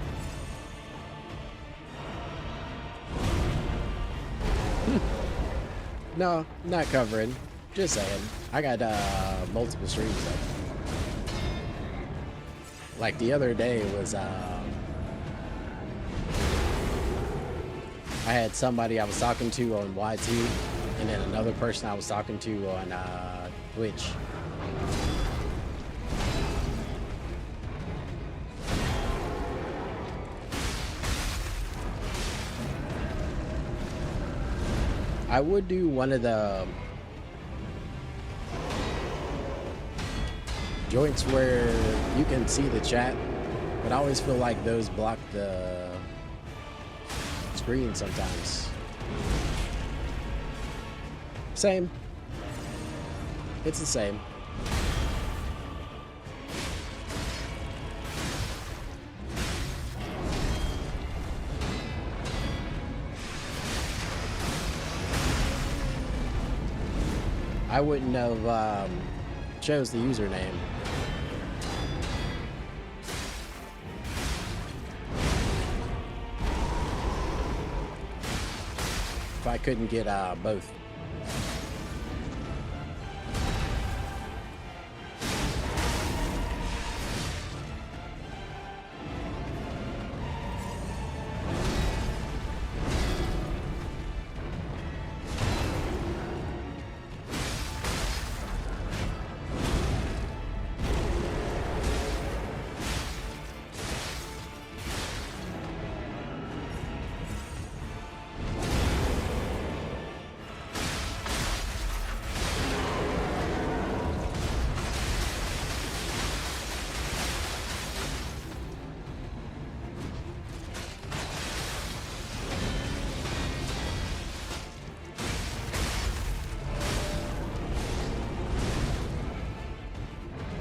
No, not covering. Just saying. I got multiple streams up. Like the other day was I had somebody I was talking to on YT and then another person I was talking to on Twitch. I would do one of the joints where you can see the chat, but I always feel like those block the screen sometimes. Same. It's the same. I wouldn't have chose the username. If I couldn't get both.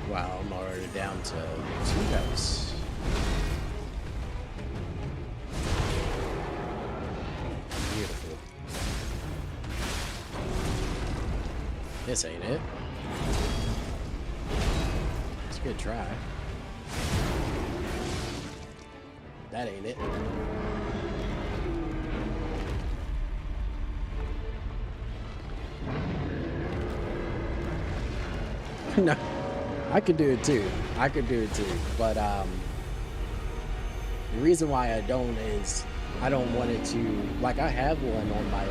Wow, I'm already down to 2 notes. Beautiful. This ain't it. It's a good try. That ain't it. No. I could do it too. But the reason why I don't is I don't want it to, like, I have one on my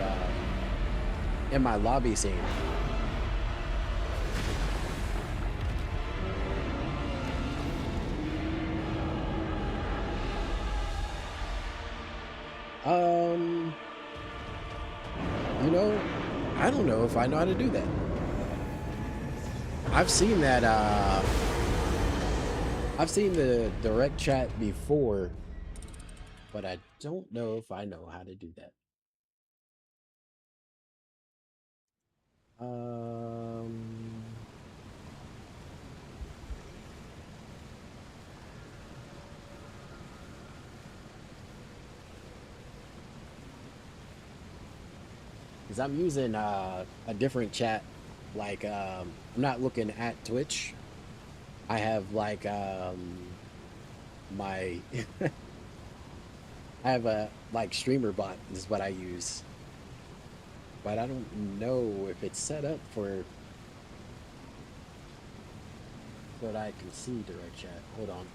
in my lobby scene. Um, you know, I don't know if I know how to do that. I've seen that I've seen the direct chat before, but I don't know if I know how to do that. Um, because I'm using a different chat. Like I'm not looking at Twitch. I have like my I have a like streamer bot is what I use. But I don't know if it's set up for so that I can see direct chat. Hold on.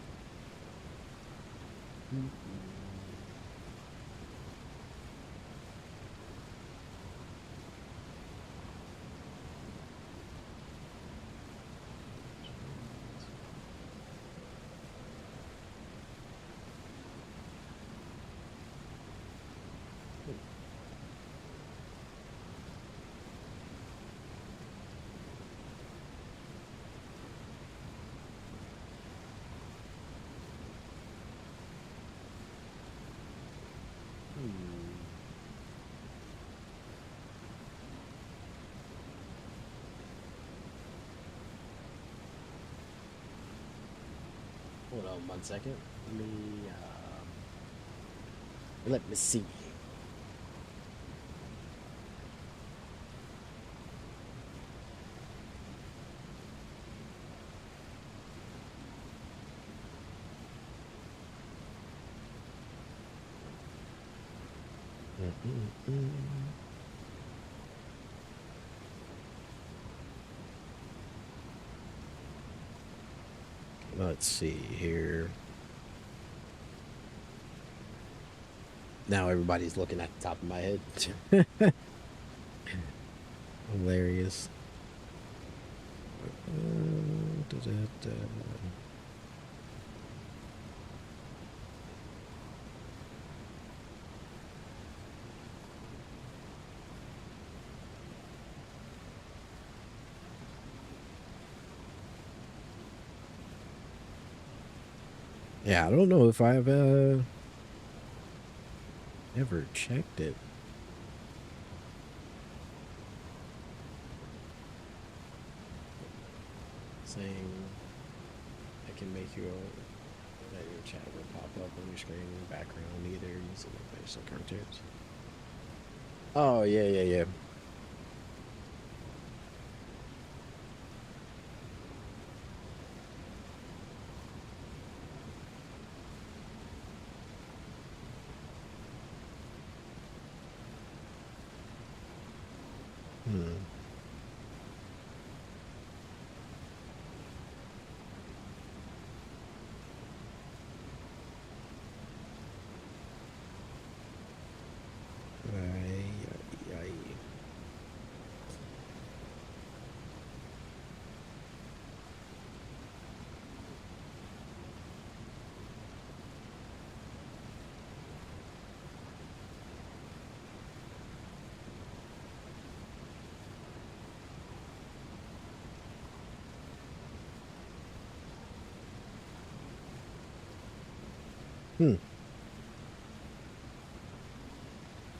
Hold on 1 second. Let me see. Let's see here. Now everybody's looking at the top of my head. Hilarious. Yeah, I don't know if I've ever checked it. Saying I can make you that your chat will pop up on your screen in the background, either using the facial characters. Oh yeah.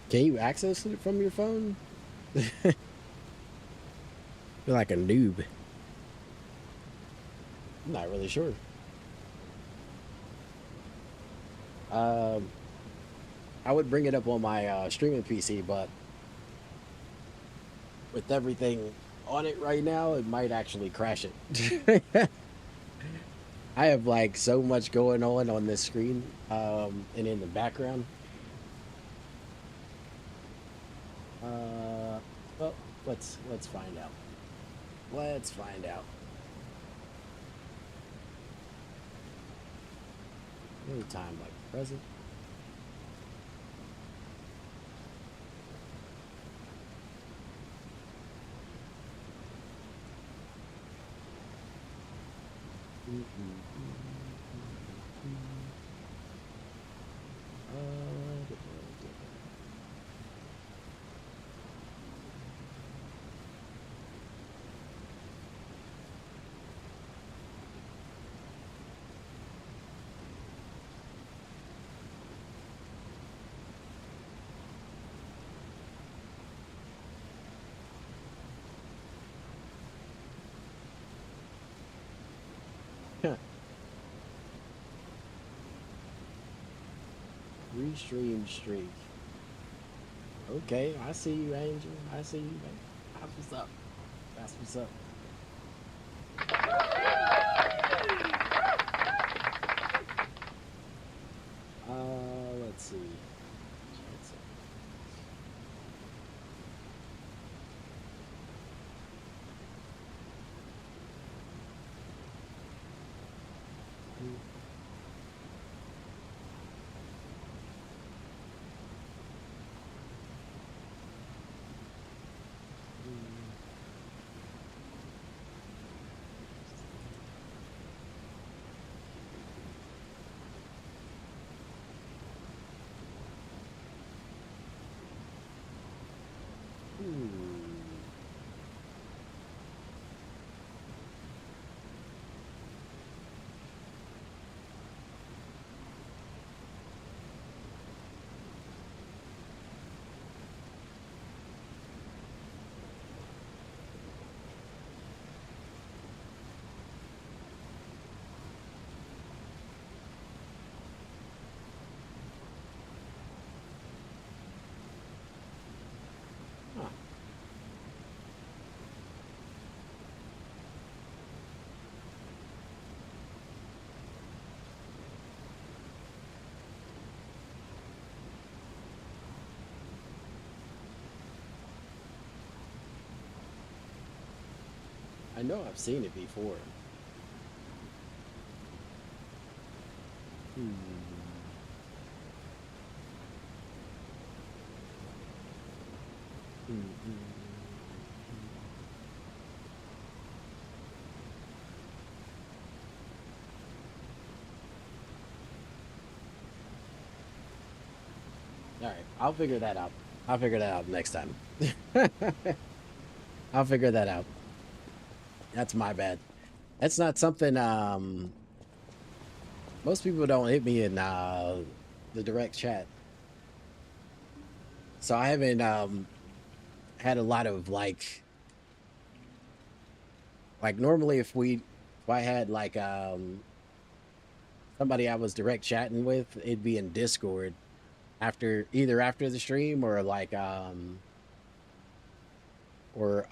Can you access it from your phone? You're like a noob. I'm not really sure. I would bring it up on my streaming PC, but with everything on it right now, it might actually crash it. I have like so much going on this screen, and in the background. Well, let's find out. Let's find out. Any time like present. Restream streak. Okay, I see you, Angel. I see you, man. That's what's up. That's what's up. Let's see. Let's see. Huh. I know I've seen it before. Hmm. All right, I'll figure that out. I'll figure that out next time. I'll figure that out. That's my bad. That's not something most people don't hit me in the direct chat. So I haven't had a lot of like normally if I had like somebody I was direct chatting with, it'd be in Discord either after the stream or like or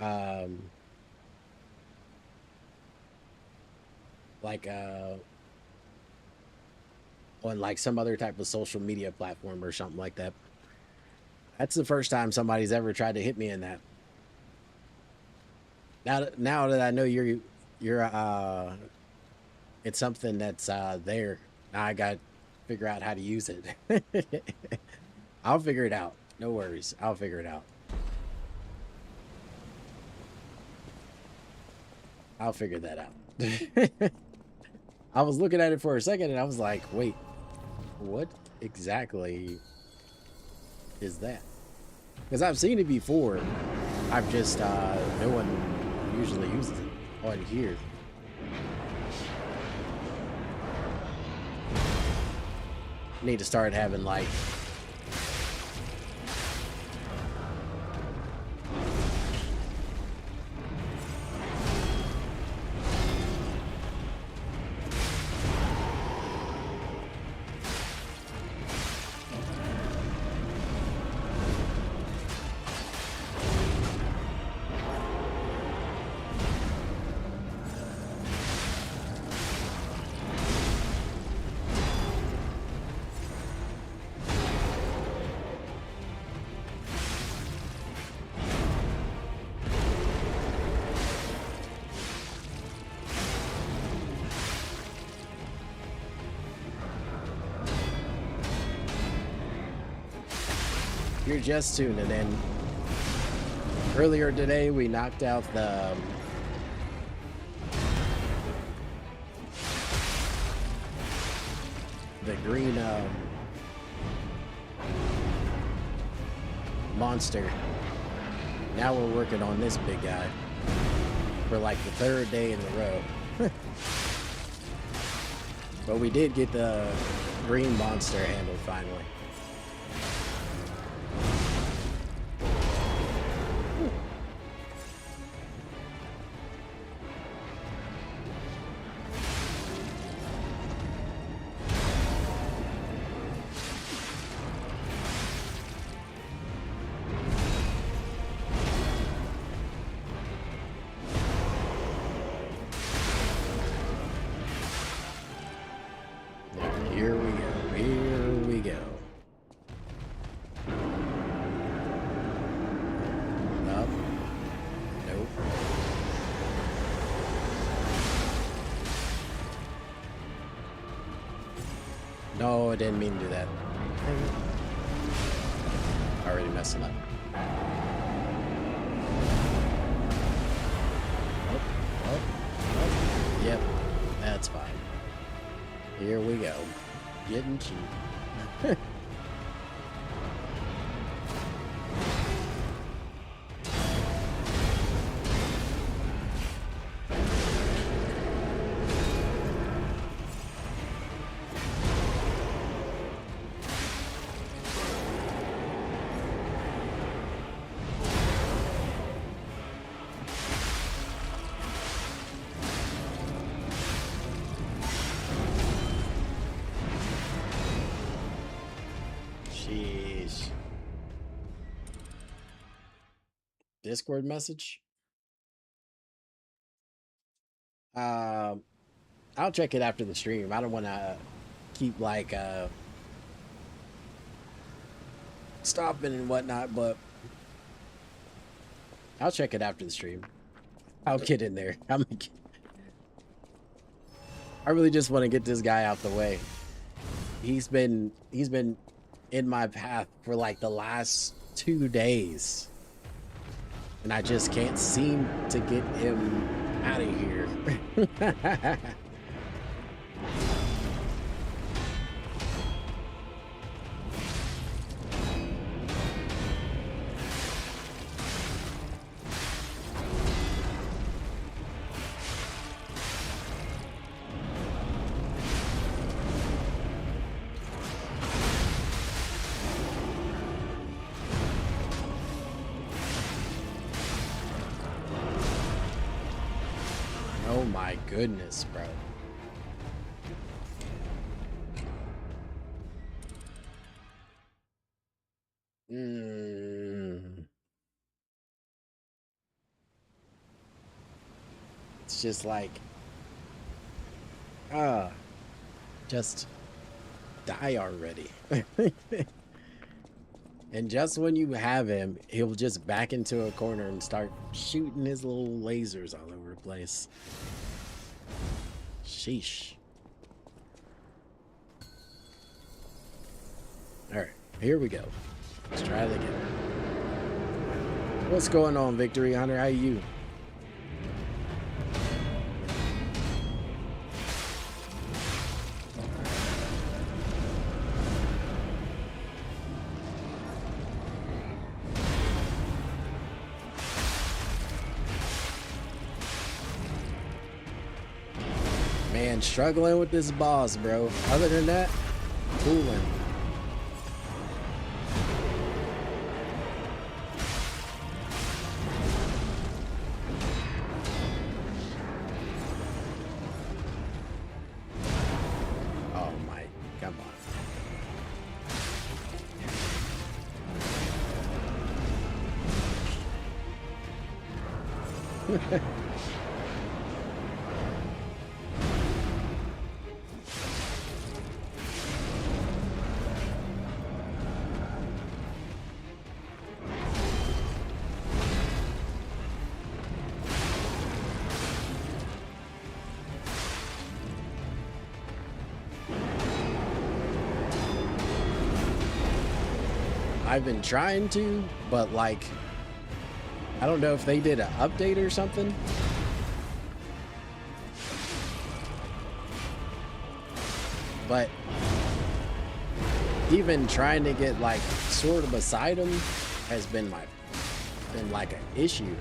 like on like some other type of social media platform or something like that. That's the first time somebody's ever tried to hit me in that. Now that I know you're it's something that's there. Now I got to figure out how to use it. I'll figure it out. No worries. I'll figure it out. I'll figure that out. I was looking at it for a second and I was like, wait, what exactly is that? Because I've seen it before. I've just, no one usually uses it on here. Need to start having like you're just tuning in. Earlier today, we knocked out the the green monster. Now we're working on this big guy for like the third day in a row. But we did get the green monster handled finally. Here we go. Here we go. Up. Nope. No, I didn't mean to do that. Already messing up. Oh. Yep, that's fine. Here we go. Getting cheap. Sheesh. Discord message? I'll check it after the stream. I don't want to keep like stopping and whatnot, but I'll check it after the stream. I'll get in there. I really just want to get this guy out the way. He's been in my path for like the last 2 days, and I just can't seem to get him out of here. Oh my goodness, bro. It's just like, just die already. And just when you have him, he'll just back into a corner and start shooting his little lasers all over the place. Sheesh. Alright, here we go. Let's try it again. What's going on, Victory Hunter? How are you? Man, struggling with this boss, bro. Other than that, cooling. Oh my, come on. I've been trying to, but like, I don't know if they did an update or something. But even trying to get like sort of beside him has been like an issue.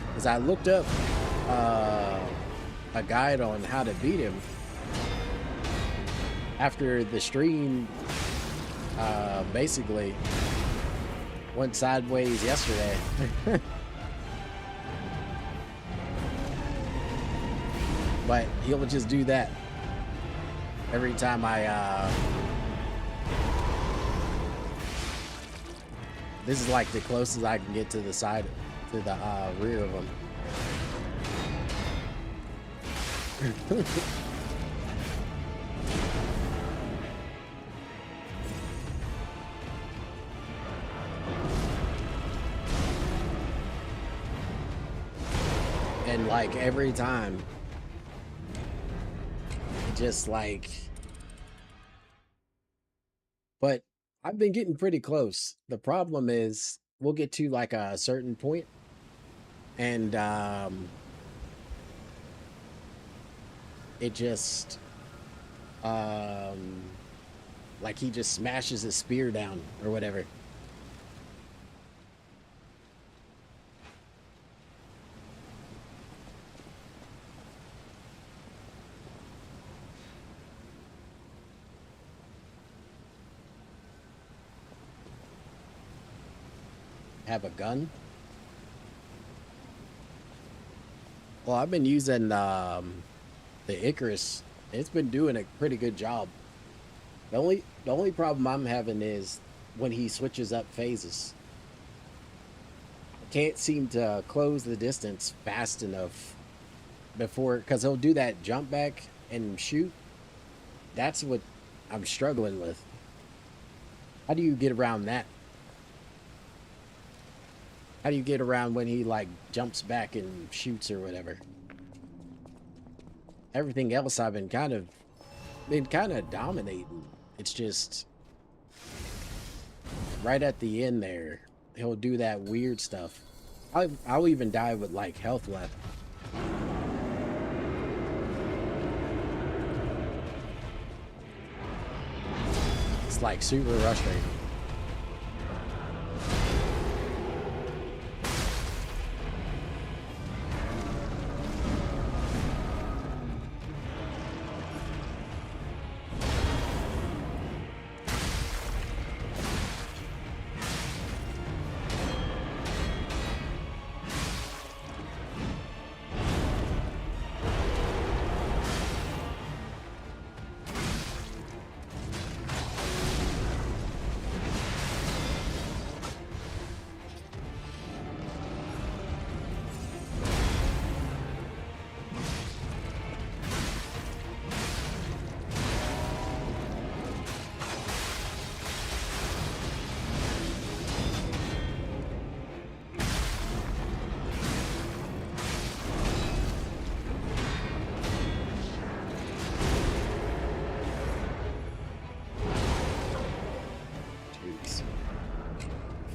Because I looked up a guide on how to beat him after the stream basically went sideways yesterday. But he'll just do that every time I this is like the closest I can get to the side, to the rear of him. And like every time, just like, but I've been getting pretty close. The problem is we'll get to like a certain point and it just like he just smashes his spear down or whatever. Have a gun? Well, I've been using the Icarus. It's been doing a pretty good job. The only problem I'm having is when he switches up phases. I can't seem to close the distance fast enough before, because he'll do that jump back and shoot. That's what I'm struggling with. How do you get around that? How do you get around when he like jumps back and shoots or whatever? Everything else I've been kind of dominating. It's just right at the end there, he'll do that weird stuff. I'll even die with like health left. It's like super frustrating.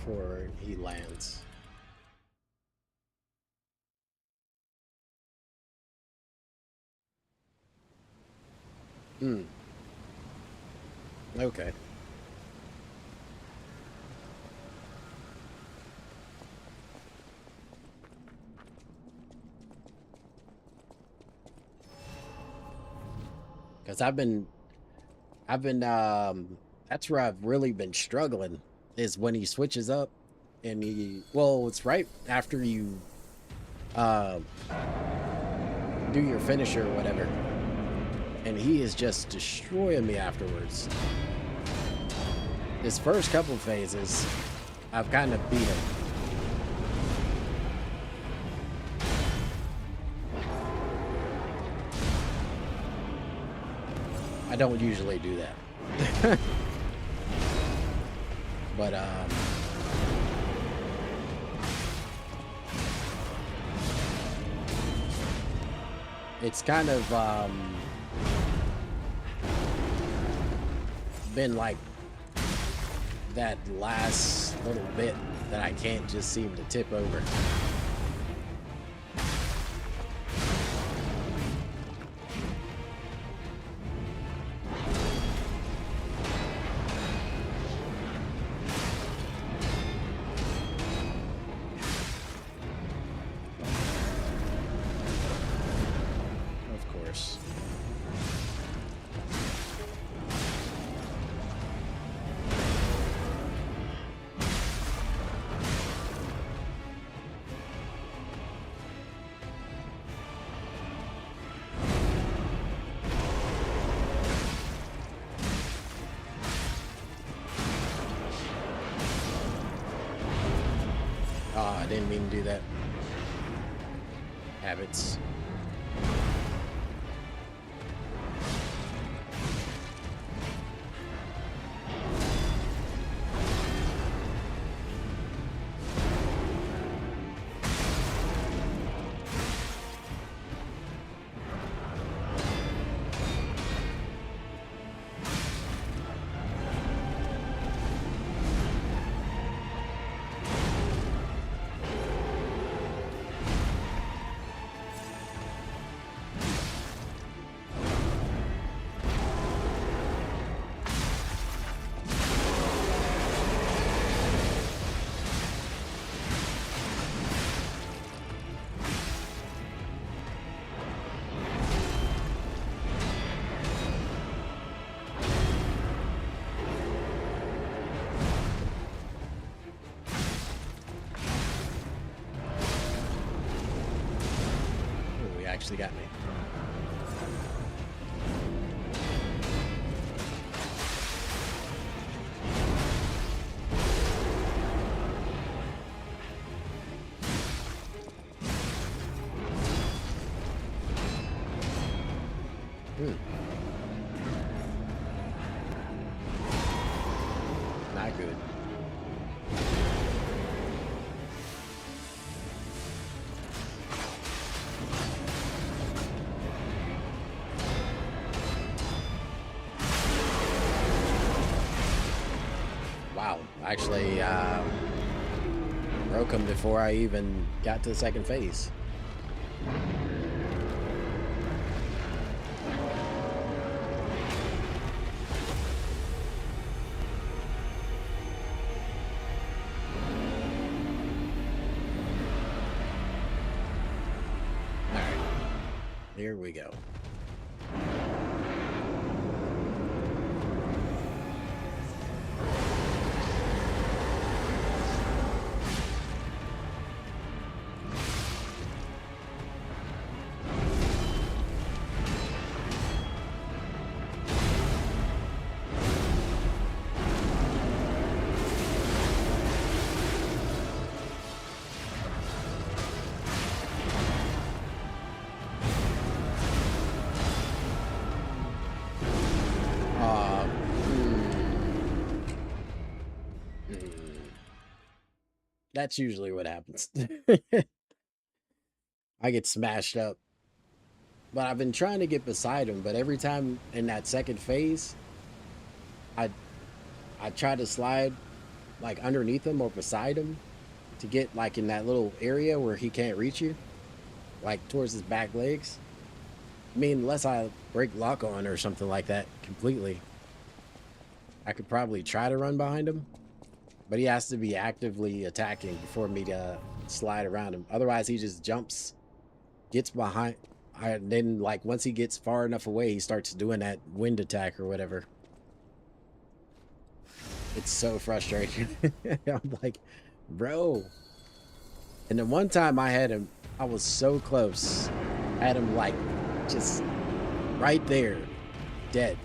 Before he lands. Okay. Because I've been that's where I've really been struggling, is when he switches up and well, it's right after you do your finisher or whatever, and he is just destroying me afterwards. His first couple phases, I've kind of beat him. I don't usually do that. But it's kind of been like that last little bit that I can't just seem to tip over. Oh, I didn't mean to do that. Habits. Ooh, he actually got me. Not good. Wow, actually broke him before I even got to the second phase. All right, here we go. That's usually what happens. I get smashed up. But I've been trying to get beside him, but every time in that second phase, I I try to slide like underneath him or beside him to get like in that little area where he can't reach you, like towards his back legs. I mean, unless I break lock on or something like that completely, I could probably try to run behind him, but he has to be actively attacking before me to slide around him. Otherwise, he just jumps, gets behind. Then, like, once he gets far enough away, he starts doing that wind attack or whatever. It's so frustrating. I'm like, bro. And then one time I had him, I was so close. I had him, like, just right there, dead.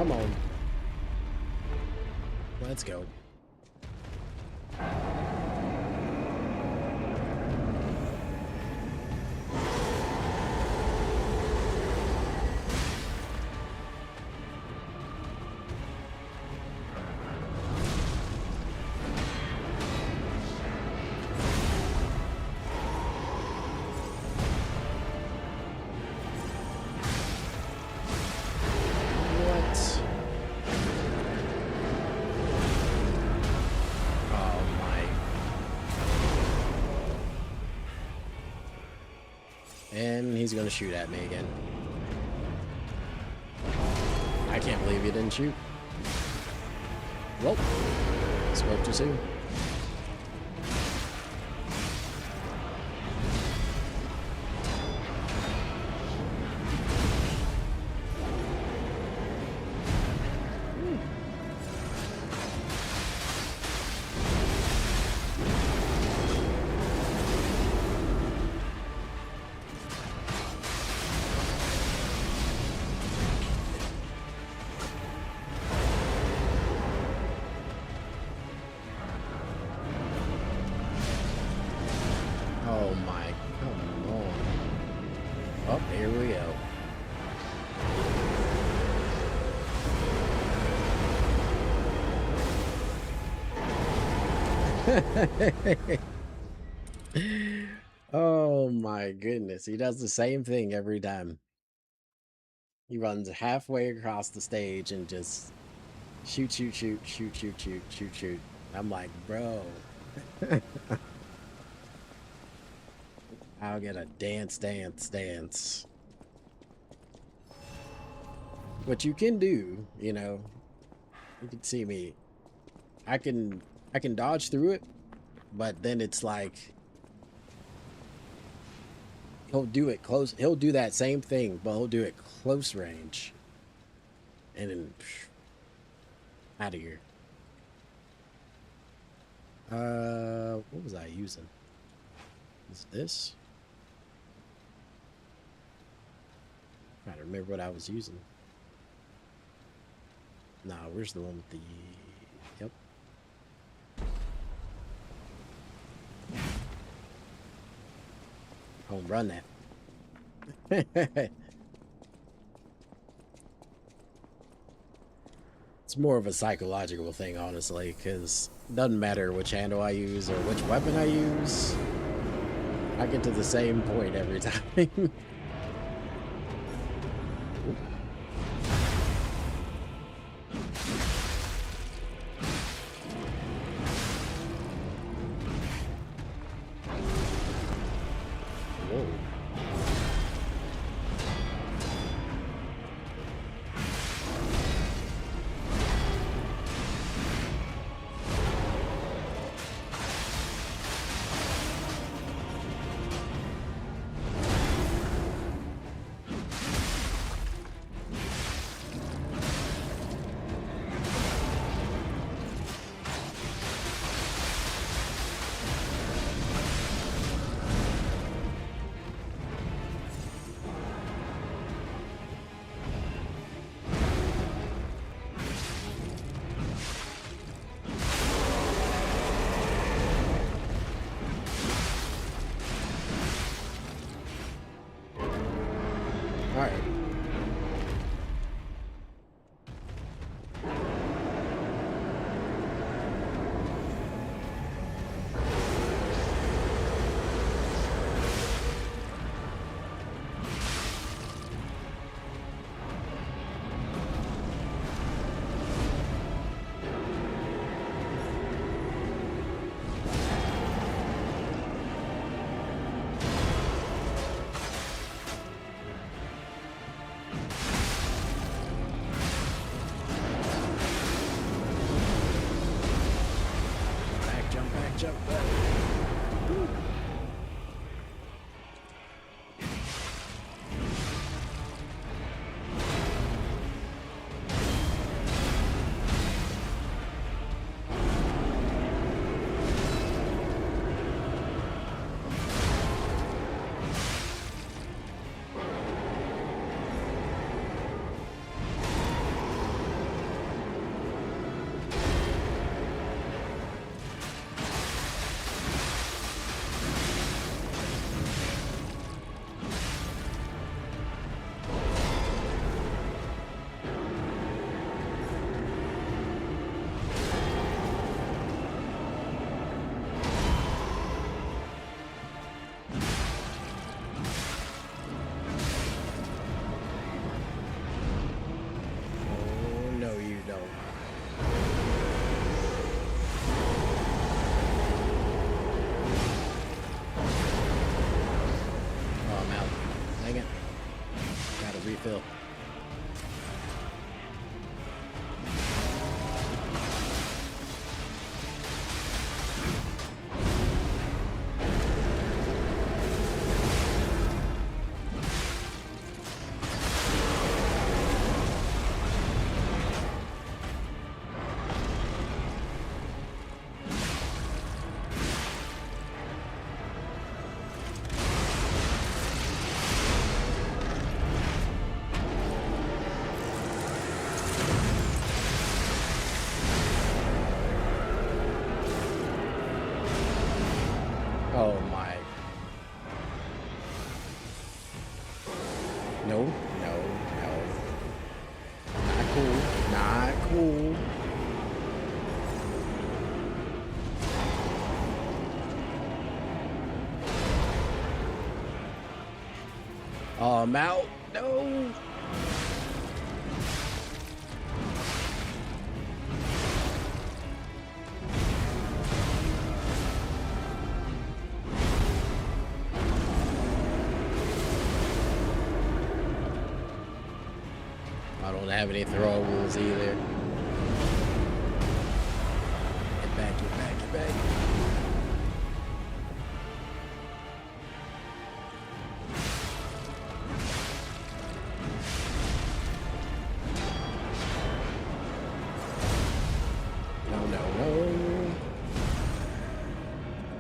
Come on. Let's go. And he's gonna shoot at me again. I can't believe he didn't shoot. Well, spoke too soon. Oh my, come on. Oh, here we go. Oh my goodness. He does the same thing every time. He runs halfway across the stage and just shoot, shoot, shoot, shoot, shoot, shoot, shoot, shoot. I'm like, bro. I'll get a dance, dance, dance. What you can do, you know, you can see me. I can dodge through it, but then it's like he'll do it close. He'll do that same thing, but he'll do it close range. And then out of here. What was I using? Is this? I don't remember what I was using. Nah, where's the one with the... Yep. Home run that. It's more of a psychological thing, honestly, because it doesn't matter which handle I use or which weapon I use. I get to the same point every time. Alright. Jump back. Woo. Oh, I'm out. No. I don't have any throwables either. Get back, get back, get back. No, no, no.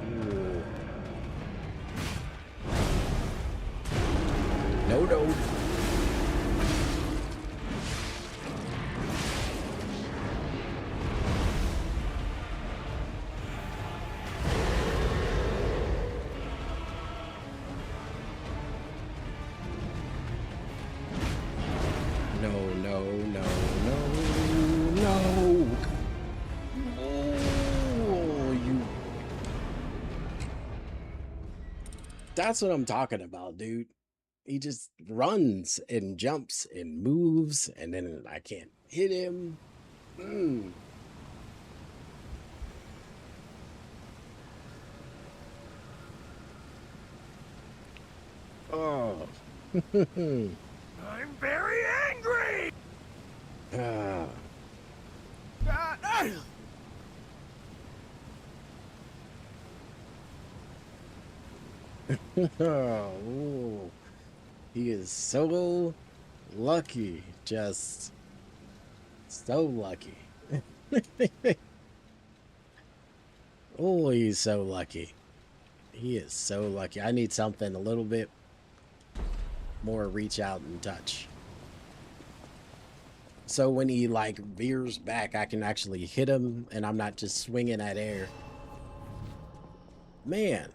Ooh. No, no. No, no, no, no, no. Oh, you. That's what I'm talking about, dude. He just runs and jumps and moves, and then I can't hit him. Mm. Oh. I'm very angry! Ah. Oh, ooh. He is so lucky. Just so lucky. Oh, he's so lucky. He is so lucky. I need something a little bit more reach out and touch. So when he like veers back, I can actually hit him and I'm not just swinging at air. Man.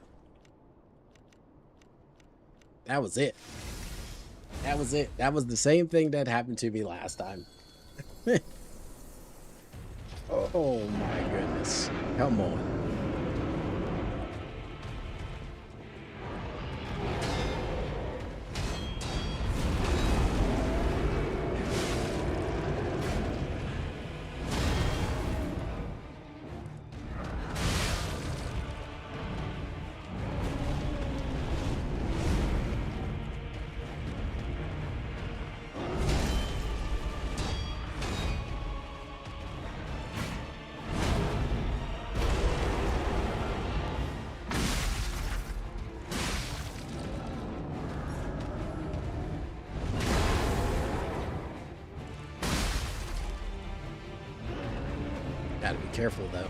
That was it. That was it. That was the same thing that happened to me last time. Oh my goodness. Come on. Gotta be careful though.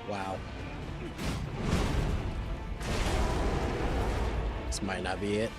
Wow. This might not be it.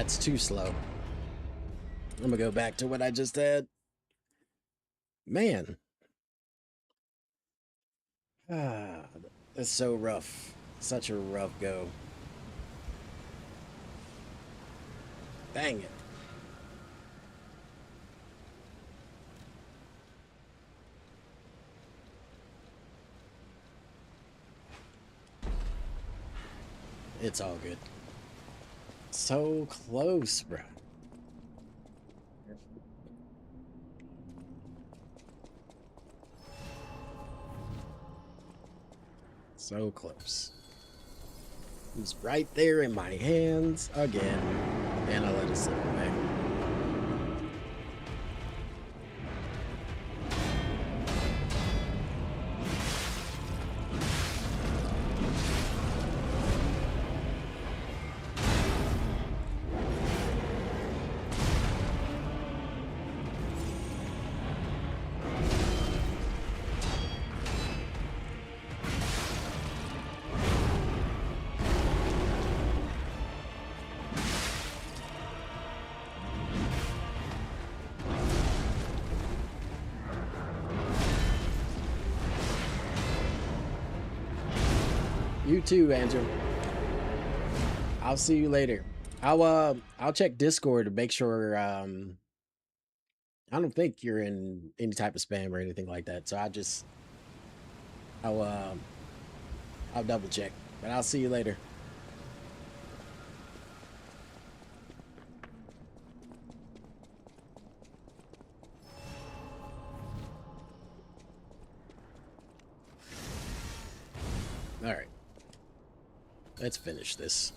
That's too slow. I'm gonna go back to what I just had. Man. Ah, that's so rough. Such a rough go. Dang it. It's all good. So close, bro. So close. He's right there in my hands again. And I let it slip away. You too, Andrew. I'll see you later. I'll check Discord to make sure I don't think you're in any type of spam or anything like that. So I'll double check. But I'll see you later. All right. Let's finish this.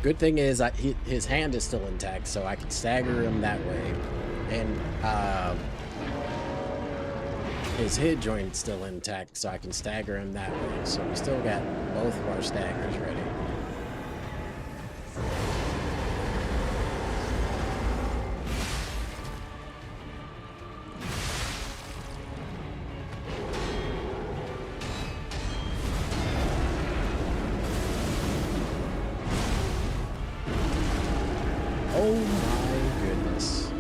Good thing is his hand is still intact, so I can stagger him that way. And his hip joint's still intact, so I can stagger him that way. So we still got both of our staggers ready. Oh my goodness.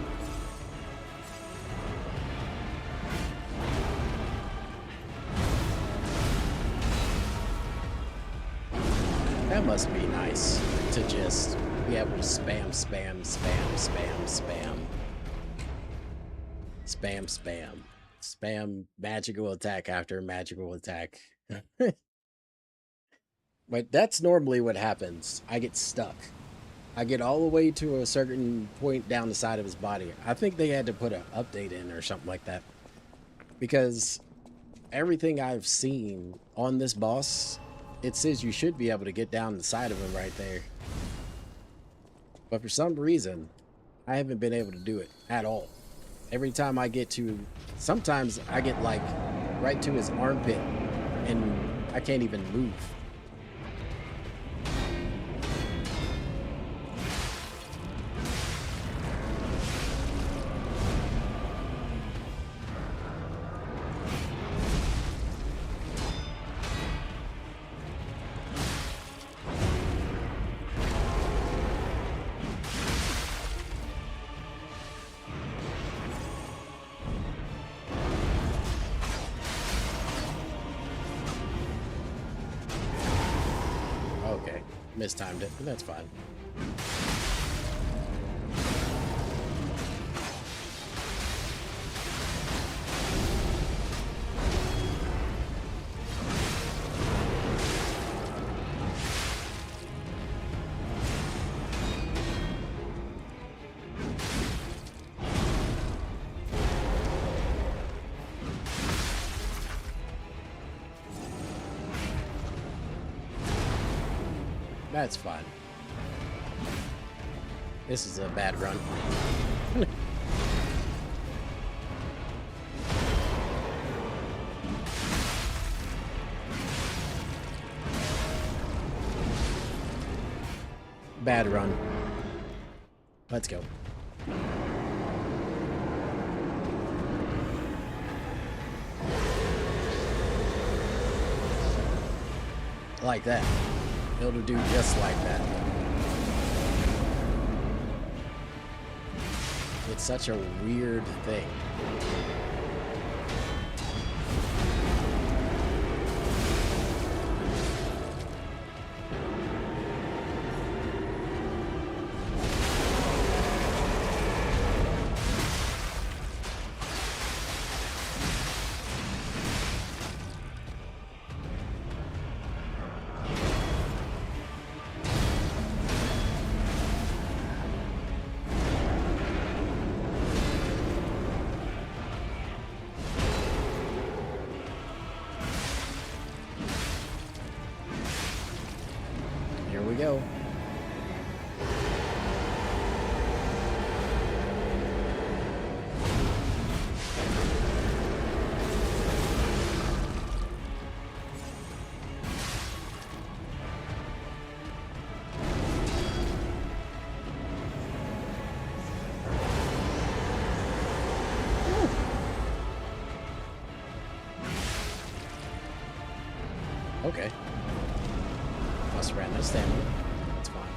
That must be nice to just be able to spam, spam, spam, spam, spam. Spam, spam. Spam magical attack after magical attack. But that's normally what happens. I get stuck. I get all the way to a certain point down the side of his body. I think they had to put an update in or something like that. Because everything I've seen on this boss, it says you should be able to get down the side of him right there. But for some reason, I haven't been able to do it at all. Every time I get to, sometimes I get like right to his armpit and I can't even move. mistimed it, but that's fine. That's fine. This is a bad run. Bad run. Let's go. Like that. It'll do just like that. It's such a weird thing. Here we go. Okay. Must ran out of stamina. That's fine.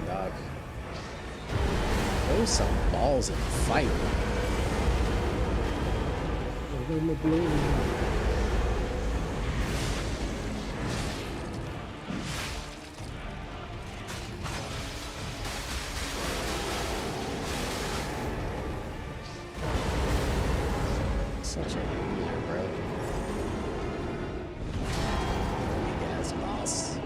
Dog. Throw some balls and fight. Such a loser, bro. Big-ass boss.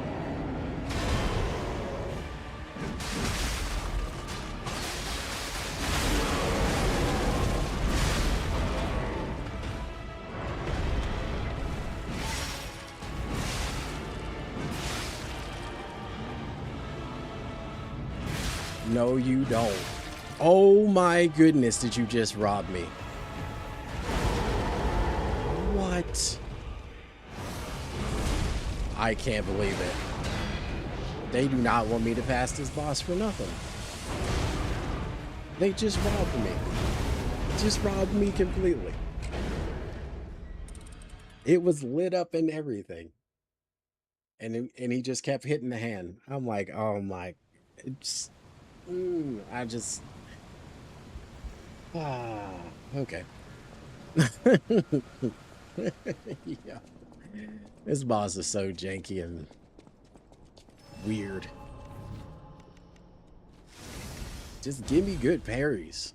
No, you don't. Oh my goodness, did you just rob me? What? I can't believe it. They do not want me to pass this boss for nothing. They just robbed me. Just robbed me completely. It was lit up and everything. And he just kept hitting the hand. I'm like, oh my. It's, I just. Okay. Yeah. This boss is so janky and weird. Just give me good parries.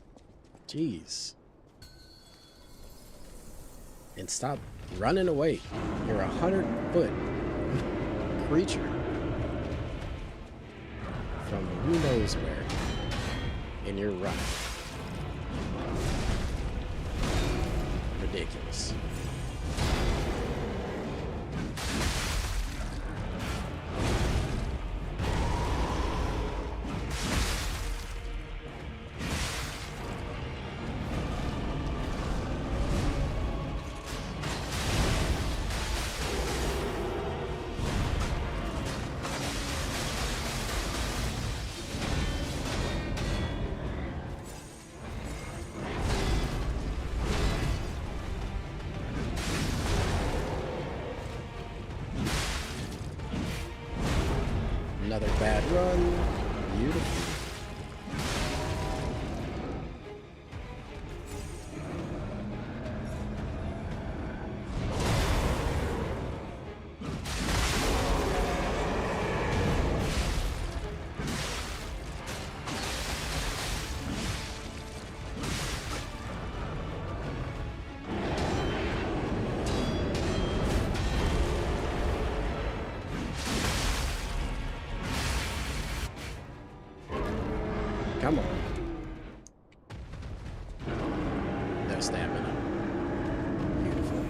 Jeez. And stop running away. You're 100-foot creature. From who knows where. And you're running. Ridiculous. Another bad run. Beautiful. Come on. No stamina. Beautiful.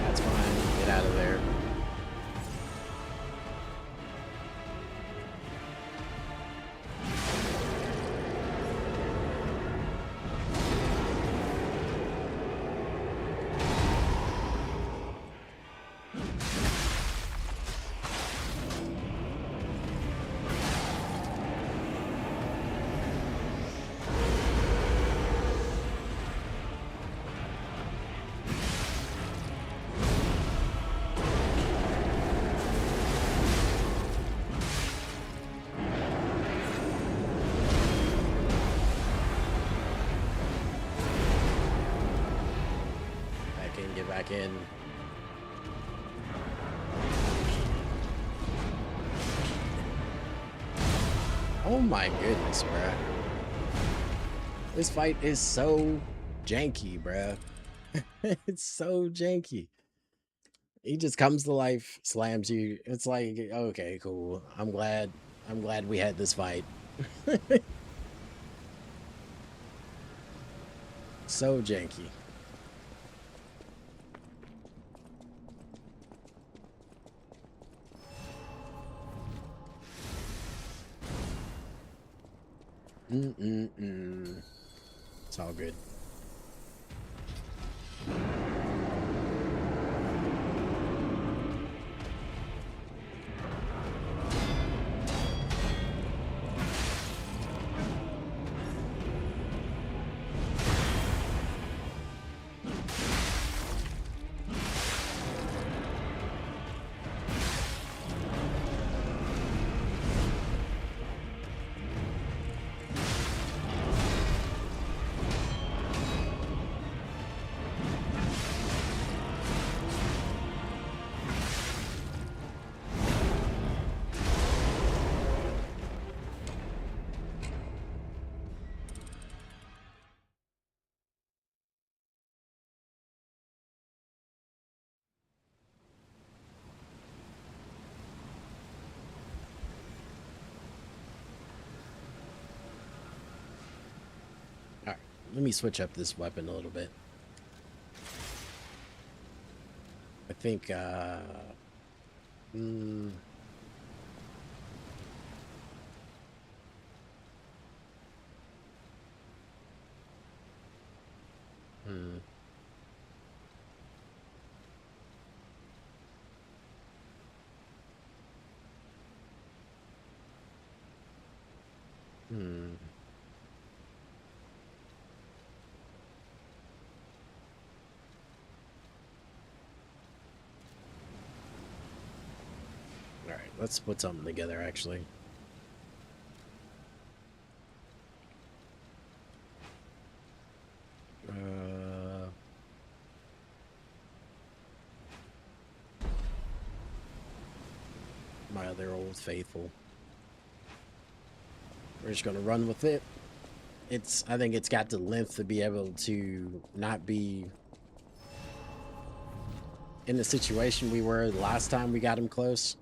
That's fine. Get out of there. Get back in. Oh my goodness, bruh. This fight is so janky, bruh. It's so janky. He just comes to life, slams you. It's like, okay, cool. I'm glad we had this fight. So janky. It's all good. All right, let me switch up this weapon a little bit. I think, all right, let's put something together, actually. My other old faithful. We're just gonna run with it. I think it's got the length to be able to not be in the situation we were the last time we got him close.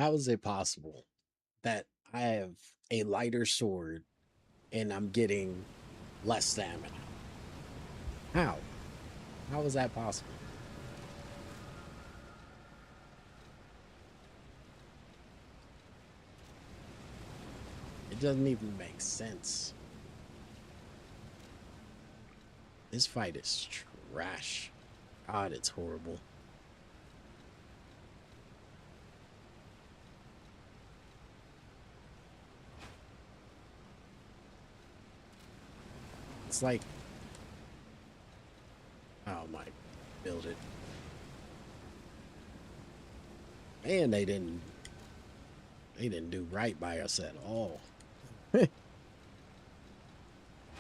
How is it possible that I have a lighter sword and I'm getting less stamina? How? How is that possible? It doesn't even make sense. This fight is trash. God, it's horrible. It's like, oh my, build it. Man, they didn't do right by us at all. They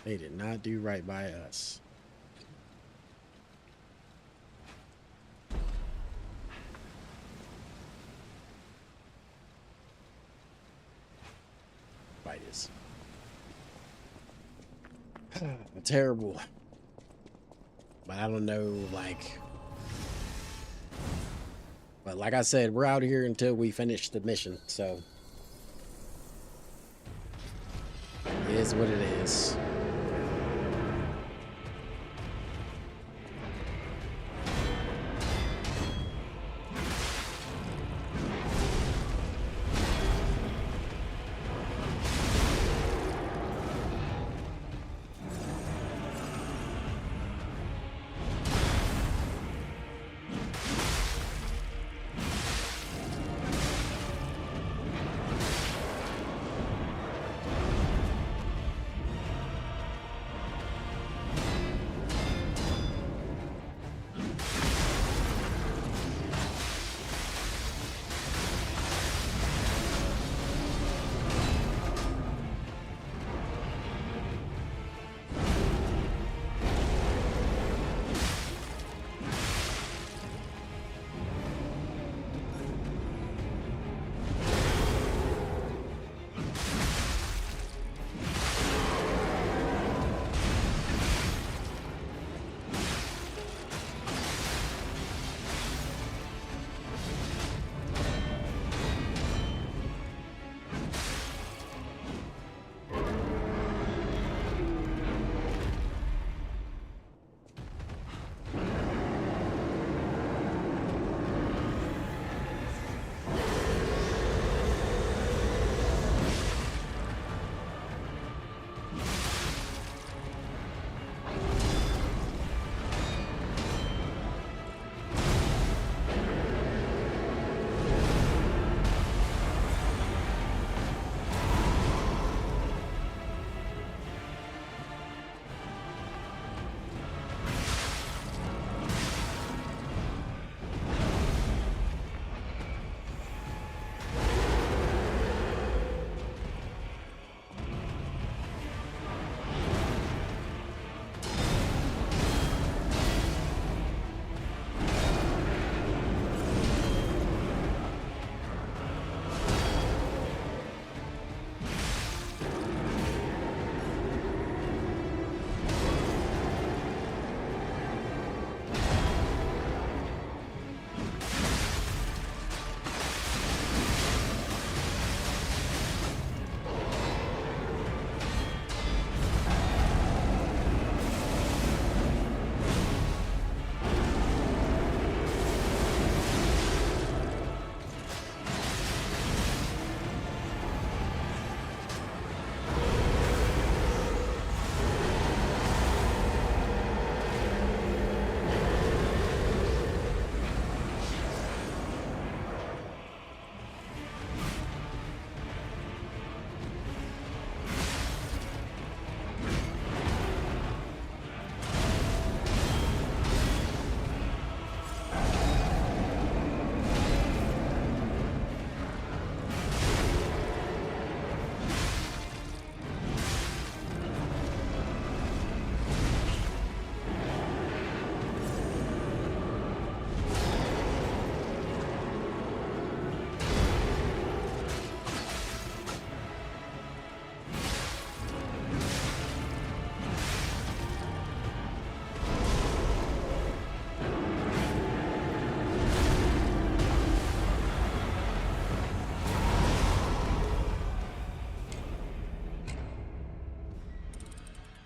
did not do right by us. Fight is terrible. But I don't know, like, but like I said, we're out here until we finish the mission, so it is what it is.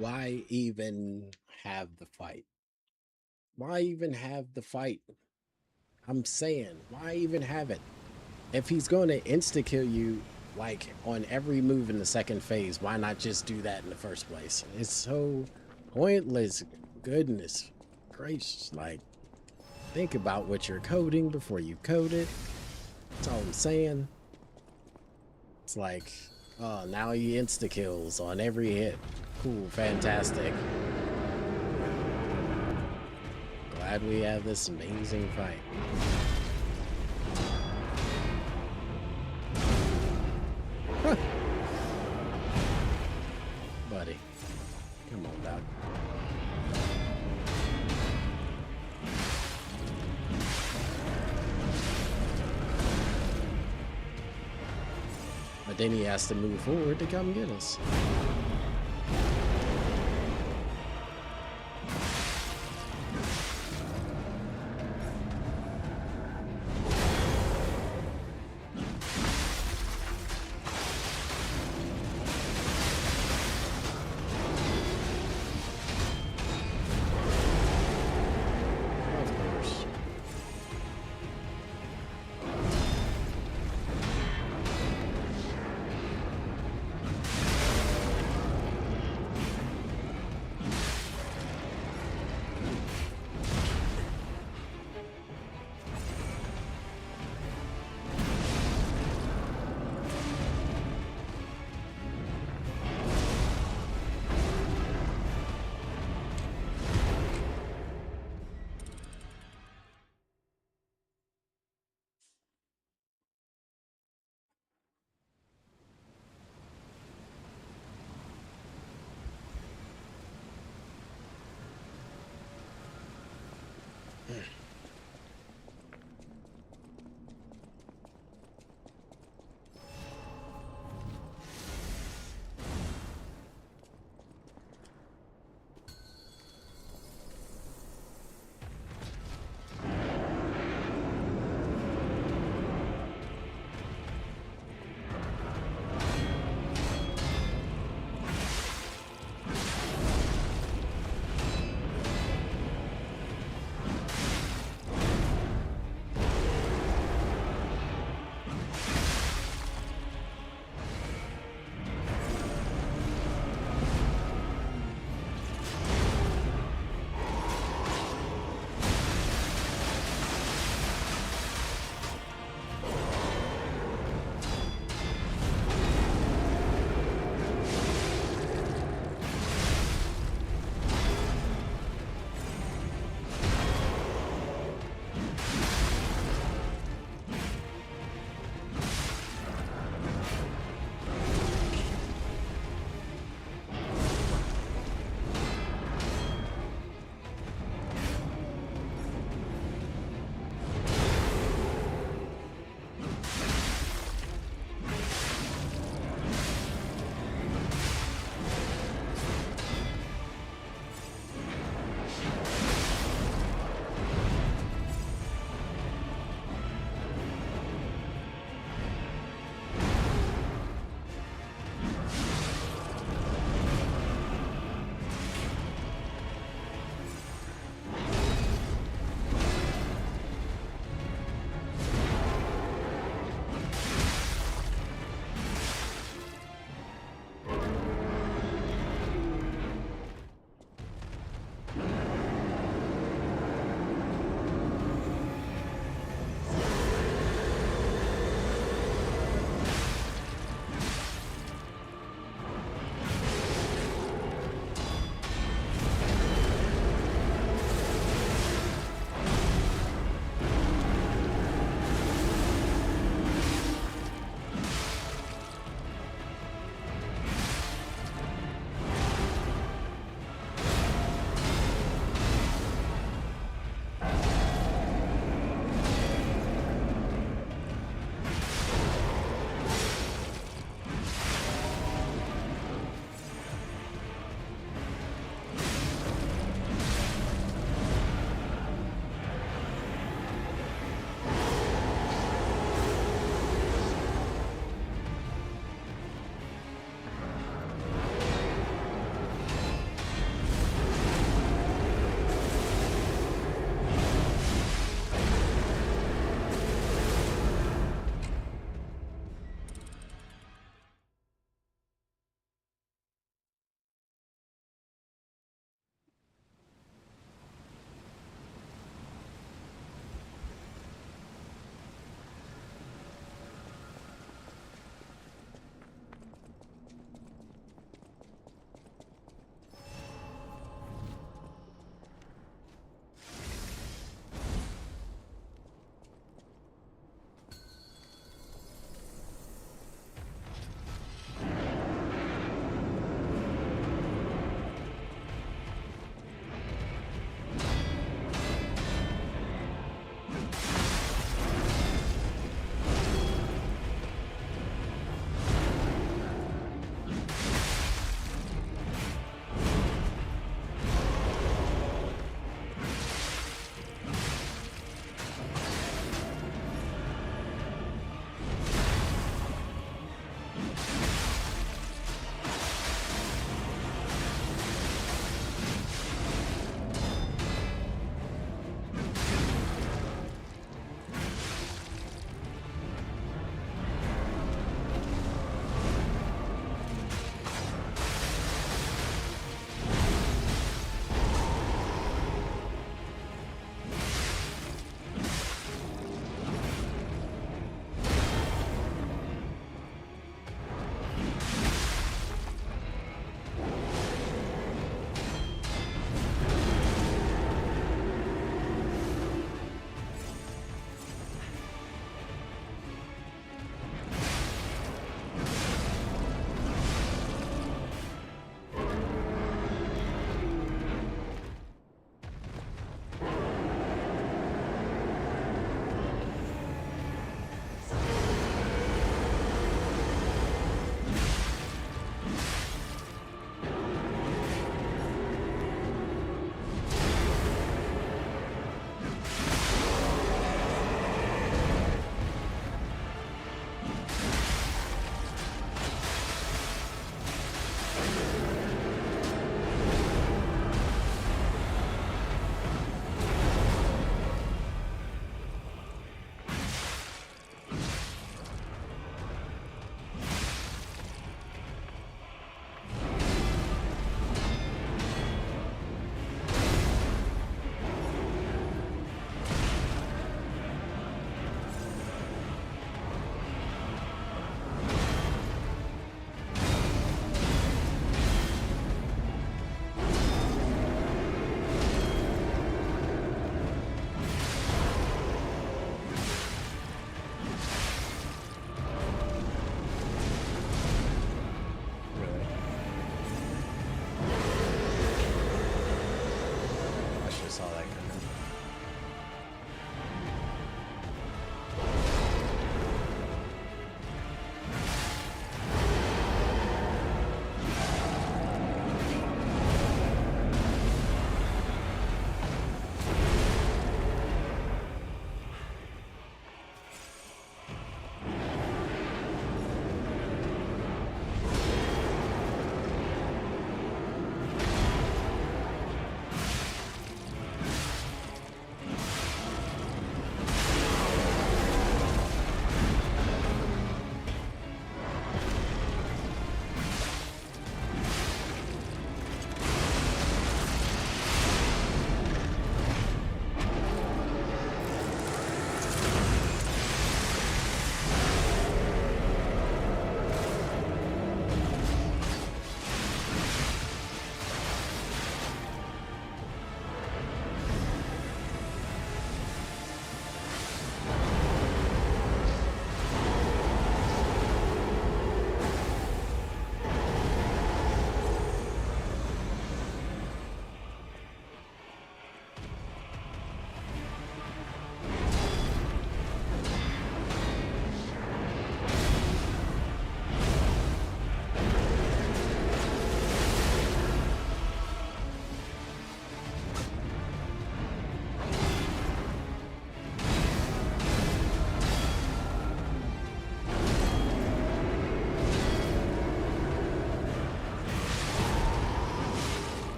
Why even have the fight? Why even have the fight? I'm saying, why even have it? If he's going to insta kill you like on every move in the second phase, why not just do that in the first place? It's so pointless. Goodness gracious. Like, think about what you're coding before you code it. That's all I'm saying. It's like, oh, now he insta kills on every hit. Cool, fantastic. Glad we have this amazing fight. Huh. Buddy, come on, dog. But then he has to move forward to come get us. Of course.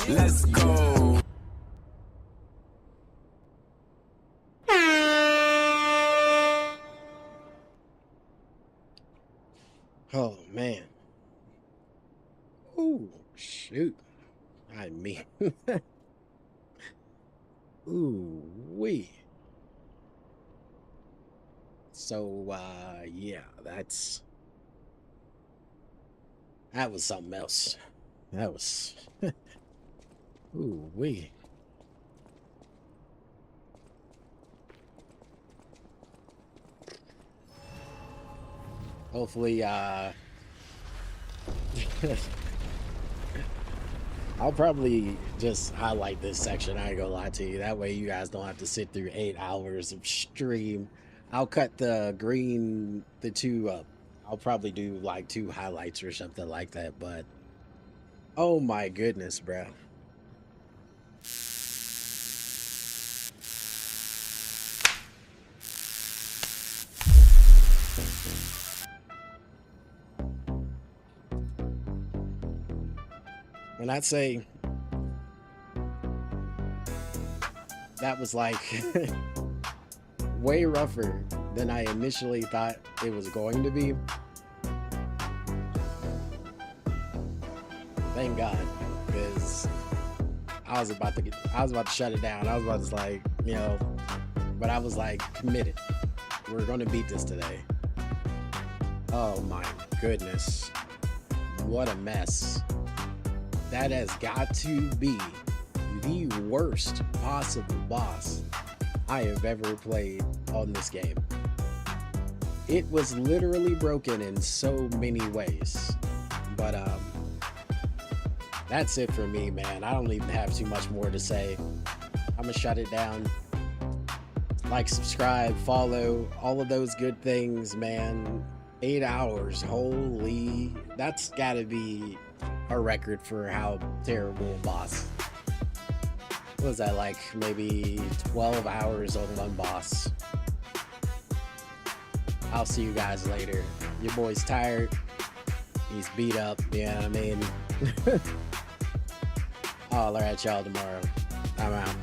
Let's go. Oh man. Ooh, shoot. I mean, ooh, wee. So, yeah, that was something else. That was, ooh, wee. Hopefully, I'll probably just highlight this section. I ain't gonna lie to you. That way you guys don't have to sit through 8 hours of stream. I'll cut the two up. I'll probably do like 2 highlights or something like that. But oh my goodness, bro. When I say that was like way rougher than I initially thought it was going to be. Thank God, because I was about to shut it down. I was about to like, but I was like committed. We're gonna beat this today. Oh my goodness. What a mess. That has got to be the worst possible boss I have ever played on this game. It was literally broken in so many ways. But that's it for me, man. I don't even have too much more to say. I'm gonna shut it down. Like, subscribe, follow, all of those good things, man. 8 hours, holy, that's gotta be a record for how terrible a boss. What was that, like maybe 12 hours on one boss? I'll see you guys later. Your boy's tired. He's beat up, you know what I mean? I'll holler at y'all tomorrow. I'm out.